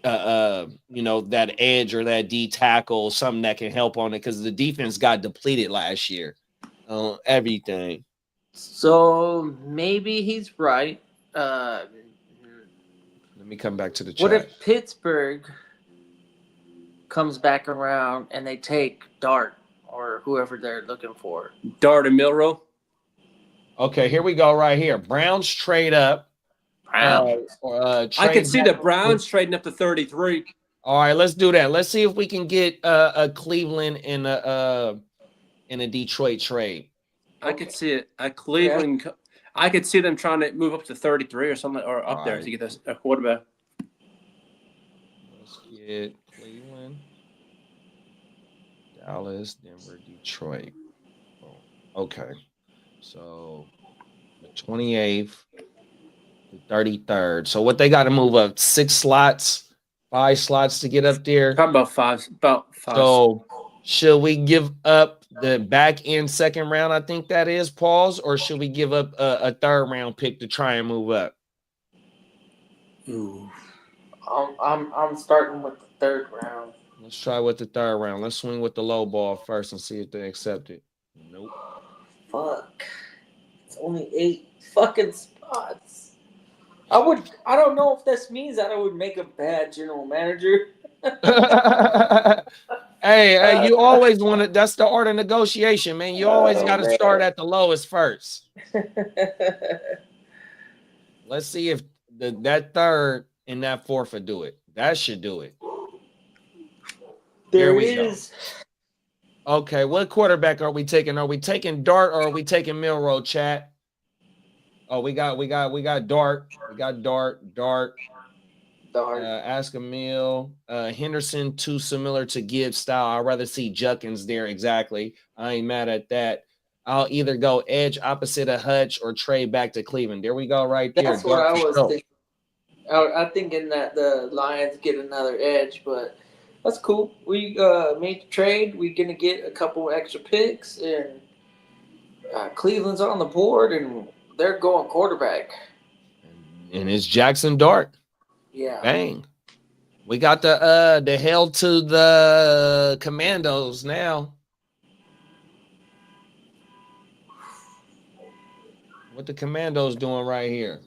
that edge or that D tackle, something that can help on it because the defense got depleted last year. Everything. So maybe he's right. Let me come back to the chat. What if Pittsburgh comes back around and they take Dart or whoever they're looking for? Dart and Milrow. Okay, here we go right here. Browns trade up. Browns. I could see the Browns trading up to 33. All right, let's do that. Let's see if we can get a Cleveland and a Detroit trade. I could see it. Cleveland. Yeah. I could see them trying to move up to 33 or something, or up there to get this quarterback. Let's get Cleveland, Dallas, Denver, Detroit. Okay. So the 28th, the 33rd. So what they got to move up 5 slots to get up there. About five. So should we give up the back end second round? I think that is pause, or should we give up a third round pick to try and move up? Ooh. I'm starting with the third round. Let's try with the third round. Let's swing with the low ball first and see if they accept it. Nope. Fuck. It's only 8 fucking spots. I don't know if this means that I would make a bad general manager. Hey, you always want to. That's the art of negotiation, man. You always got to start at the lowest first. Let's see if that third and that fourth will do it. That should do it. There is. Go. Okay, what quarterback are we taking? Are we taking Dart or are we taking Milrow, chat? Oh, we got Dart. We got Dart. Ask Emil. Henderson, too similar to Gibbs style. I'd rather see Juckins there. Exactly. I ain't mad at that. I'll either go edge opposite of Hutch or trade back to Cleveland. There we go, right there. That's what I was thinking. I'm thinking that the Lions get another edge, but that's cool. We made the trade. We're gonna get a couple extra picks, and Cleveland's on the board, and they're going quarterback. And it's Jackson Dart. Yeah. Bang. We got the hell to the Commandos now. What the Commandos doing right here?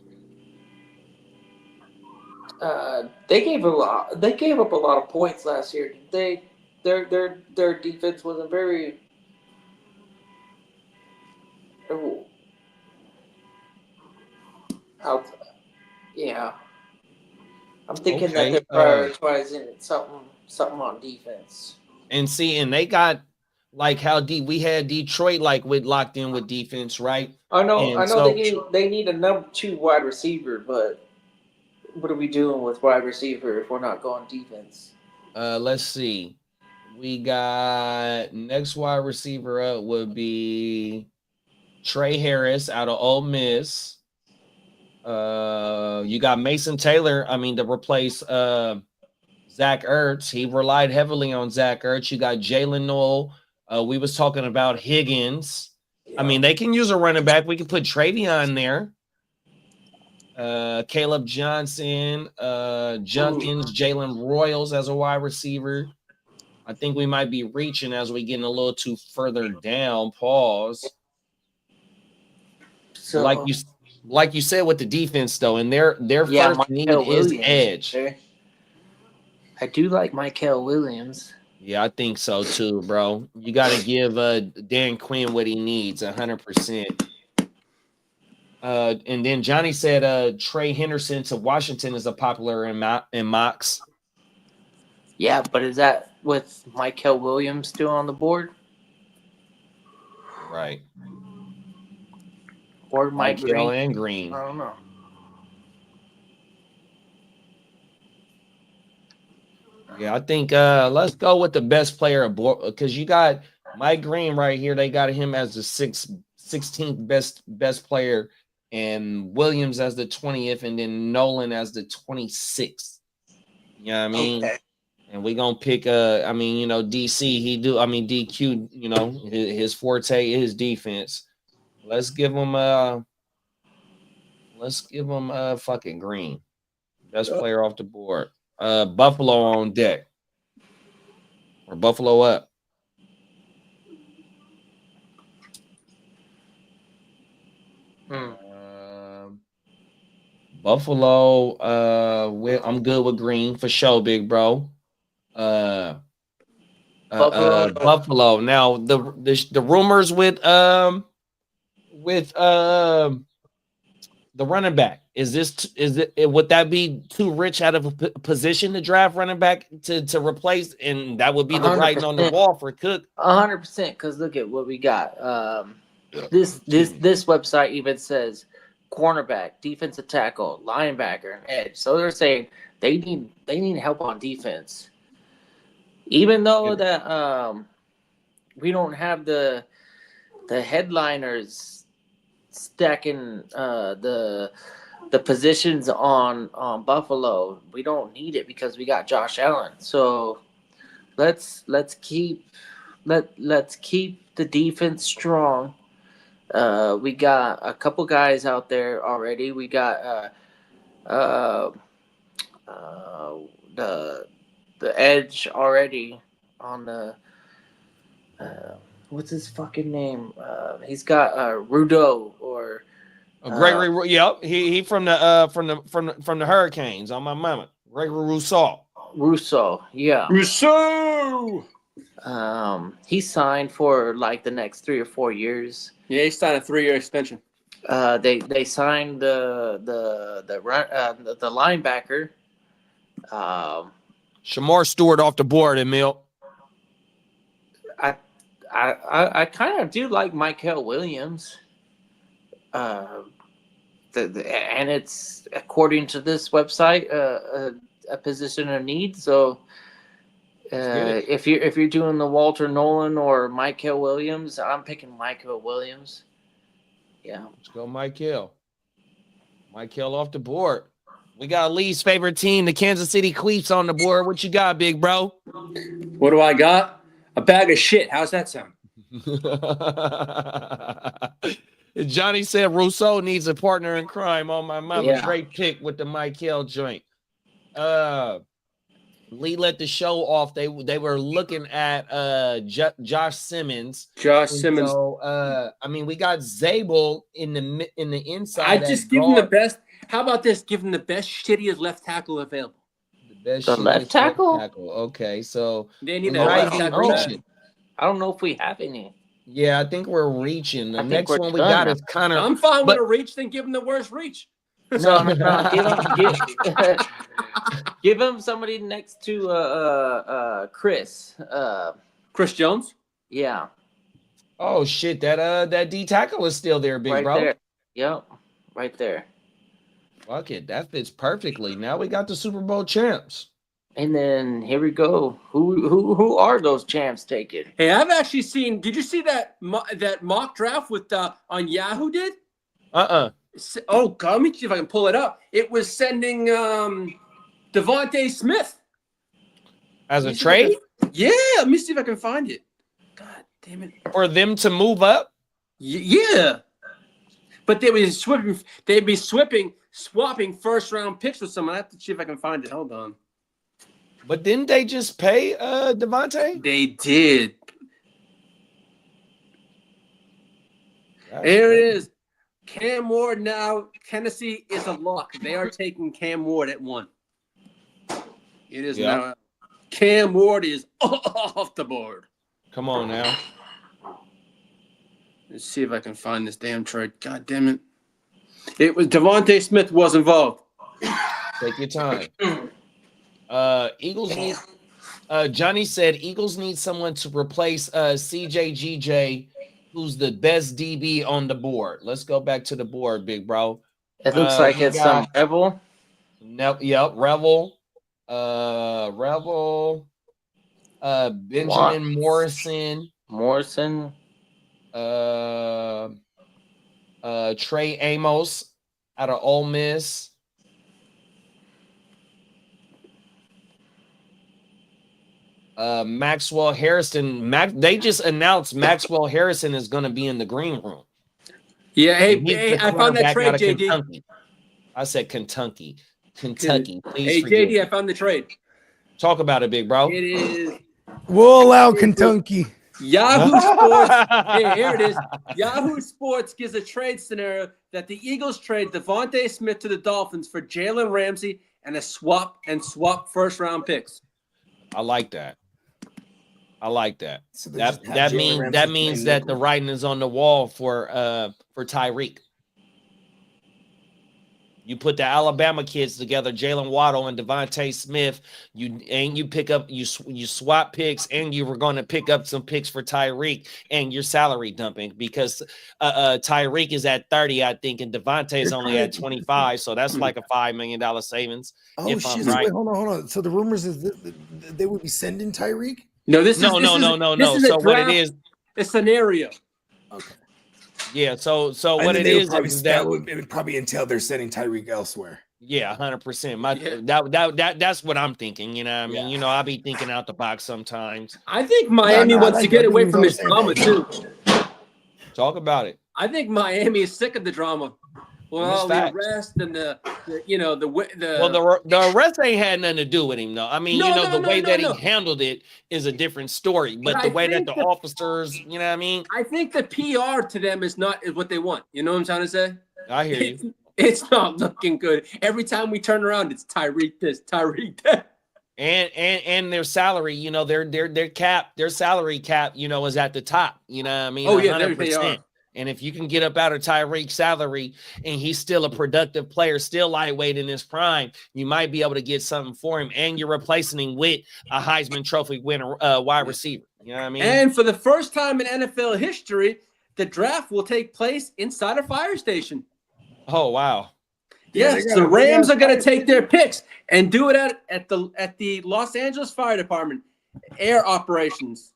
They gave up a lot of points last year. Their defense wasn't very. Yeah. I'm thinking that they're prioritizing something on defense. And they got like how deep we had Detroit with locked in with defense, right? I know they need a number 2 wide receiver, but what are we doing with wide receiver if we're not going defense? Let's see. We got next wide receiver up would be Trey Harris out of Ole Miss. You got Mason Taylor, to replace Zach Ertz. He relied heavily on Zach Ertz. You got Jalen Noel We was talking about Higgins. I mean, they can use a running back. We can put Travion there. Caleb Johnson, Junkins, Jalen Royals as a wide receiver. I think we might be reaching as we getting a little too further down. Pause. So like you said with the defense though, and their yeah, first need Mykel is Williams. edge. I do like Mykel Williams. Yeah, I think so too, bro. You got to give Dan Quinn what he needs, 100%. And then Johnny said Trey Henderson to Washington is a popular in mocks. Yeah, but is that with Mykel Williams still on the board? Right. Or Mike Hill Green? and Green. I don't know. Yeah, I think let's go with the best player aboard because you got Mike Green right here. They got him as the 16th best player, and Williams as the 20th, and then Nolan as the 26th. You know what I mean? Okay. And we gonna pick DC. DQ. His forte is defense. Let's give him fucking Green, best player off the board. Buffalo on deck or Buffalo up. Buffalo. I'm good with Green for sure, big bro. Buffalo. Now the rumors with the running back. Would that be too rich out of a position to draft running back to replace, and that would be the 100%. writing on the wall for Cook? 100%. Because look at what we got. This website even says cornerback, defensive tackle, linebacker, and edge. So they're saying they need help on defense. Even though that we don't have the headliners stacking the positions on Buffalo, we don't need it because we got Josh Allen. So let's keep the defense strong. We got a couple guys out there already. We got the edge already on the what's his fucking name? He's got Rudeau or Gregory. Yep, he from the Hurricanes on my mama. Gregory Rousseau, yeah. Rousseau. He signed for like the next 3 or 4 years. Yeah, he signed a 3-year extension. They signed the linebacker. Shamar Stewart off the board, Emil. I kind of do like Mykel Williams. And it's according to this website a position of need. So if you're doing the Walter Nolan or Mykel Williams, I'm picking Mykel Williams. Yeah, let's go, Mykel. Mykel off the board. We got Lee's favorite team, the Kansas City Chiefs, on the board. What you got, big bro? What do I got? A bag of shit. How's that sound? Johnny said Rousseau needs a partner in crime on my mama. Yeah. Great pick with the Mykel joint. Lee let the show off. They were looking at Josh Simmons. So, we got Zabel in the inside. I just give him the best. How about this? Give him the best shittiest left tackle available. The left tackle? Okay, so they need No, a I left don't tackle. know. I don't know if we have any. Yeah, I think we're reaching. The I think next we're one we done. got is Connor. I'm fine but- with a reach. Then give him the worst reach. No. Give him somebody next to Chris. Chris Jones. Yeah, Oh shit, that D tackle is still there, big right bro. there. Yep, right there. Fuck it, that fits perfectly. Now we got the Super Bowl champs. And then here we go. Who are those champs taking? Hey, I've actually seen. Did you see that mock draft with on Yahoo did? Oh God, let me see if I can pull it up. It was sending Devontae Smith As a trade? Yeah, let me see if I can find it. God Damn it. For them to move up? Yeah. But they'd be swapping first round picks with someone. I have to see if I can find it. Hold on. But didn't they just pay Devontae? They did. There it is. Cam Ward now. Tennessee is a lock. They are taking Cam Ward at 1. It is now. Cam Ward is off the board. Come on now. Let's see if I can find this damn trade. God damn it. It was Devontae Smith was involved. Take your time. Eagles need Johnny said Eagles need someone to replace CJGJ, who's the best DB on the board. Let's go back to the board, big bro. It looks like it's some Rebel. Yep, Revel. Revel. Benjamin Morrison. Trey Amos out of Ole Miss. Maxwell Harrison. They just announced Maxwell Harrison is going to be in the green room. Yeah, hey, I found that trade, JD. Kentucky. I said Kentucky. Please. Hey, JD, I found the trade. Talk about it, big bro. It is We'll allow Kentucky. Yahoo Sports. Hey, here it is. Yahoo Sports gives a trade scenario that the Eagles trade Devontae Smith to the Dolphins for Jalen Ramsey and swap first round picks. I like that. So That means that the writing is on the wall for Tyreek. You put the Alabama kids together, Jalen Waddle and Devontae Smith. You swap picks, and you were going to pick up some picks for Tyreek, and you're salary dumping because Tyreek is at 30, I think, and Devontae is only at 25. So that's like a $5 million savings. Oh if shit! I'm right. Wait, hold on. So the rumors is that they would be sending Tyreek. No. This So what it is? A scenario. Okay. Yeah. So And what then it they would is probably, is that that would probably entail they're sending Tyreek elsewhere. yeah, 100%. That's what I'm thinking. You know, what I mean, Yeah. I'll be thinking out the box sometimes. I think Miami wants to get away from this drama too. Talk about it. I think Miami is sick of the drama. Well, That's all the facts. arrest and the Well, the arrest ain't had nothing to do with him, though. I mean, the way that he handled it is a different story. But But the I way that think the officers, you know what I mean? I think the PR to them is what they want. You know what I'm trying to say? I hear you. It's not looking good. Every time we turn around, it's Tyreek this, Tyreek that. And their salary, their salary cap, is at the top. You know what I mean? Oh, yeah, they are. And if you can get up out of Tyreek's salary and he's still a productive player, still lightweight in his prime, you might be able to get something for him. And you're replacing him with a Heisman Trophy winner wide receiver. You know what I mean? And for the first time in NFL history, the draft will take place inside a fire station. Oh, wow. Yes, the Rams are going to take their picks and do it at the Los Angeles Fire Department air operations.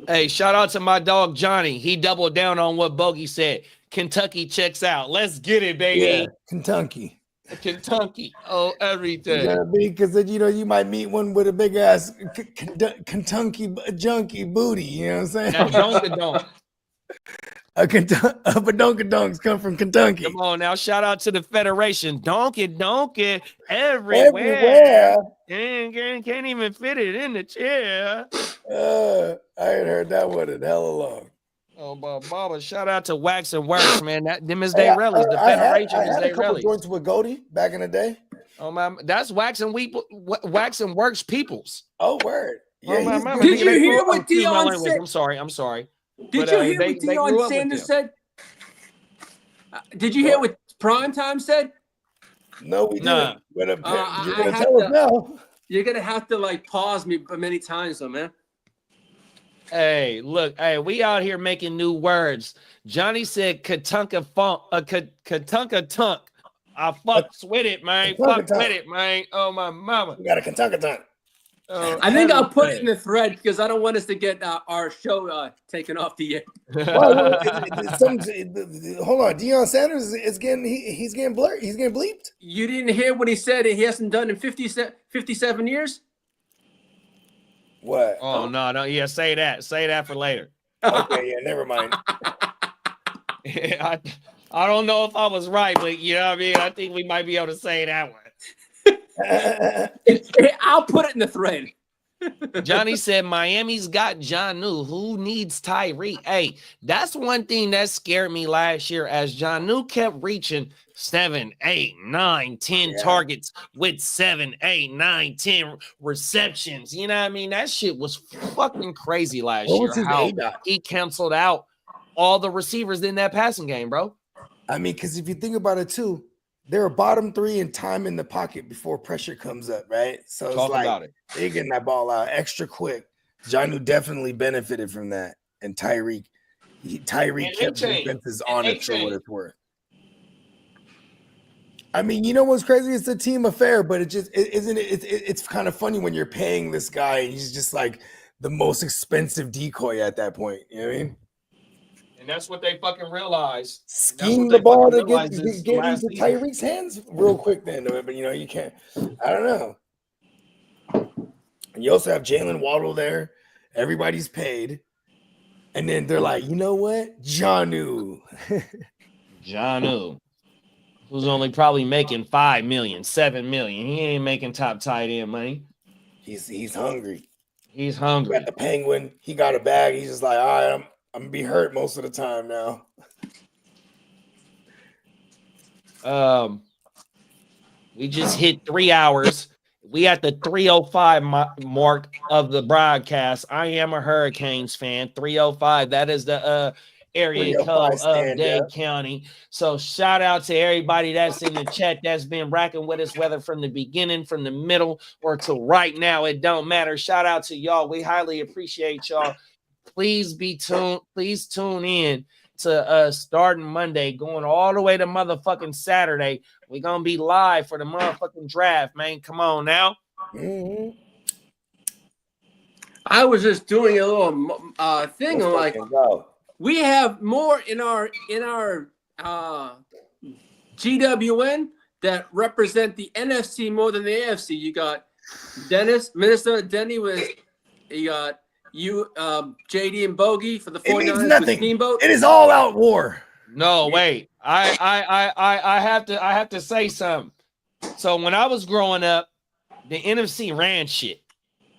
Hey, shout out to my dog Johnny. He doubled down on what Bogey said. Kentucky checks out. Let's get it, baby. Yeah, Kentucky. Oh, everything. Yeah, because then you might meet one with a big ass Kentucky junkie booty. You know what I'm saying? Now, don't. A badonkadonks come from Kentucky. Come on now, shout out to the Federation. Donkey everywhere. Can't even fit it in the chair. I ain't heard that one in hella long. Oh, Baba, shout out to Wax and Works, man. Them is they rallies. The Federation is they rallies. Joints with Goldie back in the day. Oh my, that's Wax and Works peoples. Oh, word. Yeah, Did you hear what Deion said? I'm sorry. Did you hear what Deion Sanders said? Did you hear what Primetime said? No, we didn't. But you're gonna have tell us now. You're gonna have to pause me many times, though, man. Hey, look, we out here making new words. Johnny said Katunka Tunk. I fucks with it, man. Fuck with it, man. Oh, my mama. We got a Kentucky Tunk. I think I'll put it in the thread because I don't want us to get our show taken off the air. Hold on, Deion Sanders is getting he's getting blurred. He's getting bleeped. You didn't hear what he said? He hasn't done in 57 years. What? Oh no! Yeah, say that. Say that for later. Okay, yeah, never mind. I don't know if I was right, but you know what I mean? I think we might be able to say that one. I'll put it in the thread. Johnny said Miami's got Jonnu. Who needs Tyreek? Hey, that's one thing that scared me last year as Jonnu kept reaching 7, 8, 9, 10 targets with 7, 8, 9, 10 receptions. You know what I mean? That shit was fucking crazy last year. How he canceled out all the receivers in that passing game, bro. I mean, because if you think about it too, they're a bottom 3 in time in the pocket before pressure comes up, right? So it's like they're getting that ball out extra quick. Jonnu definitely benefited from that, and Tyreek kept defenses honest for what it's worth. I mean, you know what's crazy? It's a team affair, but it's kind of funny when you're paying this guy and he's just like the most expensive decoy at that point. You know what I mean? And that's what they fucking realized. Scheme the ball to get into Tyreek's hands real quick then. But, you know, you can't. I don't know. And you also have Jalen Waddle there. Everybody's paid. And then they're like, you know what? Jonnu. Jonnu. Who's only probably making 5 million, 7 million. He ain't making top tight end money. He's hungry. He's hungry. Got the Penguin. He got a bag. He's just like, all right, I'm gonna be hurt most of the time now. We just hit 3 hours. We at the 3:05 mark of the broadcast. I am a Hurricanes fan. 3:05. That is the area code of Dade County. So shout out to everybody that's in the chat that's been racking with us, whether from the beginning, from the middle, or to right now. It don't matter. Shout out to y'all. We highly appreciate y'all. Please tune in to starting Monday, going all the way to motherfucking Saturday. We're gonna be live for the motherfucking draft, man. Come on now. Mm-hmm. I was just doing a little thing. I'm like, we have more in our GWN that represent the NFC more than the AFC. You got Minnesota Denny you got JD and Bogey for the 49ers. It means nothing. Steamboat. It is all out war. No, wait. I have to say something. So when I was growing up, the NFC ran shit.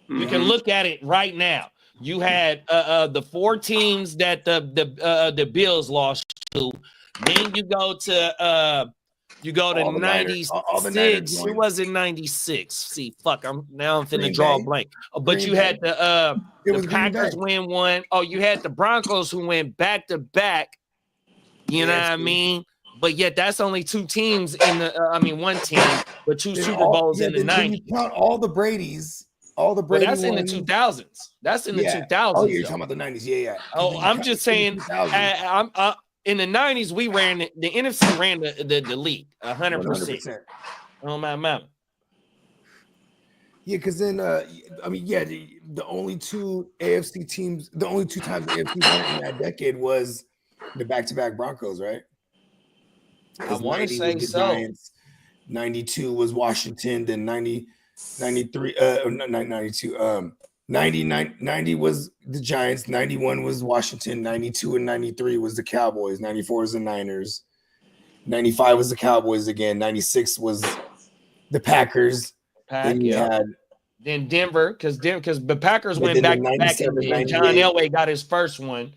You can look at it right now. You had the 4 teams that the Bills lost to. Then you go to 96. Who was in 96? See, fuck, I'm finna draw a blank. But you had the Packers win one. Oh, you had the Broncos who went back to back. You know what I mean? But yet that's only 2 teams in the one team, but 2 Super Bowls in the 90s. You count all the Brady's. But that's in the 2000s. That's in the 2000s. Oh, you're talking about the 90s. Yeah. Oh, I'm just saying. I'm in the 90s. We ran the NFC ran the league 100%. Oh my mama. Yeah, because then the only 2 AFC teams, the only 2 times the AFC won in that decade was the back-to-back Broncos, right? I want to say so. Giants, 92 was Washington, then 93 90 was the Giants, 91 was Washington, 92 and 93 was the Cowboys, 94 was the Niners, 95 was the Cowboys again, 96 was the Packers. Then Denver, because the Packers went back to back, and John Elway got his first one.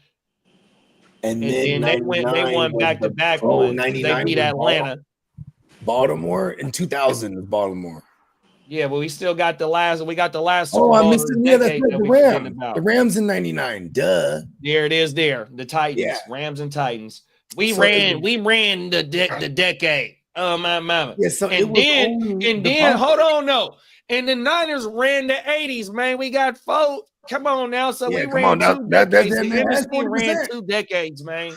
And then they won back to back one. They beat Atlanta. Baltimore in 2000 was Baltimore. Yeah, but we still got the last. We got the last. Oh, I missed it. Yeah, that's right. The Rams. The Rams in '99. Duh. There it is. There, the Titans. Yeah. Rams and Titans. We ran the decade. Oh my mama. Yeah. So and then hold on, no. And the Niners ran the '80s. Man, we got 4. Come on now. So we ran 2 decades. The NFC ran 2 decades, man.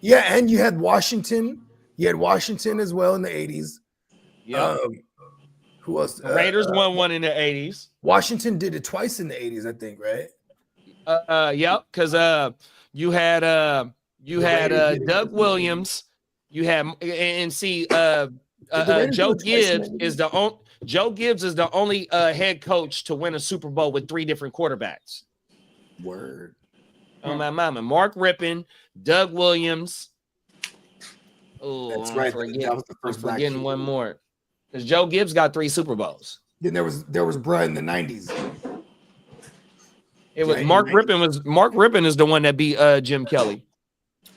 Yeah, and you had Washington. You had Washington as well in the '80s. Yeah. Who else? The Raiders won one in the 80s. Washington did it twice in the 80s, I think, right? Yep, because you had Doug Williams, you had Joe Gibbs is the only head coach to win a Super Bowl with 3 different quarterbacks. Word. On my mama. Mark Rippon, Doug Williams. Oh, That's right. That was the first I'm black forgetting kid. one more. Because Joe Gibbs got 3 Super Bowls. Then there was bruh in the 90s. It was Right, Mark in Rippon. Mark Rippon is the one that beat Jim Kelly.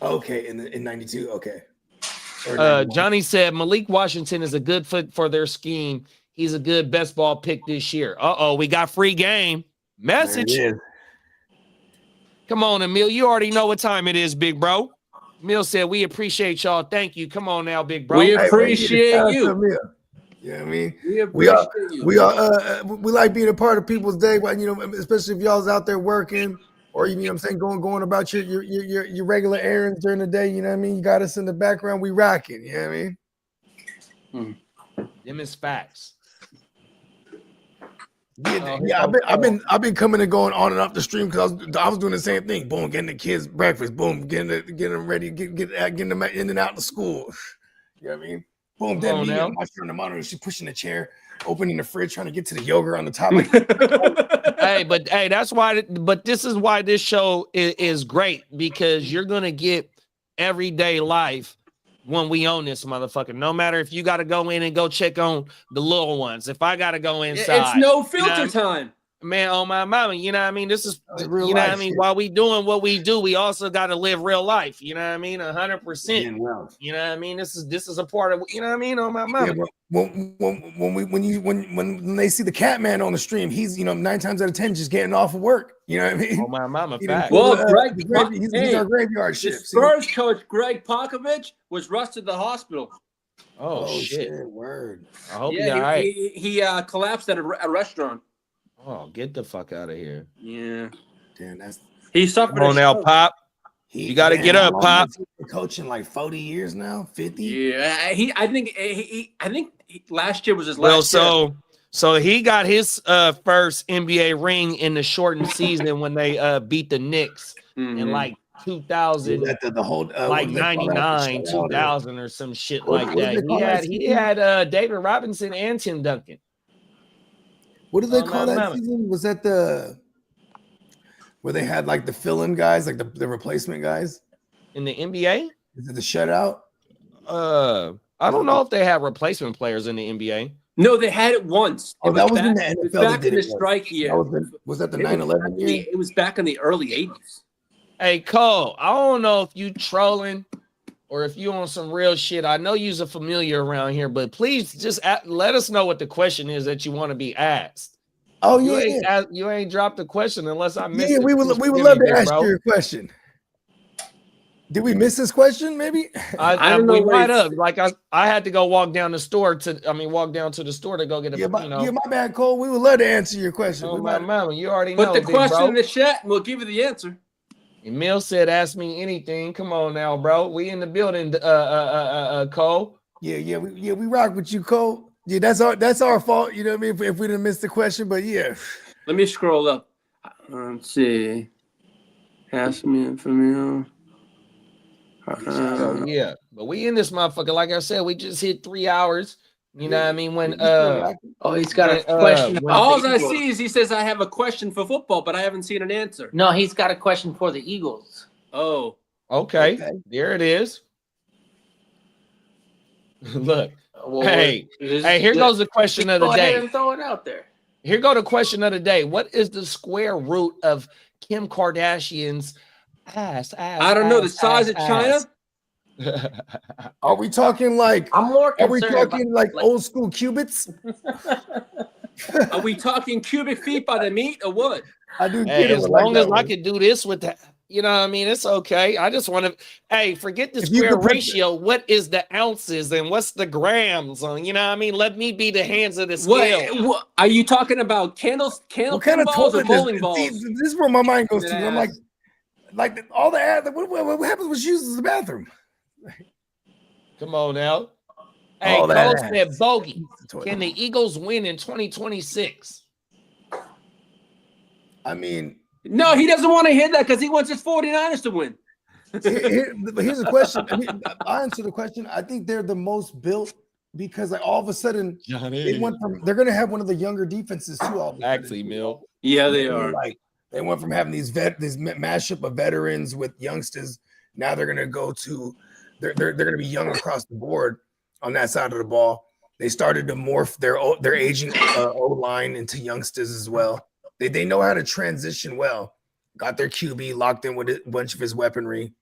Okay, in 92. Okay. Or 91. Johnny said Malik Washington is a good fit for their scheme. He's a good best ball pick this year. We got free game. Message. There it is. Come on, Emil. You already know what time it is, big bro. Emil said, we appreciate y'all. Thank you. Come on now, big bro. We Hey, appreciate shout out to you. Emil. You know what I mean? We We are, appreciate you. we like being a part of people's day, but especially if y'all's out there working or you know what I'm saying, going about your regular errands during the day, you know what I mean? You got us in the background, we rocking, you know what I mean? Them is facts. I've been coming and going on and off the stream because I was doing the same thing. Boom, getting the kids breakfast. Boom, getting them ready, getting them in and out of school. You know what I mean? Boom, then me and my on the monitor. She's pushing the chair, opening the fridge, trying to get to the yogurt on the top. Hey, that's why. But this is why this show is great, because you're gonna get everyday life when we own this motherfucker. No matter if you got to go in and go check on the little ones. If I got to go inside, It's no filter time. Man, on my mama, you know what I mean? This is, Real you know what I life mean? shit. While we doing what we do, we also got to live real life. You know what I mean? 100%. You know what I mean? This is a part of, you know what I mean? On my mama. Yeah, when they see the cat man on the stream, he's 9 times out of 10 just getting off of work. You know what I mean? On my mama, He fact. done- Well, Greg, he's our graveyard the shift. Spurs coach Greg Popovich was rushed to the hospital. Oh, shit. Word. I hope you're all right. He collapsed at a restaurant. Oh, get the fuck out of here. Yeah, Damn, that's he suffered. Come on a now, stroke. Pop. You got to get how up, long Pop. has he been coaching like 40 years now, 50. Yeah, I think last year was his last Well, year. so he got his first NBA ring in the shortened season when they beat the Knicks in like 2000, That the whole like what do they call that? 99, The shutout or- 2000 or some shit What- like what do that. they call that He season? had David Robinson and Tim Duncan. What did they Oh, call man, that man. season? Was that where they had like the fill-in guys, like the replacement guys? In the NBA? Is it the shutout? I don't know if they have replacement players in the NBA. No, they had it once. Oh, that was in the it was NFL. back in the strike year. Was that the It was 9/11 back- year? It was back in the early 80s. Hey, Cole, I don't know if you trolling or if you on some real shit. I know you's a familiar around here, but please just let us know what the question is that you want to be asked. Oh You yeah, you ain't dropped the question unless I missed yeah. it. We would Please love forgive to me, ask bro. you a question. Did we miss this question? Maybe. I don't know We what might it's- have. Like I had to go walk down to the store to go get a. Yeah, my bad, Cole. We would love to answer your question. Oh We my might- mama, you already know. Put the big question bro. in the chat and we'll give you the answer. Emil said, "Ask me anything." Come on now, bro. We in the building. Cole. Yeah, we rock with you, Cole. Yeah, that's our fault. You know what I mean? If we didn't miss the question, but yeah. Let me scroll up. Let's see. Ask me from you. So yeah, but we in this motherfucker. Like I said, we just hit 3 hours. You know what I mean? When Oh, he's got a when, question. when- about All the I Eagles. see is he says, I have a question for football, but I haven't seen an answer. No, he's got a question for the Eagles. Oh. okay, Okay. there it is. Look, Well, hey, here goes the question of the Go ahead day. and throw it out there. Here go the question of the day. What is the square root of Kim Kardashian's ass? I don't know. The size of China? Are we talking like? I'm more Are we concerned talking about, like old school cubits? Are we talking cubic feet by the meat or what? I do. Hey, get it as like long that as I one. could do this with that, you know what I mean? It's okay. I just want to, hey, forget the If you square could put the- ratio. What is the ounces and what's the grams on? You know what I mean? Let me be the hands of the scale. What are you talking about? What kind of balls or toilet bowling this? balls? See, this is where my mind goes to. I'm like, Yes. all the what happens when she uses the bathroom? Come on now. Hey, All that Cole ass. said, Bogey, Toilet. can the Eagles win in 2026? I mean, No, he doesn't want to hear that because he wants his 49ers to win. but here's the question. I answer the question. I think they're the most built because like all of a sudden they're going to have one of the younger defenses too. All of a sudden. Actually, Mill. Yeah, they are. Like They went from having this mashup of veterans with youngsters. Now they're gonna go to they're gonna be young across the board on that side of the ball. They started to morph their aging O-line into youngsters as well. They know how to transition well. Got their QB locked in with a bunch of his weaponry.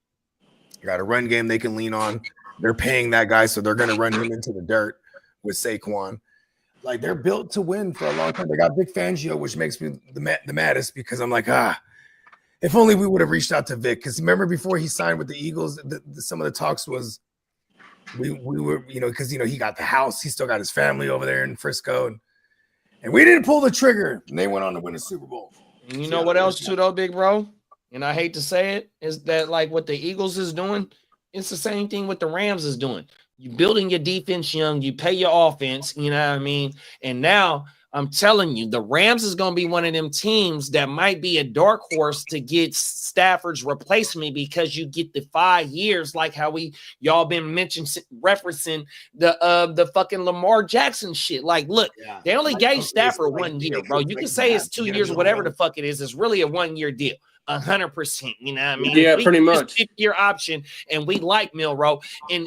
Got a run game they can lean on. They're paying that guy, so they're going to run him into the dirt with Saquon. Like, they're built to win for a long time. They got Vic Fangio, which makes me the maddest because I'm like, if only we would have reached out to Vic. Because remember before he signed with the Eagles, some of the talks was we were, because, he got the house. He still got his family over there in Frisco. And we didn't pull the trigger. And they went on to win a Super Bowl. And you know what else too, though, big bro? And I hate to say it, is that like what the Eagles is doing, it's the same thing what the Rams is doing. You building your defense young, you pay your offense, you know what I mean? And now I'm telling you, the Rams is going to be one of them teams that might be a dark horse to get Stafford's replacement because you get the 5 years, like how y'all been referencing the fucking Lamar Jackson shit. Like, look, they only gave Stafford 1 year, bro. You can say it's 2 years, whatever the fuck it is. It's really a 1 year deal. 100%, you know what I mean? Yeah, pretty much. Your option, and we like Milroe and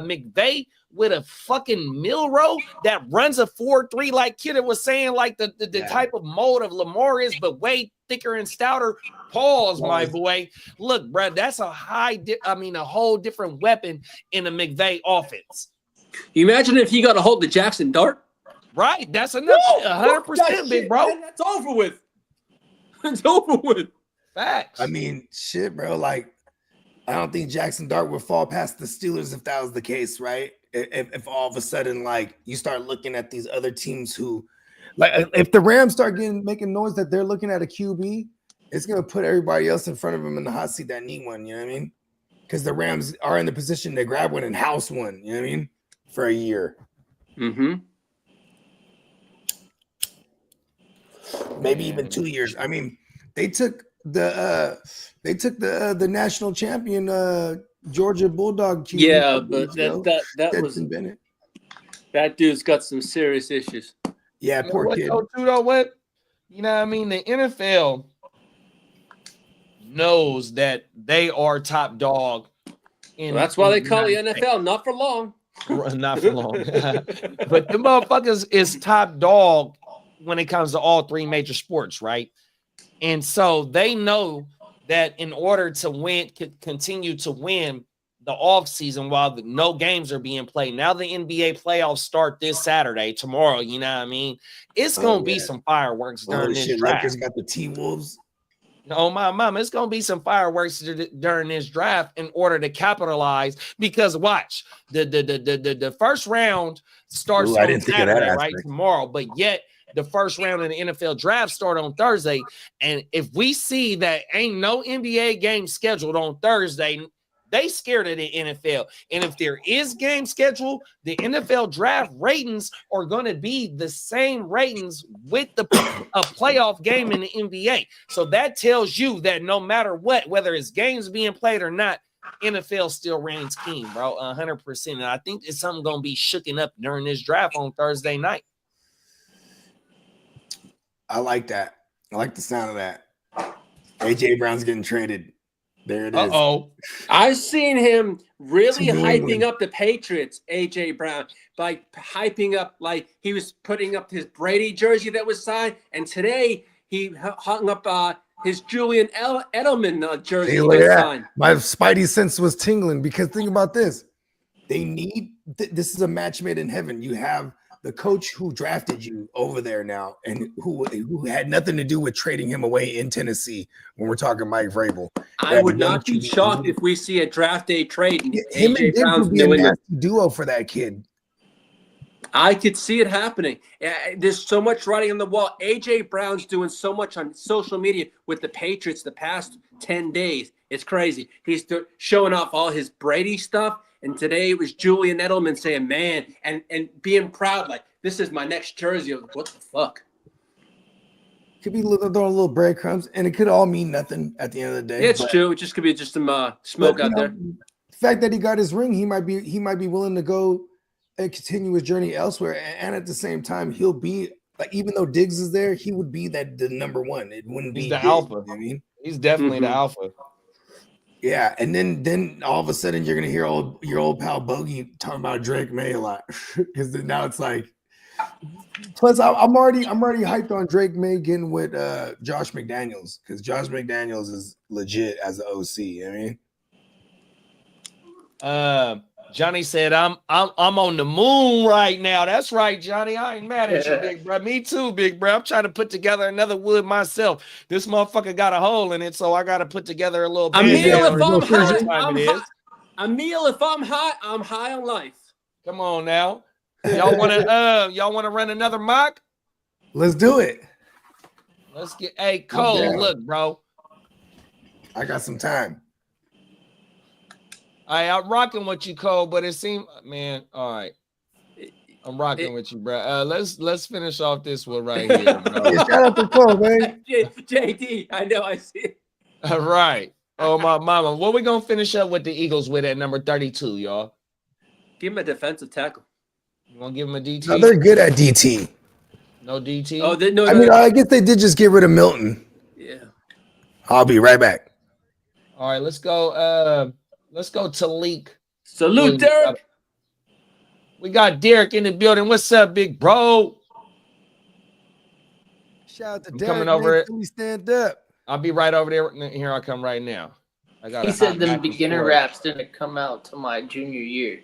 McVay with a fucking Milroe that runs a 4-3, like Kidda was saying, like the type of mold of Lamar is, but way thicker and stouter. Pause, my boy. Look, bro, that's a whole different weapon in a McVay offense. You imagine if he got a hold of Jackson Dart? Right, that's enough. 100%, big bro. Man, that's over with. It's over with. Facts. I mean, shit, bro. Like, I don't think Jackson Dart would fall past the Steelers if that was the case, right? If all of a sudden, like, you start looking at these other teams who, like, if the Rams start making noise that they're looking at a QB, it's gonna put everybody else in front of them in the hot seat that need one. You know what I mean? Because the Rams are in the position to grab one and house one. You know what I mean? For a year. Mm-hmm. Maybe even 2 years. I mean, they took the national champion Georgia Bulldog QB. Yeah, but that was Bennett. That dude's got some serious issues. Yeah, poor kid. You know what? You know what I mean? The NFL knows that they are top dog. That's why they call the NFL. Not for long. Not for long. But the motherfuckers is top dog when it comes to all three major sports, right? And so they know that in order to win, continue to win the offseason while no games are being played. Now the NBA playoffs start this Saturday, tomorrow, you know what I mean? It's going to be some fireworks during this draft. Lakers got the T-Wolves. Oh, my mama, it's going to be some fireworks during this draft in order to capitalize because watch, the first round starts on Saturday, right, tomorrow, but yet the first round of the NFL draft start on Thursday. And if we see that ain't no NBA game scheduled on Thursday, they scared of the NFL. And if there is game scheduled, the NFL draft ratings are going to be the same ratings with a playoff game in the NBA. So that tells you that no matter what, whether it's games being played or not, NFL still reigns king, bro, 100%. And I think it's something going to be shooken up during this draft on Thursday night. I like that. I like the sound of that. AJ Brown's getting traded. There it is. Uh-oh. I've seen him really hyping up the Patriots, AJ Brown, by hyping up, like he was putting up his Brady jersey that was signed. And today he hung up his Julian Edelman jersey that was signed. My spidey sense was tingling because think about this. They need this is a match made in heaven. You have the coach who drafted you over there now and who had nothing to do with trading him away in Tennessee when we're talking Mike Vrabel. I would not be shocked if we see a draft day trade. Him and Dick would be a nasty duo for that kid. I could see it happening. There's so much writing on the wall. AJ Brown's doing so much on social media with the Patriots the past 10 days. It's crazy. He's showing off all his Brady stuff. And today it was Julian Edelman saying, man, and being proud, like, this is my next jersey. I was like, what the fuck? Could be throwing little breadcrumbs, and it could all mean nothing at the end of the day. It's true. It just could be just some smoke out there. The fact that he got his ring, he might be willing to go and continue his journey elsewhere. And at the same time, he'll be like even though Diggs is there, he would be the number one. It wouldn't He's be the Diggs, alpha. you know what I mean? He's definitely the Mhm. alpha. Yeah, and then all of a sudden you're gonna hear your old pal Bogey talking about Drake May a lot because now it's like. Plus, I'm already hyped on Drake May getting with Josh McDaniels because Josh McDaniels is legit as the OC. You know what I mean? Johnny said, I'm on the moon right now. That's right, Johnny. I ain't mad at you, big bro. Me too, big bro. I'm trying to put together another wood myself. This motherfucker got a hole in it, so I got to put together a little band. Emil, if I'm What hot, time I'm it is. hot. Emil, if I'm hot, I'm high on life. Come on now. Y'all wanna run another mock? Let's do it. Let's get Cole. down. Look, bro. I got some time. I'm rocking with you, Cole, but it seemed, man. All right. I'm rocking with you, bro. Let's finish off this one right here, bro. Yeah, shout out to Cole, man. JD, I know, I see it. All right. Oh my mama. What we gonna finish up with the Eagles with at number 32, y'all? Give him a defensive tackle. You want to give him a DT? Oh, they're good at DT. No DT? Oh, no. I mean, I guess they did just get rid of Milton. Yeah. I'll be right back. All right, let's go. Let's go to Leak. Salute, Derek. We got Derek in the building. What's up, big bro? Shout out to I'm Derek. coming over man. it. Philly stand up. I'll be right over there. Here I come right now. I got. He said them beginner raps didn't come out to my junior year,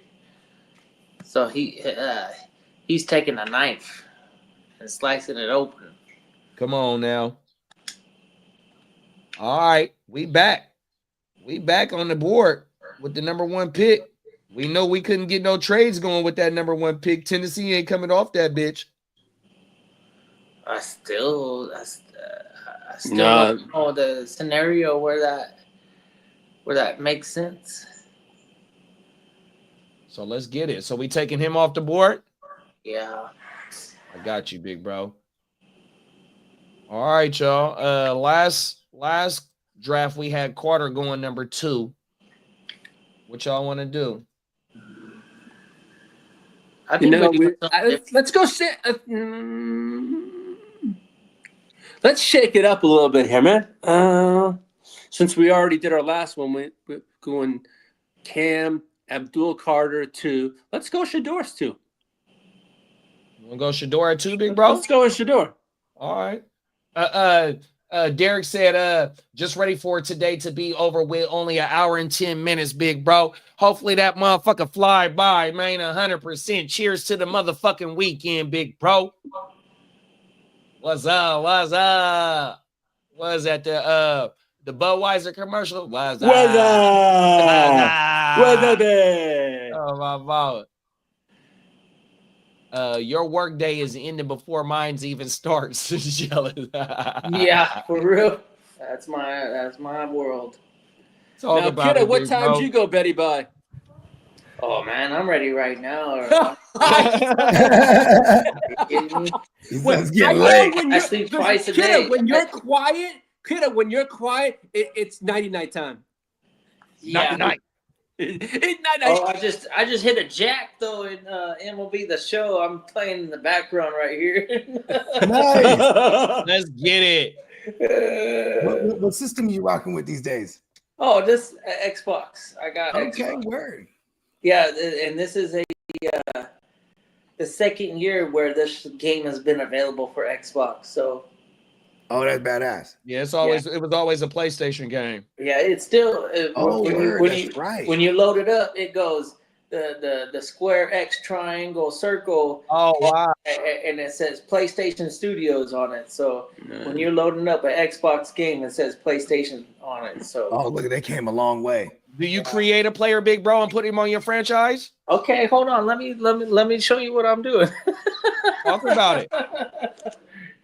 so he's taking a knife and slicing it open. Come on now. All right, we back. We back on the board with the number 1 pick. We know we couldn't get no trades going with that number 1 pick. Tennessee ain't coming off that bitch. I still No. don't know the scenario where that makes sense. So let's get it. So we taking him off the board? Yeah. I got you, big bro. All right, y'all. Last draft we had Carter going number 2. What y'all want to do? I think Let's go sit. Let's shake it up a little bit here, man. Since we already did our last one, we're going Cam, Abdul Carter 2. Let's go Shador's 2. You want to go Shador at 2, big bro? Let's go with Shador. All right. Derek said, just ready for today to be over with only an hour and 10 minutes, big bro. Hopefully that motherfucker fly by, man, 100%. Cheers to the motherfucking weekend, big bro. What's up? What's up? Was that the Budweiser commercial? What's up? What's up, Oh, my God. Your work day is ending before mine's even starts. Jealous. Yeah, for real. That's my world. Talk Now, about kiddo, it, what big time bro. did you go Betty by? Oh man, I'm ready right now. It's getting I know late. when I you're- sleep listen, twice a kiddo, day. When you're quiet, it's night time. Yeah. Night. It's night. Oh, I just hit a jack though in MLB The Show. I'm playing in the background right here. Nice. Let's get it. What system are you rocking with these days? Oh, this Xbox. I got Okay, Xbox. word. Yeah, and this is the second year where this game has been available for Xbox. So Oh, that's badass. Yeah, it was always a PlayStation game. yeah, it's still Oh, word, when that's right. when you load it up, it goes the square, X, triangle, circle, Oh wow. and it says PlayStation Studios on it. So when you're loading up an Xbox game, it says PlayStation on it. So Oh, look, they came a long way. Do you create a player, big bro, and put him on your franchise? okay, hold on. Let me show you what I'm doing. Talk about it.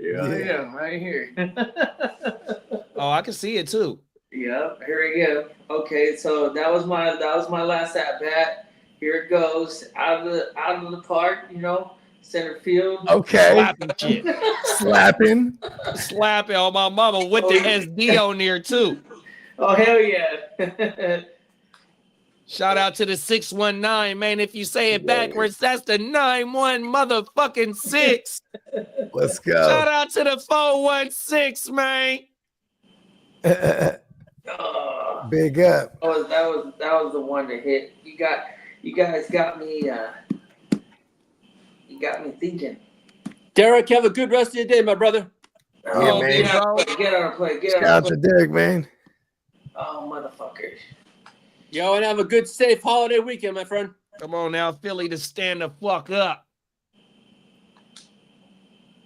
Yeah, right here. Oh, I can see it too. Yep, here we go. Okay, so that was my last at bat. Here it goes out of the park, center field. Okay. Slapping shit. Slapping. Slapping on my mama with the SD on there too. Oh hell yeah! Shout out to the 619, man. If you say it backwards, that's the 91 motherfucking 6. Let's go. Shout out to the 416, man. Big up. That was the one to hit. You guys got me. You got me thinking. Derek, have a good rest of your day, my brother. Yeah, man. Get on a play. Get Shout on out a to play. Derek, man. Oh, motherfuckers. Yo, and have a good, safe holiday weekend, my friend. Come on now, Philly, to stand the fuck up.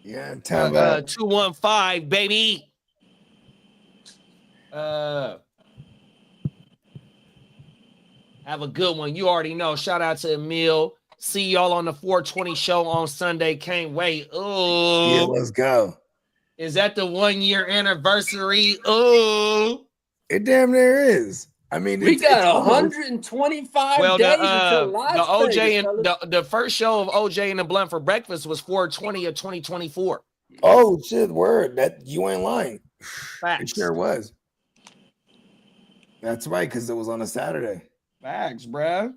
Yeah, time about 215, baby. Have a good one. You already know. Shout out to Emil. See y'all on the 420 show on Sunday. Can't wait. Oh, yeah, let's go. is that the 1 year anniversary? Oh, It damn near is. I mean, We got almost- 125 well, days until the Las OJ Vegas, and fellas. the first show of OJ and the Blunt for Breakfast was 420 of 2024. Oh shit! Word that you ain't lying. It Facts. sure was. That's right, because it was on a Saturday. Facts, bruh.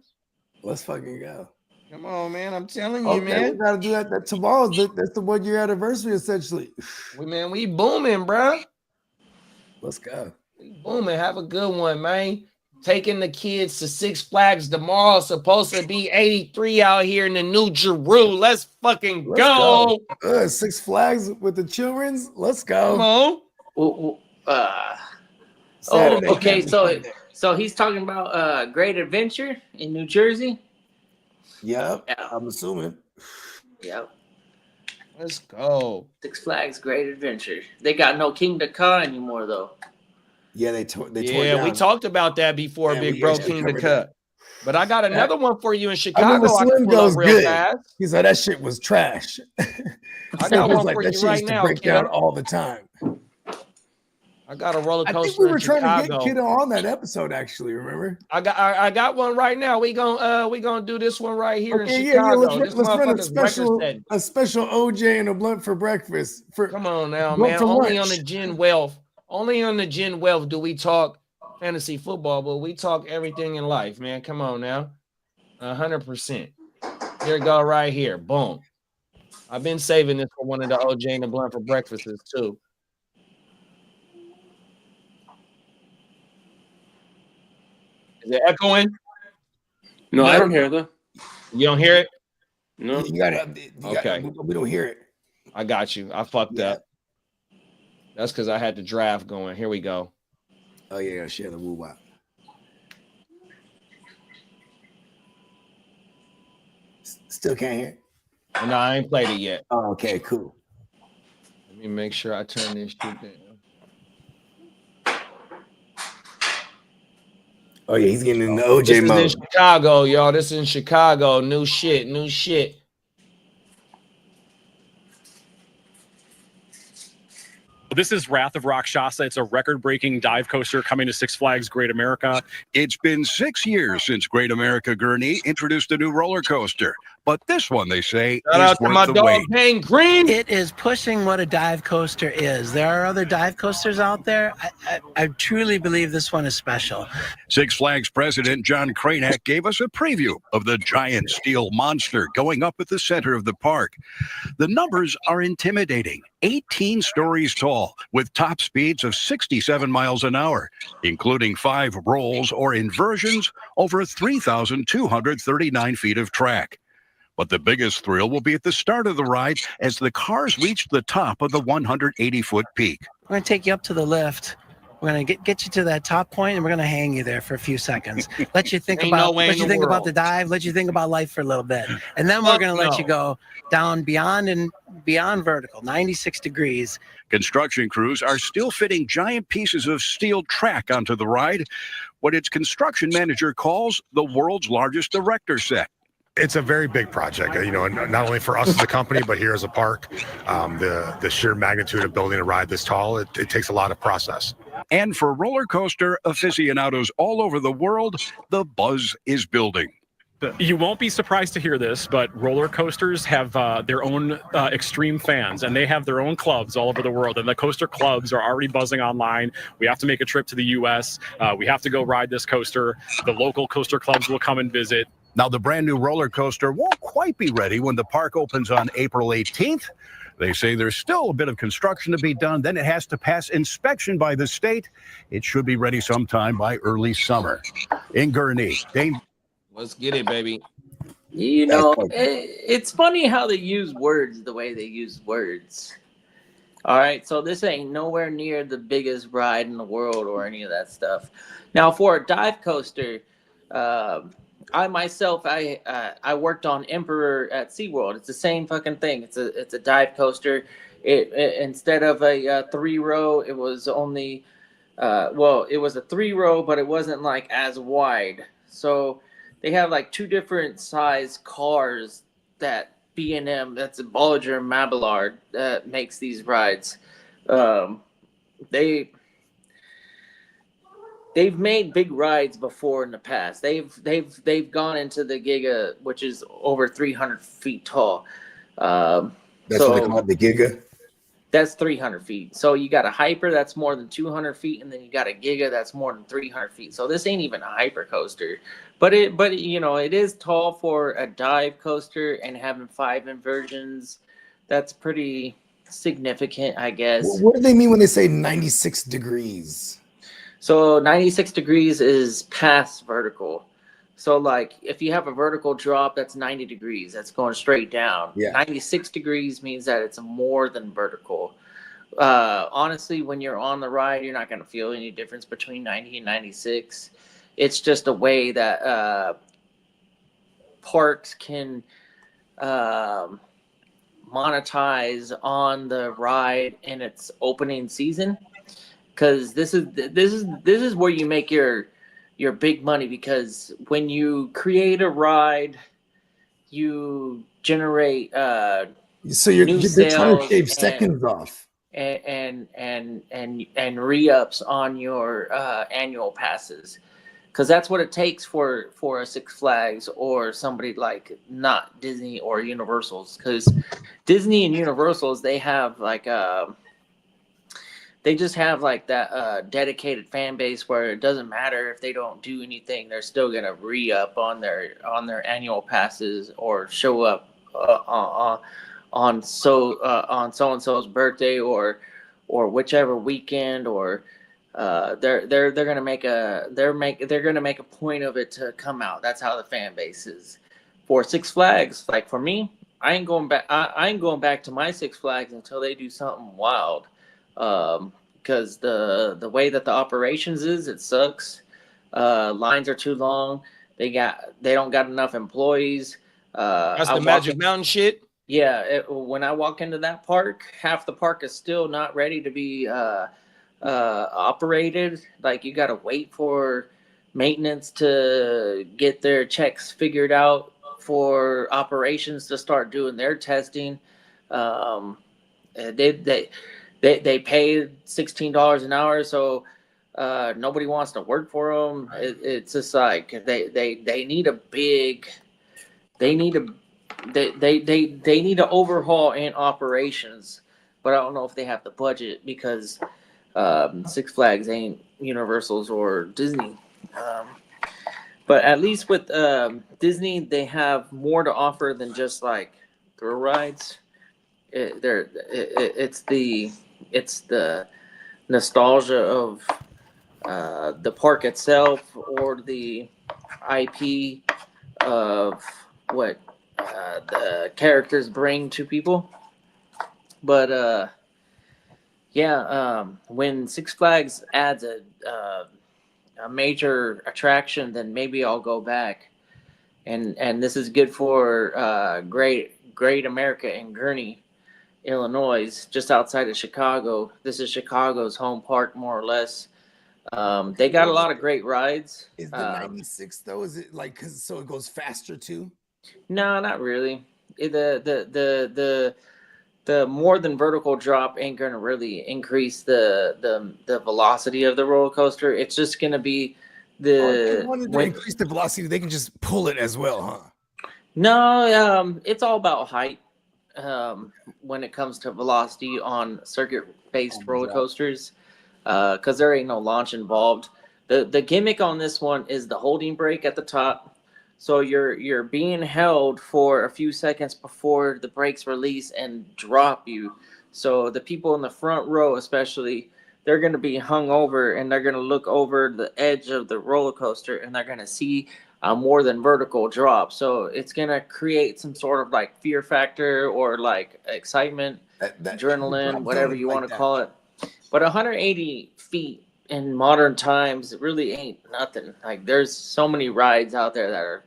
Let's fucking go. Come on, man. I'm telling you, Okay, man. we gotta do that. That tomorrow's that's the 1 year anniversary, essentially. We booming, bruh. Let's go. Booming. Have a good one, man. Taking the kids to Six Flags tomorrow. Supposed to be 83 out here in the New Jeru. Let's fucking Let's go. go. 6 Flags with the children's. Let's Come go. on. Saturday, okay. Saturday. So he's talking about Great Adventure in New Jersey. Yep. Yeah. I'm assuming. Yep. Let's go. Six Flags Great Adventure. They got no Kingda Ka anymore though. Yeah, they tore. They tore Yeah, down. we talked about that before, Yeah, Big we Bro actually King the covered Cut. But I got another one for you in I Chicago. remember I can Slim pull up goes real good. fast. He's like, that shit was trash. I got He was one like, for that you shit right used to now, break kid. down all the time. I got a roller I coaster think we were in trying to Chicago. get Kiddo on that episode, actually. Remember? I got one right now. We gonna do this one right here Okay, in yeah, Chicago. Let's This run a motherfucker's record special OJ and a blunt for breakfast. Come on now, Go man. for Only lunch. on the Gen Wealth. Only on the Gen Wealth do we talk fantasy football, but we talk everything in life, man. Come on now. 100%. Here it go right here. Boom. I've been saving this for one of the OJ and the Blunt for breakfasts too. Is it echoing? No, I don't hear them. You don't hear it? No. You gotta. Okay. We don't hear it. I got you. I fucked Yeah. up. That's because I had the draft going. Here we go. Oh yeah, share the woo wop. Still can't hear. No, I ain't played it yet. Oh, okay, cool. Let me make sure I turn this shit down. Oh yeah, he's getting in the This OJ is in mode. Chicago, y'all. This is in Chicago. New shit. New shit. This is Wrath of Rakshasa. It's a record-breaking dive coaster coming to Six Flags Great America. It's been 6 years since Great America Gurney introduced a new roller coaster, but this one, they say, Shout out is to my worth the dog, wait. Payne Green. It is pushing what a dive coaster is. There are other dive coasters out there. I truly believe this one is special. Six Flags president John Cranick gave us a preview of the giant steel monster going up at the center of the park. The numbers are intimidating. 18 stories tall, with top speeds of 67 miles an hour, including 5 rolls or inversions over 3,239 feet of track. But the biggest thrill will be at the start of the ride as the cars reach the top of the 180-foot peak. We're going to take you up to the lift. We're going to get you to that top point, and we're going to hang you there for a few seconds. Let you think Ain't no about way in the about world. the dive. Let you think about life for a little bit, and then we're Fuck going to let no. you go down beyond vertical, 96 degrees. Construction crews are still fitting giant pieces of steel track onto the ride, what its construction manager calls the world's largest erector set. It's a very big project, not only for us as a company, but here as a park. The sheer magnitude of building a ride this tall, it takes a lot of process. And for roller coaster aficionados all over the world, the buzz is building. You won't be surprised to hear this, but roller coasters have their own extreme fans, and they have their own clubs all over the world. And the coaster clubs are already buzzing online. We have to make a trip to the U.S. We have to go ride this coaster. The local coaster clubs will come and visit. Now, the brand new roller coaster won't quite be ready when the park opens on April 18th. They say there's still a bit of construction to be done. Then it has to pass inspection by the state. It should be ready sometime by early summer. In Gurnee, Dane. Let's get it, baby. You know, it's funny how they use words the way they use words. All right, so this ain't nowhere near the biggest ride in the world or any of that stuff. Now, for a dive coaster, I myself, I worked on Emperor at SeaWorld. It's the same fucking thing. It's a dive coaster. It instead of a 3-row, it was only it was a 3-row, but it wasn't like as wide. So they have like 2 different size cars that B&M, that's Bollinger and Mabillard, that makes these rides. They've made big rides before in the past. They've gone into the Giga, which is over 300 feet tall. That's what they call it, the Giga. That's 300 feet. So you got a hyper that's more than 200 feet, and then you got a Giga that's more than 300 feet. So this ain't even a hyper coaster, but you know, it is tall for a dive coaster, and having 5 inversions, that's pretty significant, I guess. What do they mean when they say 96 degrees? So 96 degrees is past vertical. So like if you have a vertical drop, that's 90 degrees. That's going straight down. Yeah. 96 degrees means that it's more than vertical. Honestly, when you're on the ride, you're not going to feel any difference between 90 and 96. It's just a way that parks can monetize on the ride in its opening season. Because this is where you make your big money, because when you create a ride, you generate so you're trying to shave and, seconds off and re-ups on your annual passes, because that's what it takes for a Six Flags or somebody like not Disney or Universal's, because Disney and Universal's, they have like they just have like that dedicated fan base where it doesn't matter if they don't do anything, they're still gonna re-up on their annual passes or show up on so and so's birthday or whichever weekend, or they're gonna make a point of it to come out. That's how the fan base is. For Six Flags, like for me, I ain't going back to my Six Flags until they do something wild. Because the way that the operations is, it sucks. Lines are too long. They don't got enough employees. That's the Magic Mountain shit. Yeah, when I walk into that park, half the park is still not ready to be operated. Like, you got to wait for maintenance to get their checks figured out for operations to start doing their testing. They pay $16 an hour, so nobody wants to work for them. It's just like they need a big, they need to overhaul in operations, but I don't know if they have the budget, because Six Flags ain't Universal's or Disney. But at least with Disney, they have more to offer than just like thrill rides. It's the nostalgia of the park itself, or the IP of what the characters bring to people. But when Six Flags adds a major attraction, then maybe I'll go back. And this is good for Great America in Gurnee, Illinois, just outside of Chicago. This is Chicago's home park, more or less. They got a lot of great rides. Is the 96 though? Is it like, so it goes faster too? No, not really. The more than vertical drop ain't gonna really increase the velocity of the roller coaster. It's just gonna be They wanted to increase the velocity. They can just pull it as well, huh? No, it's all about height when it comes to velocity on circuit-based roller coasters, because there ain't no launch involved. The gimmick on this one is the holding brake at the top. So you're being held for a few seconds before the brakes release and drop you. So the people in the front row, especially, they're going to be hung over and they're going to look over the edge of the roller coaster and they're going to see a more than vertical drop. So it's going to create some sort of like fear factor or like excitement, adrenaline, whatever you want to call it. But 180 feet in modern times, it really ain't nothing. Like there's so many rides out there that are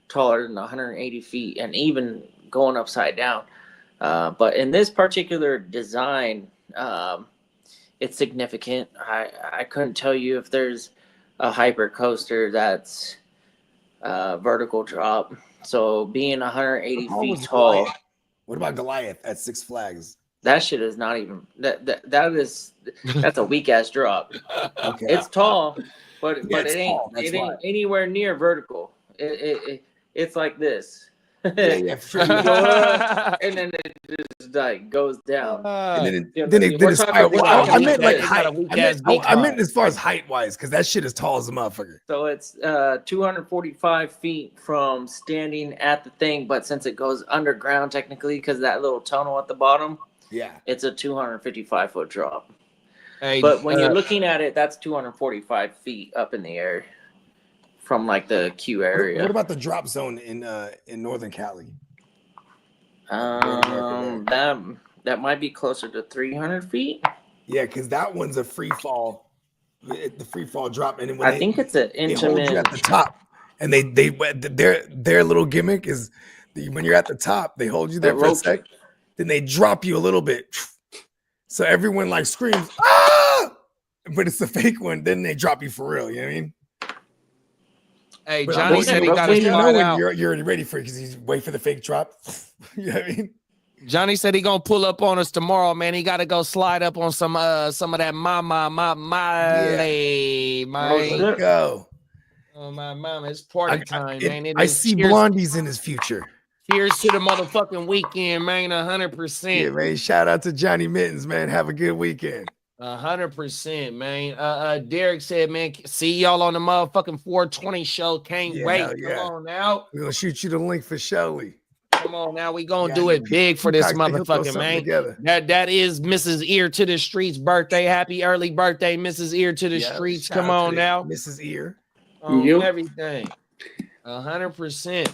taller than 180 feet and even going upside down. But in this particular design, it's significant. I couldn't tell you if there's a hyper coaster that's vertical drop. So being 180 feet tall. Goliath? What about Goliath at Six Flags? That shit is not even that's a weak ass drop. Okay. It's tall, but Yeah, it ain't tall, that's why. anywhere near vertical. It's like this. Yeah, for sure. You go up, and then it just like goes down. And Yeah, then we're it's talking- I meant like this. height. I meant as far as height wise, because that shit is tall as a motherfucker. So it's 245 feet from standing at the thing, but since it goes underground technically, because that little tunnel at the bottom, Yeah. it's a 255 foot drop. Hey, But when you're looking at it, that's 245 feet up in the air from like the Q area. What about the drop zone in Northern Cali? That might be closer to 300 feet. Yeah, because that one's a free fall, the free fall drop, and then I think it's an they hold you intimate. at the top, and their little gimmick is when you're at the top, they hold you there That for a rope. sec, then they drop you a little bit, so everyone like screams ah, but it's a fake one. Then they drop you for real. You know what I mean? Hey, But Johnny when said he you- got when to you know slide when out. you're already ready for it because he's wait for the fake drop. You know what I mean? Johnny said he gonna pull up on us tomorrow, man. He got to go slide up on some of that my Let's go. Oh my mama, it's party time, man. I see blondies in his future. Cheers to the motherfucking weekend, man. 100%. Yeah, man. Shout out to Johnny Mittens, man. Have a good weekend. 100%, man. Derek said, man, see y'all on the motherfucking 420 show. Can't Yeah, wait. hell yeah. Come on now. We're gonna shoot you the link for Shelly. Come on now. We gonna Yeah, do it big for this Peacock, he'll throw motherfucking something man. together. That is Mrs. Ear to the Streets birthday. Happy early birthday, Mrs. Ear to the Yeah, Streets. shout Come out on to now. Mrs. Ear. On Yep. everything. 100%.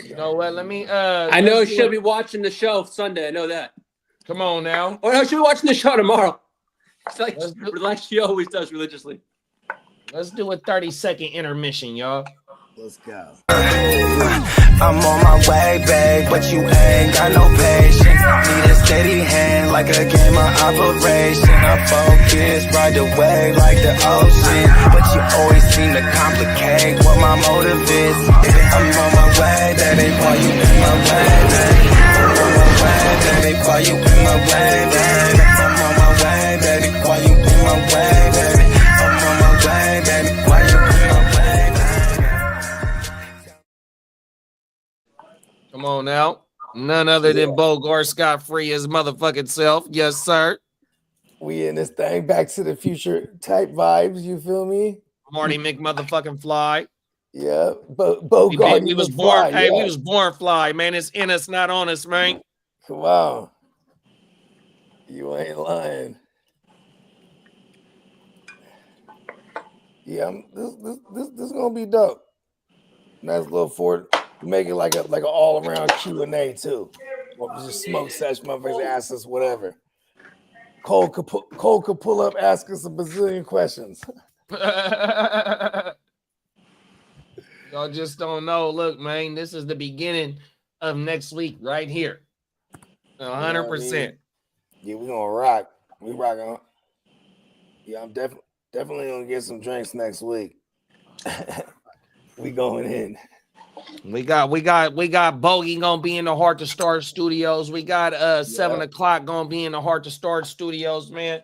You know what? Let me I know let's do she'll it. be watching the show Sunday. I know that. Come on now. Oh no, she'll be watching the show tomorrow. It's Let's like she always does religiously. Let's do a 30-second intermission, y'all. Let's go. I'm on my way, babe, but you ain't got no patience. Need a steady hand like a game of operation. I focus right away like the ocean, but you always seem to complicate what my motive is. I'm on my way, baby, while you in my way, baby. I'm on my way, baby, while you in my way, baby. I'm on my way, baby, while you in my way, baby. I'm on my way, baby, while you in my way, baby. Come on now. None other than Bogart Scott Free his motherfucking self. Yes, sir. We in this thing, Back to the Future type vibes. You feel me? Marty McMotherfucking Fly. Yeah, Bogart. We was born. Hey, we was born fly, man. It's in us, not on us, man. Come on. You ain't lying. Yeah, this gonna be dope. Nice little Ford. Make it like a all around Q&A too. Or just smoke sesh, motherfuckers ask us whatever. Cole could pull up, ask us a bazillion questions. Y'all just don't know. Look, man, this is the beginning of next week right here. 100%. Yeah, we gonna rock. We rocking. Yeah, I'm definitely gonna get some drinks next week. We going in. We got Bogey gonna be in the Heart to Start Studios. We got 7 o'clock gonna be in the Heart to Start Studios, man.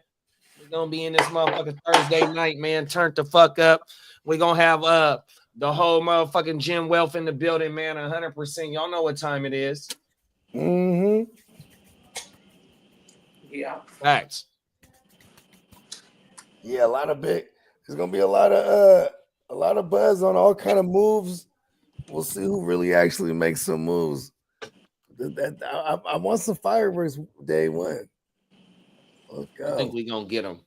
We We're gonna be in this motherfucking Thursday night, man. Turn the fuck up. We're gonna have the whole motherfucking Jim Wealth in the building, man. 100%. Y'all know what time it is. Mm-hmm. Yeah. Facts. Yeah, a lot of big. There's gonna be a lot of buzz on all kind of moves. We'll see who really actually makes some moves. I want some fireworks day one. Let's I think go. we're gonna get them.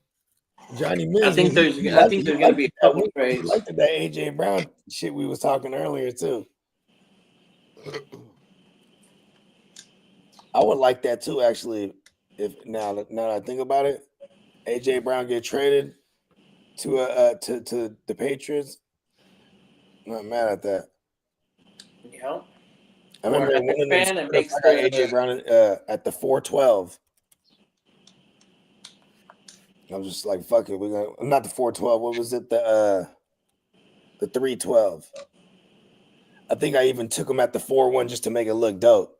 Johnny Miz. I think there's gonna be a couple He trades. liked that AJ Brown shit we was talking earlier too. I would like that too, actually. If now that I think about it, AJ Brown get traded to the Patriots. I'm not mad at that. Yeah. I remember Or one of fan them that makes I got AJ Brown at the 412. I was just like, fuck it, we're gonna not the 412. What was it? The 312. I think I even took him at the 4-1 just to make it look dope.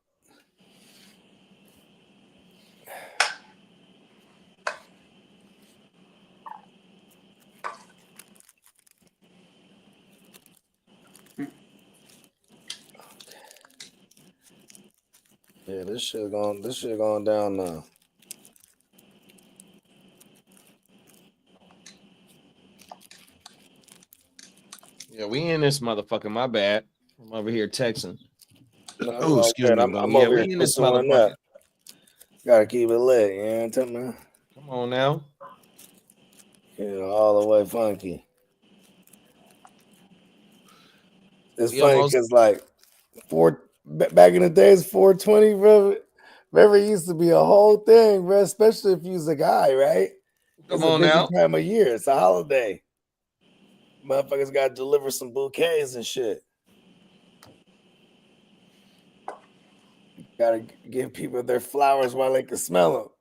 Yeah, this shit going down now. Yeah, we in this motherfucker. My bad. I'm over here texting. No, Oh, excuse me, I'm bro. over Yeah, here we in this twisting one motherfucker. up. Gotta keep it lit, you know what I'm talking about? Come on now. All the way funky. It's We funny almost because like back in the days, 420, bro. Remember, it used to be a whole thing, bro. Especially if you was a guy, right? come It's a on busy now. time of year. It's a holiday. Motherfuckers got to deliver some bouquets and shit. Got to give people their flowers while they can smell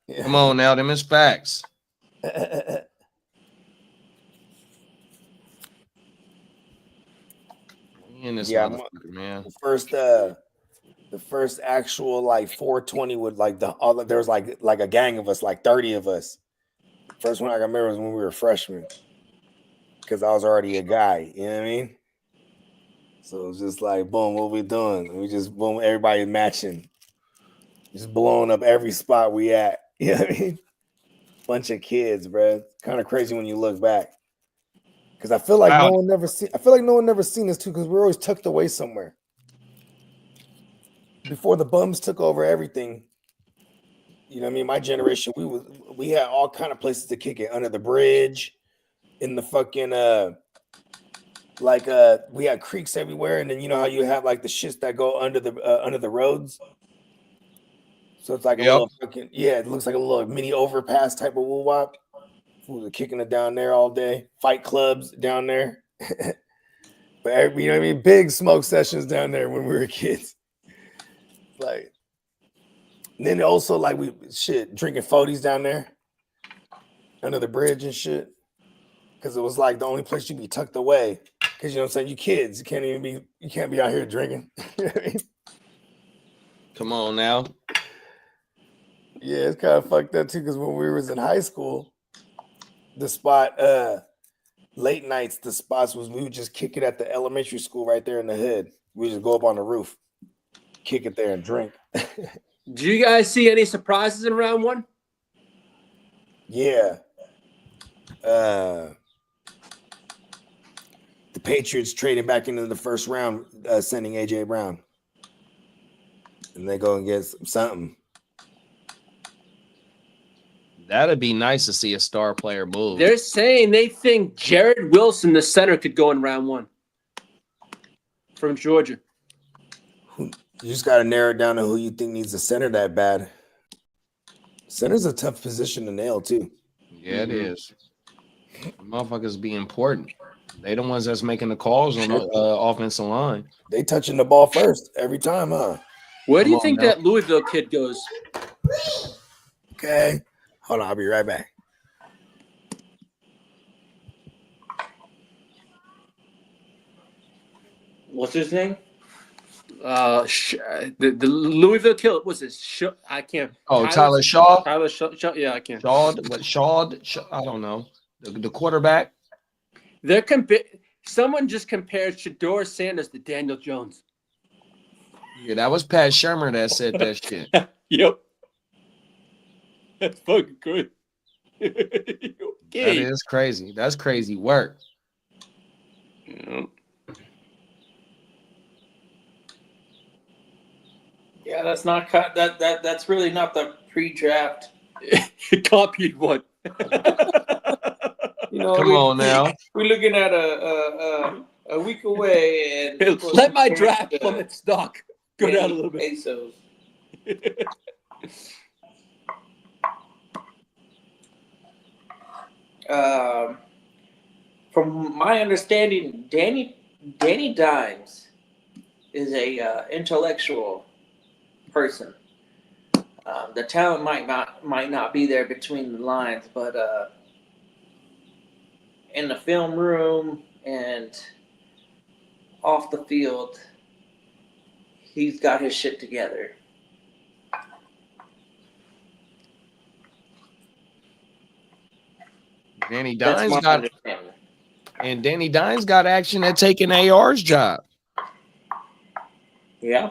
them. Come on now. Them is facts. We in this Yeah, motherfucker, man. the first actual like 420 with like there was like a gang of us, like 30 of us. First one I can remember was when we were freshmen, because I was already a guy. You know what I mean? So it was just like, boom, what we doing? We just boom, everybody matching, just blowing up every spot we at. You know what I mean? Bunch of kids, bro. Kind of crazy when you look back, because I feel like Wow. no one never seen this too, because we're always tucked away somewhere. Before the bums took over everything, you know what I mean? My generation, we had all kind of places to kick it, under the bridge, in the fucking we had creeks everywhere, and then you know how you have like the shits that go under the roads. So it's like a Yep. little fucking, yeah, it looks like a little mini overpass type of woo wop. We were kicking it down there all day. Fight clubs down there. But you know what I mean? Big smoke sessions down there when we were kids. Like, and then also like we drinking 40s down there under the bridge and shit. Cause it was like the only place you'd be tucked away. Cause you know what I'm saying? You kids, you can't be out here drinking. You know what I mean? Come on now. Yeah, it's kind of fucked up too. Cause when we was in high school, the spot, late nights, the spots was we would just kick it at the elementary school right there in the hood. We just go up on the roof, kick it there and drink. Do you guys see any surprises in round one? Yeah. The Patriots traded back into the first round, sending AJ Brown. And they go and get something. That'd be nice to see a star player move. They're saying they think Jared Wilson, the center, could go in round one from Georgia. You just got to narrow it down to who you think needs a center that bad. Center's a tough position to nail, too. Yeah, it is. Motherfuckers be important. They the ones that's making the calls on the offensive line. They touching the ball first every time, huh? Where do you think that Louisville kid goes? Okay. Hold on, I'll be right back. What's his name? The Louisville Kill was this. I can't. Oh, Tyler Shaw. Tyler Shaw. Yeah, I can't. Shaw. I don't know. The quarterback. They're Someone just compared Shedeur Sanders to Daniel Jones. Yeah, that was Pat Shermer that said that shit. Yep. That's fucking good. That is crazy. That's crazy work. Yeah, that's not that's really not the pre-draft. Copied one. Come on now. We're looking at a week away, and let my draft plummet stock go down a little bit. Pesos. From my understanding, Danny Dimes is a intellectual person. The talent might not be there between the lines, but in the film room and off the field, he's got his shit together. Danny Dimes Danny Dimes got action at taking AR's job. Yeah.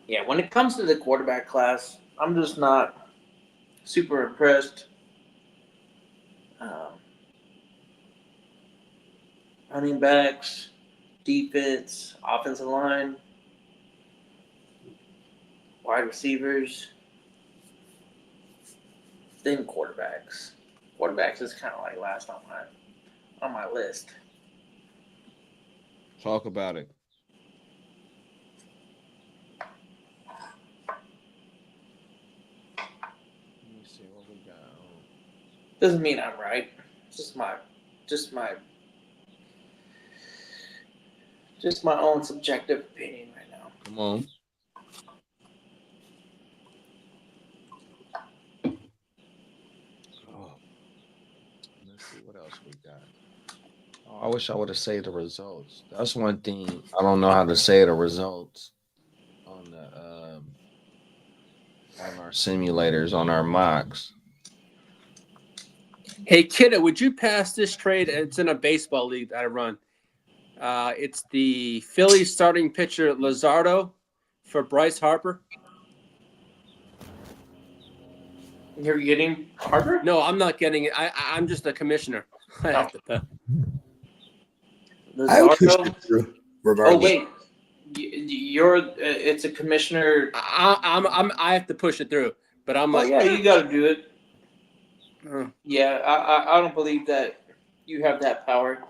Yeah, when it comes to the quarterback class, I'm just not super impressed. Running backs, defense, offensive line, wide receivers, then quarterbacks. Quarterbacks is kind of like last on my list. Talk about it. Let me see what we got. Doesn't mean I'm right. It's just my own subjective opinion right now. Come on. Oh. Let's see what else we got. Oh, I wish I would have saved the results. That's one thing. I don't know how to say the results on the on our simulators, on our mocks. Hey, Kidda, would you pass this trade? It's in a baseball league that I run. It's the Phillies starting pitcher Luzardo for Bryce Harper. You're getting Harper? No, I'm not getting it. I'm just a commissioner. I have to pay. I would push it through. Regardless. Oh wait, it's a commissioner. I have to push it through, but I'm like, yeah, you got to do it. Yeah, I don't believe that you have that power.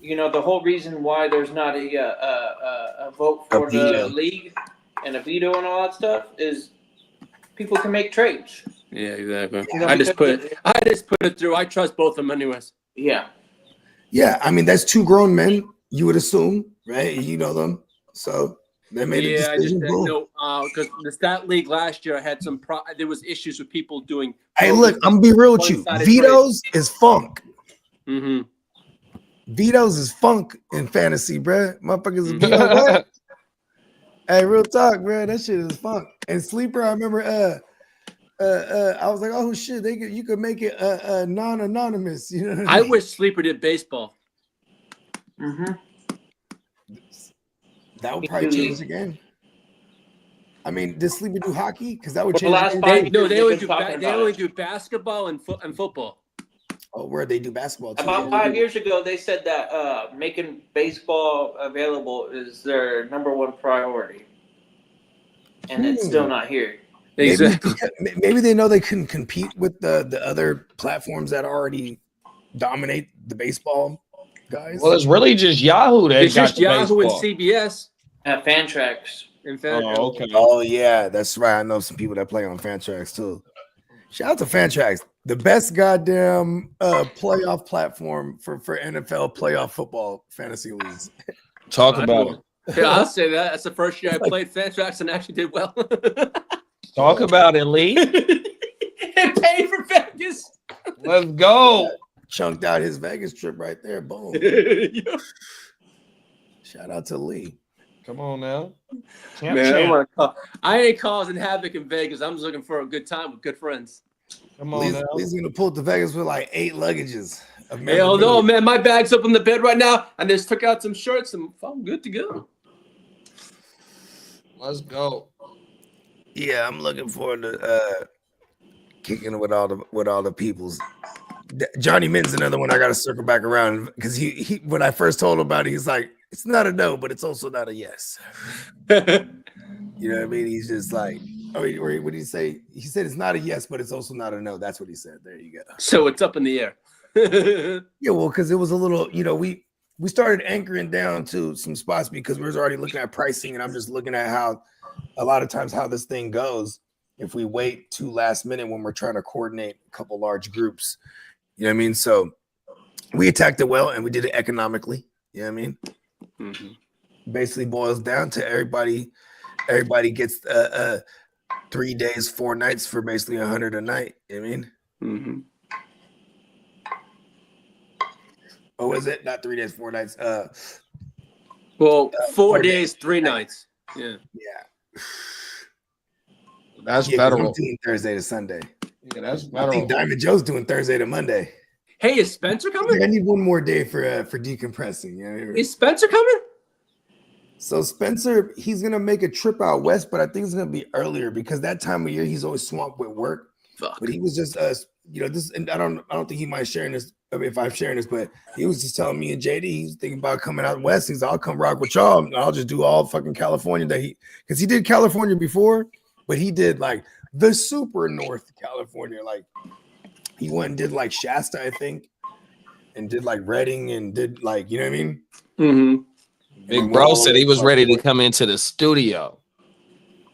You know, the whole reason why there's not a vote for the league and a veto and all that stuff is people can make trades. Yeah, exactly. You know, I just put it through. I trust both of them anyways. Yeah. Yeah, I mean that's two grown men. You would assume, right? You know them, so they made a decision. Because the stat league last year had some. There was issues with people doing. Hey, look, I'm gonna be real with you. Vetoes is funk. Mm-hmm. Vetoes is funk in fantasy, bro. Motherfuckers veto what? Hey, real talk, bro. That shit is funk. And sleeper, I remember. I was like, oh shit, you could make it non-anonymous. You know what I mean? I wish sleeper did baseball. Mm-hmm. That would probably change the game. I mean, did sleeper do hockey? Because that would For the change. last The 5 game. years, They they've only been do basketball and football. Oh, where they do basketball too. About 5 years ago, they said that making baseball available is their number one priority, and it's still not here. Exactly. Maybe they know they couldn't compete with the other platforms that already dominate the baseball guys. Well, it's really just Yahoo that It's got just the Yahoo baseball. and CBS. At Fantrax. In fact, Oh, okay. Oh yeah, that's right. I know some people that play on Fantrax too. Shout out to Fantrax, the best goddamn playoff platform for NFL playoff football fantasy leagues. Talk about it. Yeah, I'll say that. That's the first year I played Fantrax and actually did well. Talk about it, Lee. And paid for Vegas. Let's go. Chunked out his Vegas trip right there. Boom. Shout out to Lee. Come on now. Man, I ain't causing havoc in Vegas. I'm just looking for a good time with good friends. Come on now. Lee's gonna pull up to Vegas with like 8 luggages. Hell no, man. My bag's up on the bed right now. I just took out some shirts and I'm good to go. Let's go. Yeah, I'm looking forward to kicking it with all the peoples. Johnny Minton's another one I got to circle back around because he when I first told him about it, he's like, it's not a no, but it's also not a yes. You know what I mean? He's just like, what did he say? He said it's not a yes, but it's also not a no. That's what he said. There you go. So it's up in the air. Yeah, well, because it was a little, we started anchoring down to some spots because we was already looking at pricing, and I'm just looking at how a lot of times how this thing goes if we wait too last minute when we're trying to coordinate a couple large groups. You know what I mean? So we attacked it well and we did it economically. You know what I mean? Mm-hmm. Basically boils down to everybody gets 3 days, 4 nights for basically 100 a night. You know what I mean? Mm-hmm. Or was it not 3 days, 4 nights? Well, 4 days, 3 nights. Yeah. Yeah. That's yeah, federal. I'm doing Thursday to Sunday. Yeah, that's I think Diamond Joe's doing Thursday to Monday. Hey, is Spencer coming? I need one more day for decompressing. You know? Is Spencer coming? So Spencer, he's gonna make a trip out west, but I think it's gonna be earlier because that time of year he's always swamped with work. Fuck. But he was just this, and I don't think he might sharing this if I'm sharing this, but he was just telling me and JD he's thinking about coming out west. He's I'll come rock with y'all. And I'll just do all fucking California because he did California before, but he did like the super North California. Like he went and did like Shasta, I think, and did like Redding and did like, you know what I mean? Mm-hmm. Big bro said he was ready to come into the studio.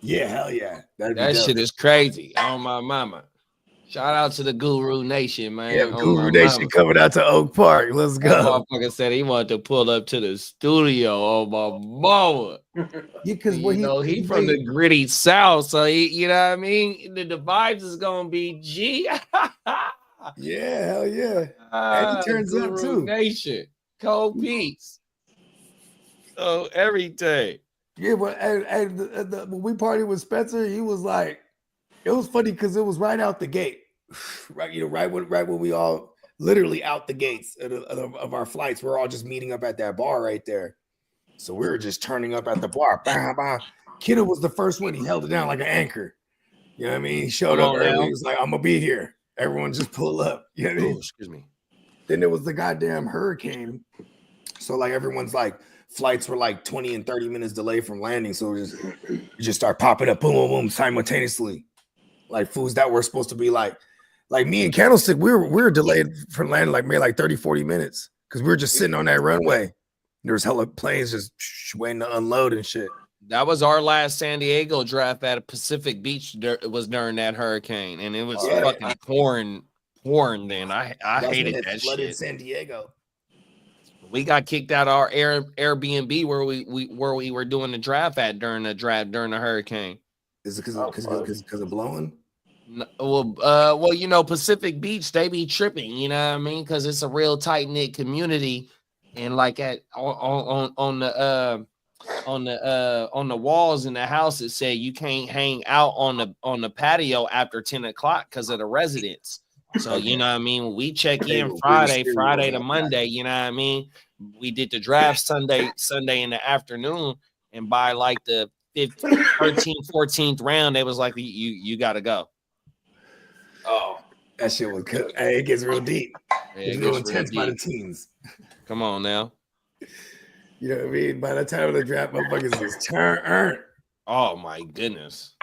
Yeah, hell yeah. That shit is crazy. Oh my mama. Shout out to the Guru Nation, man. Yeah, Guru Nation coming out to Oak Park. Let's go. That motherfucker said he wanted to pull up to the studio. Oh my mama. Yeah, because he from the gritty South, so you know what I mean. The vibes is gonna be G. Yeah, hell yeah. And he turns Guru up too. Nation, Cold Peace. So everything. Yeah, but when we partied with Spencer, he was like, it was funny because it was right out the gate, right? Right when we all literally out the gates of our flights, we're all just meeting up at that bar right there. So we were just turning up at the bar. Bah, bah. Kiddo was the first one. He held it down like an anchor. You know what I mean? He showed up early. He was like, "I'm gonna be here. Everyone just pull up." You know what I mean? Excuse me. Then there was the goddamn hurricane. So like everyone's like flights were like 20 and 30 minutes delay from landing. So you just start popping up, boom, boom, boom, simultaneously. Like foods that were supposed to be like me and Candlestick, we were delayed from landing like maybe like 30, 40 minutes because we were just sitting on that runway. There was hella planes just waiting to unload and shit. That was our last San Diego draft at Pacific Beach. It was during that hurricane, and it was fucking pouring then. I hated that shit. San Diego. We got kicked out of our Airbnb where we were doing the draft at during the hurricane. Is it because of blowing? Well, Pacific Beach, they be tripping, you know what I mean? Because it's a real tight knit community, and like on the walls in the house, it said you can't hang out on the patio after 10 o'clock because of the residents. So you know what I mean? We check in Friday to Monday, you know what I mean? We did the draft Sunday in the afternoon, and by like the 13th, 14th round, they was like, you gotta go. Oh, that shit was good. Hey, it gets real deep. It's real intense by the teens. Come on now. You know what I mean? By the time of the draft, motherfuckers just turn. Oh my goodness.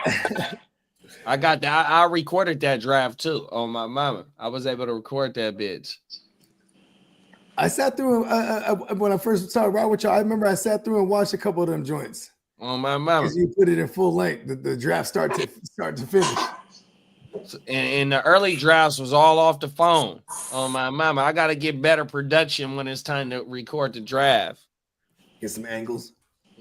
I got that. I recorded that draft too on my mama. I was able to record that bitch. I sat through when I first started riding with y'all. I remember I sat through and watched a couple of them joints. On my mama. You put it in full length. The draft start to finish. And the early drafts was all off the phone. On my mama. I got to get better production when it's time to record the draft. Get some angles.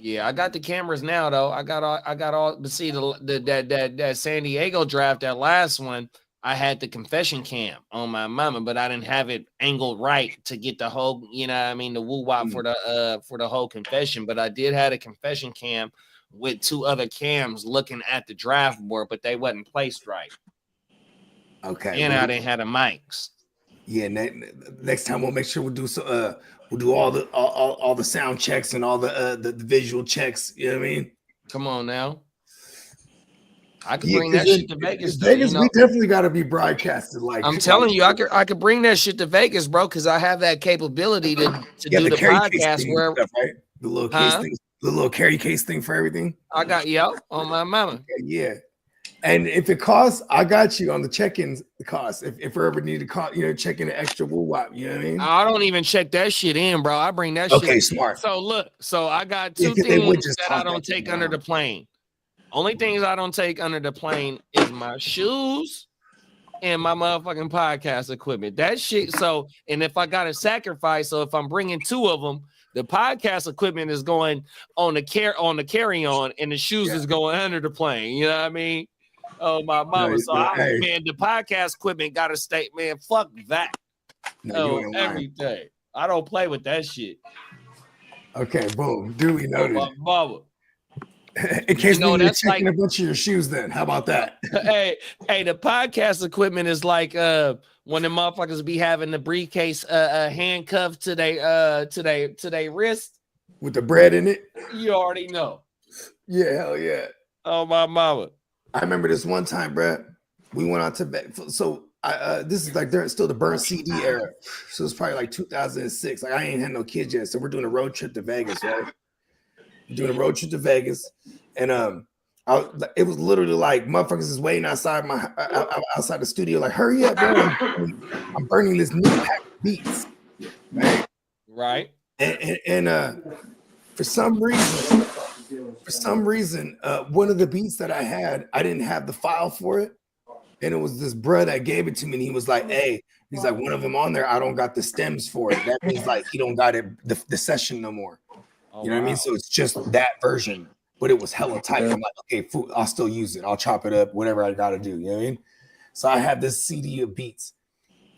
Yeah, I got the cameras now though. I got all to see that San Diego draft, that last one. I had the confession cam on my mama, but I didn't have it angled right to get the whole, you know what I mean, the woo wop for the whole confession. But I did have a confession cam with 2 other cams looking at the draft board, but they wasn't placed right. Okay. And I didn't have the mics. Yeah, next time we'll make sure we'll do all the sound checks and all the visual checks. You know what I mean? Come on now. I could bring that shit to Vegas. Vegas, we definitely got to be broadcasted. Like I'm telling you, I could bring that shit to Vegas, bro, because I have that capability to do the podcast where stuff, right? The little case thing, the little carry case thing for everything. I got on my mama. Yeah. And if it costs, I got you on the check-ins. The cost, if we ever need to call, check in an extra woo wop. You know what I mean? I don't even check that shit in, bro. I bring that shit. Okay, smart. So look, I got 2 things that I don't take under the plane. Only things I don't take under the plane is my shoes and my motherfucking podcast equipment. That shit. So, and if I got to sacrifice, so if I'm bringing 2 of them, the podcast equipment is going on the carry-on, and the shoes is going under the plane. You know what I mean? Oh, my mama. So, man, the podcast equipment got to stay, man, fuck that. Everything. I don't play with that shit. Okay, boom. Duly noted. Mama. In case you're checking a bunch of your shoes, then how about that? hey, the podcast equipment is like when the motherfuckers be having the briefcase handcuffed to their wrist with the bread in it. You already know. Yeah, hell yeah. Oh my mama. I remember this one time, Brad. We went out to so this is like during still the burnt CD era. So it's probably like 2006. Like I ain't had no kids yet. So we're doing a road trip to Vegas, right? Doing a road trip to Vegas, and it was literally like motherfuckers is waiting outside outside the studio, like hurry up, bro! I'm burning this new pack of beats, right? And for some reason, one of the beats that I had, I didn't have the file for it, and it was this bro that gave it to me, and he was like, "Hey," he's like, "One of them on there, I don't got the stems for it. That means like he don't got it the session no more." You know what I mean? So it's just that version, but it was hella tight. I'm like, okay, I'll still use it. I'll chop it up, whatever I got to do. You know what I mean? So I have this CD of beats,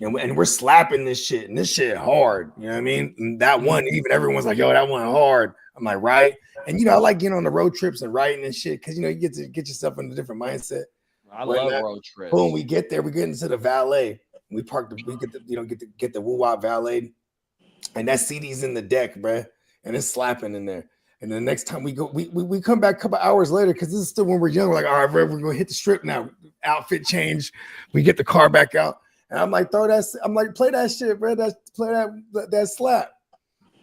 and we're slapping this shit, and this shit hard. You know what I mean? And that one, even everyone's like, yo, that one hard. I'm like, right. And, I like getting on the road trips and writing and shit because, you get to get yourself in a different mindset. I love road trips. Boom, we get there. We get into the valet. We park we get the woo-wop valet. And that CD's in the deck, bruh. And it's slapping in there. And the next time we go, we come back a couple hours later because this is still when we're young. We're like, all right, we're gonna hit the strip now. Outfit change. We get the car back out, and I'm like, play that shit, bro. Play that slap.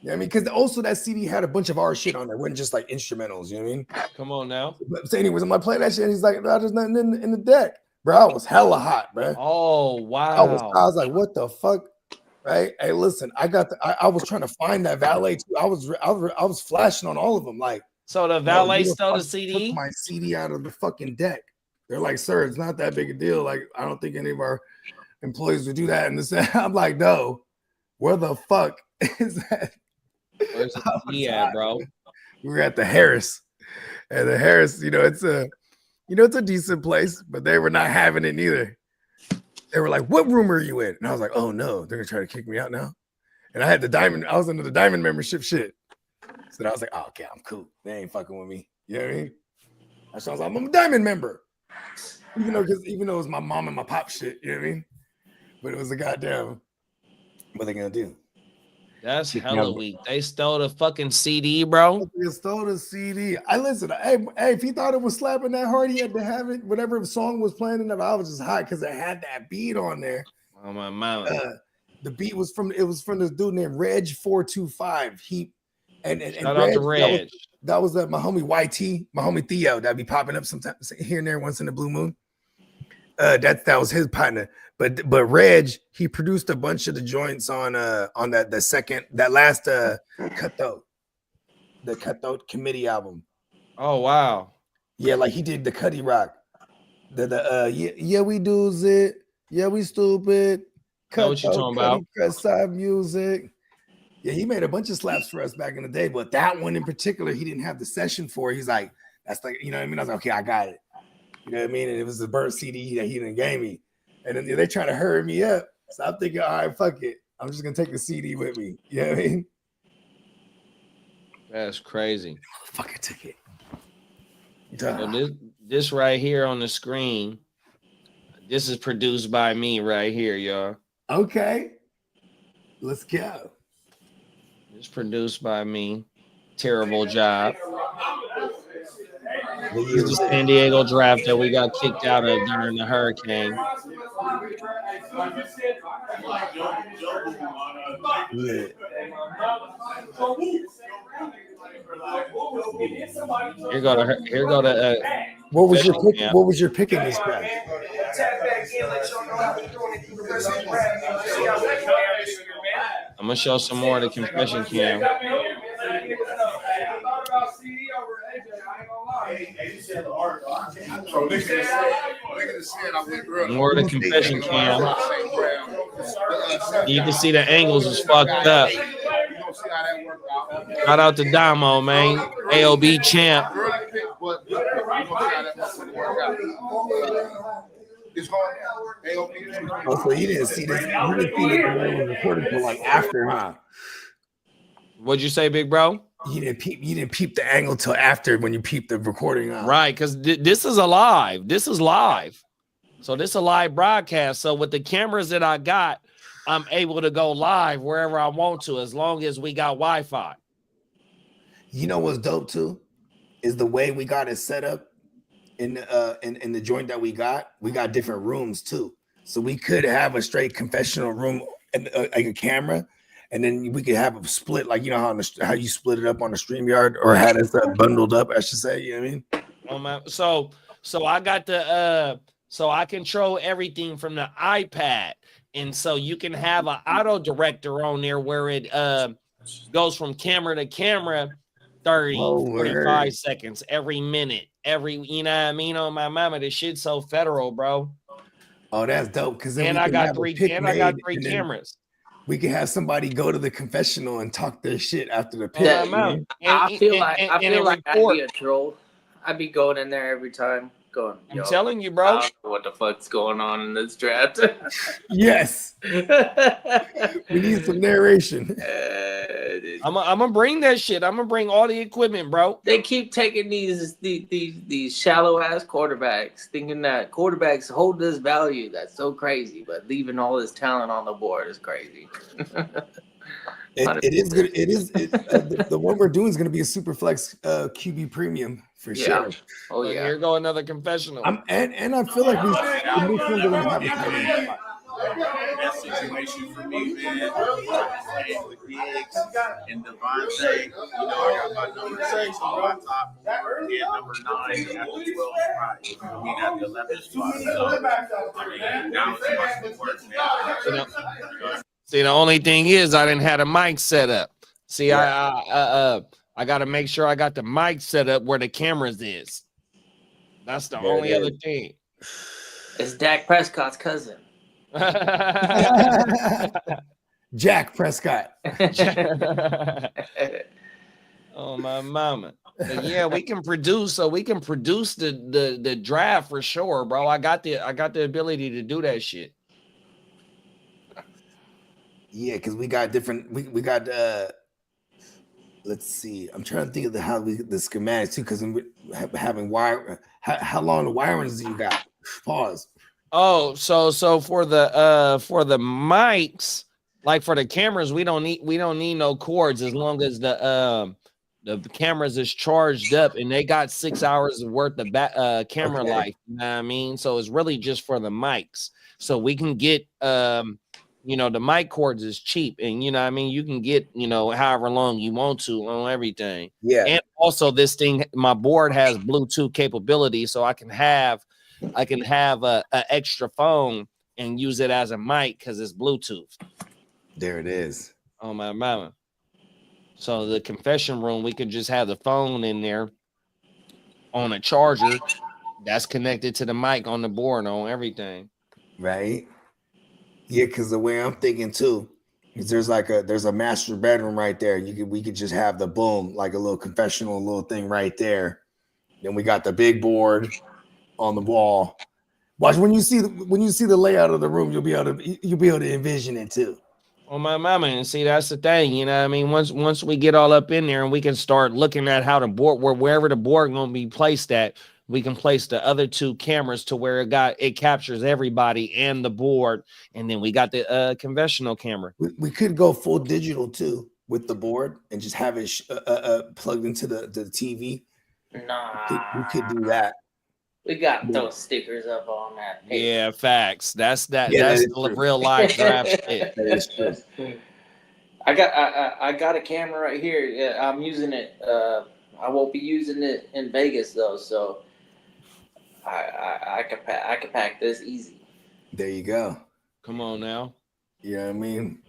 You know what I mean? Because also that CD had a bunch of our shit on there. It wasn't just like instrumentals. You know what I mean? Come on now. So anyways, I'm like, play that shit. And he's like, no, there's nothing in the deck, bro. I was hella hot, bro. Oh wow. I was like, what the fuck? Right? Hey, listen, I was trying to find that valet too. I was flashing on all of them. Like, so the valet stole the CD? Took my CD out of the fucking deck. They're like, sir, it's not that big a deal. Like, I don't think any of our employees would do that. And this, I'm like, no, where the fuck is that? Where's the CD at, bro? We were at the Harris. And the Harris, it's a decent place, but they were not having it neither. They were like, what room are you in? And I was like, oh no, they're gonna try to kick me out now. And I was under the diamond membership shit. So I was like, oh, okay, I'm cool. They ain't fucking with me. You know what I mean? I was like, I'm a diamond member. Even though it was my mom and my pop shit, you know what I mean? But it was a goddamn, what are they gonna do? That's hella weak. They stole the fucking CD, bro. They stole the CD. Hey, if he thought it was slapping that hard, he had to have it. Whatever song was playing enough, I was just hot because it had that beat on there. Oh my mama. The beat was from this dude named Reg425. Shout out to Reg. That was my homie YT, my homie Theo, that'd be popping up sometimes here and there once in the blue moon. That was his partner. But Reg, he produced a bunch of the joints on that last Cutthroat, the Cutthroat Committee album. Oh wow. Yeah, like he did the Cuddy Rock. Yeah we do it. Yeah we stupid. Know what you talking about? Side music. Yeah, he made a bunch of slaps for us back in the day, but that one in particular, he didn't have the session for. He's like, that's like, you know what I mean? I was like, okay, I got it. You know what I mean? And it was the Bird CD that he didn't gave me. And then they're trying to hurry me up. So I'm thinking, all right, fuck it. I'm just gonna take the CD with me. You know what I mean? That's crazy. Fucking took it. So this right here on the screen, this is produced by me right here, y'all. Okay. Let's go. It's produced by me. Terrible job. This is the San Diego draft that we got kicked out of during the hurricane. Yeah. Here go to What was your pick? What was your pick in this draft? I'm gonna show some more of the confession cam. More of the confession cam. You can see the angles is fucked up. Shout out to Damo, man. AOB champ. Oh, so you didn't see this. You didn't see this when it was recorded till like after, huh? What'd you say, big bro? You didn't peep the angle till after when you peeped the recording, huh? Right, because this is a live. This is live. So this is a live broadcast. So with the cameras that I got, I'm able to go live wherever I want to, as long as we got Wi-Fi. You know what's dope too? Is the way we got it set up in the joint that we got different rooms too. So we could have a straight confessional room and like a camera, and then we could have a split, like you know how you split it up on the StreamYard, or had it bundled up, I should say. You know what I mean? So I got the so I control everything from the iPad, and so you can have an auto director on there where it goes from camera to camera 30, 45 seconds every minute, you know what I mean? On my mama, this shit's so federal, bro. Oh, that's dope. Because then I got three cameras. We can have somebody go to the confessional and talk their shit after the pick. I feel like I'd be a troll. I'd be going in there every time. Going, I'm telling you, bro. I don't know what the fuck's going on in this draft? Yes. We need some narration. I'm gonna bring that shit. I'm gonna bring all the equipment, bro. They keep taking these shallow ass quarterbacks, thinking that quarterbacks hold this value. That's so crazy, but leaving all this talent on the board is crazy. It is good. It is the one we're doing is going to be a super flex QB premium for sure. Oh yeah. Here go another confessional. And I feel like the new one going to have a timing. That situation for me, man, with Diggs and Devontae, you know, I got my number 6 on my top. He had number 9 after 12 spot. He got the 11th spot. So, I mean, now it's much more work. See, the only thing is I didn't have a mic set up. See, I got to make sure I got the mic set up where the cameras is. That's the only other thing. It's Dak Prescott's cousin. Jack Prescott. Oh my mama. But yeah, we can produce. So we can produce the draft for sure, bro. I got the ability to do that shit. Yeah, because we got different. We got. Let's see. I'm trying to think of the schematics too, because having wire. How long the wirings do you got? Pause. Oh, so for the mics, like for the cameras, we don't need no cords as long as the cameras is charged up and they got 6 hours worth of camera life. You know what I mean? So it's really just for the mics. So we can get you know, the mic cords is cheap, and you know what I mean, you can get, you know, however long you want to on everything. Yeah. And also this thing, my board has Bluetooth capability, so I can have a extra phone and use it as a mic because it's Bluetooth. There it is. Oh my mama. So the confession room, we could just have the phone in there on a charger that's connected to the mic on the board on everything. Right. Yeah, because the way I'm thinking too There's a master bedroom right there. We could just have the boom, like a little confessional little thing right there. Then we got the big board on the wall. Watch when you see the layout of the room, you'll be able to envision it too. Oh my mama, and see that's the thing, you know what I mean? Once we get all up in there and we can start looking at how the board, wherever the board gonna be placed at, we can place the other 2 cameras to where it captures everybody and the board, and then we got the conventional camera. We could go full digital too with the board and just have it plugged into the TV. Nah, We could do that. we got those stickers up on that. Page. Yeah, facts. That's Yeah, that's that is the true. real life draft shit. That is true. I got a camera right here. Yeah, I'm using it. I won't be using it in Vegas though, so I can pack this easy. There you go. Come on now. You know what I mean?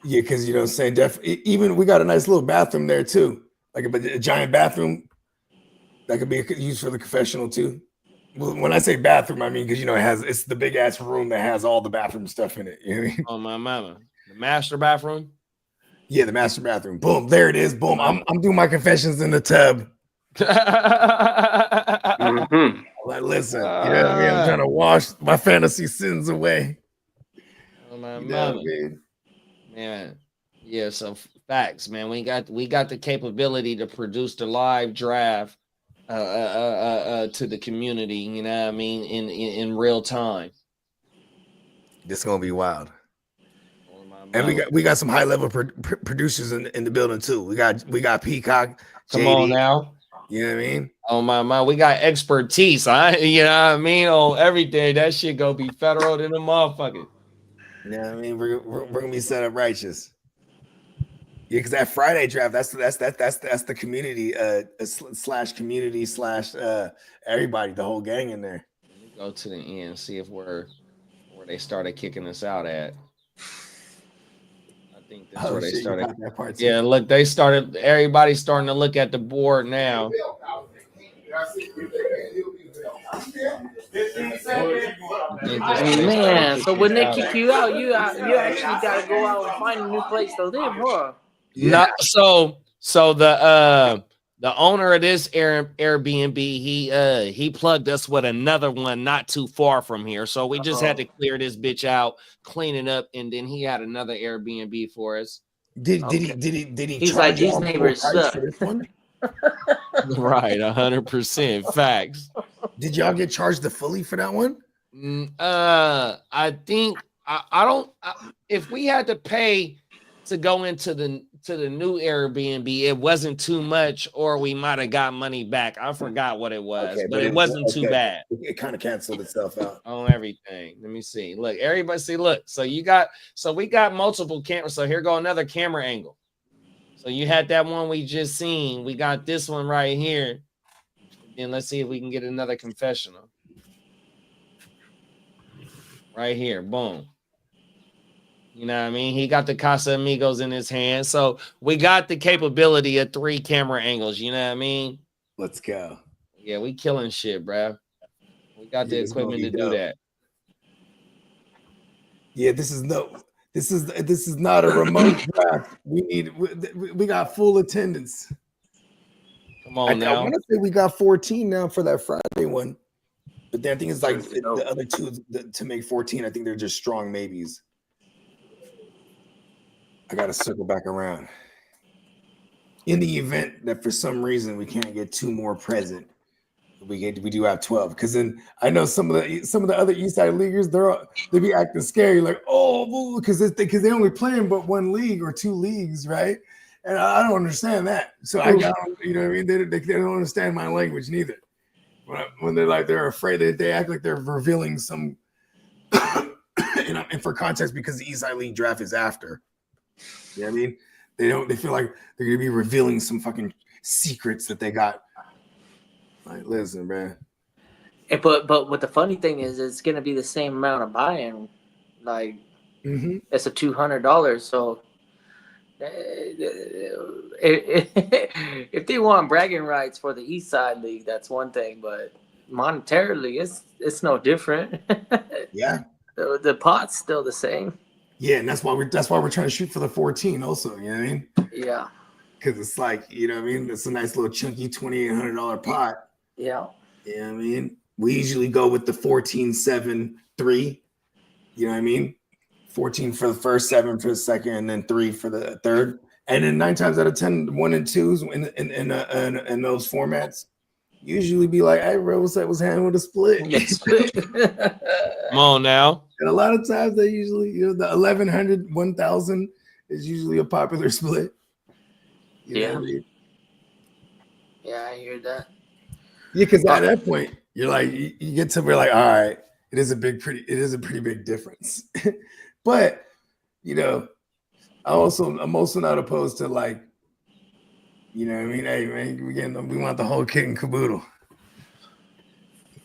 Yeah, because you know what I'm saying. Even we got a nice little bathroom there too, like a giant bathroom that could be used for the confessional too. Well, when I say bathroom, I mean because you know it's the big ass room that has all the bathroom stuff in it. You know what I mean? Oh my mama. The master bathroom. Yeah, the master bathroom. Boom, there it is. Boom. I'm doing my confessions in the tub. Mm-hmm. Like, listen, you know what I mean? I'm trying to wash my fantasy sins away. Oh my You know what I mama. mean? Man. Yeah, so facts, man. We got the capability to produce the live draft to the community, you know what I mean, in real time. This is gonna be wild. Oh, my And mama. we got some high level producers in the building too. We got Peacock. Come JD, on now. You know what I mean? Oh my, we got expertise, you know what I mean, on everything. That shit gonna be federal than a motherfucker. You know what I mean? We're gonna be set up righteous. Yeah, because that Friday draft, that's the community slash community slash everybody, the whole gang in there. Let me go to the end, see if where they started kicking us out at. I think that's where they shit, you started. got that part too. Yeah, look, everybody's starting to look at the board now. Man, so when they kick you out, you actually got to go out and find a new place to live, huh? Not so the owner of this Airbnb, he plugged us with another one not too far from here. So we just had to clear this bitch out, clean it up, and then he had another Airbnb for us. Did he? He's charge like, these y'all full neighbors price suck. for this one? Right, 100% facts. Did y'all get charged the fully for that one? I think I don't. If we had to pay to go into the new Airbnb, it wasn't too much, or we might have got money back. I forgot what it was, Okay, but it wasn't too bad It kind of canceled itself out. on everything. Let me see. Look, everybody see. Look, so we got multiple cameras. So here go another camera angle. So you had that one we just seen. We got this one right here. And let's see if we can get another confessional. Right here. Boom. You know what I mean? He got the Casa Amigos in his hand. So we got the capability of 3 camera angles. You know what I mean? Let's go. Yeah, we killing shit, bro. We got the Yeah, it's gonna equipment be to do dope. that. Yeah, this is not a remote draft. We got full attendance. Come on I now. want to say we got 14 now for that Friday one, but then I think it's like That's dope. the other two to make 14. I think they're just strong maybes. I got to circle back around. In the event that for some reason we can't get 2 more present, we do have 12. Because then I know some of the other East Side leaguers, they be acting scary, like, oh, because they only playing but 1 league or 2 leagues, right? And I don't understand that. So I got, you know what I mean? They don't understand my language neither. When they're afraid, they act like they're revealing some. And for context, because the East Side League draft is after. You know what I mean? They feel like they're gonna be revealing some fucking secrets that they got. Like, listen, man. But what the funny thing is, it's gonna be the same amount of buy-in. Like, it's a $200. So if they want bragging rights for the East Side League, that's one thing. But monetarily, it's no different. Yeah. The pot's still the same. Yeah, and that's why we're trying to shoot for the 14 also, you know what I mean? Yeah. Because it's like, you know what I mean? It's a nice little chunky $2,800 pot. Yeah. You know what I mean? We usually go with the 14, 7, 3. You know what I mean? 14 for the first, 7 for the second, and then 3 for the third. And then 9 times out of 10, 1 and 2s in those formats usually be like, hey, bro, what's happening with a split? Come on now. And a lot of times they usually, you know, the 1,100, 1,000 is usually a popular split. You know what I mean? Yeah, I hear that. Yeah, because at that point, you're like, you get to be like, all right, it is a pretty big difference. But, you know, I'm also not opposed to, like, you know what I mean? Hey, man, we want the whole kit and caboodle.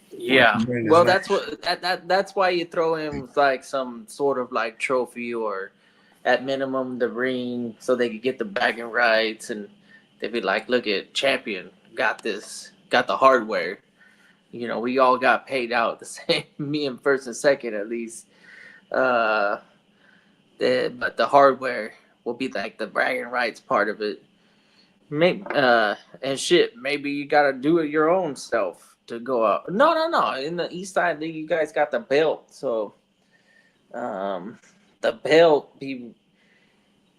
Yeah. Well, that's what that's why you throw in like some sort of like trophy or at minimum the ring so they could get the bragging rights and they'd be like, look at champion, got this, got the hardware. You know, we all got paid out the same, me and first and second at least. But the hardware will be like the bragging rights part of it. Maybe and shit, maybe you gotta do it your own self to go out. No. In the East Side League, you guys got the belt, so the belt be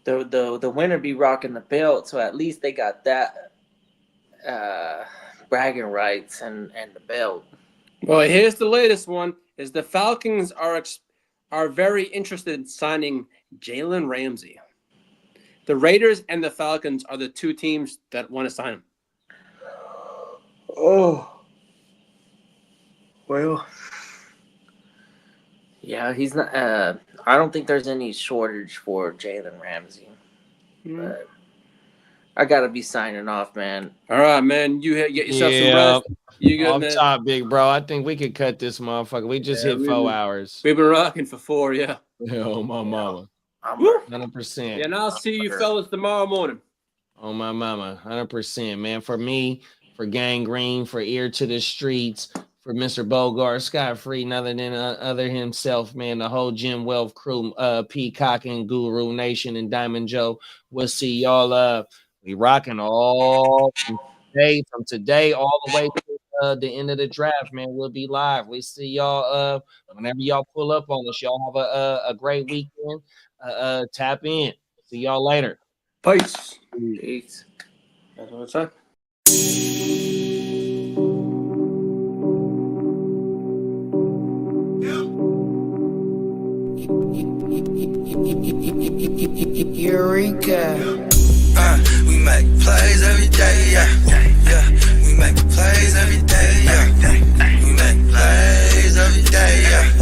the winner be rocking the belt, so at least they got that bragging rights and the belt. Well, here's the latest one: is the Falcons are very interested in signing Jalen Ramsey. The Raiders and the Falcons are the two teams that want to sign him. Oh, well, yeah, he's not. I don't think there's any shortage for Jalen Ramsey, but I gotta be signing off, man. All right, man. You get yourself some rest. You good, Off man? top, big bro. I think we could cut this motherfucker. We just hit 4 hours. We've been rocking for 4, yeah. Oh, my mama. 100%. And I'll see you fellas tomorrow morning. Oh, my mama. 100%, man. For me, for Gang Green, for Ear to the Streets, for Mr. Bogart, Scott Free, other than other himself, man, the whole Jim Wealth crew, Peacock and Guru Nation and Diamond Joe. We'll see y'all. We rocking all from today all the way to the end of the draft, man. We'll be live. We see y'all whenever y'all pull up on us. Y'all have a great weekend. Tap in. See y'all later. Peace. Peace. That's what it's like. Eureka. We make plays every day, yeah. We make plays every day, yeah. We make plays every day, yeah.